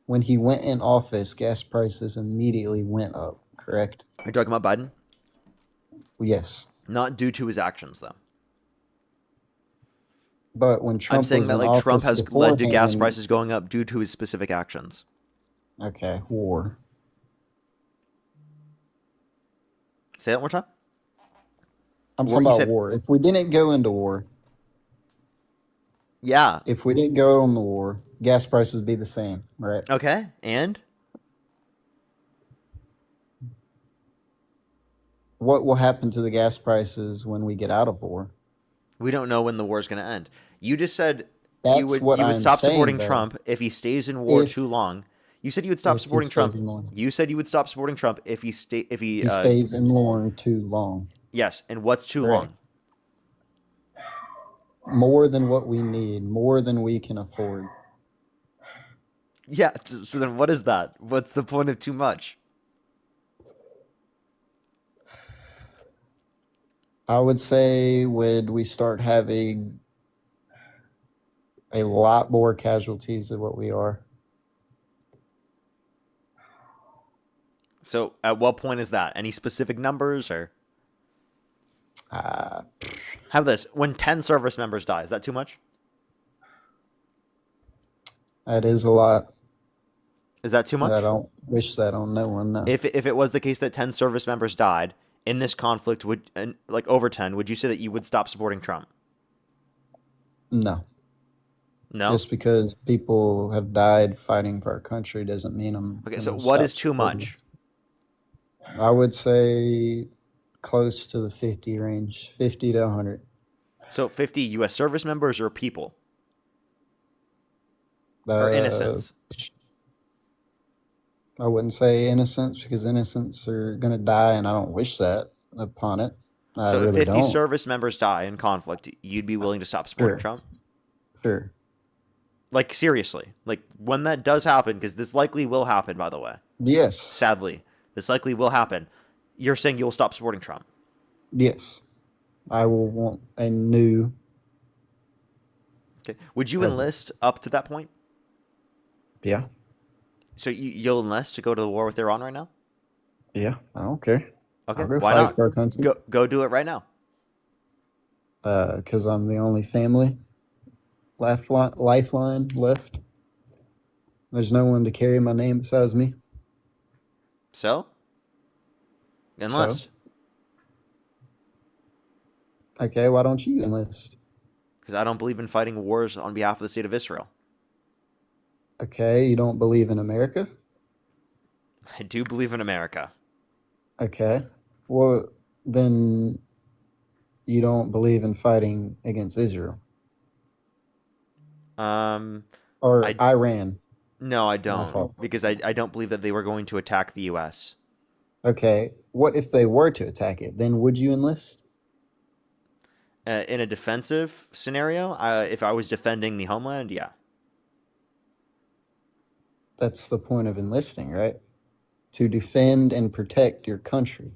When he went in office, gas prices immediately went up, correct? Are you talking about Biden? Yes. Not due to his actions, though. But when I'm Trump saying was that in like Trump office has led to gas beforehand, prices going up due to his specific actions. okay, war. Say that one more time. I'm War, talking you about said- war. If we didn't go into war, Yeah. if we didn't go on the war, gas prices would be the same, right? Okay. And What will happen to the gas prices when we get out of war? we don't know when the war is going to end. You just said That's you would what I'm stop saying, supporting though. Trump if he stays in war If- too long. You said you would stop if he supporting stays Trump. in war. You said you would stop supporting Trump if he He stays in war too long. Yes, and what's too Correct. long? More than what we need, more than we can afford. Yeah, so then what is that? What's the point of too much? I would say would we start having a lot more casualties than what we are. So at what point is that? Any specific numbers or have this? When 10 service members die, is that too much? That is a lot. Is that too much? I don't wish that on no one. No. If it was the case that 10 service members died in this conflict, would and like over 10, would you say that you would stop supporting Trump? No. No. Just because people have died fighting for our country doesn't mean I'm. Okay, gonna so what stop is too supporting much? them. I would say close to the 50 range, 50 to 100. So 50 U.S. service members or people or innocents? I wouldn't say innocents because innocents are going to die, and I don't wish that upon it. I So if really 50 don't. service members die in conflict, you'd be willing to stop supporting Sure. Trump? Sure. Like seriously, like when that does happen, because this likely will happen, by the way. Yes. Sadly, this likely will happen. You're saying you'll stop supporting Trump? Yes. I will want a new. Okay. Would you President. enlist up to that point? Yeah. So you'll enlist to go to the war with Iran right now? Yeah. I don't care. Okay. I'll go Why fight not? for our country. Go do it right now. Because I'm the only family lifeline left. There's no one to carry my name besides me. So? Enlist. Okay, why don't you enlist? Because I don't believe in fighting wars on behalf of the state of Israel. Okay, you don't believe in America? I do believe in America. Okay. Well, then you don't believe in fighting against Israel or Iran. No, I My don't. fault. Because I don't believe that they were going to attack the U.S. Okay, what if they were to attack it? Then would you enlist? In a defensive scenario, if I was defending the homeland, yeah. That's the point of enlisting, right? To defend and protect your country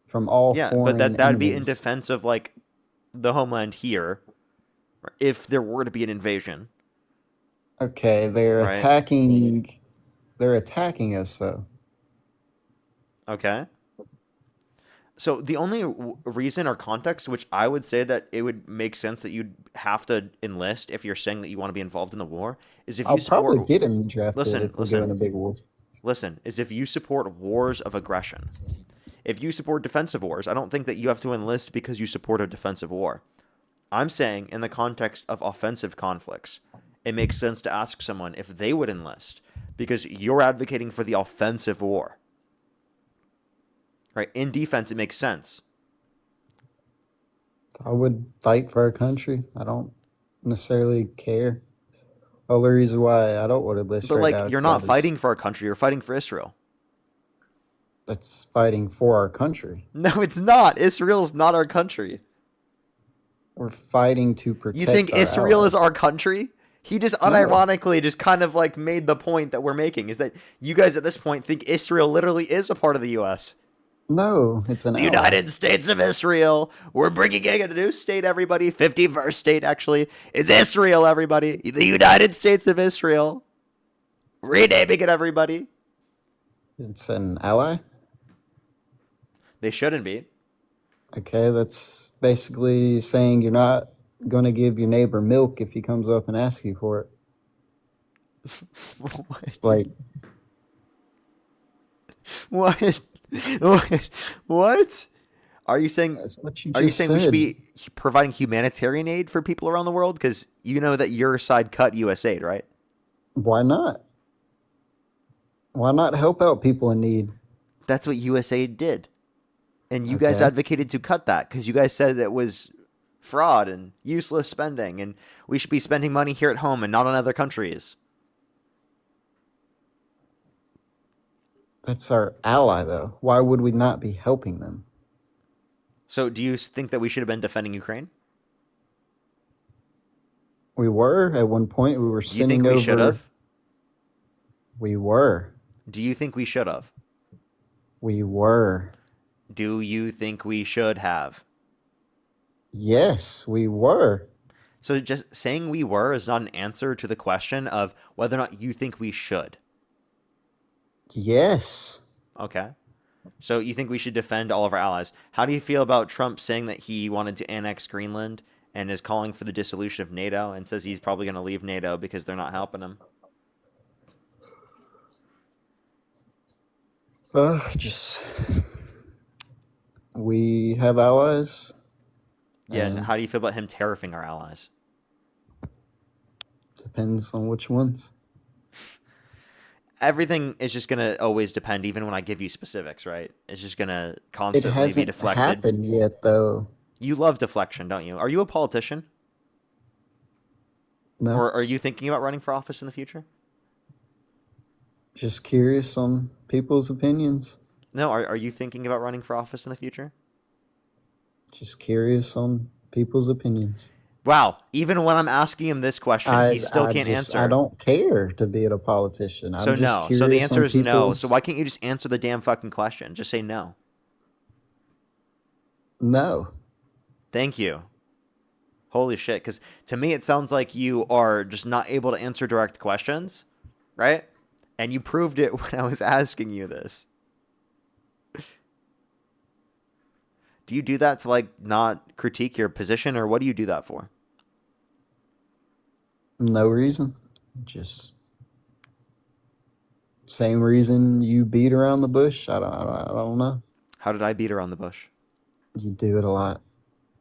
from all Yeah, foreign but that would be in enemies. defense of like the homeland here, if there were to be an invasion. Okay, they're Right. attacking. They're attacking us, though. Okay. So the only reason or context which I would say that it would make sense that you'd have to enlist if you're saying that you want to be involved in the war is if I'll you support. probably get him drafted Listen, if we go in a listen, big war. listen. Is if you support wars of aggression. If you support defensive wars, I don't think that you have to enlist because you support a defensive war. I'm saying in the context of offensive conflicts, it makes sense to ask someone if they would enlist because you're advocating for the offensive war. Right? In defense, it makes sense. I would fight for our country. I don't necessarily care. Well, the reason why I don't want to enlist But right like, now is you're not because fighting for our country. You're fighting for Israel. that's fighting for our country. No, it's not. Israel's not our country. We're fighting to protect. You think our Israel is allies. our country? He just No. unironically just kind of like made the point that we're making, is that you guys at this point think Israel literally is a part of the U.S. No, it's an The ally. United States of Israel. We're bringing in a new state, everybody. 51st state, actually. It's Israel, everybody. The United States of Israel. Renaming it, everybody. It's an ally? They shouldn't be. Okay, that's basically saying you're not going to give your neighbor milk if he comes up and asks you for it. Like, What? What? Are you saying? that's what you Are you just saying we should said. be providing humanitarian aid for people around the world? Because you know that your side cut U.S. aid, right? Why not? Why not help out people in need? That's what U.S. aid did, and you guys Okay. advocated to cut that because you guys said it was fraud and useless spending, and we should be spending money here at home and not in other countries. That's our ally, though. Why would we not be helping them? So, do you think that we should have been defending Ukraine? We were at one point. We were Do you sending think we should over. have? We were. Do you think we should have? We were. Do you think we should have? Yes, we were. So just saying we were is not an answer to the question of whether or not you think we should. Yes. Okay. So you think we should defend all of our allies. How do you feel about Trump saying that he wanted to annex Greenland and is calling for the dissolution of NATO and says he's probably going to leave NATO because they're not helping him? Just we have allies. Yeah, and how do you feel about him tariffing our allies? Depends on which ones. Everything is just going to always depend, even when I give you specifics, right? It's just going to It constantly be hasn't deflected. happened yet, though. You love deflection, don't you? Are you a politician? No. Or are you thinking about running for office in the future? Just curious on people's opinions. No, are you thinking about running for office in the future? Just curious on people's opinions. Wow, even when I'm asking him this question, he still can't answer. I don't care to be a politician. So I'm just no. So the curious answer on is no. people's- So why can't you just answer the damn fucking question? Just say no. No. Thank you. Holy shit, because to me it sounds like you are just not able to answer direct questions, right? And you proved it when I was asking you this. Do you do that to like not critique your position, or what do you do that for? No reason. Just same reason you beat around the bush. I don't know. How did I beat around the bush? You do it a lot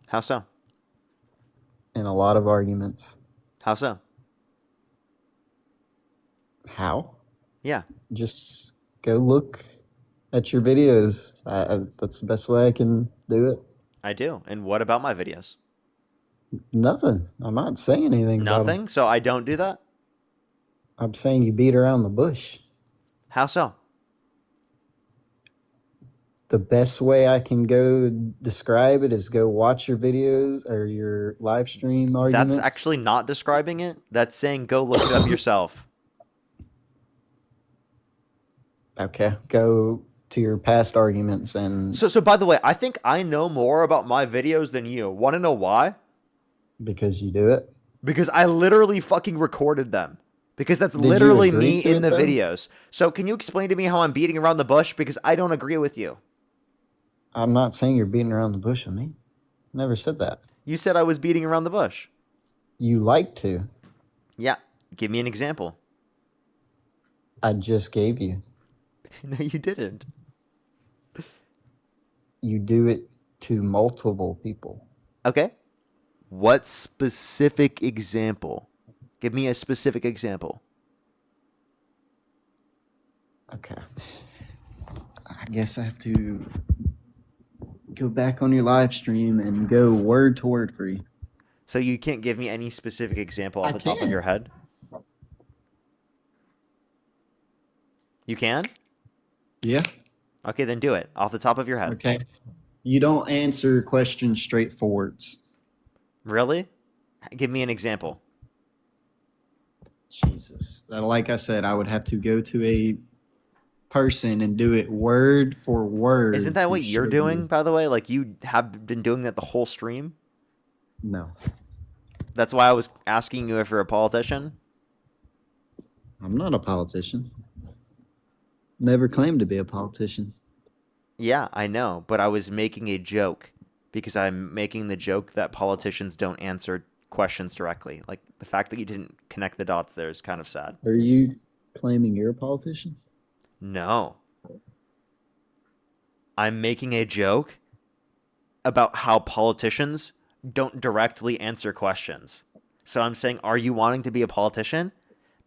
How so? in a lot of arguments. How so? How? Yeah. Just go look at your videos. That's the best way I can do it. I do. And what about my videos? Nothing. I'm not saying anything about 'em. Nothing? So I don't do that? I'm saying you beat around the bush. How so? The best way I can go describe it is go watch your videos or your live stream arguments. That's actually not describing it. That's saying go look it up yourself. Okay. Go to your past arguments and So by the way, I think I know more about my videos than you. Want to know why? because you do it. Because I literally fucking recorded them. Because that's Did you literally agree me to in it, the though? videos. So can you explain to me how I'm beating around the bush? Because I don't agree with you. I'm not saying you're beating around the bush with me. Never said that. You said I was beating around the bush. You like to. Yeah. Give me an example. I just gave you. No, you didn't. You do it to multiple people. Okay. What specific example? Give me a specific example. Okay. I guess I have to go back on your live stream and go word to word for you. So you can't give me any specific example off I the top of can. your head? You can? Yeah. Okay, then do it. Off the top of your head. Okay. You don't answer questions straightforwards. Really? Give me an example. Jesus. Like I said, I would have to go to a person and do it word for word. Isn't that to what you're show doing, you. by the way? Like, you have been doing that the whole stream? No. That's why I was asking you if you're a politician? I'm not a politician. Never claimed to be a politician. Yeah, I know, but I was making a joke because I'm making the joke that politicians don't answer questions directly. Like, the fact that you didn't connect the dots there is kind of sad. Are you claiming you're a politician? No. I'm making a joke about how politicians don't directly answer questions. So I'm saying, are you wanting to be a politician?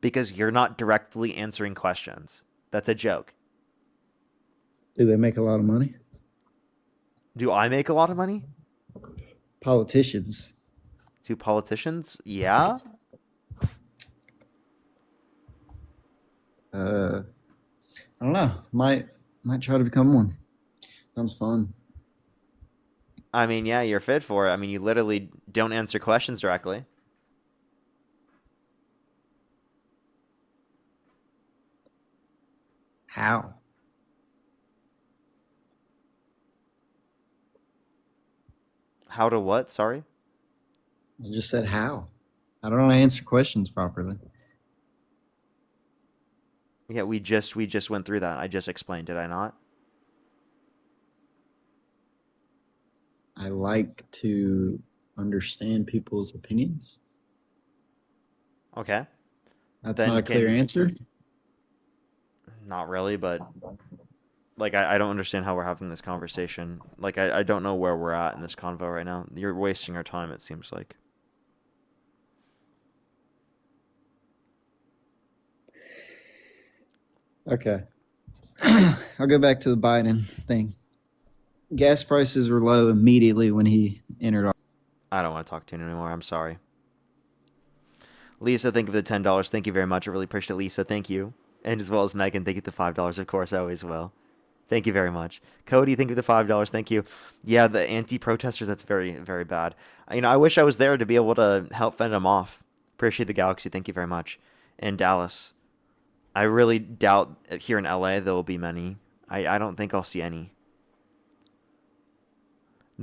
Because you're not directly answering questions. That's a joke. Do they make a lot of money? Do I make a lot of money? Politicians. Do politicians? Yeah. I don't know. Might try to become one. Sounds fun. I mean, yeah, you're fit for it. I mean, you literally don't answer questions directly. How? How to what? Sorry? I just said how. I don't know how to answer questions properly. Yeah, we just went through that. I just explained, did I not? I like to understand people's opinions. Okay. That's Then not a clear answer. Not really, but like I don't understand how we're having this conversation. Like I don't know where we're at in this convo right now. You're wasting our time, it seems like. Okay. I'll go back to the Biden thing. Gas prices were low immediately when he entered. I don't want to talk to you anymore. I'm sorry. Lisa, thank you for the $10. Thank you very much. I really appreciate it, Lisa. Thank you. And as well as Megan, thank you for the $5. Of course, I always will. Thank you very much. Cody, thank you for the $5. Thank you. Yeah, the anti-protesters, that's very, very bad. I wish I was there to be able to help fend them off. Appreciate the Galaxy. Thank you very much. And Dallas. I really doubt here in LA there will be many. I don't think I'll see any.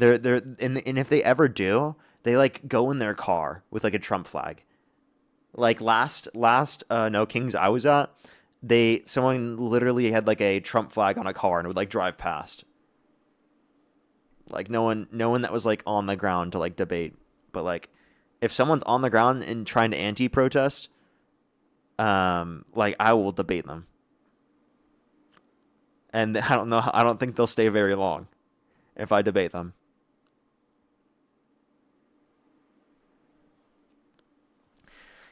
And if they ever do, they like go in their car with like a Trump flag. Like last No Kings I was at, someone literally had like a Trump flag on a car and would like drive past. Like no one that was like on the ground to like debate, but like if someone's on the ground and trying to anti-protest, like I will debate them. And I don't think they'll stay very long if I debate them.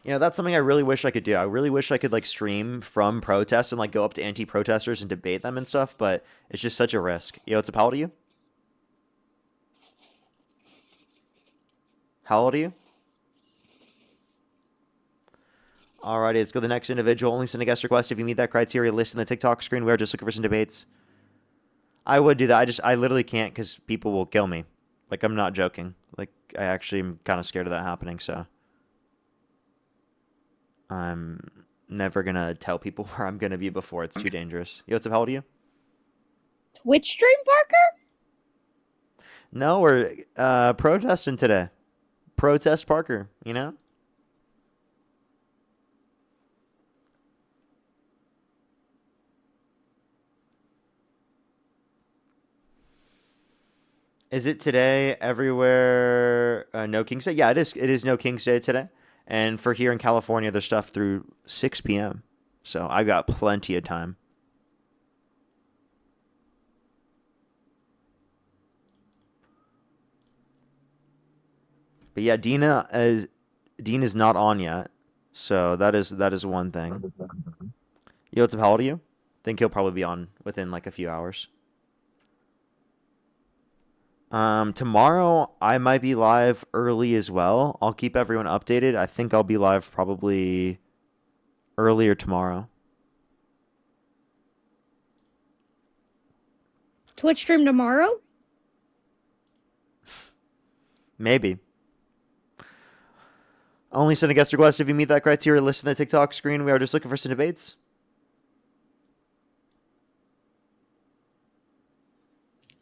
That's something I really wish I could do. I really wish I could like stream from protests and like go up to anti-protesters and debate them and stuff, but it's just such a risk. It's how old are you? How old are you? Alrighty, let's go to the next individual. Only send a guest request if you meet that criteria listed in the TikTok screen. We're just looking for some debates. I would do that. I literally can't because people will kill me. Like, I'm not joking. Like, I actually am kind of scared of that happening, so I'm never going to tell people where I'm going to be before it's too dangerous. What's up? How old are you? Twitch stream, Parker? No, we're protesting today. Protest Parker, Is it today everywhere? No King's Day? Yeah, it is. It is No King's Day today. And for here in California, there's stuff through 6 p.m. So I got plenty of time. But yeah, Dean is not on yet. So that is one thing. What's up? How old are you? Think he'll probably be on within like a few hours. Tomorrow I might be live early as well. I'll keep everyone updated. I think I'll be live probably earlier tomorrow. Twitch stream tomorrow? Maybe. Only send a guest request if you meet that criteria listed on the TikTok screen. We are just looking for some debates.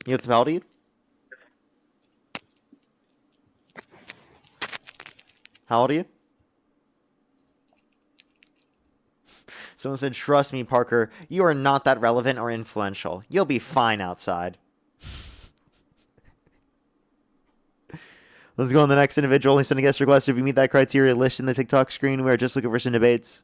What's about you? How old are you? Someone said, trust me, Parker, you are not that relevant or influential. You'll be fine outside. Let's go on the next individual. Only send a guest request if you meet that criteria listed in the TikTok screen. We are just looking for some debates.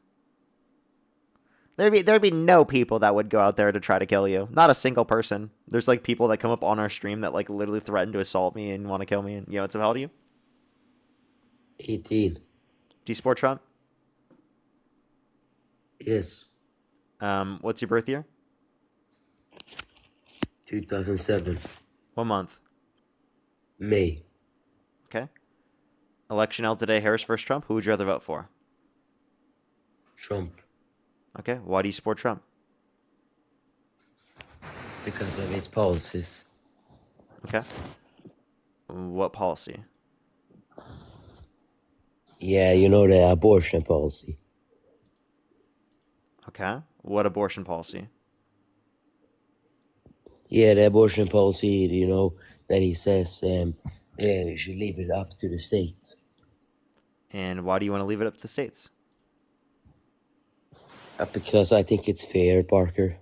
There'd be no people that would go out there to try to kill you. Not a single person. There's like people that come up on our stream that like literally threaten to assault me and want to kill me. And what's how old are you? 18. Do you support Trump? Yes. What's your birth year? 2007. What month? May. Okay. Election held today. Harris versus Trump. Who would you rather vote for? Trump. Okay. Why do you support Trump? Because of his policies. Okay. What policy? Yeah, you know, the abortion policy. Okay. What abortion policy? Yeah, the abortion policy, you know, that he says, yeah, we should leave it up to the states. And why do you want to leave it up to the states? Because I think it's fair, Parker.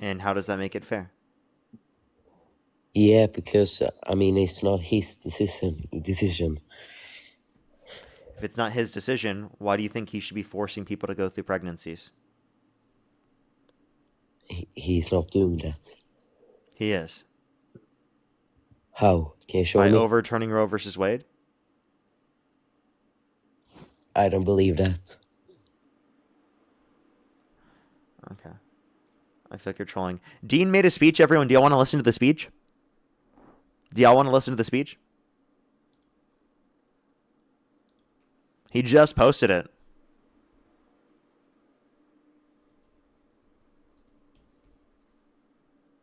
And how does that make it fair? Yeah, because, I mean, it's not his decision. If it's not his decision, why do you think he should be forcing people to go through pregnancies? He's not doing that. He is. How? Can you show By me? overturning Roe versus Wade? I don't believe that. Okay. I feel like you're trolling. Dean made a speech, everyone. Do y'all want to listen to the speech? Do y'all want to listen to the speech? He just posted it.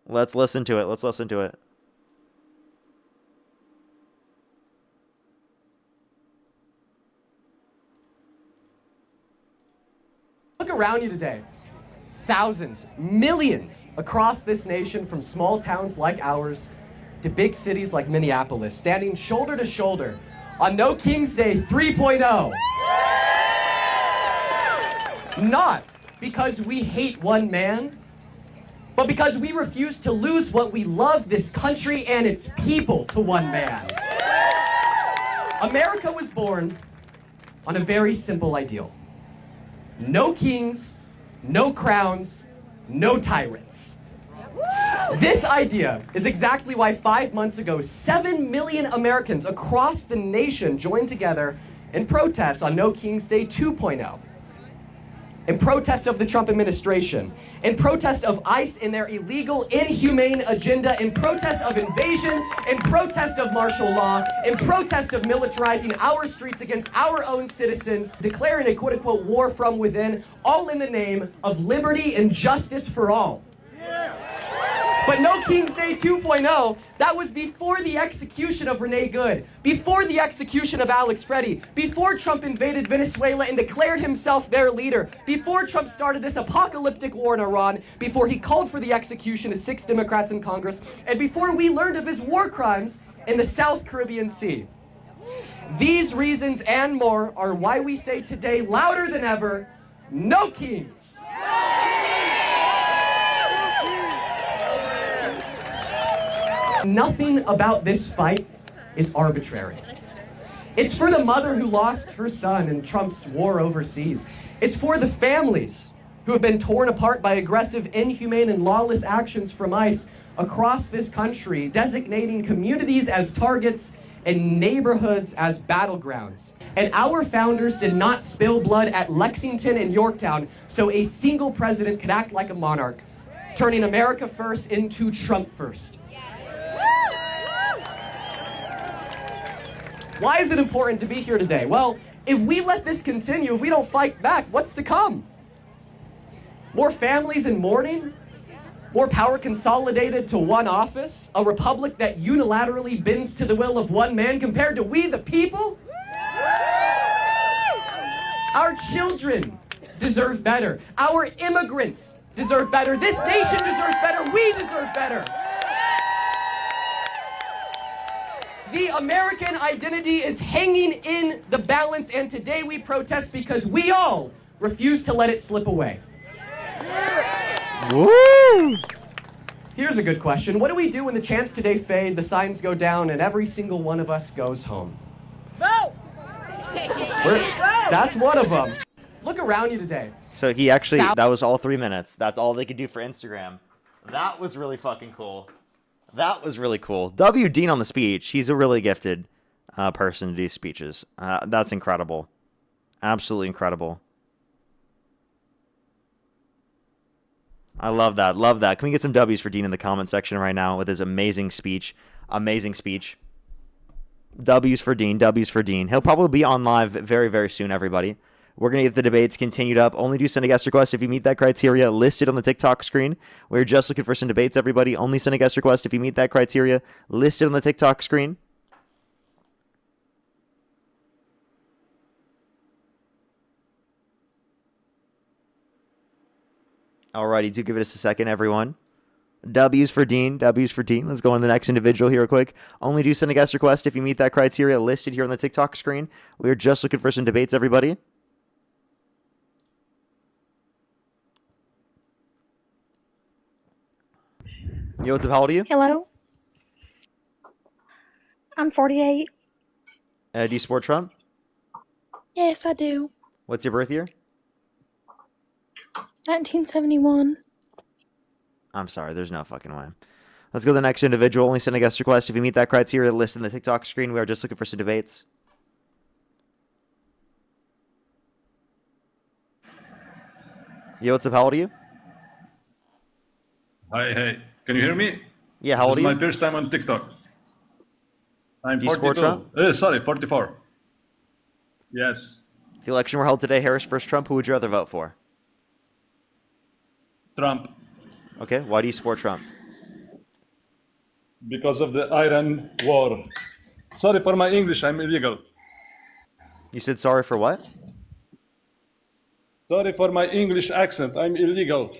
Let's listen to it. Let's listen to it. Look around you today. Thousands, millions across this nation, from small towns like ours to big cities like Minneapolis, standing shoulder to shoulder on No King's Day 3.0. Not because we hate one man, but because we refuse to lose what we love, this country and its people, to one man. America was born on a very simple ideal. No kings, no crowns, no tyrants. This idea is exactly why 5 months ago, 7 million Americans across the nation joined together in protest on No King's Day 2.0. In protest of the Trump administration, in protest of ICE and their illegal, inhumane agenda, in protest of invasion, in protest of martial law, in protest of militarizing our streets against our own citizens, declaring a quote-unquote war from within, all in the name of liberty and justice for all. But No King's Day 2.0, that was before the execution of Renee Good, before the execution of Alex Freddie, before Trump invaded Venezuela and declared himself their leader, before Trump started this apocalyptic war in Iran, before he called for the execution of 6 Democrats in Congress, and before we learned of his war crimes in the South Caribbean Sea. These reasons and more are why we say today, louder than ever, no kings! Nothing about this fight is arbitrary. It's for the mother who lost her son in Trump's war overseas. It's for the families who have been torn apart by aggressive, inhumane, and lawless actions from ICE across this country, designating communities as targets and neighborhoods as battlegrounds. And our founders did not spill blood at Lexington and Yorktown so a single president could act like a monarch, turning America first into Trump first. Why is it important to be here today? Well, if we let this continue, if we don't fight back, what's to come? More families in mourning? More power consolidated to one office? A republic that unilaterally bends to the will of one man compared to we the people? Our children deserve better. Our immigrants deserve better. This nation deserves better. We deserve better. The American identity is hanging in the balance, and today we protest because we all refuse to let it slip away. Woo! Here's a good question. What do we do when the chants today fade, the signs go down, and every single one of us goes home? Vote! That's one of them. Look around you today. So he actually, that was all 3 minutes. That's all they could do for Instagram. That was really fucking cool. That was really cool. W. Dean on the speech. He's a really gifted person to do speeches. That's incredible. Absolutely incredible. I love that. Love that. Can we get some W's for Dean in the comment section right now with his amazing speech? Amazing speech. W's for Dean. W's for Dean. He'll probably be on live very, very soon, everybody. We're going to get the debates continued up. Only do send a guest request if you meet that criteria listed on the TikTok screen. We're just looking for some debates, everybody. Only send a guest request if you meet that criteria listed on the TikTok screen. Alrighty, do give us a second, everyone. W's for Dean. W's for Dean. Let's go on to the next individual here real quick. Only do send a guest request if you meet that criteria listed here on the TikTok screen. We're just looking for some debates, everybody. Yo, what's up? How old are you? Hello. I'm 48. Do you support Trump? Yes, I do. What's your birth year? 1971. I'm sorry, there's no fucking way. Let's go to the next individual. Only send a guest request if you meet that criteria listed in the TikTok screen. We are just looking for some debates. Yo, what's up? How old are you? Hi, hey. Can you hear me? Yeah, how old are This you? is my first time on TikTok. I'm Do you support 42. Trump? Sorry, 44. Yes. If the election were held today, Harris versus Trump, who would you rather vote for? Trump. Okay, why do you support Trump? Because of the Iran war. Sorry for my English, I'm illegal. You said sorry for what? Sorry for my English accent, I'm illegal.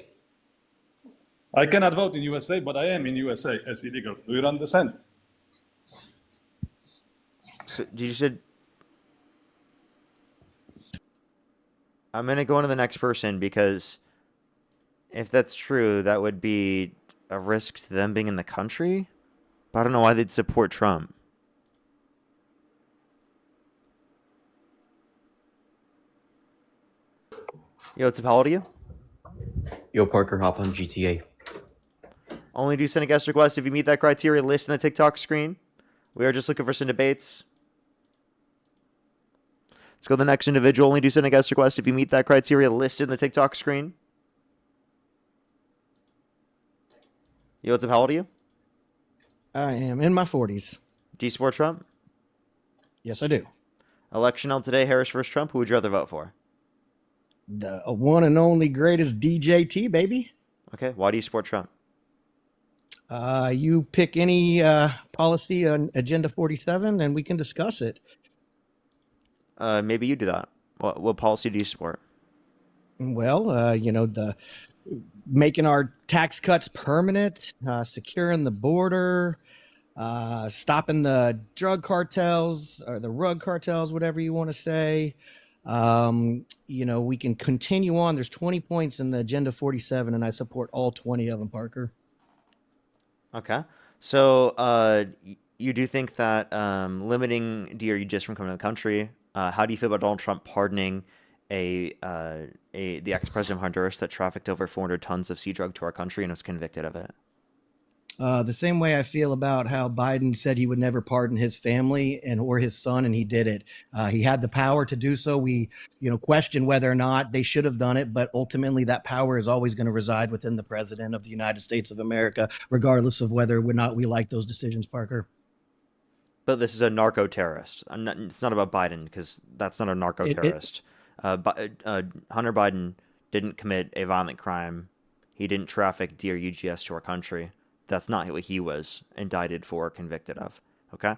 I cannot vote in USA, but I am in USA as illegal. Do you understand? So, you said... I'm going to go on to the next person because if that's true, that would be a risk to them being in the country. But I don't know why they'd support Trump. Yo, what's up? How old are you? Yo, Parker, hop on GTA. Only do send a guest request if you meet that criteria listed in the TikTok screen. We are just looking for some debates. Let's go to the next individual. Only do send a guest request if you meet that criteria listed in the TikTok screen. Yo, what's up? How old are you? I am in my 40s. Do you support Trump? Yes, I do. Election held today, Harris versus Trump. Who would you rather vote for? The one and only greatest DJT, baby. Okay, why do you support Trump? You pick any policy on Agenda 47 and we can discuss it. Maybe you do that. What policy do you support? Well, the making our tax cuts permanent, securing the border, stopping the drug cartels or the rug cartels, whatever you want to say. We can continue on. There's 20 points in the Agenda 47, and I support all 20 of them, Parker. Okay. So you do think that limiting DRU just from coming to the country, how do you feel about Donald Trump pardoning the ex-president of Honduras that trafficked over 400 tons of sea drug to our country and was convicted of it? The same way I feel about how Biden said he would never pardon his family or his son, and he did it. He had the power to do so. We, question whether or not they should have done it, but ultimately that power is always going to reside within the president of the United States of America, regardless of whether or not we like those decisions, Parker. But this is a narco-terrorist. It's not about Biden because that's not a narco-terrorist. Hunter Biden didn't commit a violent crime. He didn't traffic DRUGS to our country. That's not what he was indicted for or convicted of. Okay?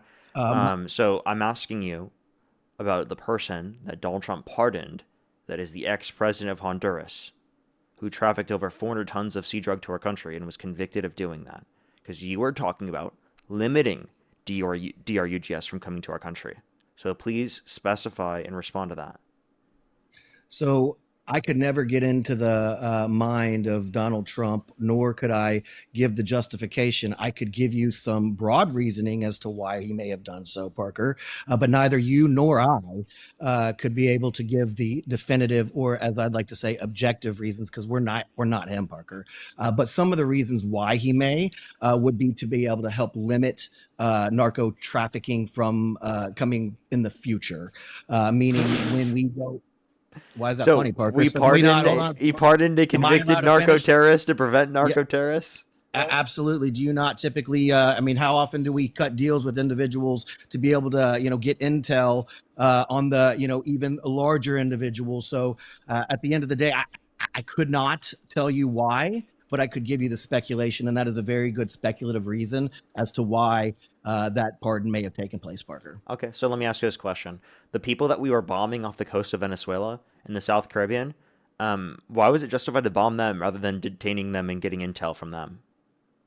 So I'm asking you about the person that Donald Trump pardoned that is the ex-president of Honduras, who trafficked over 400 tons of sea drug to our country and was convicted of doing that. Because you were talking about limiting DRUGS from coming to our country. So please specify and respond to that. So I could never get into the mind of Donald Trump, nor could I give the justification. I could give you some broad reasoning as to why he may have done so, Parker, but neither you nor I could be able to give the definitive, or as I'd like to say, objective reasons, because we're not him, Parker. But some of the reasons why he may would be to be able to help limit narco trafficking from coming in the future, meaning when we go. Why is that funny, Parker? He pardoned a convicted narco terrorist to prevent narco terrorists? Absolutely. Do you not typically, I mean, how often do we cut deals with individuals to be able to, get intel on the, even larger individuals? So at the end of the day, I could not tell you why, but I could give you the speculation, and that is a very good speculative reason as to why that pardon may have taken place, Parker. Okay, so let me ask you this question. The people that we were bombing off the coast of Venezuela in the South Caribbean, why was it justified to bomb them rather than detaining them and getting intel from them?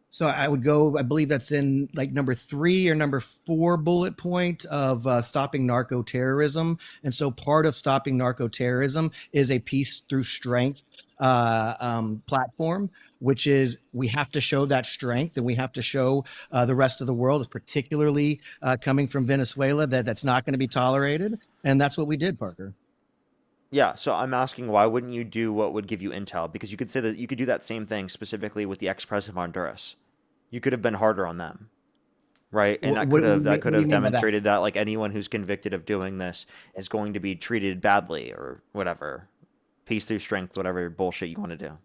So I would go, I believe that's in like number 3 or number 4 bullet point of stopping narco terrorism. And so part of stopping narco terrorism is a peace through strength platform, which is we have to show that strength, and we have to show the rest of the world, particularly coming from Venezuela, that's not going to be tolerated. And that's what we did, Parker. Yeah, so I'm asking, why wouldn't you do what would give you intel? Because you could say that you could do that same thing specifically with the ex-president of Honduras. You could have been harder on them, right? And that could have demonstrated that like anyone who's convicted of doing this is going to be treated badly or whatever. Peace through strength, whatever bullshit you want to do.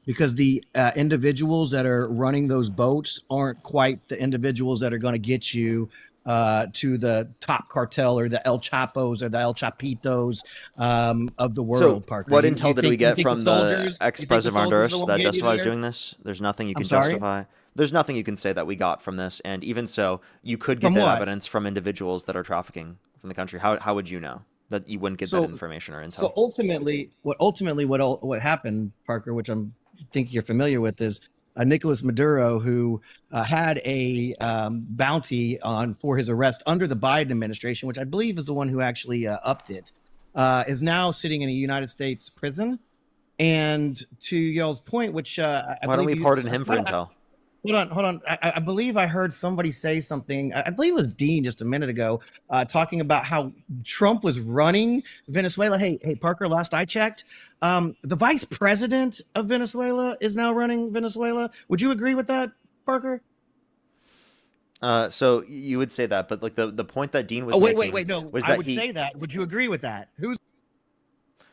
Because the individuals that are running those boats aren't quite the individuals that are going to get you to the top cartel or the El Chapos or the El Chapitos of the world, Parker. What intel did we get from the ex-president of Honduras that justifies doing this? There's nothing you can justify. There's nothing you can say that we got from this. And even so, you could get that evidence from individuals that are trafficking from the country. How would you know that you wouldn't get that information or intel? So ultimately what happened, Parker, which I'm think you're familiar with, is Nicolas Maduro, who had a bounty for his arrest under the Biden administration, which I believe is the one who actually upped it, is now sitting in a United States prison. And to y'all's point, which why don't we pardon him for intel? Hold on. I believe I heard somebody say something. I believe it was Dean just a minute ago, talking about how Trump was running Venezuela. Hey, Parker, last I checked, the vice president of Venezuela is now running Venezuela. Would you agree with that, Parker? So you would say that, but like the point that Dean was wait, no, I would say that. Would you agree with that?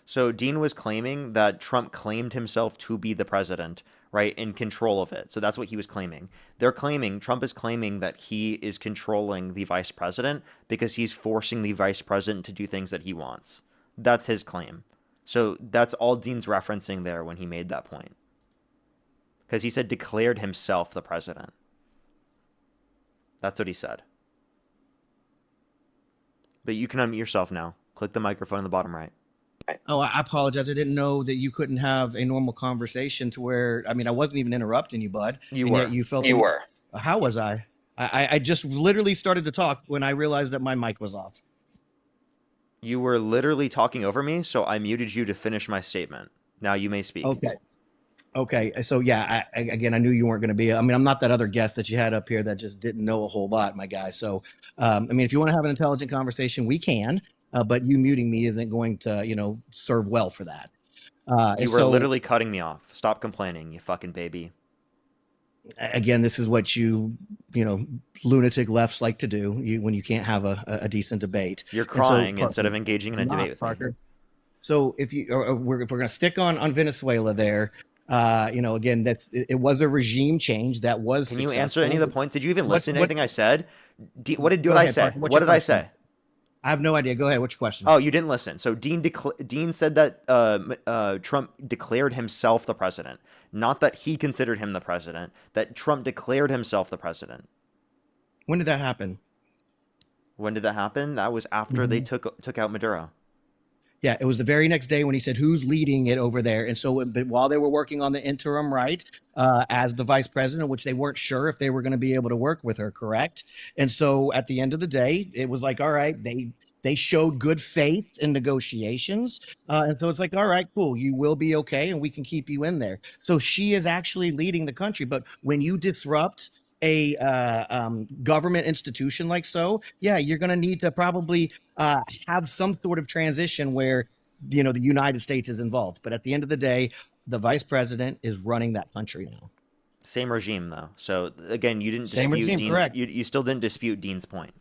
So Dean was claiming that Trump claimed himself to be the president, right, in control of it. So that's what he was claiming. Trump is claiming that he is controlling the vice president because he's forcing the vice president to do things that he wants. That's his claim. So that's all Dean's referencing there when he made that point. Because he said declared himself the president. That's what he said. But you can unmute yourself now. Click the microphone in the bottom right. Oh, I apologize. I didn't know that you couldn't have a normal conversation to where, I mean, I wasn't even interrupting you, bud. You were. Yet you felt You were. How was I? I just literally started to talk when I realized that my mic was off. You were literally talking over me, so I muted you to finish my statement. Now you may speak. Okay. So yeah, I knew you weren't going to be. I mean, I'm not that other guest that you had up here that just didn't know a whole lot, my guy. So, I mean, if you want to have an intelligent conversation, we can. But you muting me isn't going to, serve well for that. You were literally cutting me off. Stop complaining, you fucking baby. Again, this is what lunatic lefts like to do when you can't have a decent debate. You're crying instead of engaging in a debate with Parker. me. So if we're going to stick on Venezuela there, again, it was a regime change that was. Can you answer any of the points? Did you even listen to anything I said? What did I say? Parker, what did I say? I have no idea. Go ahead. What's your question? Oh, you didn't listen. So Dean said that Trump declared himself the president, not that he considered him the president. That Trump declared himself the president. When did that happen? When did that happen? That was after they took out Maduro. Yeah, it was the very next day when he said, "Who's leading it over there?" And so, but while they were working on the interim, right, as the vice president, which they weren't sure if they were going to be able to work with her, correct? And so, at the end of the day, it was like, all right, they showed good faith in negotiations, and so it's like, all right, cool, you will be okay, and we can keep you in there. So she is actually leading the country. But when you disrupt a government institution like so, yeah, you're going to need to probably have some sort of transition where, you know, the United States is involved. But at the end of the day, the vice president is running that country now. Same regime though. So again, you didn't Same dispute regime, Dean's, correct. you still didn't dispute Dean's point.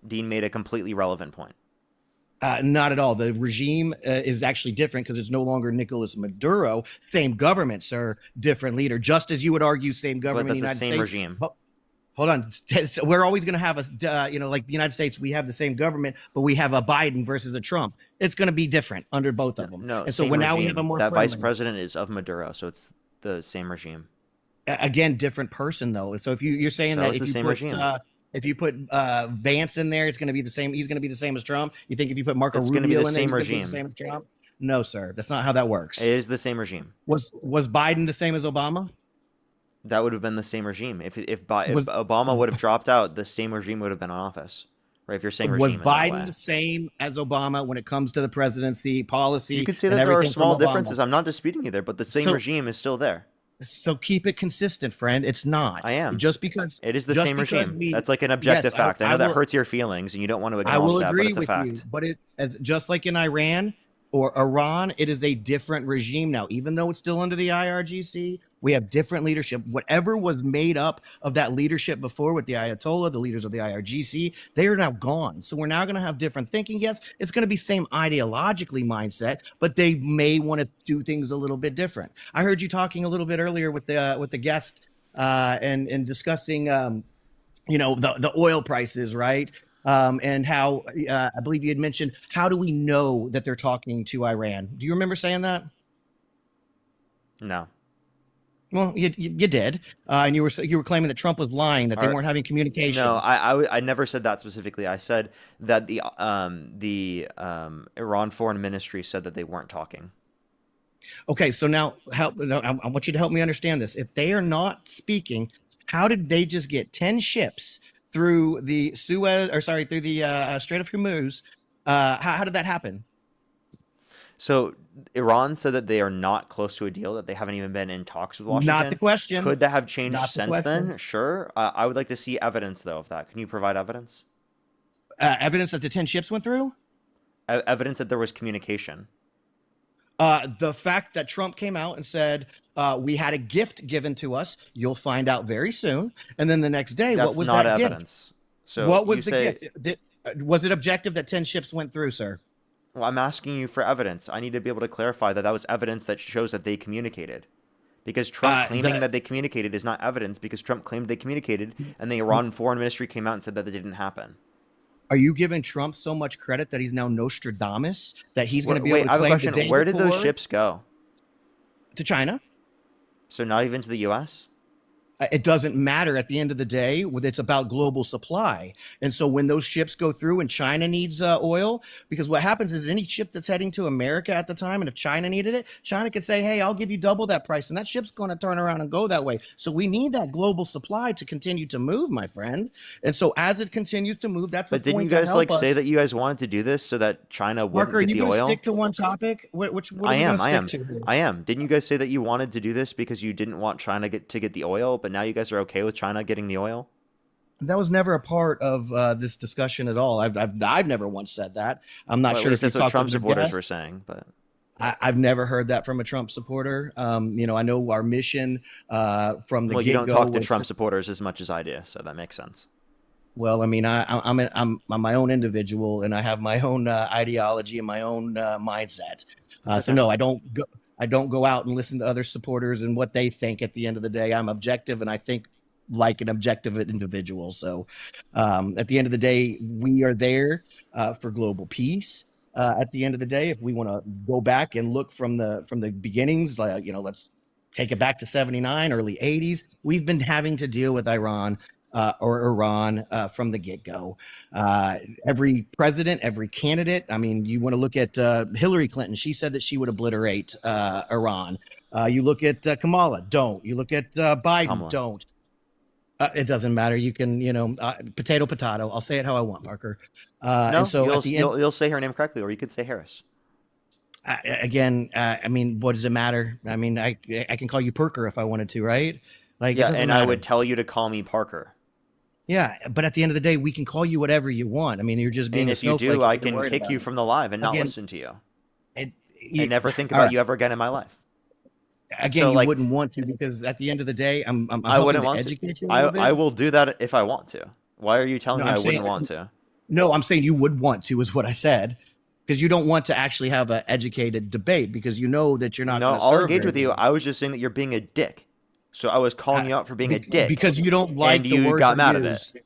Dean made a completely relevant point. Not at all. The regime is actually different because it's no longer Nicolas Maduro. Same government, sir. Different leader. Just as you would argue, same government in the that's United the same States. regime. But, hold on. We're always going to have a, you know, like the United States, we have the same government, but we have a Biden versus a Trump. It's going to be different under both of them. No, and so same when regime. now we have a more that vice friendly, president is of Maduro, so it's the same regime. again, different person though. So if you're saying So that it's if the you same put regime. if you put Vance in there, it's going to be the same. He's going to be the same as Trump. You think if you put Marco It's Rubio gonna be the in there, same he's gonna be regime. the same as Trump? No, sir. That's not how that works. It is the same regime. Was Biden the same as Obama? That would have been the same regime. If Was- Obama would have dropped out, the same regime would have been in office. Right? If you're saying regime Was in that way. Biden the same as Obama when it comes to the presidency, policy? You could say and that there are everything from small Obama? differences. I'm not disputing you there, but the same So- regime is still there. So keep it consistent, friend. It's not. I am. Just because It is the just same because regime. That's like an objective Yes, fact. I know that will- hurts your feelings, and you don't want to I acknowledge will that, but agree it's a with fact. you, but it's just like in Iran or Iran, it is a different regime now. Even though it's still under the IRGC, we have different leadership. Whatever was made up of that leadership before with the Ayatollah, the leaders of the IRGC, they are now gone. So we're now going to have different thinking. Yes, it's going to be same ideologically mindset, but they may want to do things a little bit different. I heard you talking a little bit earlier with the guest and discussing you know, the oil prices, right? And how I believe you had mentioned, how do we know that they're talking to Iran? Do you remember saying that? No. Well, you did, and you were claiming that Trump was lying, that they weren't having communication. No, I never said that specifically. I said that the Iran Foreign Ministry said that they weren't talking. Okay, so now I want you to help me understand this. If they are not speaking, how did they just get 10 ships through the through the Strait of Hormuz? How did that happen? So Iran said that they are not close to a deal, that they haven't even been in talks with Washington. Not the question. Could that have changed Not the since question. then? Sure. I would like to see evidence, though, of that. Can you provide evidence? Evidence that the 10 ships went through? Evidence that there was communication. The fact that Trump came out and said, we had a gift given to us, you'll find out very soon. And then the next day, That's what was not that evidence. gift? So What was you the say- gift? Was it objective that 10 ships went through, sir? Well, I'm asking you for evidence. I need to be able to clarify that that was evidence that shows that they communicated. Because Trump claiming that they communicated is not evidence, because Trump claimed they communicated, and the Iran Foreign Ministry came out and said that it didn't happen. Are you giving Trump so much credit that he's now Nostradamus, that he's going to be Wait, able I to have a claim the question. day Where did those before ships go? to China? So not even to the U.S.? It doesn't matter at the end of the day. It's about global supply. And so when those ships go through and China needs oil, because what happens is any ship that's heading to America at the time, and if China needed it, China could say, hey, I'll give you double that price. And that ship's going to turn around and go that way. So we need that global supply to continue to move, my friend. And so as it continues to move, that's But what's didn't going you to guys help like us. say that you guys wanted to do this so that China wouldn't Mark, are get you the going to oil? stick to one topic? What are I we am. going to stick to? I am. Didn't you guys say that you wanted to do this because you didn't want China to get the oil, but now you guys are okay with China getting the oil? That was never a part of this discussion at all. I've never once said that. I'm not Well, at sure least if that's what you've talked Trump to the supporters guest. were saying, but I've never heard that from a Trump supporter. You know, I know our mission from the well, you don't get-go talk to was Trump supporters as much as I do, so that makes sense. Well, I mean, I'm my own individual, and I have my own ideology and my own mindset. So no, I don't go out and listen to other supporters and what they think. At the end of the day, I'm objective, and I think like an objective individual. So at the end of the day, we are there for global peace. At the end of the day, if we want to go back and look from the beginnings, you know, let's take it back to 79, early 80s. We've been having to deal with Iran or Iran from the get-go. Every president, every candidate. I mean, you want to look at Hillary Clinton. She said that she would obliterate Iran. You look at Kamala. Don't. You look at Biden. Kamala. Don't. It doesn't matter. You can, potato, potato. I'll say it how I want, Parker. No, and so you'll, at the end, you'll say her name correctly, or you could say Harris. I mean, what does it matter? I mean, I can call you Parker if I wanted to, right? Like, Yeah, it doesn't and I matter. would tell you to call me Parker. Yeah, but at the end of the day, we can call you whatever you want. I mean, you're just being And a if you snowflake. do, I You're can worried kick about you it. from the live and not Again, listen to you. And And never think all about right. you ever again in my life. Again, So, you like, wouldn't want to, because at the end of the day, I'm I helping wouldn't to want educate to. you a little bit. I will do that if I want to. Why are you telling No, me I'm I wouldn't saying- want to? No, I'm saying you would want to, is what I said, because you don't want to actually have an educated debate, because you know that you're not. No, gonna I'll serve engage with you. everyone. I was just saying that you're being a dick. So I was calling you out for being a dick. Because you don't like and the you words got I mad at use. it.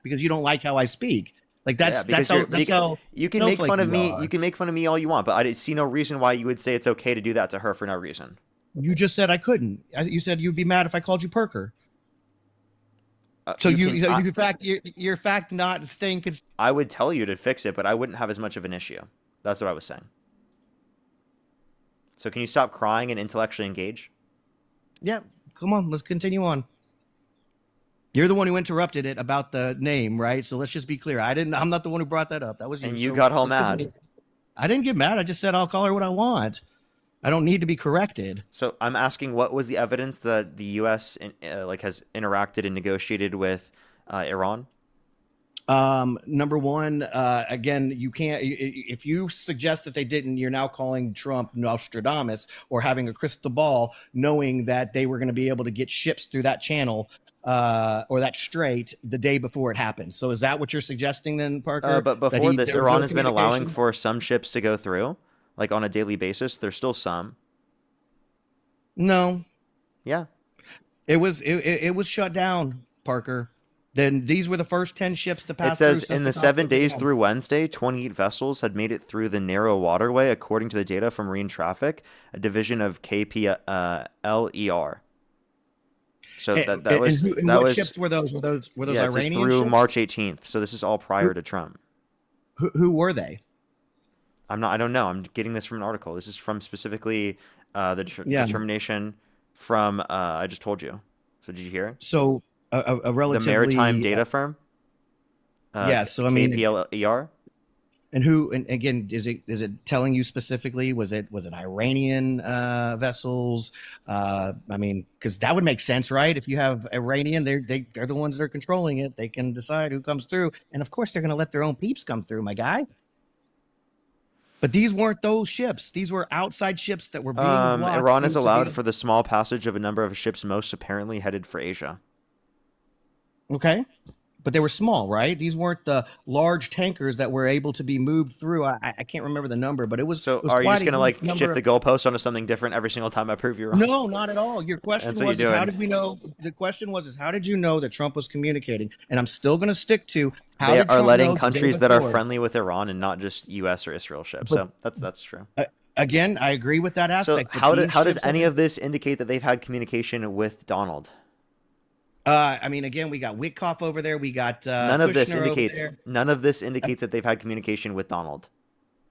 Because you don't like how I speak. Like that's Yeah, because that's how you can make snowflake fun of you me. are. You can make fun of me all you want, but I see no reason why you would say it's okay to do that to her for no reason. You just said I couldn't. You said you'd be mad if I called you Parker. So in fact, you're in fact not staying. I would tell you to fix it, but I wouldn't have as much of an issue. That's what I was saying. So can you stop crying and intellectually engage? Yeah, come on, let's continue on. You're the one who interrupted it about the name, right? So let's just be clear. I'm not the one who brought that up. That was you. And you So got all let's mad. continue. I didn't get mad. I just said I'll call her what I want. I don't need to be corrected. So I'm asking, what was the evidence that the U.S. Has interacted and negotiated with Iran? Number one, again, you can't. If you suggest that they didn't, you're now calling Trump Nostradamus or having a crystal ball, knowing that they were going to be able to get ships through that channel or that strait the day before it happened. So is that what you're suggesting then, Parker? But That before this, there was Iran no has been allowing communication? for some ships to go through, like on a daily basis. There's still some. No. Yeah. It was shut down, Parker. Then these were the first 10 ships to pass. It says through in the since 7 days began. through Wednesday, 28 vessels had made it through the narrow waterway, according to the data from Marine Traffic, a division of KPLER. So that was and that what was ships were those? Were those yeah, it says Iranian through ships? March 18th. So this is all prior to Trump. Who were they? I don't know. I'm getting this from an article. This is from specifically the Yeah. determination from I just told you. So did you hear it? So a relatively The maritime data firm. Yeah, so I mean, KPLER. and who? And again, is it telling you specifically? Was it Iranian vessels? I mean, because that would make sense, right? If you have Iranian, they're the ones that are controlling it. They can decide who comes through, and of course, they're going to let their own peeps come through, my guy. But these weren't those ships. These were outside ships that were being blocked Iran due is to allowed the- for the small passage of a number of ships, most apparently headed for Asia. Okay. But they were small, right? These weren't the large tankers that were able to be moved through. I can't remember the number, but it was. So it was are you quite just a gonna huge like number shift of- the goalpost onto something different every single time I prove you wrong? No, not at all. Your question That's what was, you're is how doing. did we know? The question was, how did you know that Trump was communicating? And I'm still going to stick to how They did are Trump letting know the day countries that are before? friendly with Iran and not just U.S. or Israel ships. But- So that's true. Again, I agree with that So aspect. but how these does ships any are- of this indicate that they've had communication with Donald? I mean, again, we got Witkoff over there. We got None of this Kushner over indicates there. that they've had communication with Donald.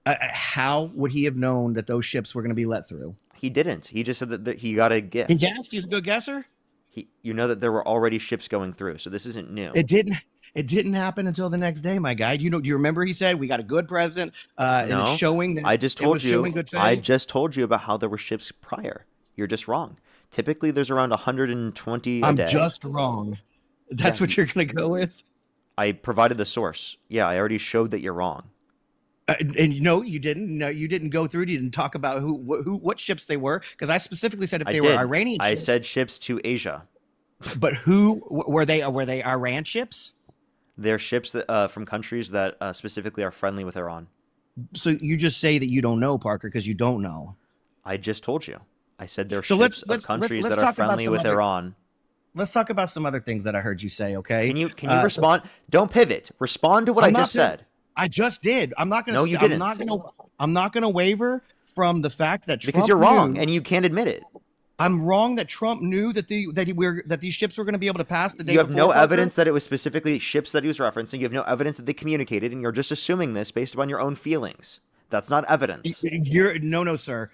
How would he have known that those ships were going to be let through? He didn't. He just said that he got a gift. He guessed. He's a good guesser. You know that there were already ships going through, so this isn't new. It didn't happen until the next day, my guy. Do you remember he said we got a good president and No, it's showing that I just it told was you. showing good faith? I just told you about how there were ships prior. You're just wrong. Typically, there's around 120 a I'm day. just wrong. That's Yeah. what you're going to go with? I provided the source. Yeah, I already showed that you're wrong. And no, you didn't. No, you didn't go through. You didn't talk about what ships they were, because I specifically said if they were Iranian ships. I said ships to Asia. But who were they? Were they Iran ships? They're ships that from countries that specifically are friendly with Iran. So you just say that you don't know, Parker, because you don't know. I just told you. I said they're So ships of countries that are talk about friendly some with other- Iran. Let's talk about some other things that I heard you say. Okay? Can you respond? Don't pivot. Respond to what I just said. I just did. I'm not going to. No, you didn't. I'm not going to waver from the fact that Because Trump you're wrong knew- and you can't admit it. I'm wrong that Trump knew that these ships were going to be able to pass the day You have before, no Parker? evidence that it was specifically ships that he was referencing. You have no evidence that they communicated, and you're just assuming this based upon your own feelings. That's not evidence. No, sir.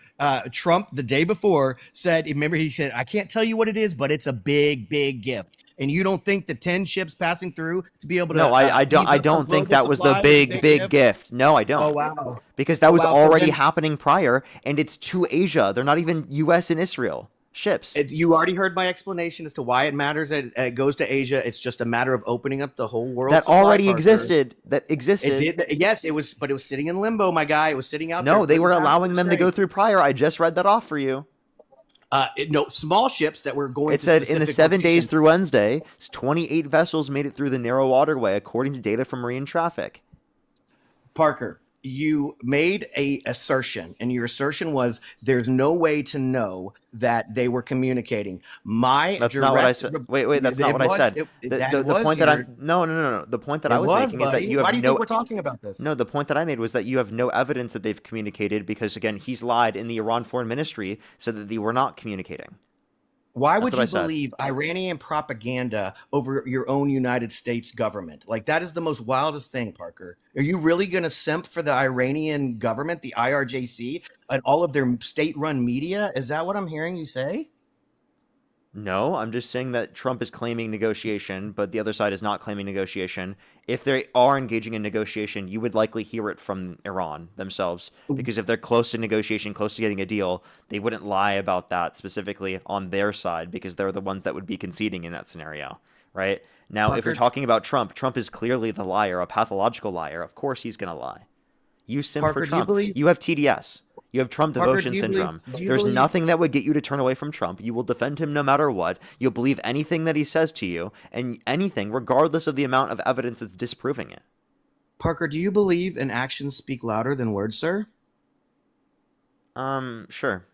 Trump the day before said, remember, he said, I can't tell you what it is, but it's a big, big gift. And you don't think the 10 ships passing through to be able to? No, I don't think that was the big gift. No, I don't. Oh, wow. Because that was wow. So already then- happening prior, and it's to Asia. They're not even U.S. and Israel ships. You already heard my explanation as to why it matters that it goes to Asia. It's just a matter of opening up the whole world. That supply, already Parker. existed. That existed. It did. Yes, it was, but it was sitting in limbo, my guy. It was sitting out there. No, they were putting allowing them to go straight. through prior. I just read that off for you. No, small ships that were going. It to said in the specific 7 days locations. through Wednesday, 28 vessels made it through the narrow waterway, according to data from marine traffic. Parker, you made a assertion, and your assertion was there's no way to know that they were communicating. That's not what I said. Wait, that's not what I said. The point that I'm no. The point that I was making is that you have Why do you no. think we're talking about this? No, the point that I made was that you have no evidence that they've communicated because, again, he's lied, and the Iran Foreign Ministry said that they were not communicating. Why would That's you what I said. believe Iranian propaganda over your own United States government? Like, that is the most wildest thing, Parker. Are you really going to simp for the Iranian government, the IRJC, and all of their state-run media? Is that what I'm hearing you say? No, I'm just saying that Trump is claiming negotiation, but the other side is not claiming negotiation. If they are engaging in negotiation, you would likely hear it from Iran themselves, because if they're close to negotiation, close to getting a deal, they wouldn't lie about that specifically on their side, because they're the ones that would be conceding in that scenario, right? Now, if you're Parker- talking about Trump, Trump is clearly the liar, a pathological liar. Of course he's going to lie. You simp Parker, for do you Trump. believe- You have TDS. You have Trump Parker, devotion do you believe- syndrome. do you There's believe- nothing that would get you to turn away from Trump. You will defend him no matter what. You'll believe anything that he says to you, and anything, regardless of the amount of evidence that's disproving it. Parker, do you believe in actions speak louder than words, sir? Sure.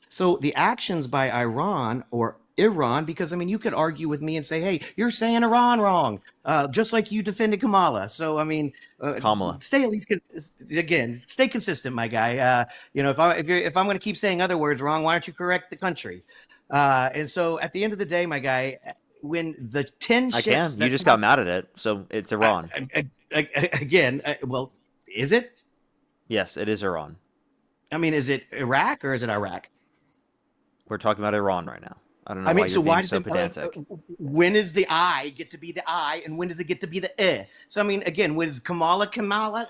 So the actions by Iran or Iran, because I mean, you could argue with me and say, "Hey, you're saying Iran wrong," just like you defended Kamala. So I mean, Kamala. stay at least stay consistent, my guy. If I'm going to keep saying other words wrong, why don't you correct the country? And so at the end of the day, my guy, when the 10 I ships, can. You just got mad at it, so it's Iran. Well, is it? Yes, it is Iran. I mean, is it Iraq or is it Iraq? We're talking about Iran right now. I don't know I mean, why so you're being why so does pedantic. when does the I get to be the I, and when does it get to be the eh? So I mean, again, was Kamala?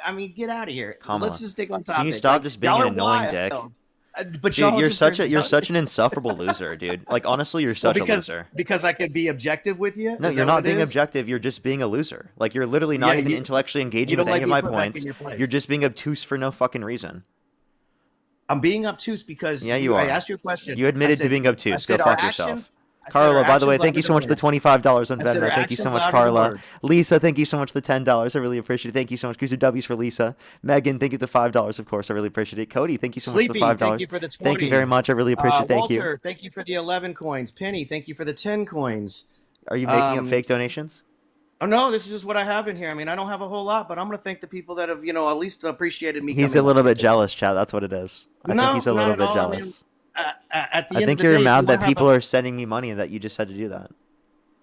I mean, get out of here. Kamala. Let's just stick on topic. Can you stop Like, just being y'all an are annoying wild. dick? But Dude, y'all you're just such are- a you're such an insufferable loser, dude. Like honestly, you're such a loser. Because I could be objective with you. No, Is you're that what not it being is? objective. You're just being a loser. Like you're literally not Yeah, even you- intellectually you engaging don't with any like of being my put back points. in your place. You're just being obtuse for no fucking reason. I'm being obtuse because Yeah, you are. I asked you a question. You admitted I said- to being I obtuse. Go said our fuck actions- yourself. I said Carla, our by the way, actions thank you louder so much than for the $25 on I said our Venmo. Thank you so actions much, louder than Carla. words. Lisa, thank you so much for the $10. I really appreciate it. Thank you so much. Goose W's for Lisa. Megan, thank you for the $5, of course. I really appreciate it. Cody, thank you so much for Sleepy, the $5. thank you for the 20. Thank you very much. I really appreciate it. Thank you. Walter, thank you for the 11 coins. Penny, thank you for the 10 coins. Are you making up fake donations? Oh no, this is just what I have in here. I mean, I don't have a whole lot, but I'm going to thank the people that have, at least appreciated me. He's coming a little on bit today. jealous, chat. That's what it is. I No, think he's a not little at bit all. I mean, jealous. At the I end think of the you're day, if mad you that wanna people have are sending you money and that you just had to do that.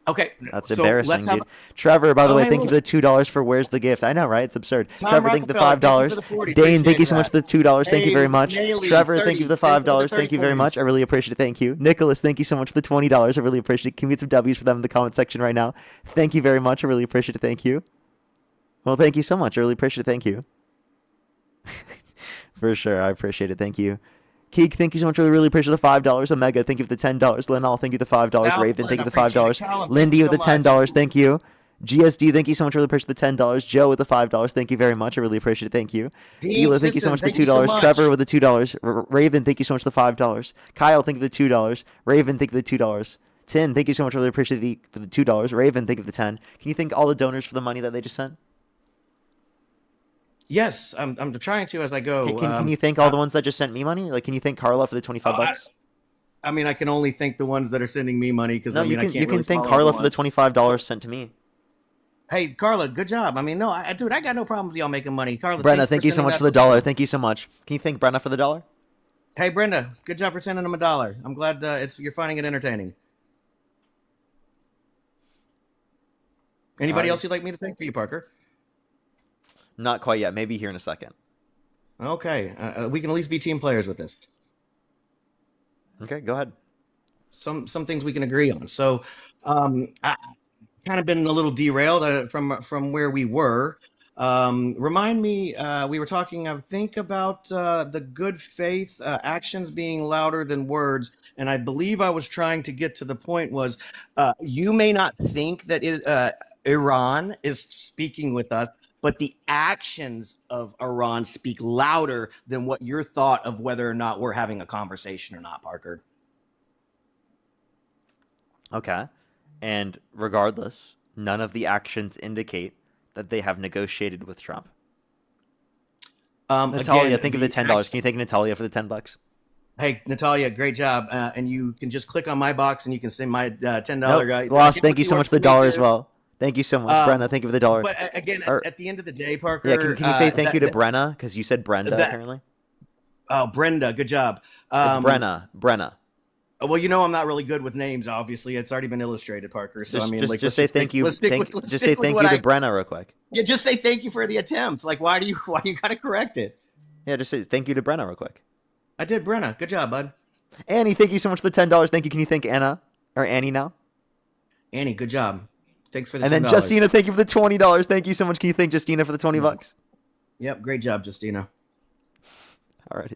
Okay, That's so embarrassing, let's have dude. Trevor, by the Oh, way, hey, thank you for look. the $2 for Where's the Gift. I know, right? It's absurd. Tom Trevor, thank you for the Rockefeller, $5. thank you for the 40. Dane, thank Appreciate you so much that. for the $2. Thank you very Hey, much. Naily, Trevor, 30. thank you for the Thank you for the $5. 30 Thank you very much. I really appreciate it. Thank you. Nicholas, thank you so much for the $20. I really appreciate it. Can we get some W's for them in the comment section right now? Thank you very much. I really appreciate it. Thank you. Well, thank you so much. I really appreciate it. Thank you. For sure. I appreciate it. Thank you. Keek, thank you so much. I really appreciate the $5. Omega, thank you for the $10. Lenal, thank you for the $5. Alfred, Raven, thank you for the I appreciate it. $5. Callum, Lindy thank with you the so much. $10. Thank you. GSD, thank you so much. I really appreciate the $10. Joe with the $5. Thank you very much. I really appreciate it. Thank you. Dean Dila, thank you so Sisson, much for the thank you so $2. much. Trevor with the $2. Raven, thank you so much for the $5. Kyle, thank you for the $2. Raven, thank you for the $2. Tin, thank you so much. I really appreciate for the $2. Raven, thank you for the 10. Can you thank all the donors for the money that they just sent? Yes, I'm trying to as I go. Can you thank all the ones that just sent me money? Like, can you thank Carla for the $25? I mean, I can only thank the ones that are sending me money because No, I mean, I can't. you can really thank follow Carla for the ones. $25 sent to me. Hey, Carla, good job. I mean, no, dude, I got no problems with y'all making money. Carla, Brenna, thanks thank for you so sending much that for the $1. Thank you so much. Can you thank Brenna for the $1? Hey, Brenda, good job for sending him $1. I'm glad you're finding it entertaining. Anybody Alrighty. else you'd like me to thank for you, Parker? Not quite yet. Maybe here in a second. Okay, we can at least be team players with this. Okay, go ahead. Some things we can agree on. So, I kind of been a little derailed from where we were. Remind me, we were talking, I think, about the good faith actions being louder than words, and I believe I was trying to get to the point was you may not think that Iran is speaking with us, but the actions of Iran speak louder than what your thought of whether or not we're having a conversation or not, Parker. Okay. And regardless, none of the actions indicate that they have negotiated with Trump. Natalia, think of the $10. Can you thank Natalia for the $10? Hey, Natalia, great job. And you can just click on my box and you can send my $10 guy. Ross, thank you so much for the dollar as well. Thank you so much. Brenna, thank you for the $1. But again, at the end of the day, Parker. Yeah, can you say thank you to Brenna? Because you said Brenda, apparently. Oh, Brenda, good job. It's Brenna. Well, you know I'm not really good with names. Obviously, it's already been illustrated, Parker. So just say thank you. Just say thank you to Brenna real quick. Yeah, just say thank you for the attempt. Like, why do you gotta correct it? Yeah, just say thank you to Brenna real quick. I did, Brenna. Good job, bud. Annie, thank you so much for the $10. Thank you. Can you thank Anna or Annie now? Annie, good job. Thanks for the $10. And then Justina, thank you for the $20. Thank you so much. Can you thank Justina for the $20? Yep, great job, Justina. Alrighty.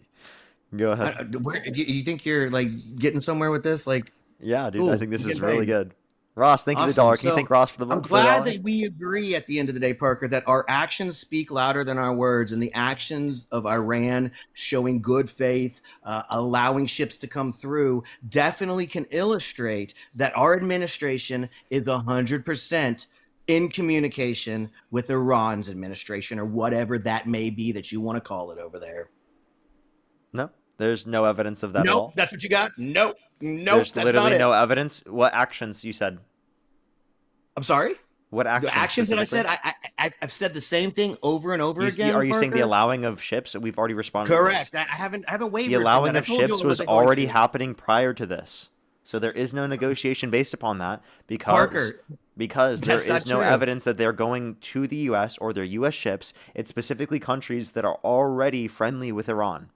Go ahead. Do you think you're like getting somewhere with this? Like, yeah, dude, ooh, I think this is really good. Ross, thank you for the $1. Can you thank Ross for the $1? I'm glad that we agree at the end of the day, Parker, that our actions speak louder than our words, and the actions of Iran showing good faith, allowing ships to come through, definitely can illustrate that our administration is 100% in communication with Iran's administration, or whatever that may be that you want to call it over there. No, there's no evidence of that at all. That's what you got? Nope. There's That's literally not no it. evidence. What actions you said? I'm sorry? What actions? The actions that I said, I've said the same thing over and over again. Are you saying the Parker? allowing of ships? We've already responded. Correct. To this. I haven't wavered. The allowing from that. of ships was already happening prior to this, so there is no negotiation based upon that because there is no evidence that they're going to the U.S. or their U.S. ships. It's specifically countries that are already friendly with Iran.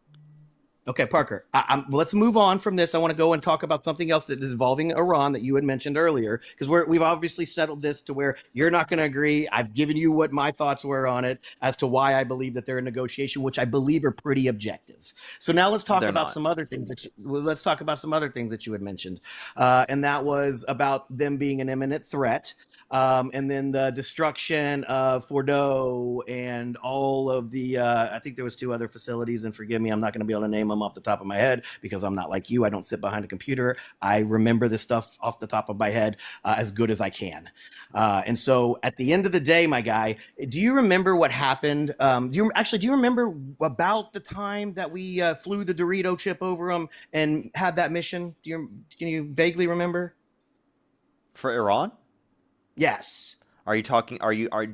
Okay, Parker, let's move on from this. I want to go and talk about something else that is involving Iran that you had mentioned earlier, because we've obviously settled this to where you're not going to agree. I've given you what my thoughts were on it as to why I believe that they're in negotiation, which I believe are pretty objective. So now let's talk about some other things that you had mentioned, and that was about them being an imminent threat. And then the destruction of Fordo and all of the, I think there was 2 other facilities, and forgive me, I'm not going to be able to name them off the top of my head because I'm not like you. I don't sit behind a computer. I remember this stuff off the top of my head as good as I can. And so at the end of the day, my guy, do you remember what happened? Do you remember about the time that we flew the Dorito chip over them and had that mission? Can you vaguely remember? For Iran? Yes. Do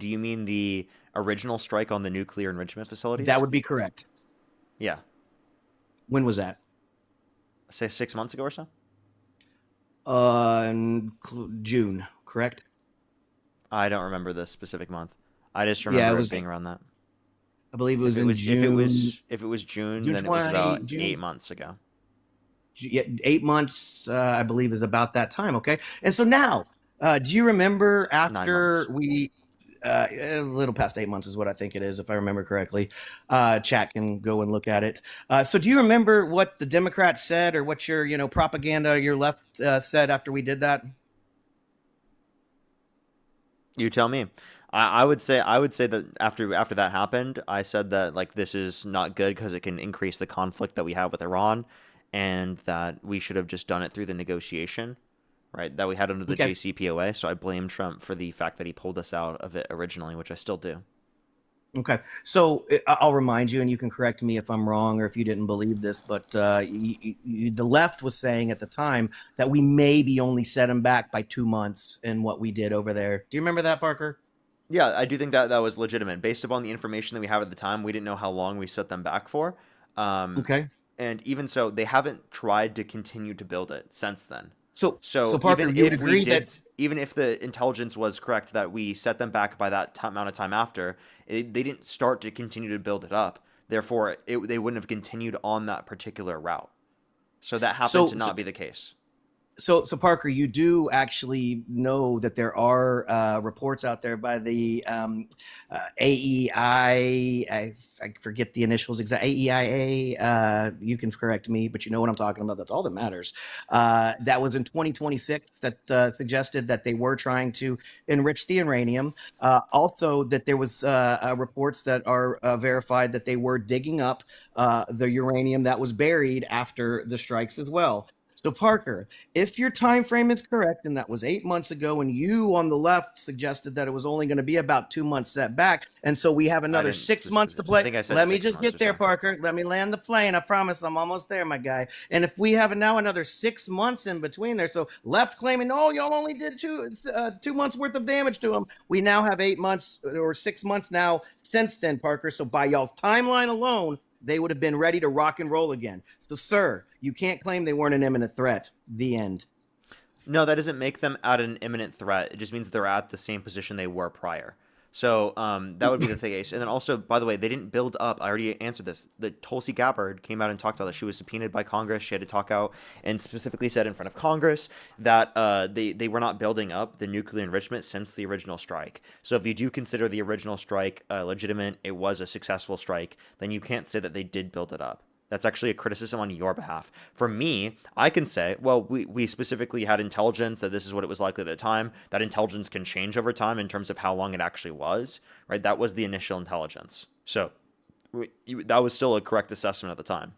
you mean the original strike on the nuclear enrichment facilities? That would be correct. Yeah. When was that? Say 6 months ago or so? June, correct? I don't remember the specific month. I just remember it being around that. I believe it was in June. If it was June, then it was about 8 months ago. Yeah, 8 months, I believe, is about that time. Okay. And so now, do you remember after we, a little past 8 months is what I think it is, if I remember correctly. Chat can go and look at it. So do you remember what the Democrats said, or what your propaganda, your left said after we did that? You tell me. I would say that after that happened, I said that like this is not good because it can increase the conflict that we have with Iran, and that we should have just done it through the negotiation, right? That we had under the JCPOA. So I blame Trump for the fact that he pulled us out of it originally, which I still do. Okay. So I'll remind you, and you can correct me if I'm wrong or if you didn't believe this, but the left was saying at the time that we maybe only set him back by 2 months in what we did over there. Do you remember that, Parker? Yeah, I do think that was legitimate. Based upon the information that we have at the time, we didn't know how long we set them back for. Okay. And even so, they haven't tried to continue to build it since then. So So Parker, even you would if we agree did, that even if the intelligence was correct that we set them back by that amount of time after, they didn't start to continue to build it up. Therefore, they wouldn't have continued on that particular route. So that happened to not be the case. So Parker, you do actually know that there are reports out there by the AEI. I forget the initials exact. AEIA. You can correct me, but you know what I'm talking about. That's all that matters. That was in 2026 that suggested that they were trying to enrich the uranium. Also, that there was reports that are verified that they were digging up the uranium that was buried after the strikes as well. So Parker, if your time frame is correct, and that was 8 months ago, and you on the left suggested that it was only going to be about 2 months set back, and so we have another 6 months to play. I think I said Let me 6 just months get or there, so. Parker. Let me land the plane. I promise I'm almost there, my guy. And if we have now another 6 months in between there, so left claiming, oh, y'all only did 2 months worth of damage to them. We now have 8 months or 6 months now since then, Parker. So by y'all's timeline alone, they would have been ready to rock and roll again. So, sir, you can't claim they weren't an imminent threat. The end. No, that doesn't make them at an imminent threat. It just means they're at the same position they were prior. So that would be the case. And then also, by the way, they didn't build up. I already answered this. The Tulsi Gabbard came out and talked about that. She was subpoenaed by Congress. She had to talk out and specifically said in front of Congress that they were not building up the nuclear enrichment since the original strike. So if you do consider the original strike legitimate, it was a successful strike, then you can't say that they did build it up. That's actually a criticism on your behalf. For me, I can say, well, we specifically had intelligence that this is what it was like at the time. That intelligence can change over time in terms of how long it actually was, right? That was the initial intelligence. So that was still a correct assessment at the time.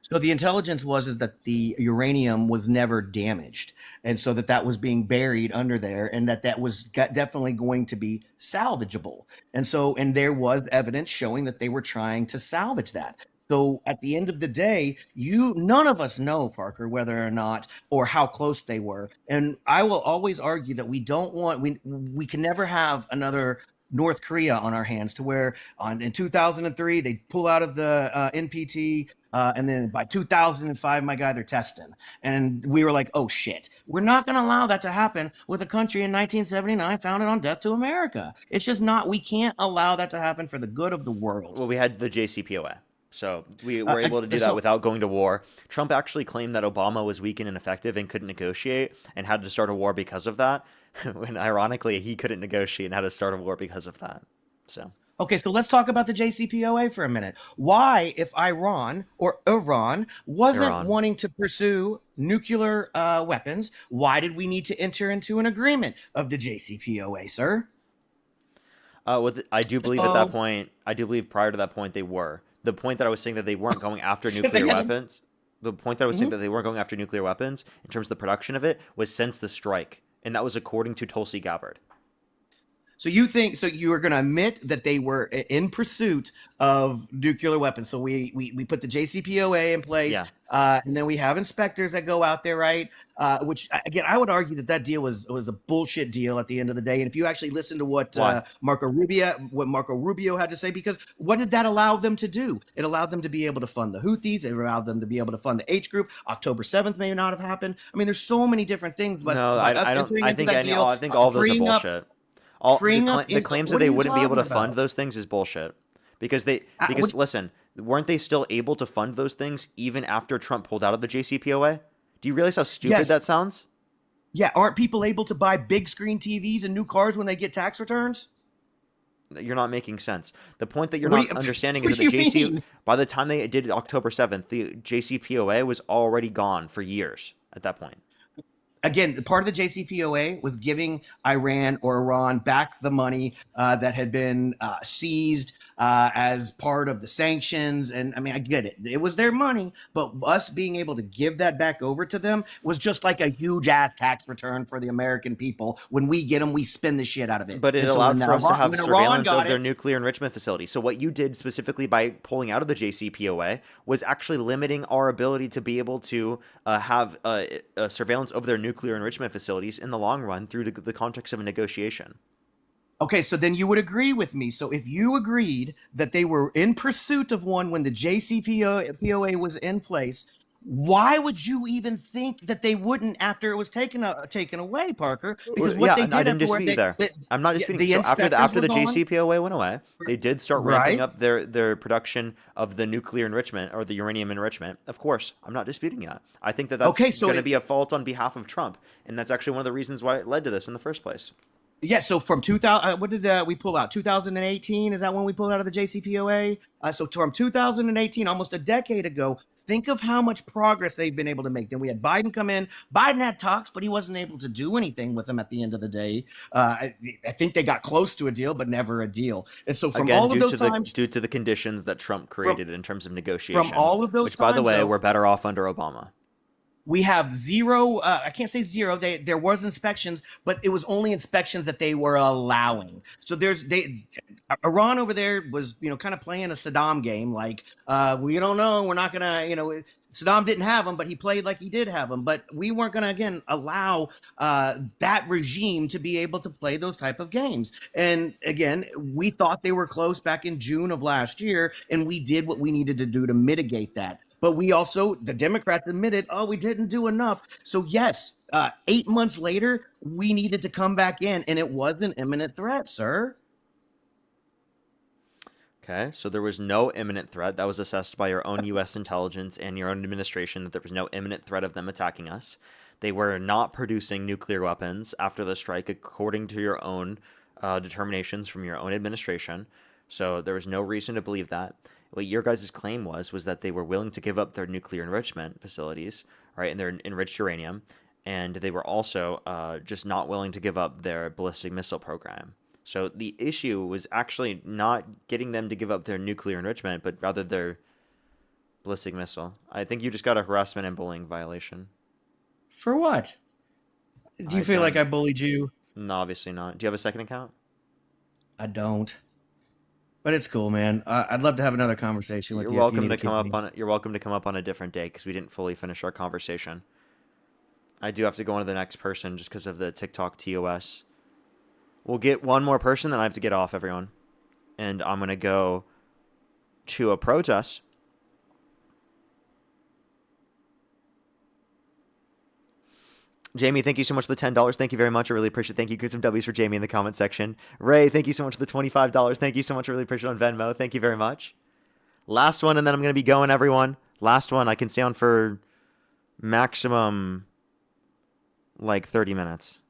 So the intelligence is that the uranium was never damaged, and so that was being buried under there, and that was definitely going to be salvageable. And there was evidence showing that they were trying to salvage that. So at the end of the day, none of us know, Parker, whether or not or how close they were. And I will always argue that we can never have another North Korea on our hands, to where in 2003 they pull out of the NPT, and then by 2005, my guy, they're testing, and we were like, oh shit, we're not going to allow that to happen with a country in 1979 founded on death to America. It's just not. We can't allow that to happen for the good of the world. Well, we had the JCPOA. So we were able to do that without going to war. Trump actually claimed that Obama was weak and ineffective and couldn't negotiate and had to start a war because of that. When ironically, he couldn't negotiate and had to start a war because of that. So. Okay, so let's talk about the JCPOA for a minute. Why, if Iran wasn't wanting to pursue nuclear weapons, why did we need to enter into an agreement of the JCPOA, sir? I do believe at that point, I do believe prior to that point they were. The point that I was saying that they weren't going after nuclear weapons, the point that I was saying that they weren't going after nuclear weapons in terms of the production of it was since the strike. And that was according to Tulsi Gabbard. So you are going to admit that they were in pursuit of nuclear weapons. So we put the JCPOA in place, and then we have inspectors that go out there, right? Which again, I would argue that deal was a bullshit deal at the end of the day. And if you actually listen to what Marco Rubio had to say, because what did that allow them to do? It allowed them to be able to fund the Houthis. It allowed them to be able to fund the H group. October 7th may not have happened. I mean, there's so many different things. But no, I don't. I think all of those are bullshit. The claims that they wouldn't be able to fund those things is bullshit. Because listen, weren't they still able to fund those things even after Trump pulled out of the JCPOA? Do you realize how stupid that sounds? Yeah, aren't people able to buy big screen TVs and new cars when they get tax returns? You're not making sense. The point that you're not understanding is that by the time they did October 7th, the JCPOA was already gone for years at that point. Again, part of the JCPOA was giving Iran back the money that had been seized as part of the sanctions. And I mean, I get it. It was their money, but us being able to give that back over to them was just like a huge ass tax return for the American people. When we get them, we spend the shit out of it. But it allowed for us to have surveillance of their nuclear enrichment facility. So what you did specifically by pulling out of the JCPOA was actually limiting our ability to be able to have surveillance over their nuclear enrichment facilities in the long run through the context of a negotiation. Okay, so then you would agree with me. So if you agreed that they were in pursuit of one when the JCPOA was in place, why would you even think that they wouldn't after it was taken away, Parker? Because what Yeah, they I did didn't afterward, dispute you there. I'm not disputing. the So inspectors after were the gone, JCPOA went away, they did start ramping right? up their production of the nuclear enrichment or the uranium enrichment. Of course, I'm not disputing that. I think that that's Okay, so going to be a fault on behalf of Trump, and that's actually one of the reasons why it led to this in the first place. Yeah, so from 2000, what did we pull out? 2018, is that when we pulled out of the JCPOA? So from 2018, almost a decade ago, think of how much progress they've been able to make. Then we had Biden come in. Biden had talks, but he wasn't able to do anything with them at the end of the day. I think they got close to a deal, but never a deal. And so from Again, all of those times, due to the conditions that Trump created in terms of negotiation, from all of those which, by the times, way, though, were better off under Obama. we have zero. I can't say zero. There was inspections, but it was only inspections that they were allowing. So Iran over there was, kind of playing a Saddam game. Like, we don't know. We're not gonna, Saddam didn't have them, but he played like he did have them. But we weren't gonna again allow that regime to be able to play those type of games. And again, we thought they were close back in June of last year, and we did what we needed to do to mitigate that. But we also, the Democrats admitted, we didn't do enough. So yes, 8 months later, we needed to come back in, and it was an imminent threat, sir. Okay, so there was no imminent threat. That was assessed by your own U.S. intelligence and your own administration that there was no imminent threat of them attacking us. They were not producing nuclear weapons after the strike, according to your own determinations from your own administration. So there was no reason to believe that. What your guys' claim was that they were willing to give up their nuclear enrichment facilities, right, and their enriched uranium, and they were also just not willing to give up their ballistic missile program. So the issue was actually not getting them to give up their nuclear enrichment, but rather their ballistic missile. I think you just got a harassment and bullying violation. For what? Do you feel like I bullied you? No, obviously not. Do you have a second account? I don't. But it's cool, man. I'd love to have another conversation with you. You're welcome to come up on it. You're welcome to come up on a different day because we didn't fully finish our conversation. I do have to go on to the next person just because of the TikTok TOS. We'll get one more person, then I have to get off, everyone. And I'm going to go to a protest. Jamie, thank you so much for the $10. Thank you very much. I really appreciate it. Thank you. Get some W's for Jamie in the comment section. Ray, thank you so much for the $25. Thank you so much. I really appreciate it on Venmo. Thank you very much. Last one, and then I'm going to be going, everyone. Last one. I can stay on for maximum, 30 minutes.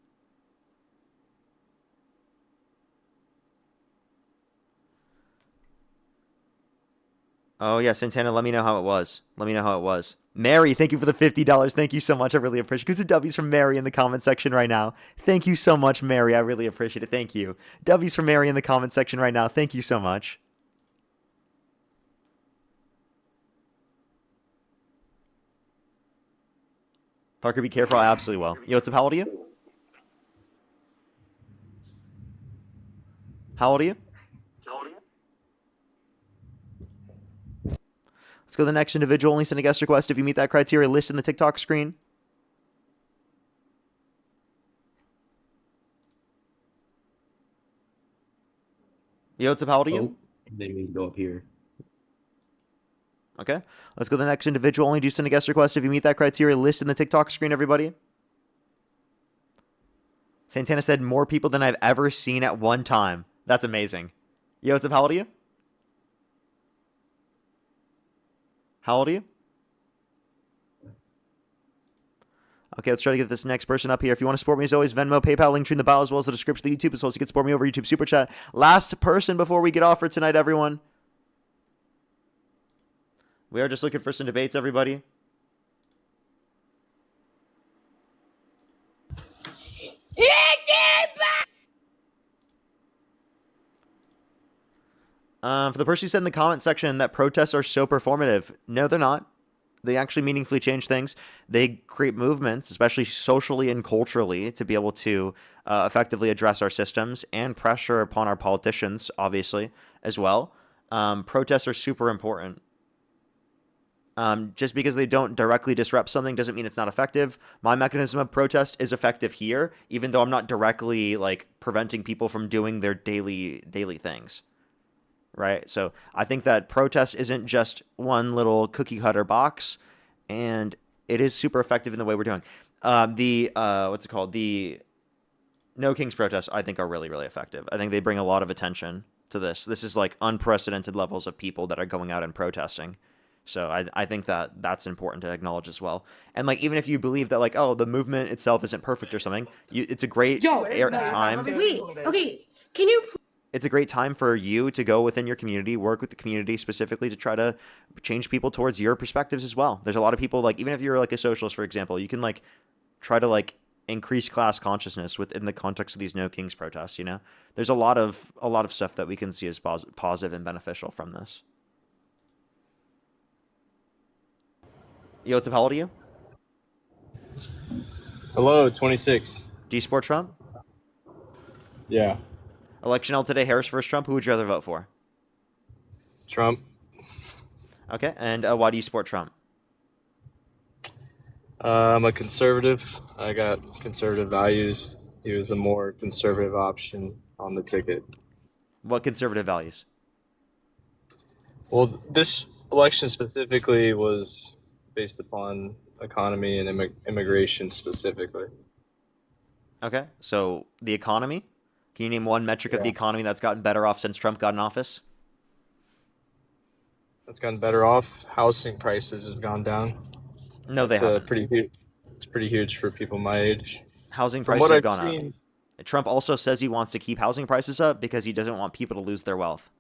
Oh, yeah, Santana, let me know how it was. Mary, thank you for the $50. Thank you so much. I really appreciate it. Get some W's from Mary in the comment section right now. Thank you so much, Mary. I really appreciate it. Thank you. W's from Mary in the comment section right now. Thank you so much. Parker, be careful. I absolutely will. Yo, what's up? How old are you? How old are you? Let's go to the next individual. Only send a guest request if you meet that criteria. List in the TikTok screen. Yo, what's up? How old are you? Then we can go up here. Okay. Let's go to the next individual. Only do send a guest request if you meet that criteria. List in the TikTok screen, everybody. Santana said more people than I've ever seen at one time. That's amazing. Yo, what's up? How old are you? How old are you? Okay, let's try to get this next person up here. If you want to support me, as always, Venmo, PayPal, link tree in the bio, as well as the description of the YouTube, as well as you can support me over YouTube Super Chat. Last person before we get off for tonight, everyone. We are just looking for some debates, everybody. For the person who said in the comment section that protests are so performative, no, they're not. They actually meaningfully change things. They create movements, especially socially and culturally, to be able to effectively address our systems and pressure upon our politicians, obviously, as well. Protests are super important. Just because they don't directly disrupt something doesn't mean it's not effective. My mechanism of protest is effective here, even though I'm not directly like preventing people from doing their daily things. Right? So I think that protest isn't just one little cookie cutter box, and it is super effective in the way we're doing. What's it called? The No Kings protests, I think, are really, really effective. I think they bring a lot of attention to this. This is like unprecedented levels of people that are going out and protesting. So I think that that's important to acknowledge as well. And like, even if you believe that like, oh, the movement itself isn't perfect or something, it's a great time. Wait, okay, can you It's a great time for you to go within your community, work with the community specifically to try to change people towards your perspectives as well. There's a lot of people, like, even if you're like a socialist, for example, you can like try to like increase class consciousness within the context of these No Kings protests. You know, there's a lot of stuff that we can see as positive and beneficial from this. Yo, what's up? How old are you? Hello, 26. Do you support Trump? Yeah. Election held today, Harris versus Trump. Who would you rather vote for? Trump. Okay, and why do you support Trump? I'm a conservative. I got conservative values. He was a more conservative option on the ticket. What conservative values? Well, this election specifically was based upon economy and immigration specifically. Okay, so the economy? Can you name one metric of the economy that's gotten better off since Trump got in office? That's gotten better off. Housing prices have gone down. No, they haven't. Pretty huge. It's pretty huge for people my age. Housing From prices what have I've gone seen, up. Trump also says he wants to keep housing prices up because he doesn't want people to lose their wealth.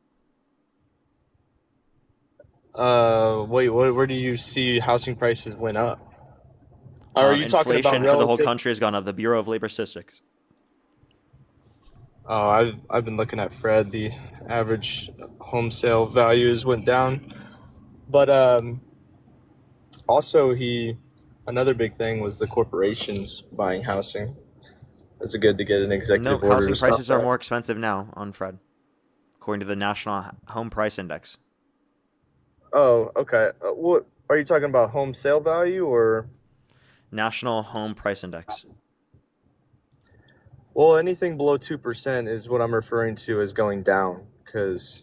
wait, where do you see housing prices went up? Or are you talking about inflation for the whole relative? country has gone up. The Bureau of Labor Statistics. Oh, I've been looking at Fred. The average home sale values went down, but also another big thing was the corporations buying housing. It's good to get an No, executive order housing to stop prices are that. more expensive now on Fred, according to the National Home Price Index. Oh, okay. What are you talking about? Home sale value or? National Home Price Index. Well, anything below 2% is what I'm referring to as going down. Because,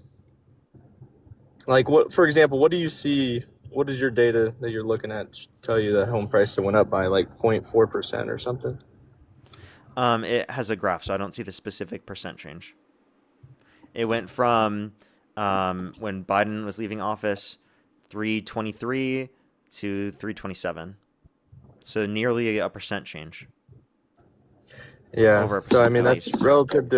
like, what, for example, what do you see? What does your data that you're looking at tell you that home prices went up by like 0.4% or something? It has a graph, so I don't see the specific percent change. It went from when Biden was leaving office, 323 to 327. So nearly a percent change. Yeah. Over a So I percent mean, at that's least. relative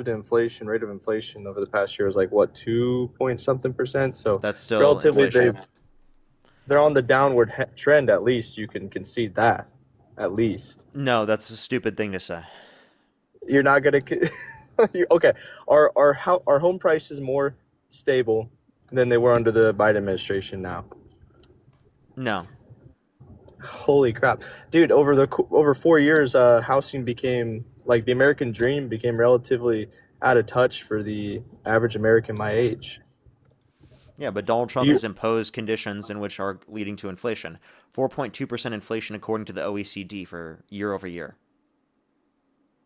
to inflation. Rate of inflation over the past year was like what, 2 point something percent. So That's still relatively inflation. they're on the downward trend. At least you can concede that. At least No, that's a stupid thing to say. you're not gonna. Okay. Are home prices more stable than they were under the Biden administration now? No. Holy crap, dude! Over 4 years, housing became like the American dream became relatively out of touch for the average American my age. Yeah, but Donald Trump You, has imposed conditions in which are leading to inflation. 4.2% inflation according to the OECD for year over year.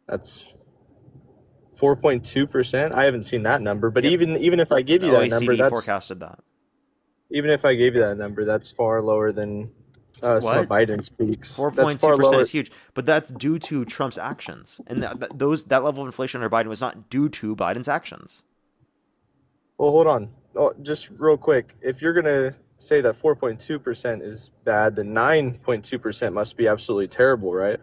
that's 4.2%. I haven't seen that number, but Yep. even if I give The you that number, OECD forecasted that. even if I gave you that number, that's far lower than some of What? Biden's peaks. That's 4.2% far lower. is huge, but that's due to Trump's actions. And that level of inflation under Biden was not due to Biden's actions. Well, hold on. Oh, just real quick. If you're gonna say that 4.2% is bad, then 9.2% must be absolutely terrible, right?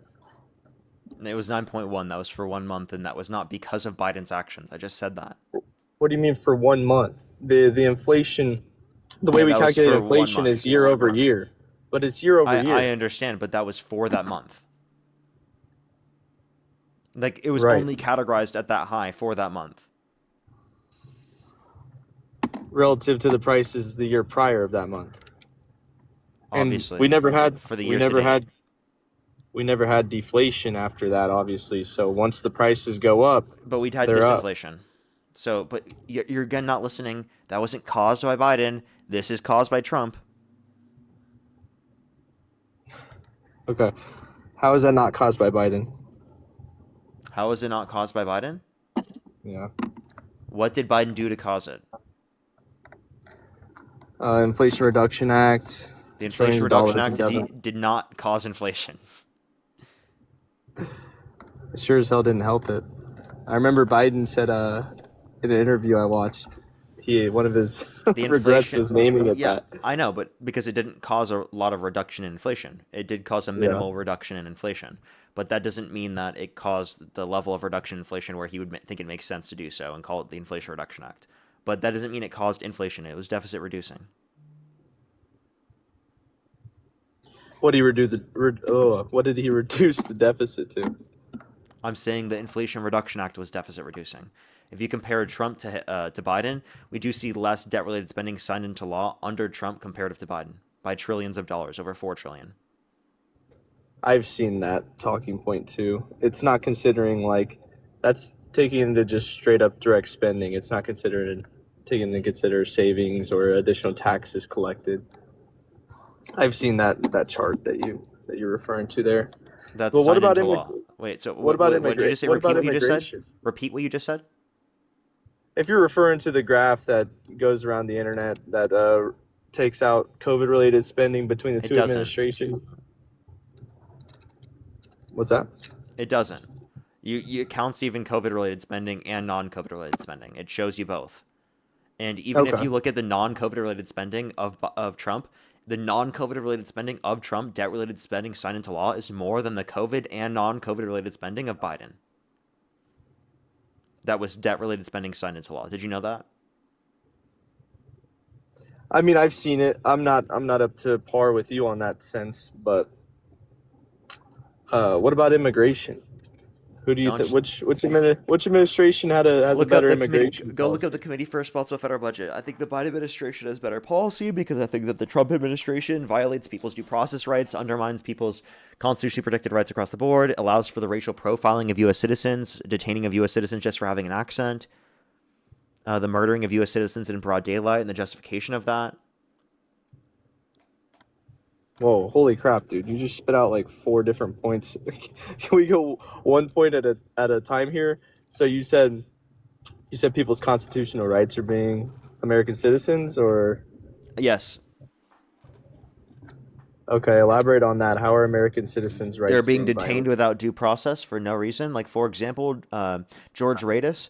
And it was 9.1. That was for 1 month, and that was not because of Biden's actions. I just said that. What do you mean for 1 month? The inflation, the way Yeah, we that was calculate for 1 inflation month. is year over year, but it's year over year. I understand, but that was for that month. Like, it was Right. only categorized at that high for that month. Relative to the prices the year prior of that month. And Obviously. we never had For the we year never to date. had we never had deflation after that, obviously. So once the prices go up, But we'd had they're up. disinflation. So, but you're again not listening. That wasn't caused by Biden. This is caused by Trump. Okay. How is that not caused by Biden? How is it not caused by Biden? Yeah. What did Biden do to cause it? Inflation Reduction Act. The Inflation trillion Reduction dollars in Act debt. did not cause inflation. It sure as hell didn't help it. I remember Biden said in an interview I watched, one of his The regrets inflation, was naming it yeah, that. I know, but because it didn't cause a lot of reduction in inflation, it did cause a minimal reduction in inflation. But that doesn't mean that it caused the level of reduction in inflation where he would think it makes sense to do so and call it the Inflation Reduction Act. But that doesn't mean it caused inflation. It was deficit reducing. What did he reduce the deficit to? I'm saying the Inflation Reduction Act was deficit reducing. If you compare Trump to Biden, we do see less debt-related spending signed into law under Trump comparative to Biden by trillions of dollars, over $4 trillion. I've seen that talking point too. It's not considering that's taking into just straight up direct spending. It's not taking into consider savings or additional taxes collected. I've seen that chart that you're referring to there. That's Well, what signed about into law. Wait, so what about what did you just say? What Repeat about what you just said? immigration? Repeat what you just said? If you're referring to the graph that goes around the internet that takes out COVID-related spending between the It two doesn't. administrations, what's that? It doesn't. It counts even COVID-related spending and non-COVID-related spending. It shows you both. And even if Okay. you look at the non-COVID-related spending of Trump, the non-COVID-related spending of Trump, debt-related spending signed into law, is more than the COVID and non-COVID-related spending of Biden. That was debt-related spending signed into law. Did you know that? I mean, I've seen it. I'm not up to par with you on that sense, but what about immigration? Who do you think? Which administration has a better immigration Go look policy? up the Committee for Responsible Federal Budget. I think the Biden administration has better policy because I think that the Trump administration violates people's due process rights, undermines people's constitutionally protected rights across the board, allows for the racial profiling of U.S. citizens, detaining of U.S. citizens just for having an accent, the murdering of U.S. citizens in broad daylight, and the justification of that. Whoa, holy crap, dude. You just spit out like 4 different points. Can we go one point at a time here? So you said people's constitutional rights are being American citizens, or Yes. okay, elaborate on that. How are American citizens' rights They're being being detained violated? without due process for no reason. Like, for example, George Radis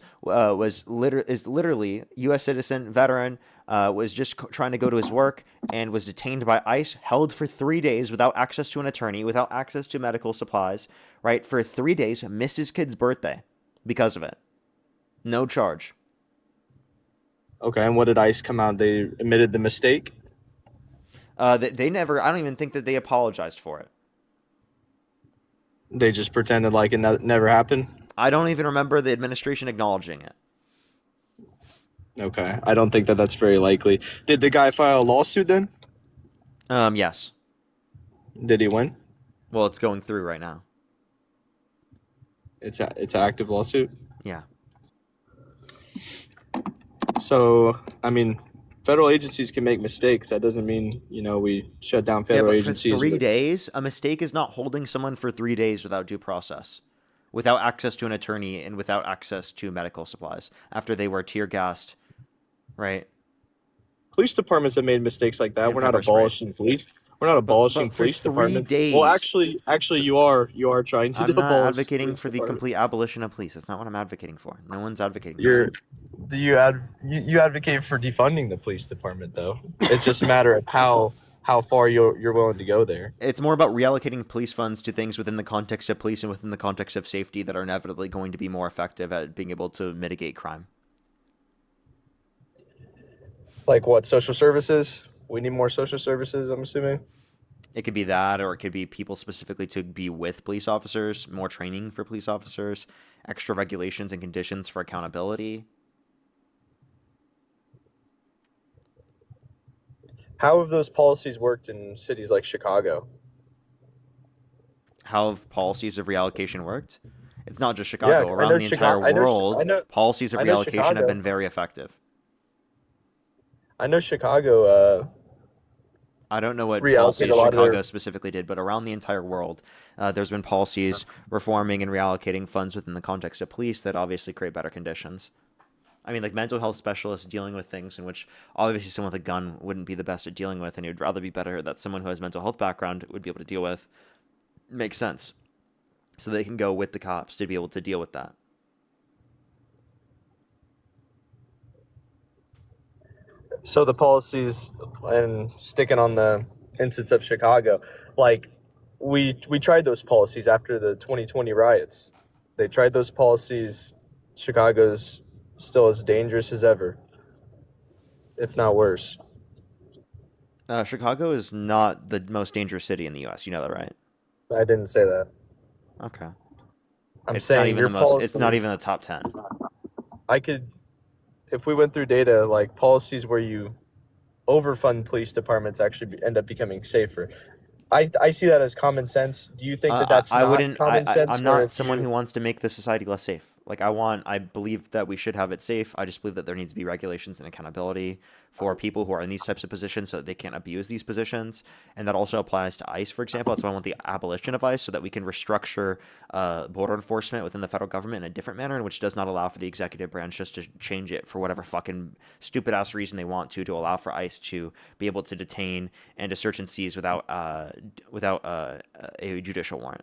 is literally U.S. citizen, veteran, was just trying to go to his work and was detained by ICE, held for 3 days without access to an attorney, without access to medical supplies, right? For 3 days, missed his kid's birthday because of it. No charge. Okay, and what did ICE come out? They admitted the mistake? They never, I don't even think that they apologized for it. They just pretended like it never happened? I don't even remember the administration acknowledging it. Okay, I don't think that that's very likely. Did the guy file a lawsuit then? Yes. Did he win? Well, it's going through right now. It's an active lawsuit? Yeah. So, I mean, federal agencies can make mistakes. That doesn't mean, we shut down federal but agencies. For 3 days, a mistake is not holding someone for 3 days without due process, without access to an attorney, and without access to medical supplies after they were tear gassed, right? Police departments have made mistakes like that. And We're not pepper sprayed. abolishing police. We're not abolishing for police 3 departments. days. Well, actually, you are trying to I'm not abolish advocating police for the departments. complete abolition of police. That's not what I'm advocating for. No one's advocating for You're that. do you advocate for defunding the police department though? It's just a matter of how far you're willing to go there. It's more about reallocating police funds to things within the context of police and within the context of safety that are inevitably going to be more effective at being able to mitigate crime. Like what? Social services? We need more social services, I'm assuming. It could be that, or it could be people specifically to be with police officers, more training for police officers, extra regulations and conditions for accountability. How have those policies worked in cities like Chicago? How have policies of reallocation worked? It's not just Chicago. I Around know the entire world, policies of I know reallocation have Chicago. been very effective. I know Chicago I don't know what reallocate policies a lot of Chicago their. specifically did, but around the entire world, there's been policies reforming and reallocating funds within the context of police that obviously create better conditions. I mean, like mental health specialists dealing with things in which obviously someone with a gun wouldn't be the best at dealing with, and it would rather be better that someone who has mental health background would be able to deal with. Makes sense. So they can go with the cops to be able to deal with that. So the policies, and sticking on the instance of Chicago, like we tried those policies after the 2020 riots. They tried those policies. Chicago's still as dangerous as ever, if not worse. Chicago is not the most dangerous city in the U.S. You know that, right? I didn't say that. Okay. I'm It's not saying even your the most. It's not policies. even the top 10. I could, if we went through data, like policies where you overfund police departments actually end up becoming safer. I see that as common sense. Do you think that that's I not wouldn't. common sense? I'm Where not if someone you, who wants to make the society less safe. Like I believe that we should have it safe. I just believe that there needs to be regulations and accountability for people who are in these types of positions so that they can't abuse these positions. And that also applies to ICE, for example. That's why I want the abolition of ICE so that we can restructure border enforcement within the federal government in a different manner, in which does not allow for the executive branch just to change it for whatever fucking stupid ass reason they want to allow for ICE to be able to detain and to search and seize without a judicial warrant.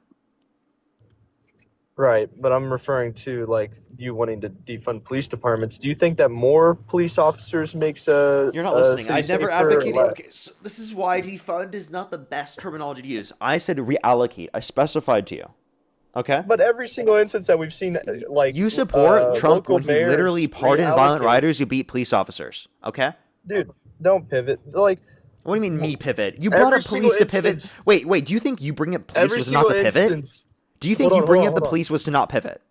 right, but I'm referring to like you wanting to defund police departments. Do you think that more police officers makes You're not a listening. city I never safer or advocated. less? Okay, so this is why defund is not the best terminology to use. I said reallocate. I specified to you. Okay. But every single instance that we've seen, like You support Trump local when he literally mayors pardoned violent reallocate. rioters who beat police officers. Okay. Dude, don't pivot. Like, What do you mean me pivot? You brought every up police single to pivot. instance, Wait. Do you think you bring up police every was not single to pivot? instance. Do you think Hold you on, bring hold up on, the hold on. police was to not pivot?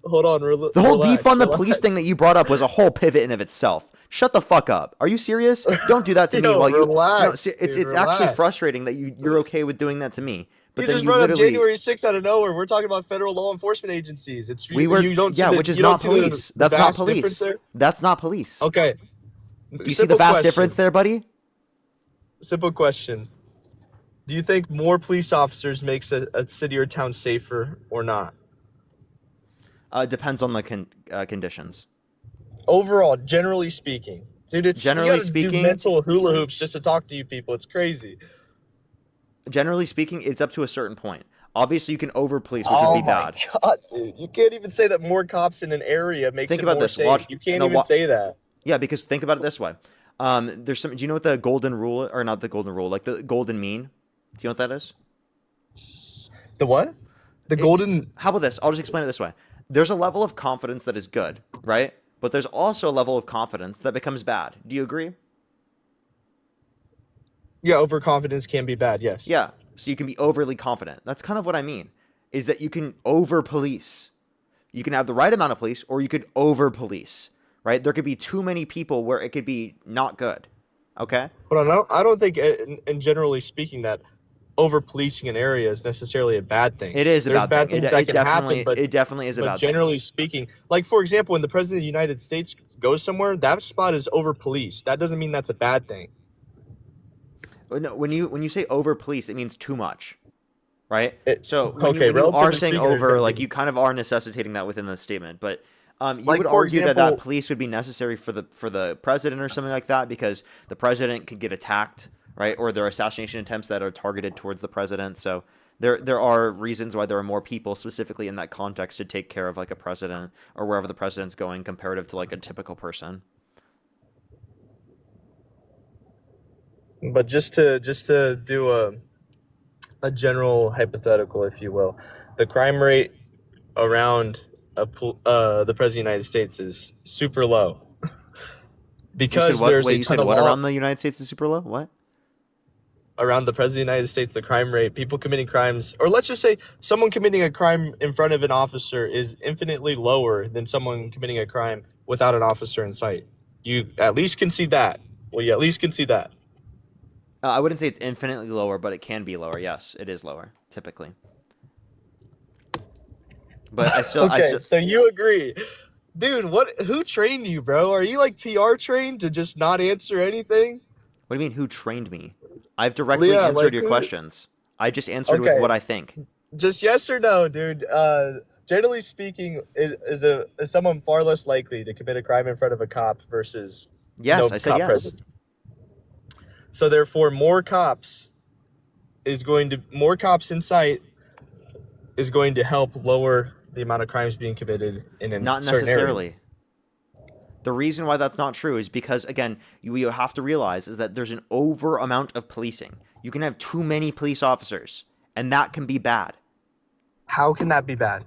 Hold on, The whole relax, defund the relax. police thing that you brought up was a whole pivot in of itself. Shut the fuck up. Are you serious? Don't do that to me Yo, while you. No, relax, it's dude, actually relax. frustrating that you're okay with doing that to me. But You then just you brought up literally January 6th out of nowhere. We're talking about federal law enforcement agencies. It's we were you don't see the which is you don't not see police. the That's not vast difference police. there. That's not police. Okay, You see the vast difference there, buddy? Simple question. Do you think more police officers makes a city or town safer or not? Depends on the conditions. Overall, generally speaking. Dude, it's you Generally gotta do speaking, mental hula hoops just to talk to you people. It's crazy. generally speaking, it's up to a certain point. Obviously, you can over police, which Oh would be my bad. god, dude. You can't even say that more cops in an area makes Think it about more this. safe. Watch. You can't No, even say that. Yeah, because think about it this way. There's some. Do you know what the golden rule, or not the golden rule, like the golden mean? Do you know what that is? The what? The golden. How about this? I'll just explain it this way. There's a level of confidence that is good, right? But there's also a level of confidence that becomes bad. Do you agree? Yeah, overconfidence can be bad, yes. Yeah. So you can be overly confident. That's kind of what I mean. Is that you can over police. You can have the right amount of police, or you could over police. Right? There could be too many people where it could be not good. Okay? But I don't think, in generally speaking, that over policing an area is necessarily a bad thing. It is a There's bad thing. things It that can definitely happen, but it definitely is a bad thing. generally speaking, like for example, when the president of the United States goes somewhere, that spot is over policed. That doesn't mean that's a bad thing. No, when you say over police, it means too much, right? So okay, when you are relatively saying speaking, there's over, gonna like be- you kind of are necessitating that within the statement. But you Like, would for argue that example- police would be necessary for the president or something like that, because the president could get attacked, right? Or there are assassination attempts that are targeted towards the president. So there are reasons why there are more people specifically in that context to take care of like a president or wherever the president's going, comparative to like a typical person. But just to do a general hypothetical, if you will, the crime rate around the president of the United States is super low because there's a ton of what law around the United States is super low? What? around the president of the United States. The crime rate, people committing crimes, or let's just say someone committing a crime in front of an officer, is infinitely lower than someone committing a crime without an officer in sight. You at least concede that. Well, you at least concede that. I wouldn't say it's infinitely lower, but it can be lower. Yes, it is lower, typically. But I still... Okay, so you agree. Dude, who trained you, bro? Are you like PR trained to just not answer anything? What do you mean, who trained me? I've directly Leah, answered like your who? questions. I just answered with Okay, what I think. just yes or no, dude. Generally speaking, is someone far less likely to commit a crime in front of a cop versus no Yes, I said cop yes. present? So therefore, more cops in sight is going to help lower the amount of crimes being committed in a Not certain area. necessarily. The reason why that's not true is because, again, you have to realize is that there's an over amount of policing. You can have too many police officers, and that can be bad. How can that be bad?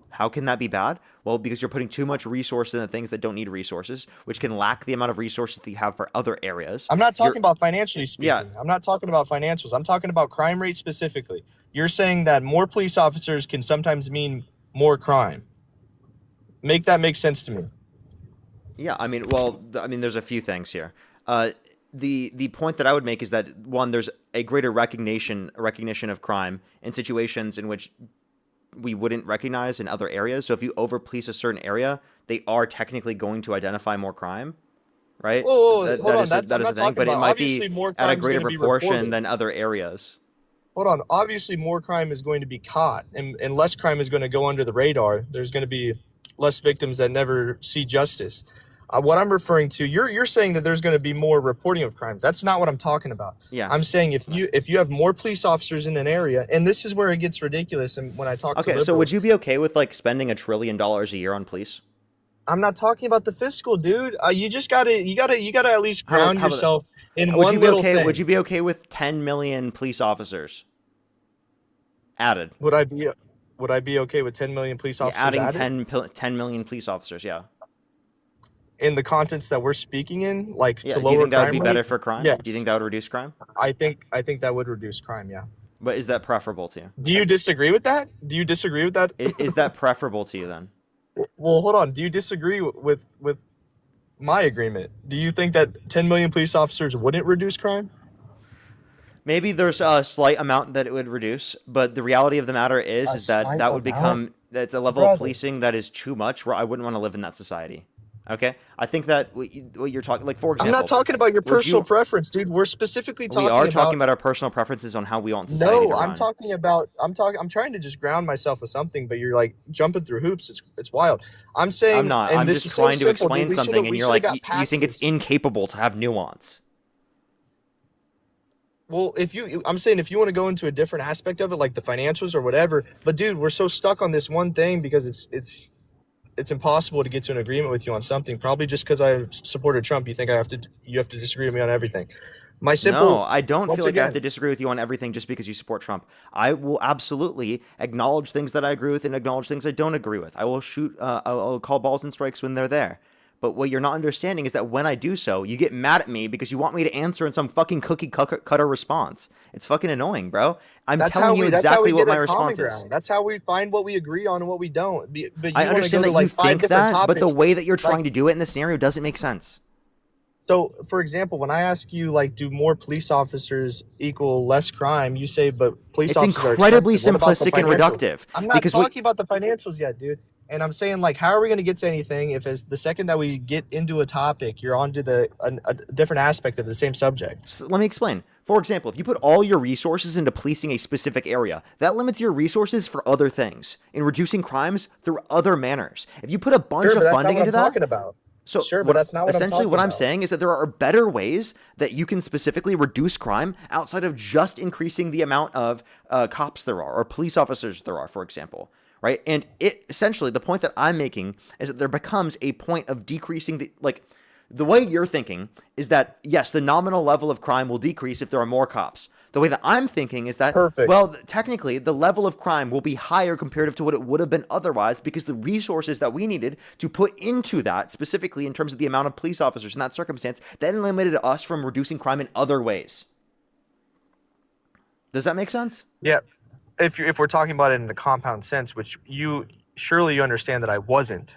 How can that be bad? Well, because you're putting too much resources into things that don't need resources, which can lack the amount of resources that you have for other areas. I'm not talking about financially speaking. Yeah. I'm not talking about financials. I'm talking about crime rate specifically. You're saying that more police officers can sometimes mean more crime. Make that make sense to me. Yeah, I mean, well, there's a few things here. The point that I would make is that, one, there's a greater recognition of crime in situations in which we wouldn't recognize in other areas. So if you over police a certain area, they are technically going to identify more crime, right? Whoa, That hold on. is That's a I'm not thing, talking but it about. might Obviously, be more at a crime is greater going to be proportion reported. than other areas. Hold on. Obviously, more crime is going to be caught, and less crime is going to go under the radar. There's going to be less victims that never see justice. What I'm referring to, you're saying that there's going to be more reporting of crimes. That's not what I'm talking about. Yeah. I'm saying if you have more police officers in an area, and this is where it gets ridiculous. And when I talk to Okay, liberals, so would you be okay with like spending $1 trillion a year on police? I'm not talking about the fiscal, dude. You gotta at least ground How about yourself in would one you be little okay? thing. Would you be okay with 10 million police officers added? Would I be okay with 10 million police Yeah, officers adding added? 10 million police officers, yeah. In the contents that we're speaking in, like Yeah, to do you lower think that would be crime better rate? for crime? Yes. Do you think that would reduce crime? I think that would reduce crime, yeah. But is that preferable to you? Do you disagree with that? Do you disagree with that? Is that preferable to you then? Well, hold on. Do you disagree with my agreement? Do you think that 10 million police officers wouldn't reduce crime? Maybe there's a slight amount that it would reduce, but the reality of the matter is that slight that would amount? become that's a level Brother. of policing that is too much where I wouldn't want to live in that society. Okay? I think that what you're talking, like, for I'm example, not talking about your would personal you- preference, dude. We're specifically we talking are about talking about our personal preferences on how we want society to No, run. I'm trying to just ground myself with something, but you're like jumping through hoops. It's wild. I'm saying I'm not. and I'm this just is so trying to simple, explain dude. We something, should've- and we you're should've like, got you past think it's this. incapable to have nuance. Well, I'm saying if you want to go into a different aspect of it, like the financials or whatever, but dude, we're so stuck on this one thing because it's impossible to get to an agreement with you on something. Probably just because I supported Trump, you think you have to disagree with me on everything. My simple No, I don't once feel like I have again- to disagree with you on everything just because you support Trump. I will absolutely acknowledge things that I agree with and acknowledge things I don't agree with. I will I'll call balls and strikes when they're there. But what you're not understanding is that when I do so, you get mad at me because you want me to answer in some fucking cookie cutter response. It's fucking annoying, bro. I'm telling you exactly what my response is. That's how we find what we agree on and what we don't. But you I wanna understand go that to, you like, 5 think different that, but the topics. way that you're trying Like- to do it in this scenario doesn't make sense. So, for example, when I ask you, like, do more police officers equal less crime? You say, but police It's officers are incredibly expensive. What about the simplistic and financials? reductive. I'm not because talking about the financials yet, dude. And I'm saying, like, how are we going to get to anything if as the second that we get into a topic, you're onto a different aspect of the same subject? So let me explain. For example, if you put all your resources into policing a specific area, that limits your resources for other things, in reducing crimes through other manners. If you put a bunch Sure, of but that's funding not what into I'm that, talking about. so Sure, but that's not what I'm essentially talking what I'm about. saying is that there are better ways that you can specifically reduce crime outside of just increasing the amount of cops there are or police officers there are, for example. Right. And it essentially the point that I'm making is that there becomes a point of decreasing the way you're thinking is that, yes, the nominal level of crime will decrease if there are more cops. The way that I'm thinking is that, well, technically, the level of crime will be higher comparative to what it would have been otherwise because the resources that we needed to put into that, specifically in terms of the amount of police officers in that circumstance, then limited us from reducing crime in other ways. Does that make sense? Yeah. If we're talking about it in the compound sense, which you surely you understand that I wasn't.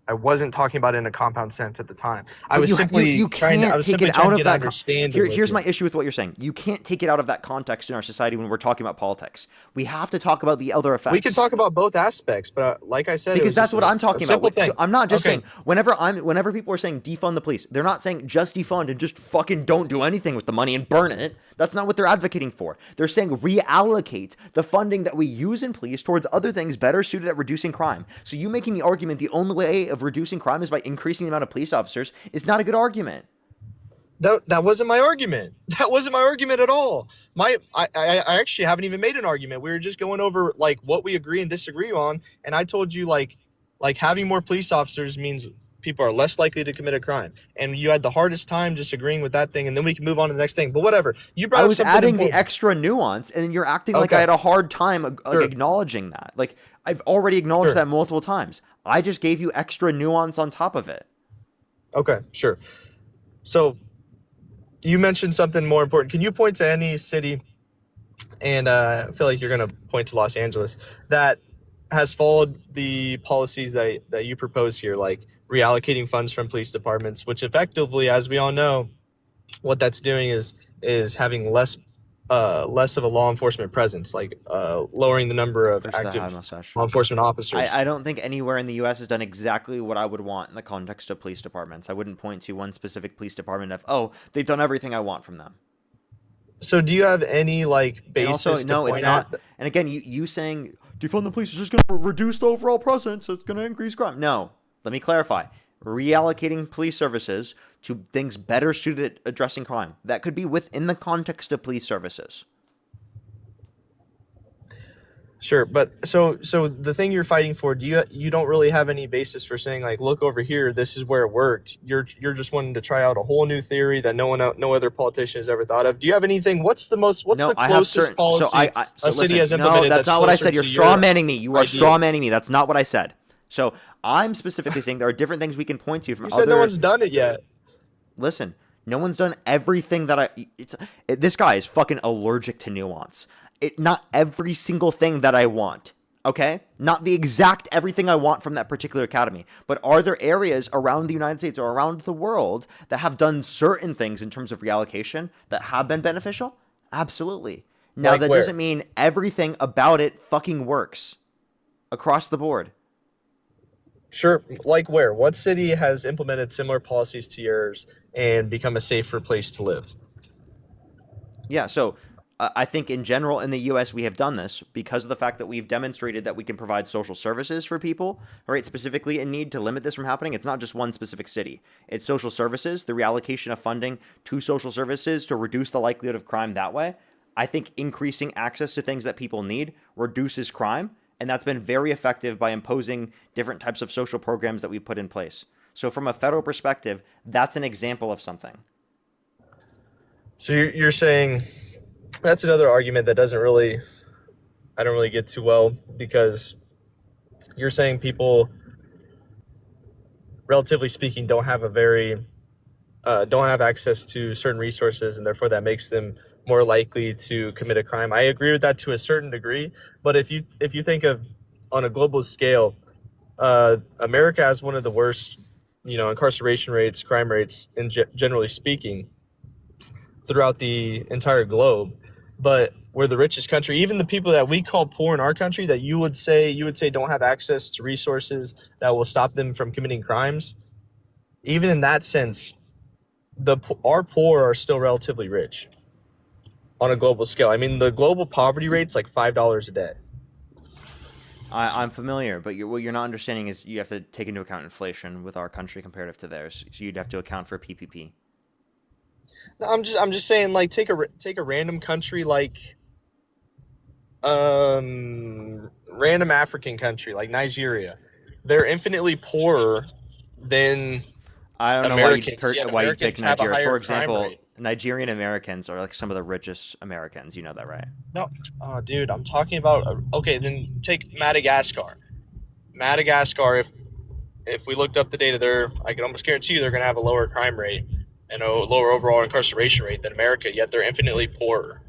I wasn't talking about it in a compound sense at the time. I But was simply you trying can't to, I was take simply it trying out to of get that. understanding. with Here's you. my issue with what you're saying. You can't take it out of that context in our society when we're talking about politics. We have to talk about the other effects. We could talk about both aspects, but like I said, it Because was that's just what a- I'm talking a simple about. So thing. I'm not just Okay. saying whenever people are saying defund the police, they're not saying just defund and just fucking don't do anything with the money and burn it. That's not what they're advocating for. They're saying reallocate the funding that we use in police towards other things better suited at reducing crime. So you making the argument the only way of reducing crime is by increasing the amount of police officers is not a good argument. That wasn't my argument. That wasn't my argument at all. I actually haven't even made an argument. We were just going over like what we agree and disagree on, and I told you like having more police officers means people are less likely to commit a crime. And you had the hardest time disagreeing with that thing, and then we can move on to the next thing. But whatever. You brought I up was something adding important. the extra nuance, and then you're acting like Okay. I had a hard time Sure. acknowledging that. Like I've already acknowledged Sure. that multiple times. I just gave you extra nuance on top of it. Okay, sure. So you mentioned something more important. Can you point to any city, and I feel like you're going to point to Los Angeles, that has followed the policies that you propose here, like reallocating funds from police departments, which effectively, as we all know, what that's doing is having less of a law enforcement presence, like lowering the number of Push the active high mustache. law enforcement officers. I don't think anywhere in the U.S. has done exactly what I would want in the context of police departments. I wouldn't point to one specific police department of, oh, they've done everything I want from them. So do you have any like And basis also, to no, it's point not. at? And again, you saying defund the police is just going to reduce the overall presence, so it's going to increase crime. No, let me clarify. Reallocating police services to things better suited at addressing crime. That could be within the context of police services. Sure, but so the thing you're fighting for, you don't really have any basis for saying like, look over here, this is where it worked. You're just wanting to try out a whole new theory that no other politician has ever thought of. Do you have anything? What's the I have closest policy so a city listen, has implemented? no, that's not what I said. You're straw manning me. You are idea? straw manning me. That's not what I said. So I'm specifically saying there are different things we can point to from You other. said no one's done it yet. Listen, no one's done everything that this guy is fucking allergic to nuance. Not every single thing that I want. Okay? Not the exact everything I want from that particular academy. But are there areas around the United States or around the world that have done certain things in terms of reallocation that have been beneficial? Absolutely. Now, Like that where? doesn't mean everything about it fucking works across the board. Sure, like where? What city has implemented similar policies to yours and become a safer place to live? Yeah, so I think in general in the U.S. we have done this because of the fact that we've demonstrated that we can provide social services for people, right? Specifically in need to limit this from happening. It's not just one specific city. It's social services, the reallocation of funding to social services to reduce the likelihood of crime that way. I think increasing access to things that people need reduces crime, and that's been very effective by imposing different types of social programs that we've put in place. So from a federal perspective, that's an example of something. So you're saying that's another argument that I don't really get too well, because you're saying people, relatively speaking, don't have access to certain resources, and therefore that makes them more likely to commit a crime. I agree with that to a certain degree, but if you think of on a global scale, America has one of the worst, incarceration rates, crime rates, generally speaking, throughout the entire globe. But we're the richest country. Even the people that we call poor in our country, that you would say don't have access to resources that will stop them from committing crimes, even in that sense, our poor are still relatively rich on a global scale. I mean, the global poverty rate's like $5 a day. I'm familiar, but what you're not understanding is you have to take into account inflation with our country comparative to theirs. So you'd have to account for PPP. No, I'm just saying, like, take a random country, like random African country like Nigeria. They're infinitely poorer than I don't know Americans, why yet you'd Americans pick have a Nigeria. higher For crime example, rate. Nigerian Americans are like some of the richest Americans. You know that, right? No, oh, dude, I'm talking about. Okay, then take Madagascar. Madagascar, if we looked up the data, I can almost guarantee you they're going to have a lower crime rate and a lower overall incarceration rate than America. Yet they're infinitely poorer.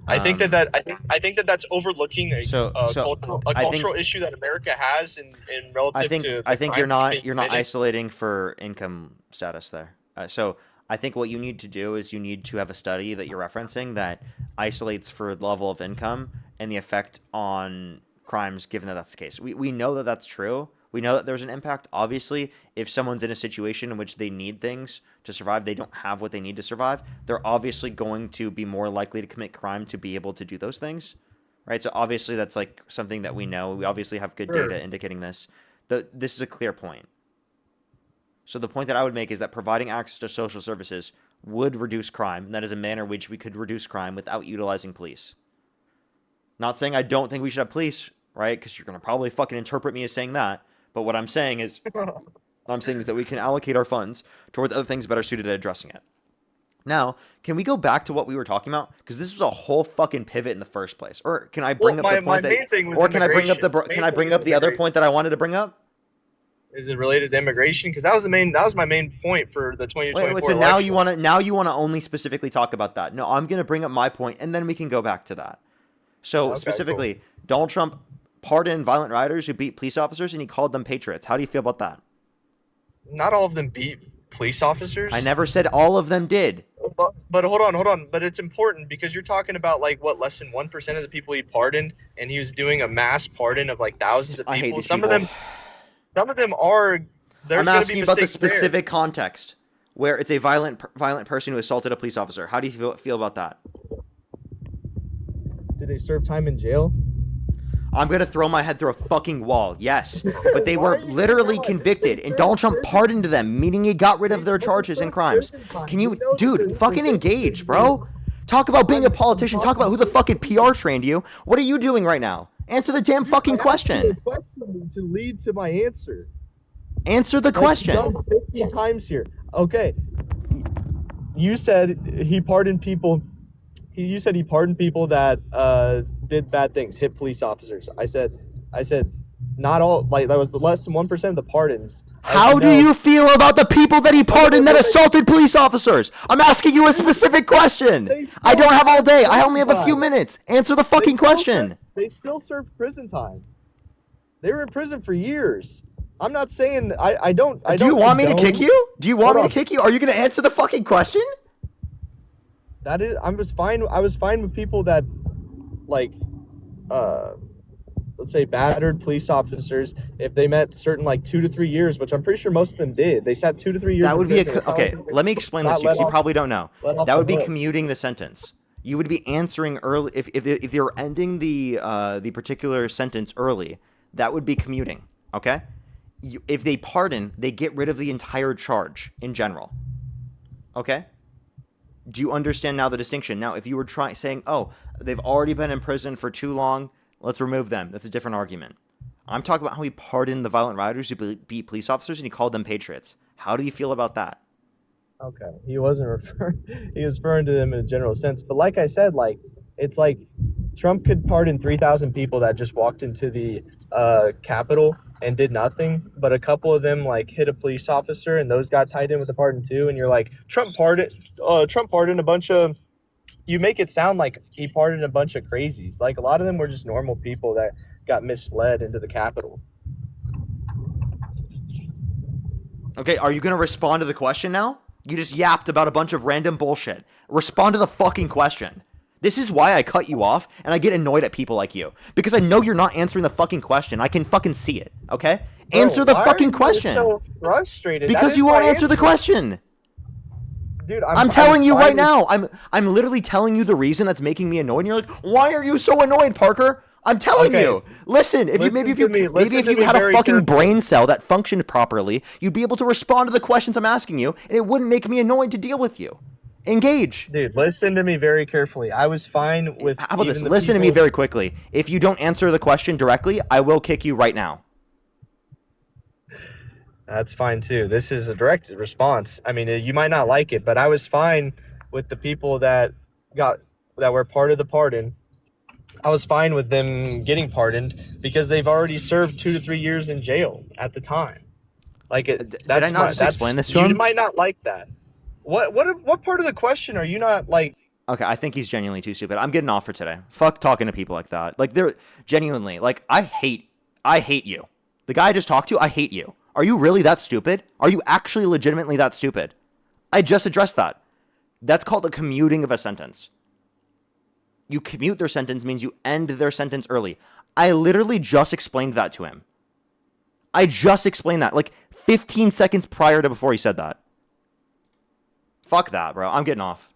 I think that's overlooking a cultural issue that America has in relative to. I think you're you're not isolating for income status there. So I think what you need to do is you need to have a study that you're referencing that isolates for level of income and the effect on crimes, given that that's the case. We know that that's true. We know that there's an impact. Obviously, if someone's in a situation in which they need things to survive, they don't have what they need to survive, they're obviously going to be more likely to commit crime to be able to do those things, right? So obviously that's like something that we know. We obviously have good data indicating this. This is a clear point. So the point that I would make is that providing access to social services would reduce crime, and that is a manner in which we could reduce crime without utilizing police. Not saying I don't think we should have police, right? Because you're going to probably fucking interpret me as saying that. But what I'm saying is that we can allocate our funds towards other things better suited at addressing it. Now, can we go back to what we were talking about? Because this was a whole fucking pivot in the first place. Or can I bring up the point that, or can I bring up the other point that I wanted to bring up? Is it related to immigration? Because that was my main point for the 2024 Wait, so election. now you want to only specifically talk about that? No, I'm going to bring up my point, and then we can go back to that. So Okay, specifically, Donald Trump pardoned violent rioters who beat police officers, and he called them patriots. How do you feel about that? Not all of them beat police officers. I never said all of them did. But hold on. But it's important because you're talking about like what, less than 1% of the people he pardoned, and he was doing a mass pardon of like thousands of people. I hate these Some people. of them are. I'm asking you about the specific context where it's a violent person who assaulted a police officer. How do you feel about that? Did they serve time in jail? I'm going to throw my head through a fucking wall. Yes. But they were literally convicted, and Donald Trump pardoned them, meaning he got rid of their charges and crimes. Can you, dude, fucking engage, bro? Talk about being a politician. Talk about who the fucking PR trained you. What are you doing right now? Answer the damn fucking question. To lead to my answer. Answer the question. 50 times here. Okay. You said he pardoned people. You said he pardoned people that did bad things, hit police officers. I said, not all. Like that was less than 1% of the pardons. How do you feel about the people that he pardoned that assaulted police officers? I'm asking you a specific question. I don't have all day. I only have a few minutes. Answer the fucking question. They still served prison time. They were in prison for years. I'm not saying I don't. Do you want me to kick you? Do you want me to kick you? Are you going to answer the fucking question? That is, I was fine with people that, like, let's say battered police officers if they met certain like 2 to 3 years, which I'm pretty sure most of them did. They sat 2 to 3 years. That would be okay. Let me explain this to you because you probably don't know. That would be commuting the sentence. You would be answering early if you're ending the particular sentence early. That would be commuting. Okay. If they pardon, they get rid of the entire charge in general. Okay. Do you understand now the distinction? Now, if you were saying, oh, they've already been in prison for too long, let's remove them. That's a different argument. I'm talking about how he pardoned the violent rioters who beat police officers and he called them patriots. How do you feel about that? Okay, he wasn't referring. He was referring to them in a general sense. But like I said, like it's like Trump could pardon 3,000 people that just walked into the Capitol and did nothing, but a couple of them like hit a police officer and those got tied in with the pardon too. And you're like, Trump pardoned a bunch of. You make it sound like he pardoned a bunch of crazies. Like a lot of them were just normal people that got misled into the Capitol. Okay, are you going to respond to the question now? You just yapped about a bunch of random bullshit. Respond to the fucking question. This is why I cut you off and I get annoyed at people like you. Because I know you're not answering the fucking question. I can fucking see it, okay? Bro, answer the fucking why are you question. so frustrated? Because you won't answer the question. Dude, I'm telling you right now. I'm literally telling you the reason that's making me annoyed. And you're like, why are you so annoyed, Parker? I'm telling you. Listen, if you had a fucking brain cell that functioned properly, you'd be able to respond to the questions I'm asking you, and it wouldn't make me annoyed to deal with you. Engage. Dude, listen to me very carefully. I was fine with. How about this? Listen to me very quickly. If you don't answer the question directly, I will kick you right now. That's fine too. This is a direct response. I mean, you might not like it, but I was fine with the people that were part of the pardon. I was fine with them getting pardoned because they've already served 2 to 3 years in jail at the time. Like it. Did I not just explain this to him? You might not like that. What part of the question are you not like? Okay, I think he's genuinely too stupid. I'm getting off for today. Fuck talking to people like that. Like, they're genuinely, like, I hate you. The guy I just talked to, I hate you. Are you really that stupid? Are you actually legitimately that stupid? I just addressed that. That's called a commuting of a sentence. You commute their sentence means you end their sentence early. I literally just explained that to him. I just explained that like 15 seconds prior to before he said that. Fuck that, bro. I'm getting off.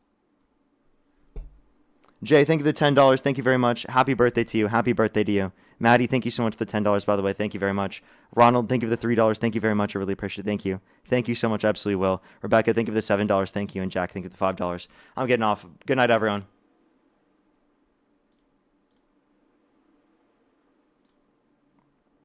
Jay, thank you for the $10. Thank you very much. Happy birthday to you. Happy birthday to you. Maddie, thank you so much for the $10, by the way. Thank you very much. Ronald, thank you for the $3. Thank you very much. I really appreciate it. Thank you. Thank you so much. Absolutely will. Rebecca, thank you for the $7. Thank you. And Jack, thank you for the $5. I'm getting off. Good night, everyone.